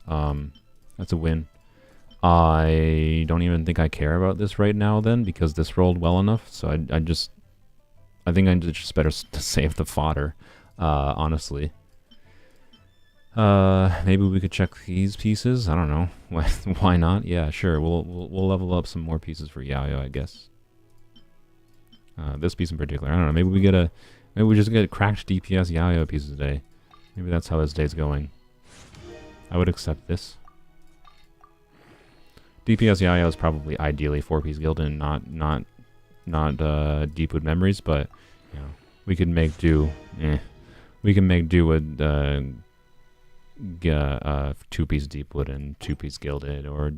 Speaker 1: That's a win. I don't even think I care about this right now then, because this rolled well enough. So I think I just better to save the fodder, honestly. Maybe we could check these pieces. I don't know. Why not? Yeah, sure. We'll level up some more pieces for Yao, I guess. This piece in particular. I don't know. Maybe we just get cracked DPS Yao pieces today. Maybe that's how this day's going. I would accept this. DPS Yao is probably ideally 4-piece guild and not Deepwood Memories, but you know, we can make do. We can make do with 2-piece Deepwood and 2-piece Gilded, or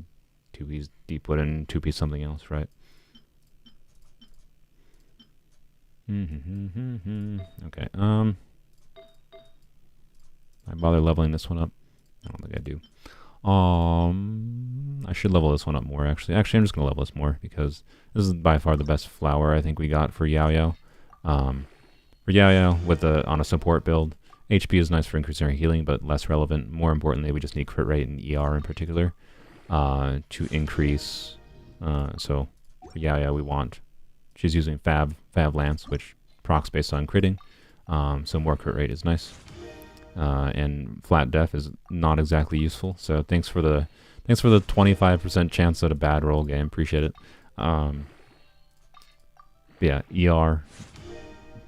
Speaker 1: 2-piece Deepwood and 2-piece something else, right? Okay. I bother leveling this one up? I don't think I do. I should level this one up more, actually. Actually, I'm just going to level this more, because this is by far the best flower I think we got for Yao. For Yao, on a support build, HP is nice for increasing our healing, but less relevant. More importantly, we just need crit rate and ER in particular to increase. So for Yao, we want... She's using Fab Lance, which procs based on critting. So more crit rate is nice. And flat def is not exactly useful. So thanks for the 25% chance at a bad roll game. Appreciate it. Yeah, ER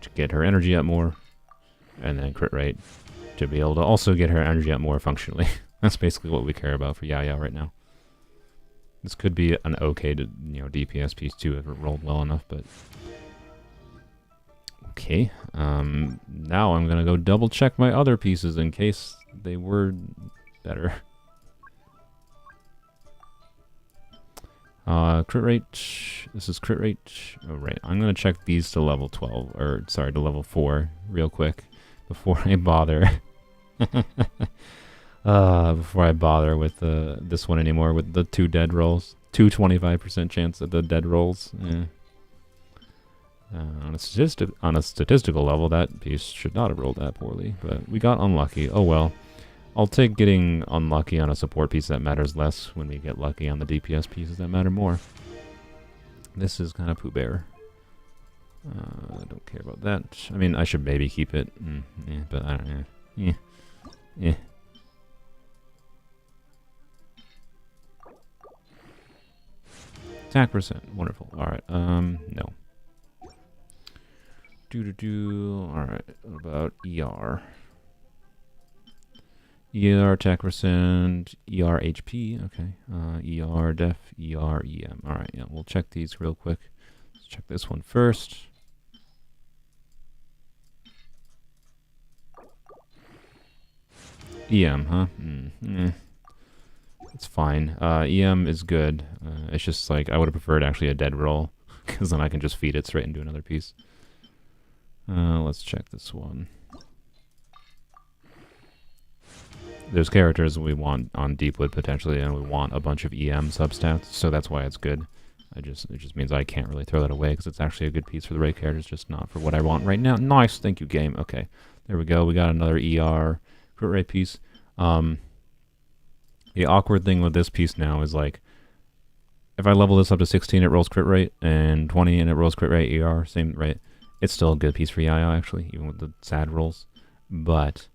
Speaker 1: to get her energy up more, and then crit rate to be able to also get her energy up more functionally. That's basically what we care about for Yao right now. This could be an okay DPS piece too if it rolled well enough, but Okay. Now I'm gonna go double check my other pieces in case they were better. Crit rate. This is crit rate. Oh, right. I'm gonna check these to level 12, or sorry, to level 4, real quick, before I bother. Before I bother with this one anymore, with the 2 dead rolls. 25% chance of the dead rolls. Yeah. On a statistical level, that piece should not have rolled that poorly, but we got unlucky. Oh well. I'll take getting unlucky on a support piece that matters less when we get lucky on the DPS pieces that matter more. This is kind of Pooh Bear. I don't care about that. I mean, I should maybe keep it, yeah, but I don't. Yeah. Attack percent, wonderful. All right, no. All right, what about ER? ER attack percent, ER HP, okay. ER def, ER EM. All right, yeah, we'll check these real quick. Let's check this one first. EM, huh? It's fine. EM is good. It's just like I would have preferred actually a dead roll, because then I can just feed it straight into another piece. Let's check this one. There's characters we want on Deepwood potentially, and we want a bunch of EM substats, so that's why it's good. It just means I can't really throw that away because it's actually a good piece for the right characters, just not for what I want right now. Nice, thank you, game. Okay, there we go. We got another ER crit rate piece. The awkward thing with this piece now is like, if I level this up to 16, it rolls crit rate, and 20, and it rolls crit rate ER, same rate. It's still a good piece for Yaya actually, even with the sad rolls. But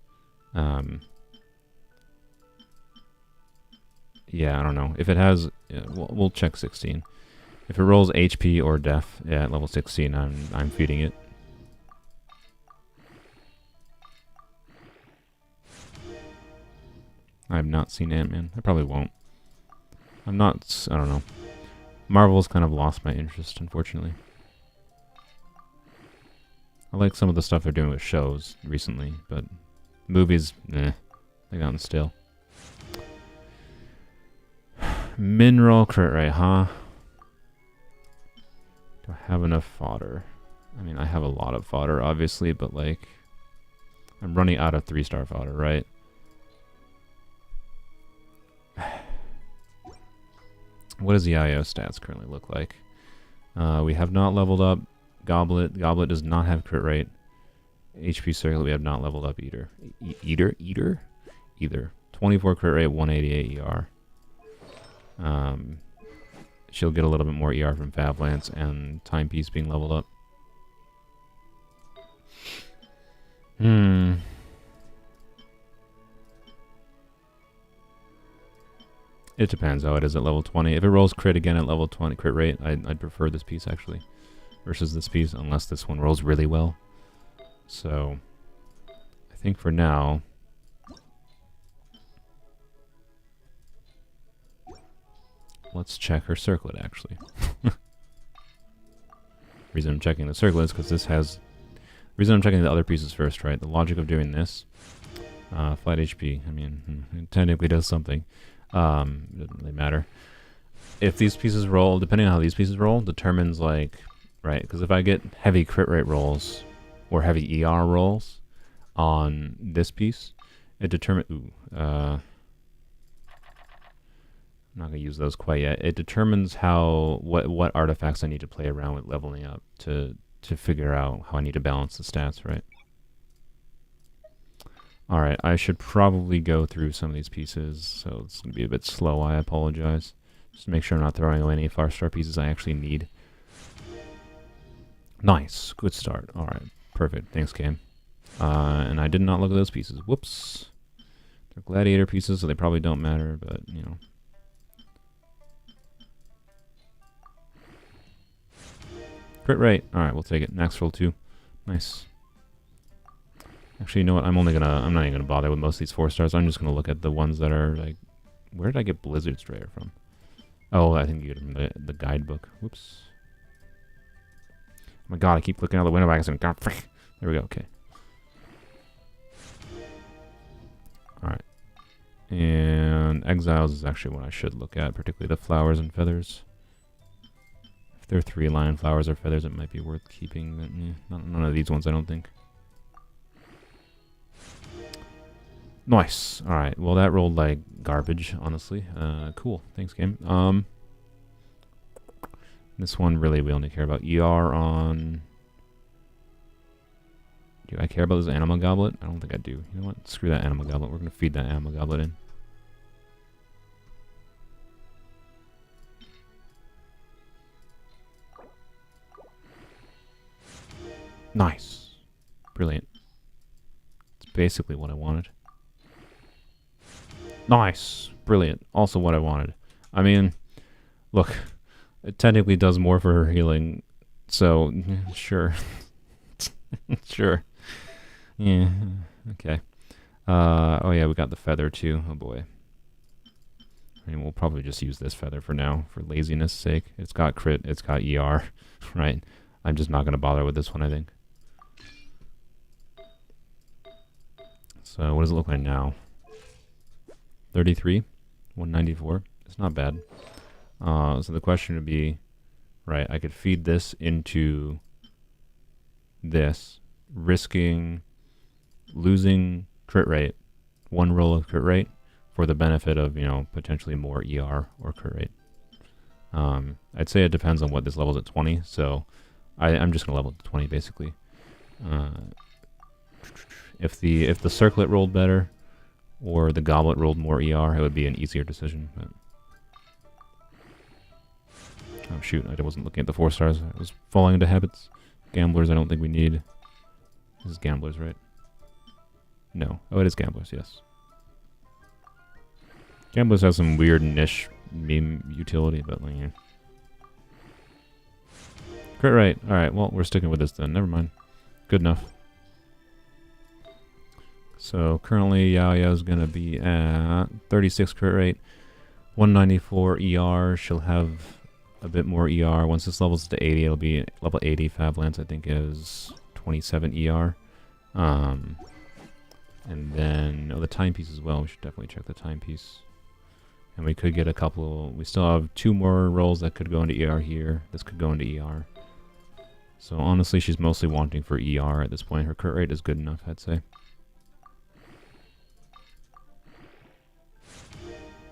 Speaker 1: yeah, I don't know. If it has, we'll check 16. If it rolls HP or def, yeah, at level 16, I'm feeding it. I have not seen Ant-Man. I probably won't. I don't know. Marvel's kind of lost my interest, unfortunately. I like some of the stuff they're doing with shows recently, but movies, they've gotten stale. Mineral crit rate, huh? Do I have enough fodder? I mean, I have a lot of fodder, obviously, but like, I'm running out of 3-star fodder, right? What does the IO stats currently look like? We have not leveled up Goblet. Goblet does not have crit rate. HP Circlet, we have not leveled up either. Either. 24 crit rate, 188 ER. She'll get a little bit more ER from Favlance and Timepiece being leveled up. It depends how it is at level 20. If it rolls crit again at level 20 crit rate, I'd prefer this piece actually versus this piece, unless this one rolls really well. So I think for now, let's check her circlet actually. Reason I'm checking the circlet is because this has. Reason I'm checking the other pieces first, right? The logic of doing this, flat HP. I mean, it technically does something. It doesn't really matter. If these pieces roll, depending on how these pieces roll, determines like, right? Because if I get heavy crit rate rolls or heavy ER rolls on this piece, it determines. I'm not gonna use those quite yet. It determines what artifacts I need to play around with leveling up to figure out how I need to balance the stats, right? Alright, I should probably go through some of these pieces, so it's going to be a bit slow, I apologize. Just to make sure I'm not throwing away any 5-star pieces I actually need. Nice, good start. Alright, perfect, thanks game. And I did not look at those pieces, whoops. They're gladiator pieces, so they probably don't matter, but, you know. Crit rate, alright, we'll take it. Max roll 2, nice. Actually, you know what? I'm not even gonna bother with most of these 4-stars. I'm just gonna look at the ones that are like, where did I get Blizzard Strayer from? Oh, I think you get it from the guidebook. Whoops. my god, I keep looking out the window by accident. God, frick. There we go, okay. Alright. And exiles is actually what I should look at, particularly the flowers and feathers. If they're 3-line flowers or feathers, it might be worth keeping. But, none of these ones, I don't think. Nice. Alright, well that rolled like garbage, honestly. Cool. Thanks, game. This one, really, we only care about ER on... Do I care about this animal goblet? I don't think I do. You know what? Screw that animal goblet. We're going to feed that animal goblet in. Nice. Brilliant. It's basically what I wanted. Nice. Brilliant. Also what I wanted. I mean, look, it technically does more for her healing, so sure. Sure. Yeah, okay. Oh yeah, we got the feather too. Oh boy. I mean, we'll probably just use this feather for now, for laziness' sake. It's got crit, it's got ER, right? I'm just not going to bother with this one, I think. So, what does it look like now? 33? 194? It's not bad. So the question would be, right, I could feed this into this, risking losing crit rate, one roll of crit rate, for the benefit of, you know, potentially more ER or crit rate. I'd say it depends on what this level's at 20, so I'm just gonna level it to 20 basically. If the circlet rolled better or the goblet rolled more ER, it would be an easier decision. But oh shoot, I wasn't looking at the 4 stars. I was falling into habits. Gamblers, I don't think we need. This is gamblers, right? No. Oh, it is gamblers, yes. Gamblers have some weird niche meme utility, but like, yeah. Crit rate. Alright, well, we're sticking with this then. Never mind. Good enough. So, currently, Yaoya's going to be at 36 crit rate, 194 ER. She'll have a bit more ER. Once this levels to 80, it'll be level 80. Fablance, I think, is 27 ER. And then, oh, the timepiece as well. We should definitely check the timepiece. And we could get a couple. We still have 2 more rolls that could go into ER here. This could go into ER. So honestly, she's mostly wanting for ER at this point. Her crit rate is good enough, I'd say.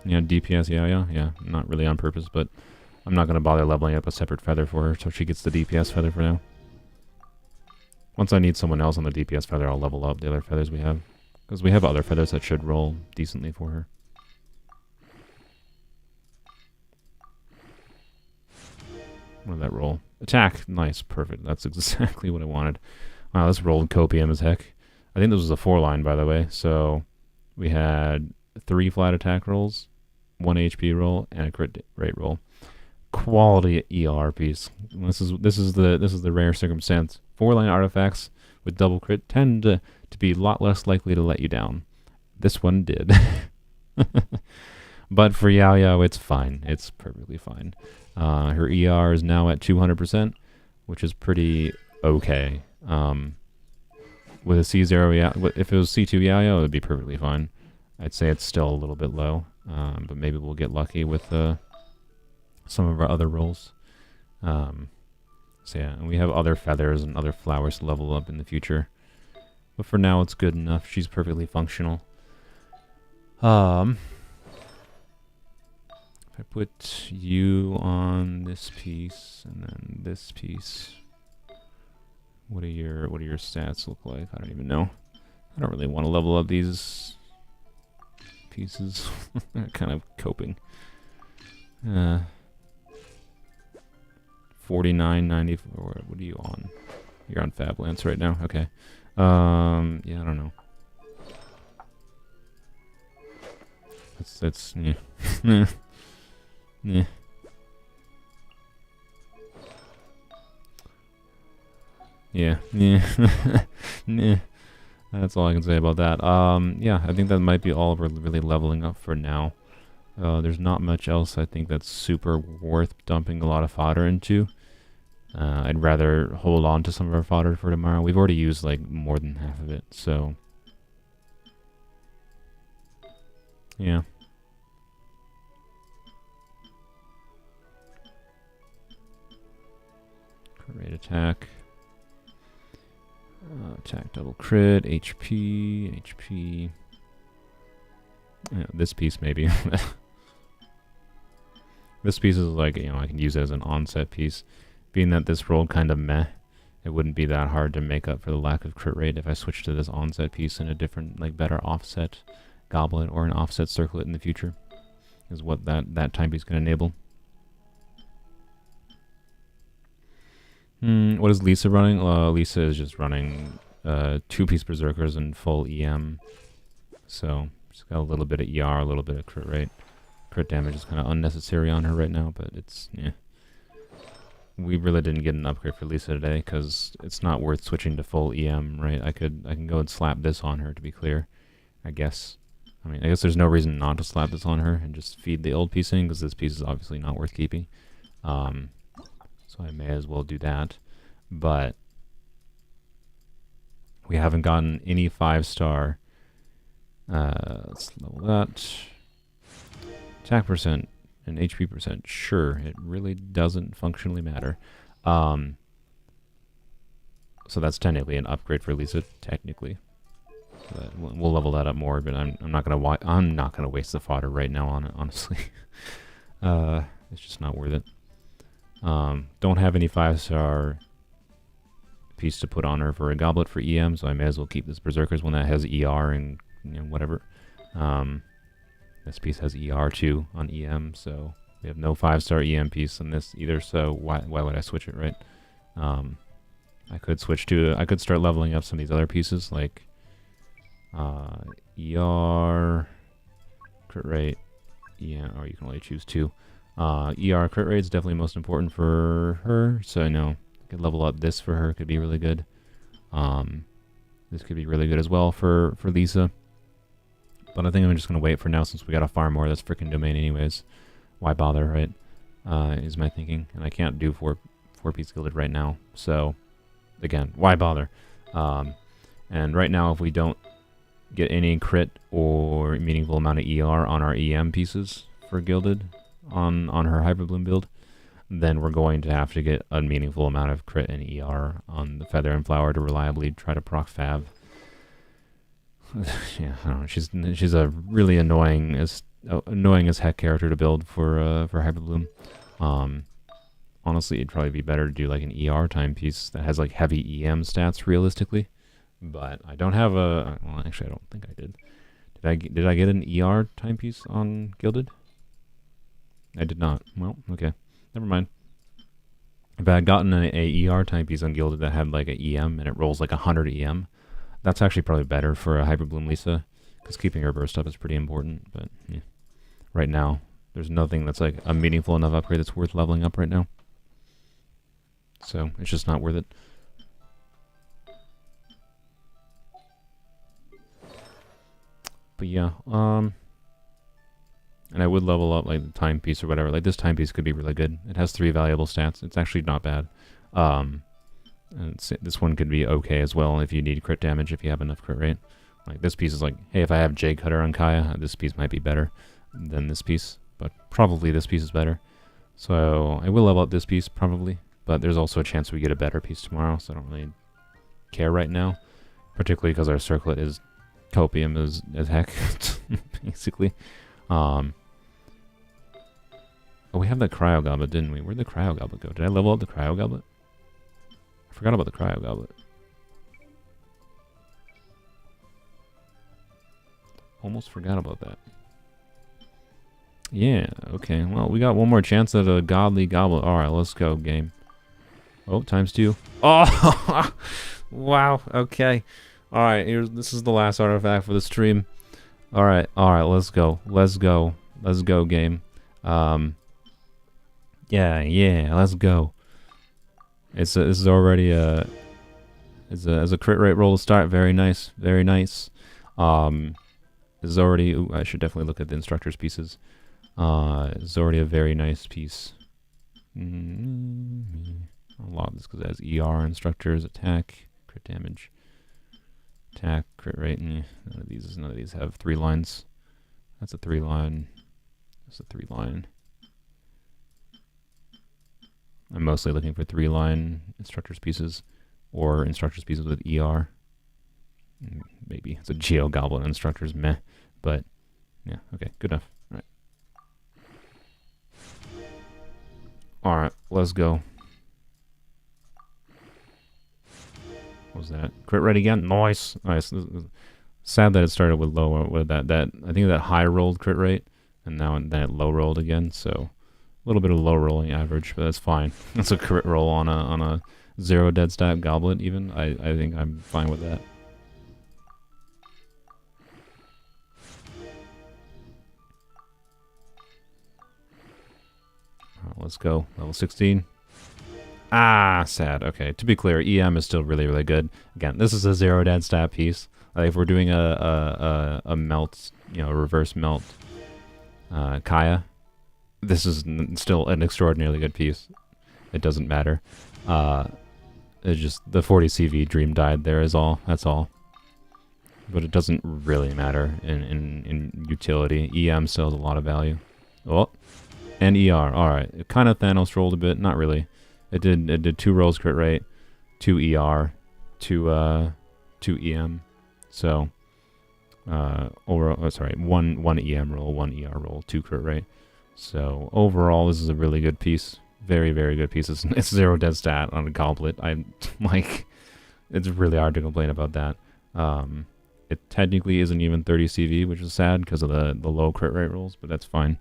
Speaker 1: Yeah, DPS, yeah. Not really on purpose, but I'm not going to bother leveling up a separate feather for her, so she gets the DPS feather for now. Once I need someone else on the DPS feather, I'll level up the other feathers we have. Because we have other feathers that should roll decently for her. What did that roll? Attack! Nice, perfect. That's exactly what I wanted. Wow, this rolled copium as heck. I think this was a 4-line, by the way. So we had 3 flat attack rolls, 1 HP roll, and a crit rate roll. Quality ER piece. This is the rare circumstance. 4-line artifacts with double crit tend to be a lot less likely to let you down. This one did. But for Yao Yao, it's fine. It's perfectly fine. Her ER is now at 200%, which is pretty okay. With a C0, if it was C2 Yao Yao, it would be perfectly fine. I'd say it's still a little bit low, but maybe we'll get lucky with some of our other rolls. So yeah, and we have other feathers and other flowers to level up in the future. But for now, it's good enough. She's perfectly functional. If I put you on this piece and then this piece, what do your stats look like? I don't even know. I don't really want to level up these pieces. They're kind of coping. 49.94. What are you on? You're on Fablance right now. Okay. Yeah, I don't know. That's yeah. Yeah. Yeah. Yeah. That's all I can say about that. Yeah, I think that might be all we're really leveling up for now. There's not much else I think that's super worth dumping a lot of fodder into. I'd rather hold on to some of our fodder for tomorrow. We've already used like more than half of it, so yeah. Crit rate attack. Attack double crit, HP. Yeah, this piece maybe. This piece is like, I can use it as an onset piece. Being that this rolled kind of meh, it wouldn't be that hard to make up for the lack of crit rate if I switched to this onset piece and a different, like, better offset goblet or an offset circlet in the future. Is what that timepiece can enable. What is Lisa running? Lisa is just running 2-piece berserkers and full EM. So she's got a little bit of ER, a little bit of crit rate. Crit damage is kind of unnecessary on her right now, but it's, yeah. We really didn't get an upgrade for Lisa today because it's not worth switching to full EM, right? I can go and slap this on her, to be clear, I guess. I mean, I guess there's no reason not to slap this on her and just feed the old piece in because this piece is obviously not worth keeping. So I may as well do that. But we haven't gotten any 5-star. Let's level that. Attack percent and HP percent. Sure, it really doesn't functionally matter. So that's technically an upgrade for Lisa, technically. But we'll level that up more, but I'm not gonna waste the fodder right now on it, honestly. It's just not worth it. Don't have any 5-star piece to put on her for a goblet for EM, so I may as well keep this Berserker's one that has ER and whatever. This piece has ER too on EM, so we have no 5-star EM piece on this either. So why would I switch it, right? I could start leveling up some of these other pieces like ER, crit rate, yeah, or you can only choose 2. ER crit rate is definitely most important for her, so I know I could level up this for her, could be really good. This could be really good as well for Lisa. But I think I'm just going to wait for now since we got to farm more of this freaking domain anyways. Why bother, right? Is my thinking. And I can't do 4-piece gilded right now. So, again, why bother? And right now, if we don't get any crit or meaningful amount of ER on our EM pieces for gilded on her Hyperbloom build, then we're going to have to get a meaningful amount of crit and ER on the Feather and Flower to reliably try to proc Fab. Yeah, I don't know. She's a really annoying as heck character to build for Hyperbloom. Honestly, it'd probably be better to do like an ER timepiece that has like heavy EM stats realistically. But I don't have a. Well, actually, I don't think I did. Did I get an ER timepiece on Gilded? I did not. Well, okay, never mind. If I had gotten a ER timepiece on Gilded that had like a EM and it rolls like 100 EM. That's actually probably better for a Hyperbloom Lisa, because keeping her burst up is pretty important, but yeah. Right now, there's nothing that's like a meaningful enough upgrade that's worth leveling up right now. So, it's just not worth it. But yeah, and I would level up like the timepiece or whatever. Like this timepiece could be really good. It has 3 valuable stats. It's actually not bad. And this one could be okay as well if you need crit damage, if you have enough crit rate. Like this piece is like, hey, if I have J Cutter on Kaya, this piece might be better than this piece, but probably this piece is better. So I will level up this piece probably, but there's also a chance we get a better piece tomorrow, so I don't really care right now, particularly because our circlet is copium as heck, basically. Oh, we have that cryo goblet, didn't we? Where'd the cryo goblet go? Did I level up the cryo goblet? I forgot about the cryo goblet. Almost forgot about that. Yeah, okay. Well, we got one more chance at a godly goblet. Alright, let's go, game. Oh, ×2. Oh! Wow, okay. Alright, this is the last artifact for the stream. Alright, let's go. Let's go, game. Yeah, let's go. This is already as a crit rate roll to start. Very nice, very nice. This is already. Ooh, I should definitely look at the instructor's pieces. It's already a very nice piece. A lot of this because it has ER instructors, attack, crit damage, attack, crit rate. None of these have 3 lines. That's a 3 line. That's a 3 line. I'm mostly looking for 3 line instructors pieces or instructors pieces with ER. Maybe it's a Geo Goblin instructors, meh. But yeah, okay, good enough. Alright, let's go. What was that? Crit rate again? Nice. Nice. Sad that it started with low with that I think that high rolled crit rate and then it low rolled again, so a little bit of low rolling average, but that's fine. That's a crit roll on a 0 dead stat goblet even. I think I'm fine with that. Let's go. Level 16. Ah, sad. Okay, to be clear, EM is still really, really good. Again, this is a 0 dead stat piece. Like if we're doing a melt, reverse melt Kaya, this is still an extraordinarily good piece. It doesn't matter. It's just the 40 CV dream died there is all. That's all. But it doesn't really matter in utility. EM still has a lot of value. Oh. And ER, alright. It kind of Thanos rolled a bit, not really. It did 2 rolls crit rate, 2 ER, 2 EM. So overall, sorry, one EM roll, 1 ER roll, 2 crit rate. So overall this is a really good piece. Very, very good piece. It's 0 dead stat on a goblet. It's really hard to complain about that. It technically isn't even 30 CV, which is sad because of the low crit rate rolls, but that's fine.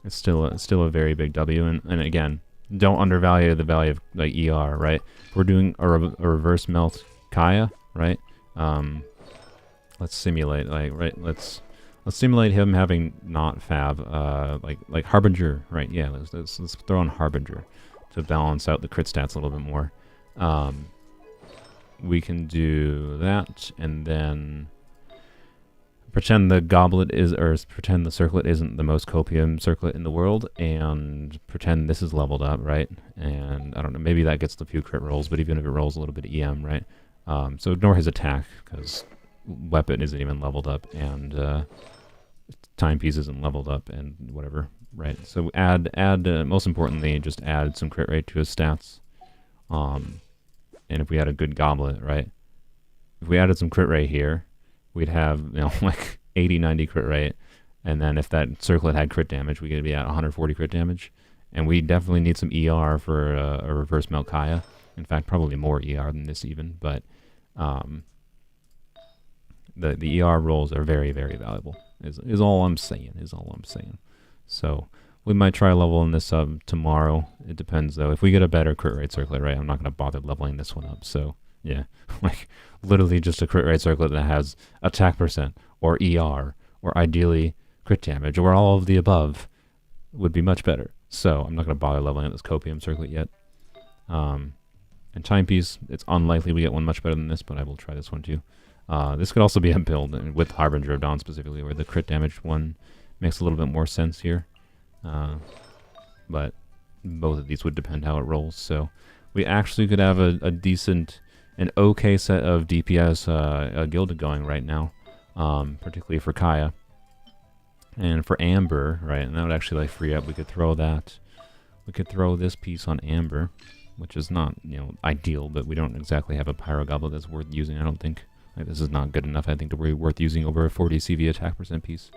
Speaker 1: It's still a very big W, and again, don't undervalue the value of like ER, right? If we're doing a reverse melt Kaya, right? Let's simulate let's simulate him having not Fab, like Harbinger, right? Yeah, let's throw on Harbinger to balance out the crit stats a little bit more. We can do that, and then pretend the goblet pretend the circlet isn't the most copium circlet in the world, and pretend this is leveled up, right? And I don't know, maybe that gets a few crit rolls, but even if it rolls a little bit of EM, right? So ignore his attack, because weapon isn't even leveled up, and timepiece isn't leveled up, and whatever, right? So add most importantly, just add some crit rate to his stats. And if we had a good goblet, right? If we added some crit rate here, we'd have, like 80, 90 crit rate. And then if that circlet had crit damage, we could be at 140 crit damage. And we definitely need some ER for a reverse melt Kaya. In fact, probably more ER than this even. But the ER rolls are very, very valuable. Is all I'm saying. So we might try leveling this up tomorrow. It depends though. If we get a better crit rate circlet, right, I'm not going to bother leveling this one up. So yeah, like literally just a crit rate circlet that has attack percent or ER or ideally crit damage or all of the above would be much better. So I'm not going to bother leveling up this copium circlet yet. And timepiece, it's unlikely we get one much better than this, but I will try this one too. This could also be a build with Harbinger of Dawn specifically, where the crit damage one makes a little bit more sense here. But both of these would depend how it rolls. So we actually could have a decent, an okay set of DPS gilded going right now, particularly for Kaya. And for Amber, right, and that would actually like free up. We could throw that. We could throw this piece on Amber, which is not, ideal, but we don't exactly have a Pyro Goblet that's worth using, I don't think. Like, this is not good enough, I think, to be worth using over a 40 CV attack percent piece.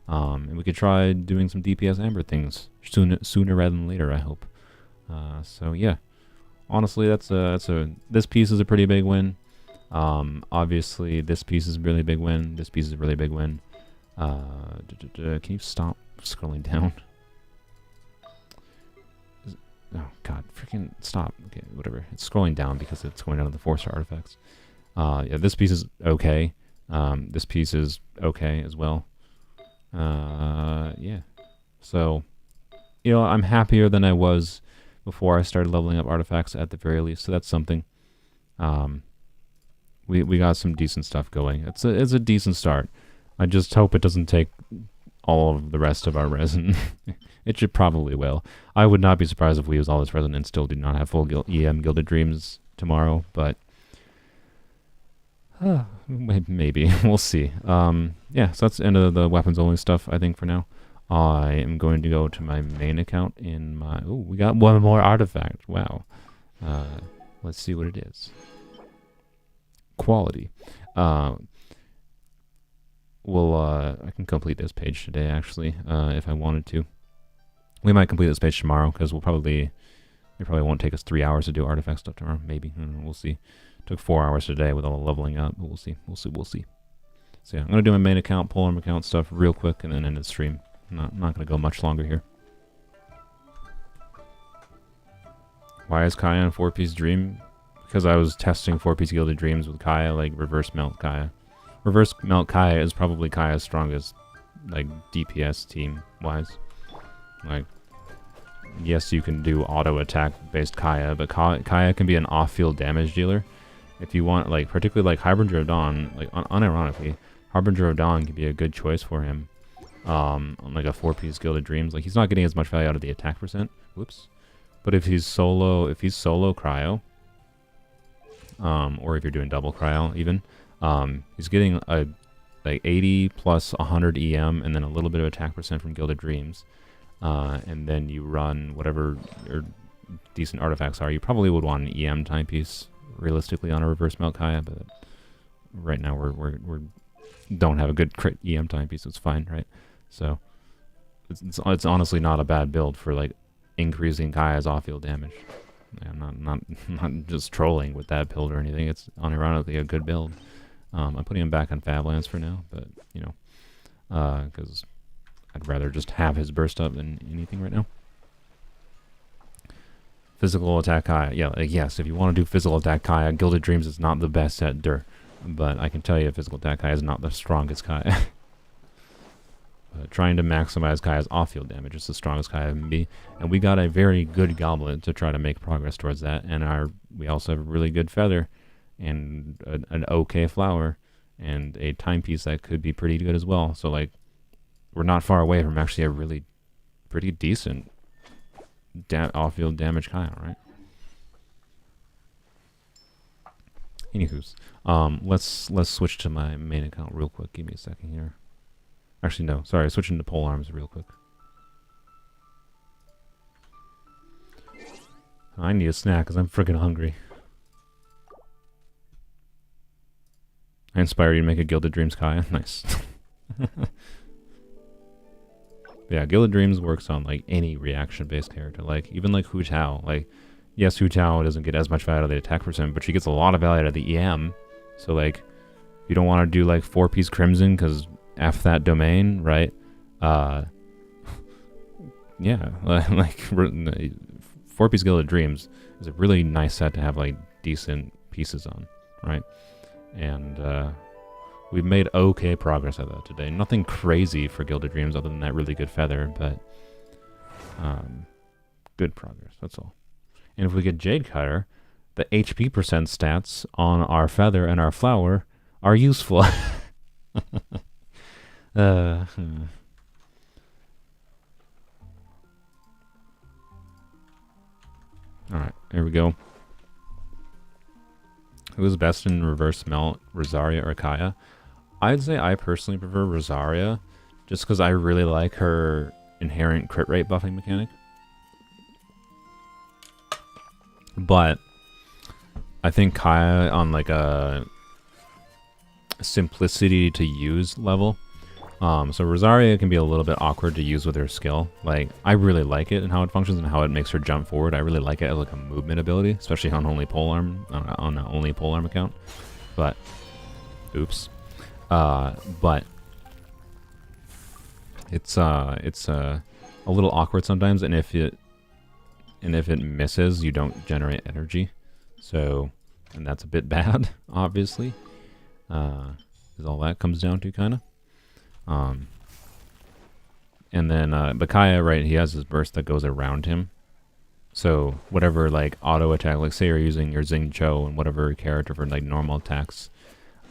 Speaker 1: And we could try doing some DPS Amber things sooner rather than later, I hope. So yeah, honestly, this piece is a pretty big win. Obviously, this piece is a really big win. This piece is a really big win. Can you stop scrolling down? Oh god, freaking stop. Okay, whatever. It's scrolling down because it's going down to the 4-star artifacts. Yeah, this piece is okay. This piece is okay as well. Yeah. So, I'm happier than I was before I started leveling up artifacts at the very least. So that's something. We got some decent stuff going. It's a decent start. I just hope it doesn't take all of the rest of our resin It should probably will. I would not be surprised if we use all this Resin and still do not have full EM Gilded Dreams tomorrow, but maybe. We'll see. Yeah, so that's the end of the weapons only stuff, I think, for now. I am going to go to my main account in my... Oh, we got one more artifact. Wow. Let's see what it is. Quality. I can complete this page today, actually, if I wanted to. We might complete this page tomorrow, because it probably won't take us 3 hours to do artifact stuff tomorrow. Maybe. I don't know, we'll see. Took 4 hours today with all the leveling up, but we'll see. We'll see. So yeah, I'm going to do my main account, polearm account stuff real quick, and then end the stream. I'm not going to go much longer here. Why is Kaya in 4-piece dream? Because I was testing 4-piece Gilded Dreams with Kaya, like reverse melt Kaya. Reverse melt Kaya is probably Kaya's strongest, like, DPS team-wise. Like, yes, you can do auto attack based Kaya, but Kaya can be an off-field damage dealer. If you want, like, particularly like Harbinger of Dawn, like, unironically, Harbinger of Dawn can be a good choice for him. On like a 4-piece Gilded Dreams, like, he's not getting as much value out of the attack percent. Whoops. But if he's solo cryo, or if you're doing double cryo even, he's getting a like 80 plus 100 EM and then a little bit of attack percent from Gilded Dreams. And then you run whatever your decent artifacts are. You probably would want an EM timepiece realistically on a reverse melt Kaya, but right now we're don't have a good crit EM timepiece. It's fine, right? So it's honestly not a bad build for like increasing Kaya's off-field damage. I'm not just trolling with that build or anything. It's unironically a good build. I'm putting him back on Fablands for now, but you know, because I'd rather just have his burst up than anything right now. Physical attack Kaya, yeah, like, yes. If you want to do physical attack Kaya, Gilded Dreams is not the best at Dur, but I can tell you, physical attack Kaya is not the strongest Kaya. Trying to maximize Kaya's off-field damage is the strongest Kaya can be, and we got a very good Goblet to try to make progress towards that. And we also have a really good Feather, and an okay Flower, and a timepiece that could be pretty good as well. So like, we're not far away from actually a really pretty decent off-field damage Kaya, right? Anywho's, let's switch to my main account real quick. Give me a second here. Actually, no. Sorry, switching to polearms real quick. I need a snack because I'm freaking hungry. I inspire you to make a Gilded Dreams Kaya. Nice. Yeah, Gilded Dreams works on like any reaction-based character. Like even like Hu Tao. Like, yes, Hu Tao doesn't get as much value out of the attack percent, but she gets a lot of value out of the EM. So like, you don't want to do like 4-piece Crimson because F that domain, right? Yeah, like 4-piece Gilded Dreams is a really nice set to have like decent pieces on, right? And we've made okay progress at that today. Nothing crazy for Gilded Dreams other than that really good Feather, but good progress, that's all. And if we get Jade Cutter, the HP percent stats on our Feather and our Flower are useful. Alright, here we go. Who's best in reverse melt, Rosaria or Kaya? I'd say I personally prefer Rosaria, just because I really like her inherent crit rate buffing mechanic. But I think Kaya on like a simplicity to use level. So Rosaria can be a little bit awkward to use with her skill. Like, I really like it and how it functions and how it makes her jump forward. I really like it as like a movement ability, especially on only polearm, on an only polearm account. But, oops. But it's a little awkward sometimes, and if it misses, you don't generate energy. So, and that's a bit bad, obviously. Is all that comes down to, kind of. And then Bakaya, right, he has his burst that goes around him. So whatever like auto attack, like say you're using your Xing Cho and whatever character for like normal attacks,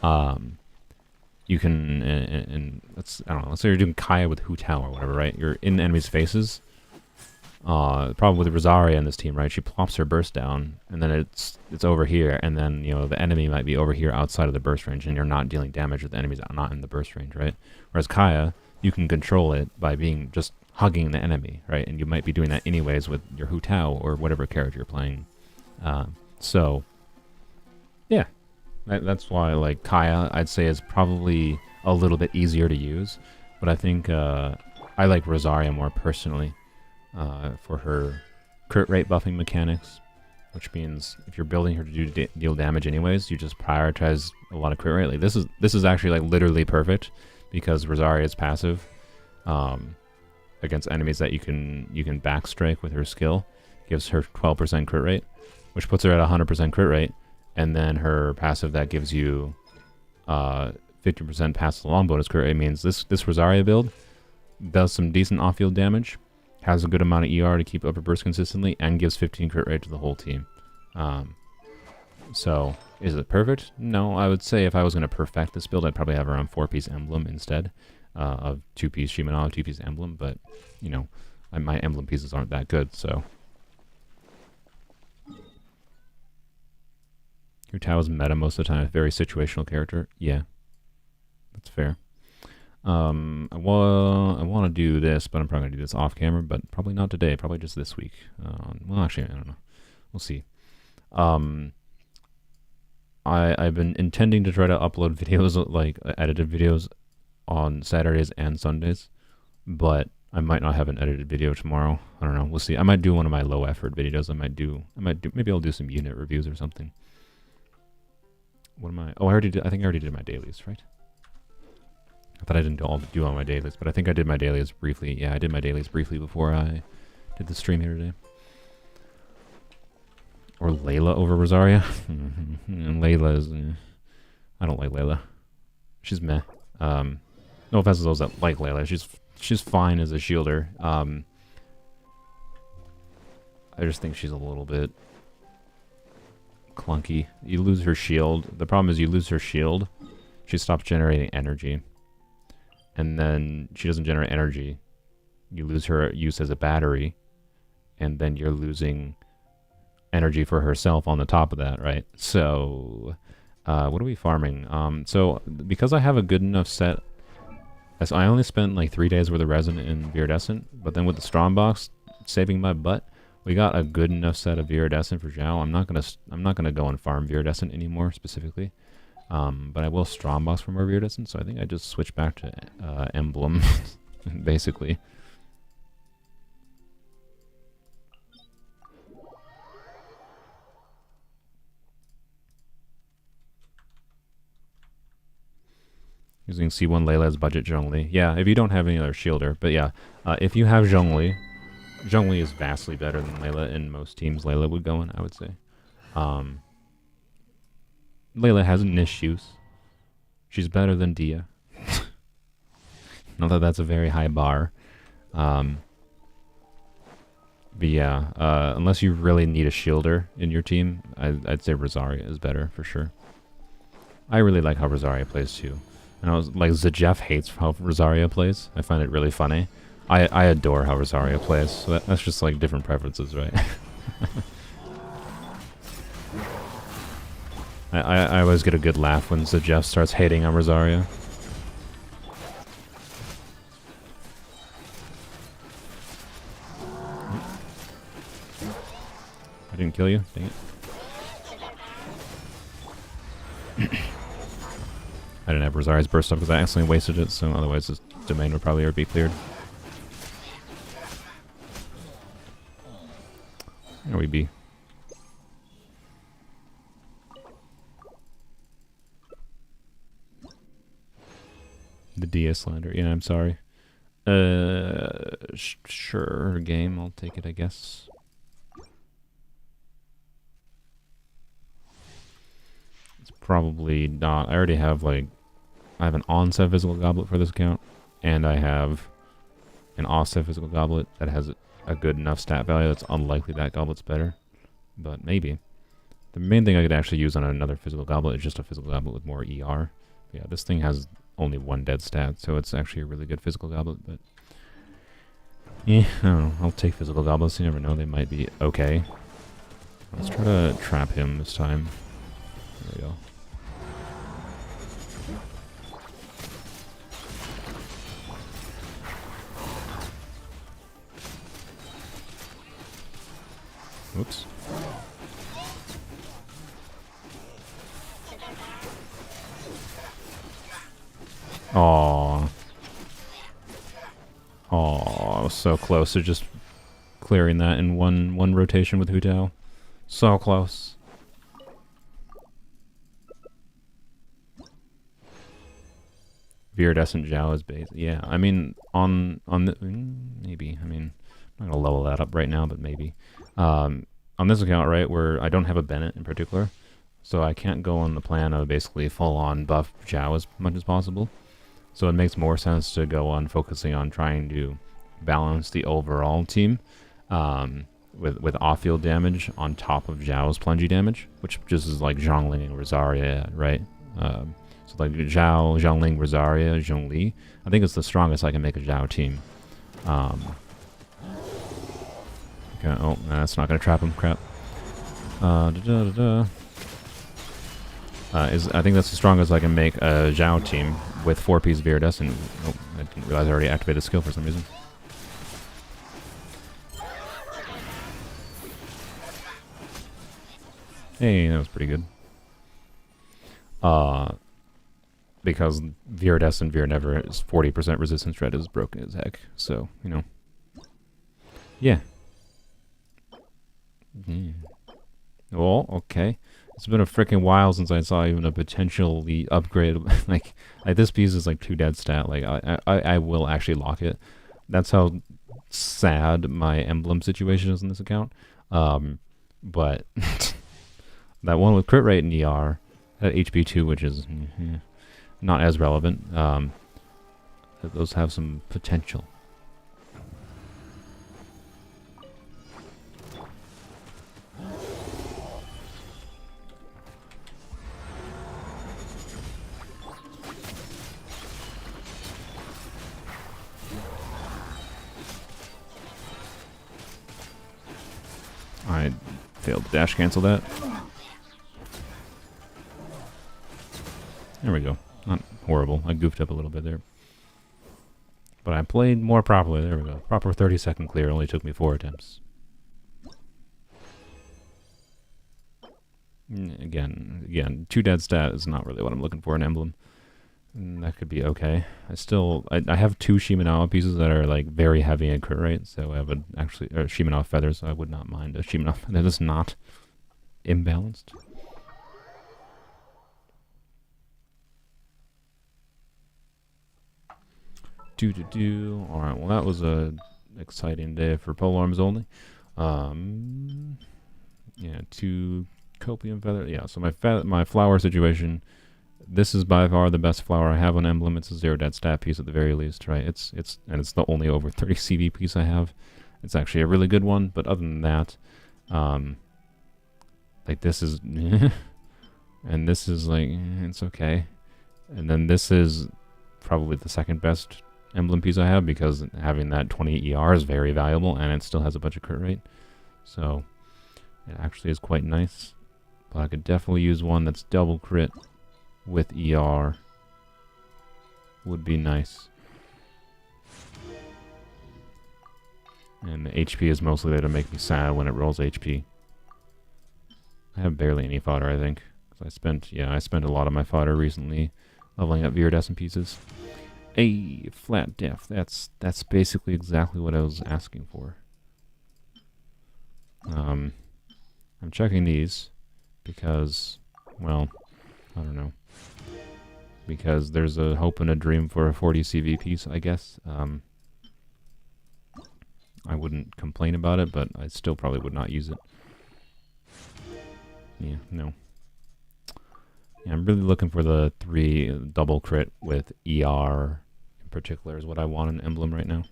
Speaker 1: you can, and let's, I don't know, let's say you're doing Kaya with Hu Tao or whatever, right? You're in the enemy's faces, The problem with Rosaria in this team, right? She plops her burst down, and then it's over here, and then the enemy might be over here outside of the burst range, and you're not dealing damage with enemies not in the burst range, right? Whereas Kaya, you can control it by being just hugging the enemy, right? And you might be doing that anyways with your Hu Tao or whatever character you're playing. So, yeah, that's why like Kaya, I'd say is probably a little bit easier to use, but I think I like Rosaria more personally. For her crit rate buffing mechanics, which means if you're building her to deal damage anyways, you just prioritize a lot of crit rate. Like this is actually like literally perfect because Rosaria is passive against enemies that you can backstrike with her skill. Gives her 12% crit rate, which puts her at 100% crit rate, and then her passive that gives you 50% pass along bonus crit rate means this Rosaria build does some decent off-field damage. Has a good amount of ER to keep up her burst consistently, and gives 15 crit rate to the whole team. So, is it perfect? No, I would say if I was going to perfect this build, I'd probably have her on 4-piece emblem instead of 2-piece Shimanala, 2-piece emblem, but, my emblem pieces aren't that good, so. Hu Tao is meta most of the time, a very situational character. Yeah, that's fair. I want to do this, but I'm probably going to do this off camera, but probably not today, probably just this week. Well, actually, I don't know. We'll see. I've been intending to try to upload videos, like edited videos, on Saturdays and Sundays, but I might not have an edited video tomorrow. I don't know. We'll see. I might do one of my low effort videos. Maybe I'll do some unit reviews or something. What am I? Oh, I think I already did my dailies, right? I thought I didn't do all my dailies, but I think I did my dailies briefly. Yeah, I did my dailies briefly before I did the stream here today. Or Layla over Rosaria. And Layla is... I don't like Layla. She's meh. No offense to those that like Layla. She's fine as a shielder. I just think she's a little bit clunky. You lose her shield. The problem is you lose her shield. She stops generating energy. And then she doesn't generate energy. You lose her use as a battery, and then you're losing energy for herself on the top of that, right? So, what are we farming? So, because I have a good enough set, as I only spent like 3 days worth of resin in Viridescent, but then with the Strongbox saving my butt, we got a good enough set of Viridescent for Zhao. I'm not gonna go and farm Viridescent anymore specifically. But I will Strongbox for more Viridescent, so I think I just switch back to Emblem, basically. Using C1 Layla as budget Zhongli. Yeah, if you don't have any other shielder. But yeah, if you have Zhongli, Zhongli is vastly better than Layla in most teams Layla would go in, I would say. Layla has niche use. She's better than Dehya. Not that that's a very high bar. But yeah, unless you really need a shielder in your team, I'd say Rosaria is better for sure. I really like how Rosaria plays too. And I was like, Zajeff hates how Rosaria plays. I find it really funny. I adore how Rosaria plays. So that's just like different preferences, right? I always get a good laugh when Zajeff starts hating on Rosaria. I didn't kill you? Dang it. I didn't have Rosaria's burst up because I accidentally wasted it, so otherwise this domain would probably already be cleared. There we be. The Dehya slander. Yeah, I'm sorry. Sure, game. I'll take it, I guess. It's probably not. I already have, like... I have an on-set physical goblet for this account, and I have an off-set physical goblet that has a good enough stat value that's unlikely that goblet's better. But maybe. The main thing I could actually use on another physical goblet is just a physical goblet with more ER. But yeah, this thing has only 1 dead stat, so it's actually a really good physical goblet, but Yeah, I don't know. I'll take physical goblins. You never know. They might be okay. Let's try to trap him this time. There we go. Oops. Aww. Aww, I was so close to just clearing that in one rotation with Hu Tao. So close. Viridescent Zhao is base. Yeah, I mean, on the maybe. I mean, I'm not gonna level that up right now, but maybe. On this account, right, where I don't have a Bennett in particular, so I can't go on the plan of basically full-on buff Zhao as much as possible. So it makes more sense to go on focusing on trying to balance the overall team with off-field damage on top of Zhao's plungy damage, which just is like Zhongling and Rosaria, right? So like Zhao, Zhongling, Rosaria, Zhongli. I think it's the strongest I can make a Zhao team. Okay, oh, nah, that's not going to trap him. Crap. I think that's the strongest I can make a Zhao team with 4-piece Viridescent. Oh, I didn't realize I already activated the skill for some reason. Hey, that was pretty good. Because Viridescent Vir Never is 40% resistance threat is broken as heck. So, you know. Yeah. Well, okay. It's been a freaking while since I saw even a potentially upgrade. like this piece is like 2 dead stat. Like I will actually lock it. That's how sad my emblem situation is in this account. But that one with crit rate and ER at HP 2, which is not as relevant. Those have some potential. I failed to dash cancel that. There we go. Not horrible. I goofed up a little bit there. But I played more properly. There we go. Proper 30-second clear only took me 4 attempts. Again, 2 dead stat is not really what I'm looking for in emblem. That could be okay. I have 2 Shimenawa pieces that are like very heavy in crit rate, so I have Shimenawa feathers, so I would not mind a Shimenawa feather that's not imbalanced. Alright, well that was a exciting day for polearms only. Yeah, 2 copium feather. Yeah, so my flower situation, this is by far the best flower I have on emblem. It's a 0 dead stat piece at the very least, right? It's the only over 30 CV piece I have. It's actually a really good one, but other than that, like this is and this is like it's okay. And then this is probably the second best emblem piece I have because having that 20 ER is very valuable and it still has a bunch of crit rate. So it actually is quite nice. But I could definitely use one that's double crit with ER. Would be nice. And the HP is mostly there to make me sad when it rolls HP. I have barely any fodder, I think. 'Cause I spent a lot of my fodder recently leveling up Viridescent pieces. A flat def. That's basically exactly what I was asking for. I'm checking these because, well, I don't know. Because there's a hope and a dream for a 40 CV piece, I guess. I wouldn't complain about it, but I still probably would not use it. Yeah, no. Yeah, I'm really looking for the 3 double crit with ER in particular is what I want in Emblem right now.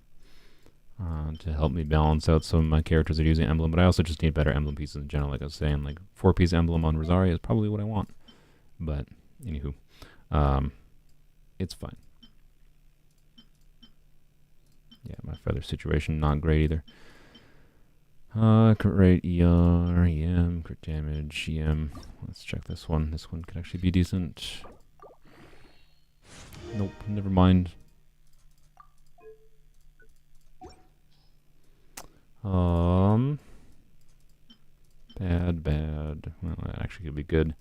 Speaker 1: To help me balance out some of my characters that are using Emblem, but I also just need better Emblem pieces in general, like I was saying. Like 4-piece Emblem on Rosaria is probably what I want. But, anywho. It's fine. Yeah, my feather situation not great either. Crit rate, ER, EM, crit damage, EM. Let's check this one. This one could actually be decent. Nope, never mind. Bad. Well, that actually could be good.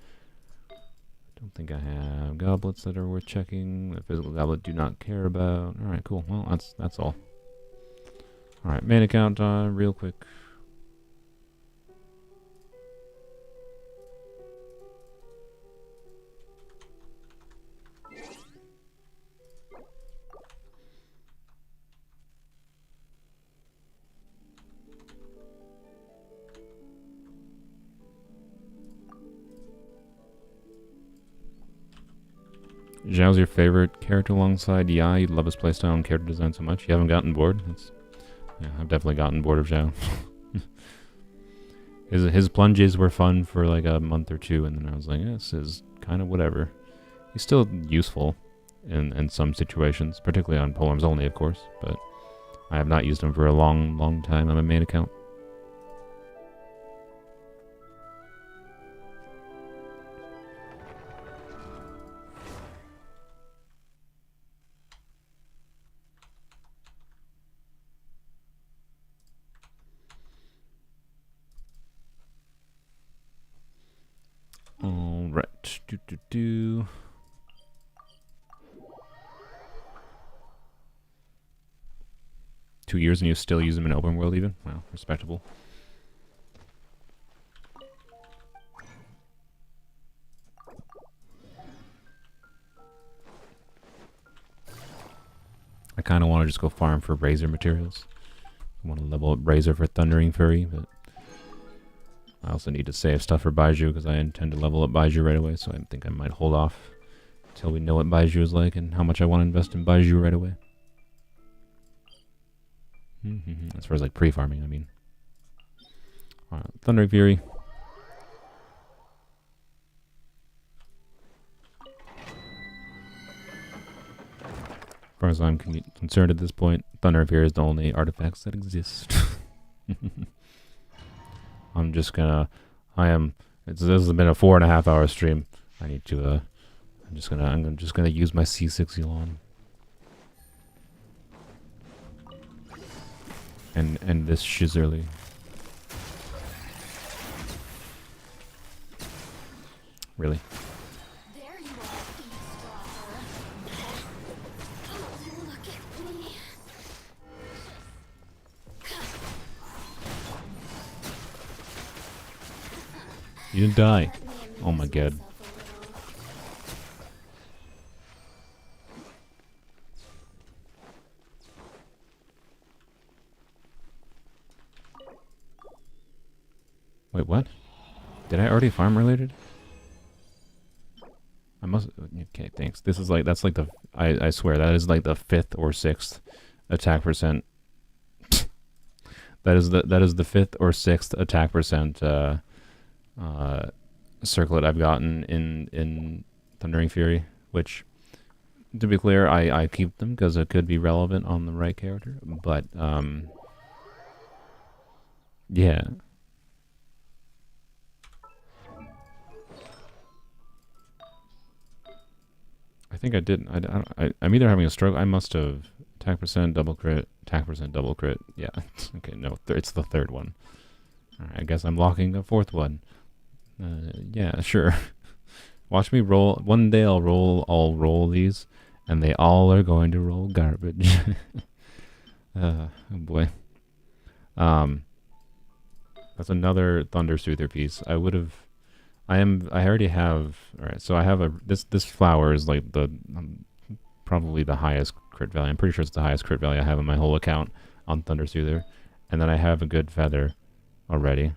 Speaker 1: Don't think I have goblets that are worth checking. The physical goblet do not care about. Alright, cool. Well, that's all. Alright, mana count real quick. Zhao's your favorite character alongside Ya. You love his playstyle and character design so much. You haven't gotten bored? Yeah, I've definitely gotten bored of Zhao. his plunges were fun for like a month or two, and then I was like, this is kind of whatever. He's still useful in some situations, particularly on polearms only, of course, but I have not used him for a long time on my main account. Alright. 2 years and you still use them in open world even? Wow, respectable. I kind of want to just go farm for Razor materials. I want to level up Razor for Thundering Fury, but I also need to save stuff for Baiju because I intend to level up Baiju right away, so I think I might hold off until we know what Baiju is like and how much I want to invest in Baiju right away. As far as like pre-farming, I mean. Alright, Thundering Fury. As far as I'm concerned at this point, Thundering Fury is the only artifacts that exist. I'm just gonna, this has been a 4.5 hour stream. I need to, I'm just gonna use my C6 Elon. And this Shizerly. Really?
Speaker 2: There you are, eavesdropper. Look at me.
Speaker 1: You didn't die. Oh my god. Wait, what? Did I already farm related? I must. Okay, thanks. This is like, that's like the, I swear that is like the 5th or 6th attack percent. that is the 5th or 6th attack percent circlet I've gotten in Thundering Fury, which, to be clear, I keep them because it could be relevant on the right character, but yeah. I think I didn't. I'm either having a stroke. I must have attack percent, double crit, attack percent, double crit. Yeah. Okay, no, it's the 3rd one. Alright, I guess I'm locking a 4th one. Yeah, sure. Watch me roll. One day I'll roll these, and they all are going to roll garbage. Oh boy. That's another Thunder Soother piece. I already have. All right, so I have this flower is like the probably the highest crit value. I'm pretty sure it's the highest crit value I have in my whole account on Thunder Soother, and then I have a good feather already.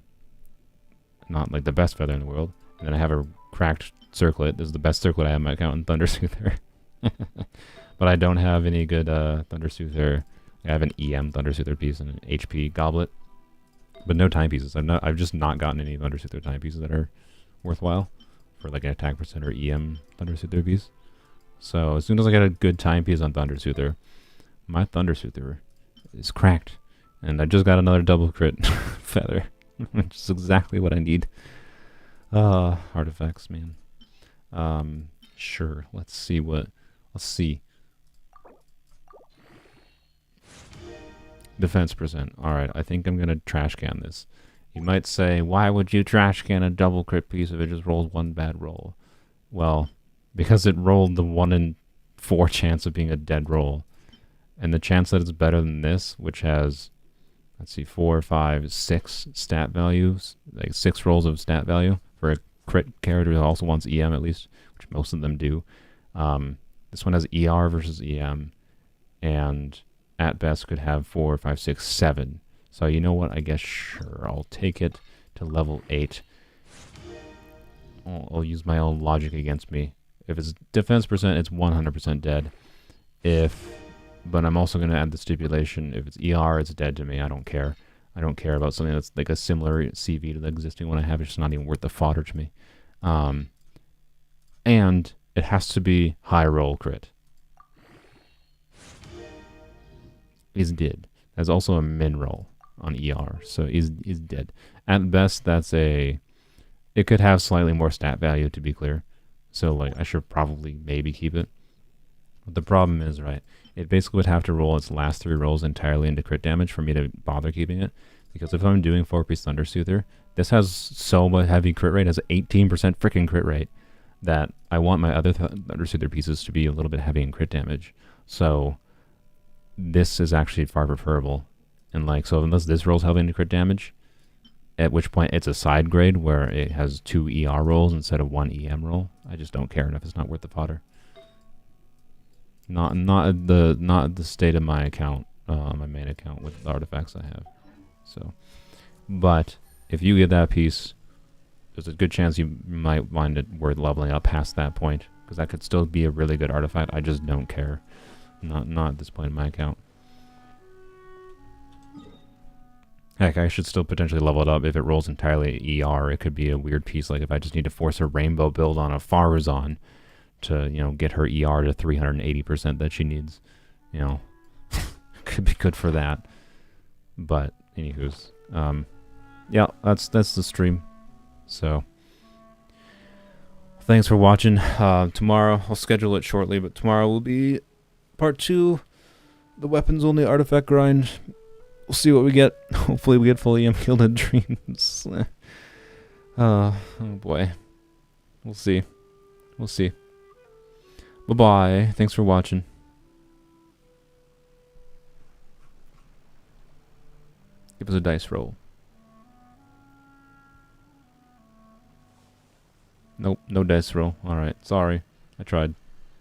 Speaker 1: Not like the best feather in the world. And then I have a cracked circlet. This is the best circlet I have in my account in Thunder Soother. But I don't have any good Thunder Soother. I have an EM Thunder Soother piece and an HP goblet, but no timepieces. I've just not gotten any Thunder Soother timepieces that are worthwhile for like an attack percent or EM Thunder Soother piece. So as soon as I get a good timepiece on Thunder Soother, my Thunder Soother is cracked. And I just got another double crit feather, which is exactly what I need. Artifacts, man. Sure. Let's see. Defense percent. Alright, I think I'm gonna trash can this. You might say, why would you trash can a double crit piece if it just rolls one bad roll? Well, because it rolled the 1 in 4 chance of being a dead roll. And the chance that it's better than this, which has, let's see, 4, 5, 6 stat values, like 6 rolls of stat value for a crit character that also wants EM at least, which most of them do. This one has ER versus EM, and at best could have 4, 5, 6, 7. So you know what? I guess sure, I'll take it to level 8. I'll use my own logic against me. If it's defense percent, it's 100% dead. But I'm also going to add the stipulation, if it's ER, it's dead to me. I don't care. I don't care about something that's like a similar CV to the existing one I have. It's just not even worth the fodder to me. And it has to be high roll crit. He's dead. There's also a min roll on ER, so he's dead. At best, that's a... It could have slightly more stat value, to be clear. So, like, I should probably maybe keep it. But the problem is, right, it basically would have to roll its last 3 rolls entirely into crit damage for me to bother keeping it. Because if I'm doing 4-piece Thunder Soother, this has so much heavy crit rate, it has 18% freaking crit rate, that I want my other Thunder Soother pieces to be a little bit heavy in crit damage. So, this is actually far preferable. And, like, so unless this rolls heavy into crit damage, at which point it's a side grade where it has 2 ER rolls instead of 1 EM roll, I just don't care enough. It's not worth the fodder. Not the state of my account, my main account with the artifacts I have. So, but if you get that piece, there's a good chance you might find it worth leveling up past that point, because that could still be a really good artifact. I just don't care. Not at this point in my account. Heck, I should still potentially level it up if it rolls entirely ER. It could be a weird piece, like if I just need to force a rainbow build on a Farazan to, you know, get her ER to 380% that she needs. You know, could be good for that. But, anywho's, yeah, that's the stream. So, thanks for watching. Tomorrow, I'll schedule it shortly, but tomorrow will be part 2, the weapons only artifact grind. We'll see what we get. Hopefully we get fully Gilded Dreams. Oh boy. We'll see. We'll see. Bye-bye. Thanks for watching. Give us a dice roll. Nope, no dice roll. Alright, sorry. I tried.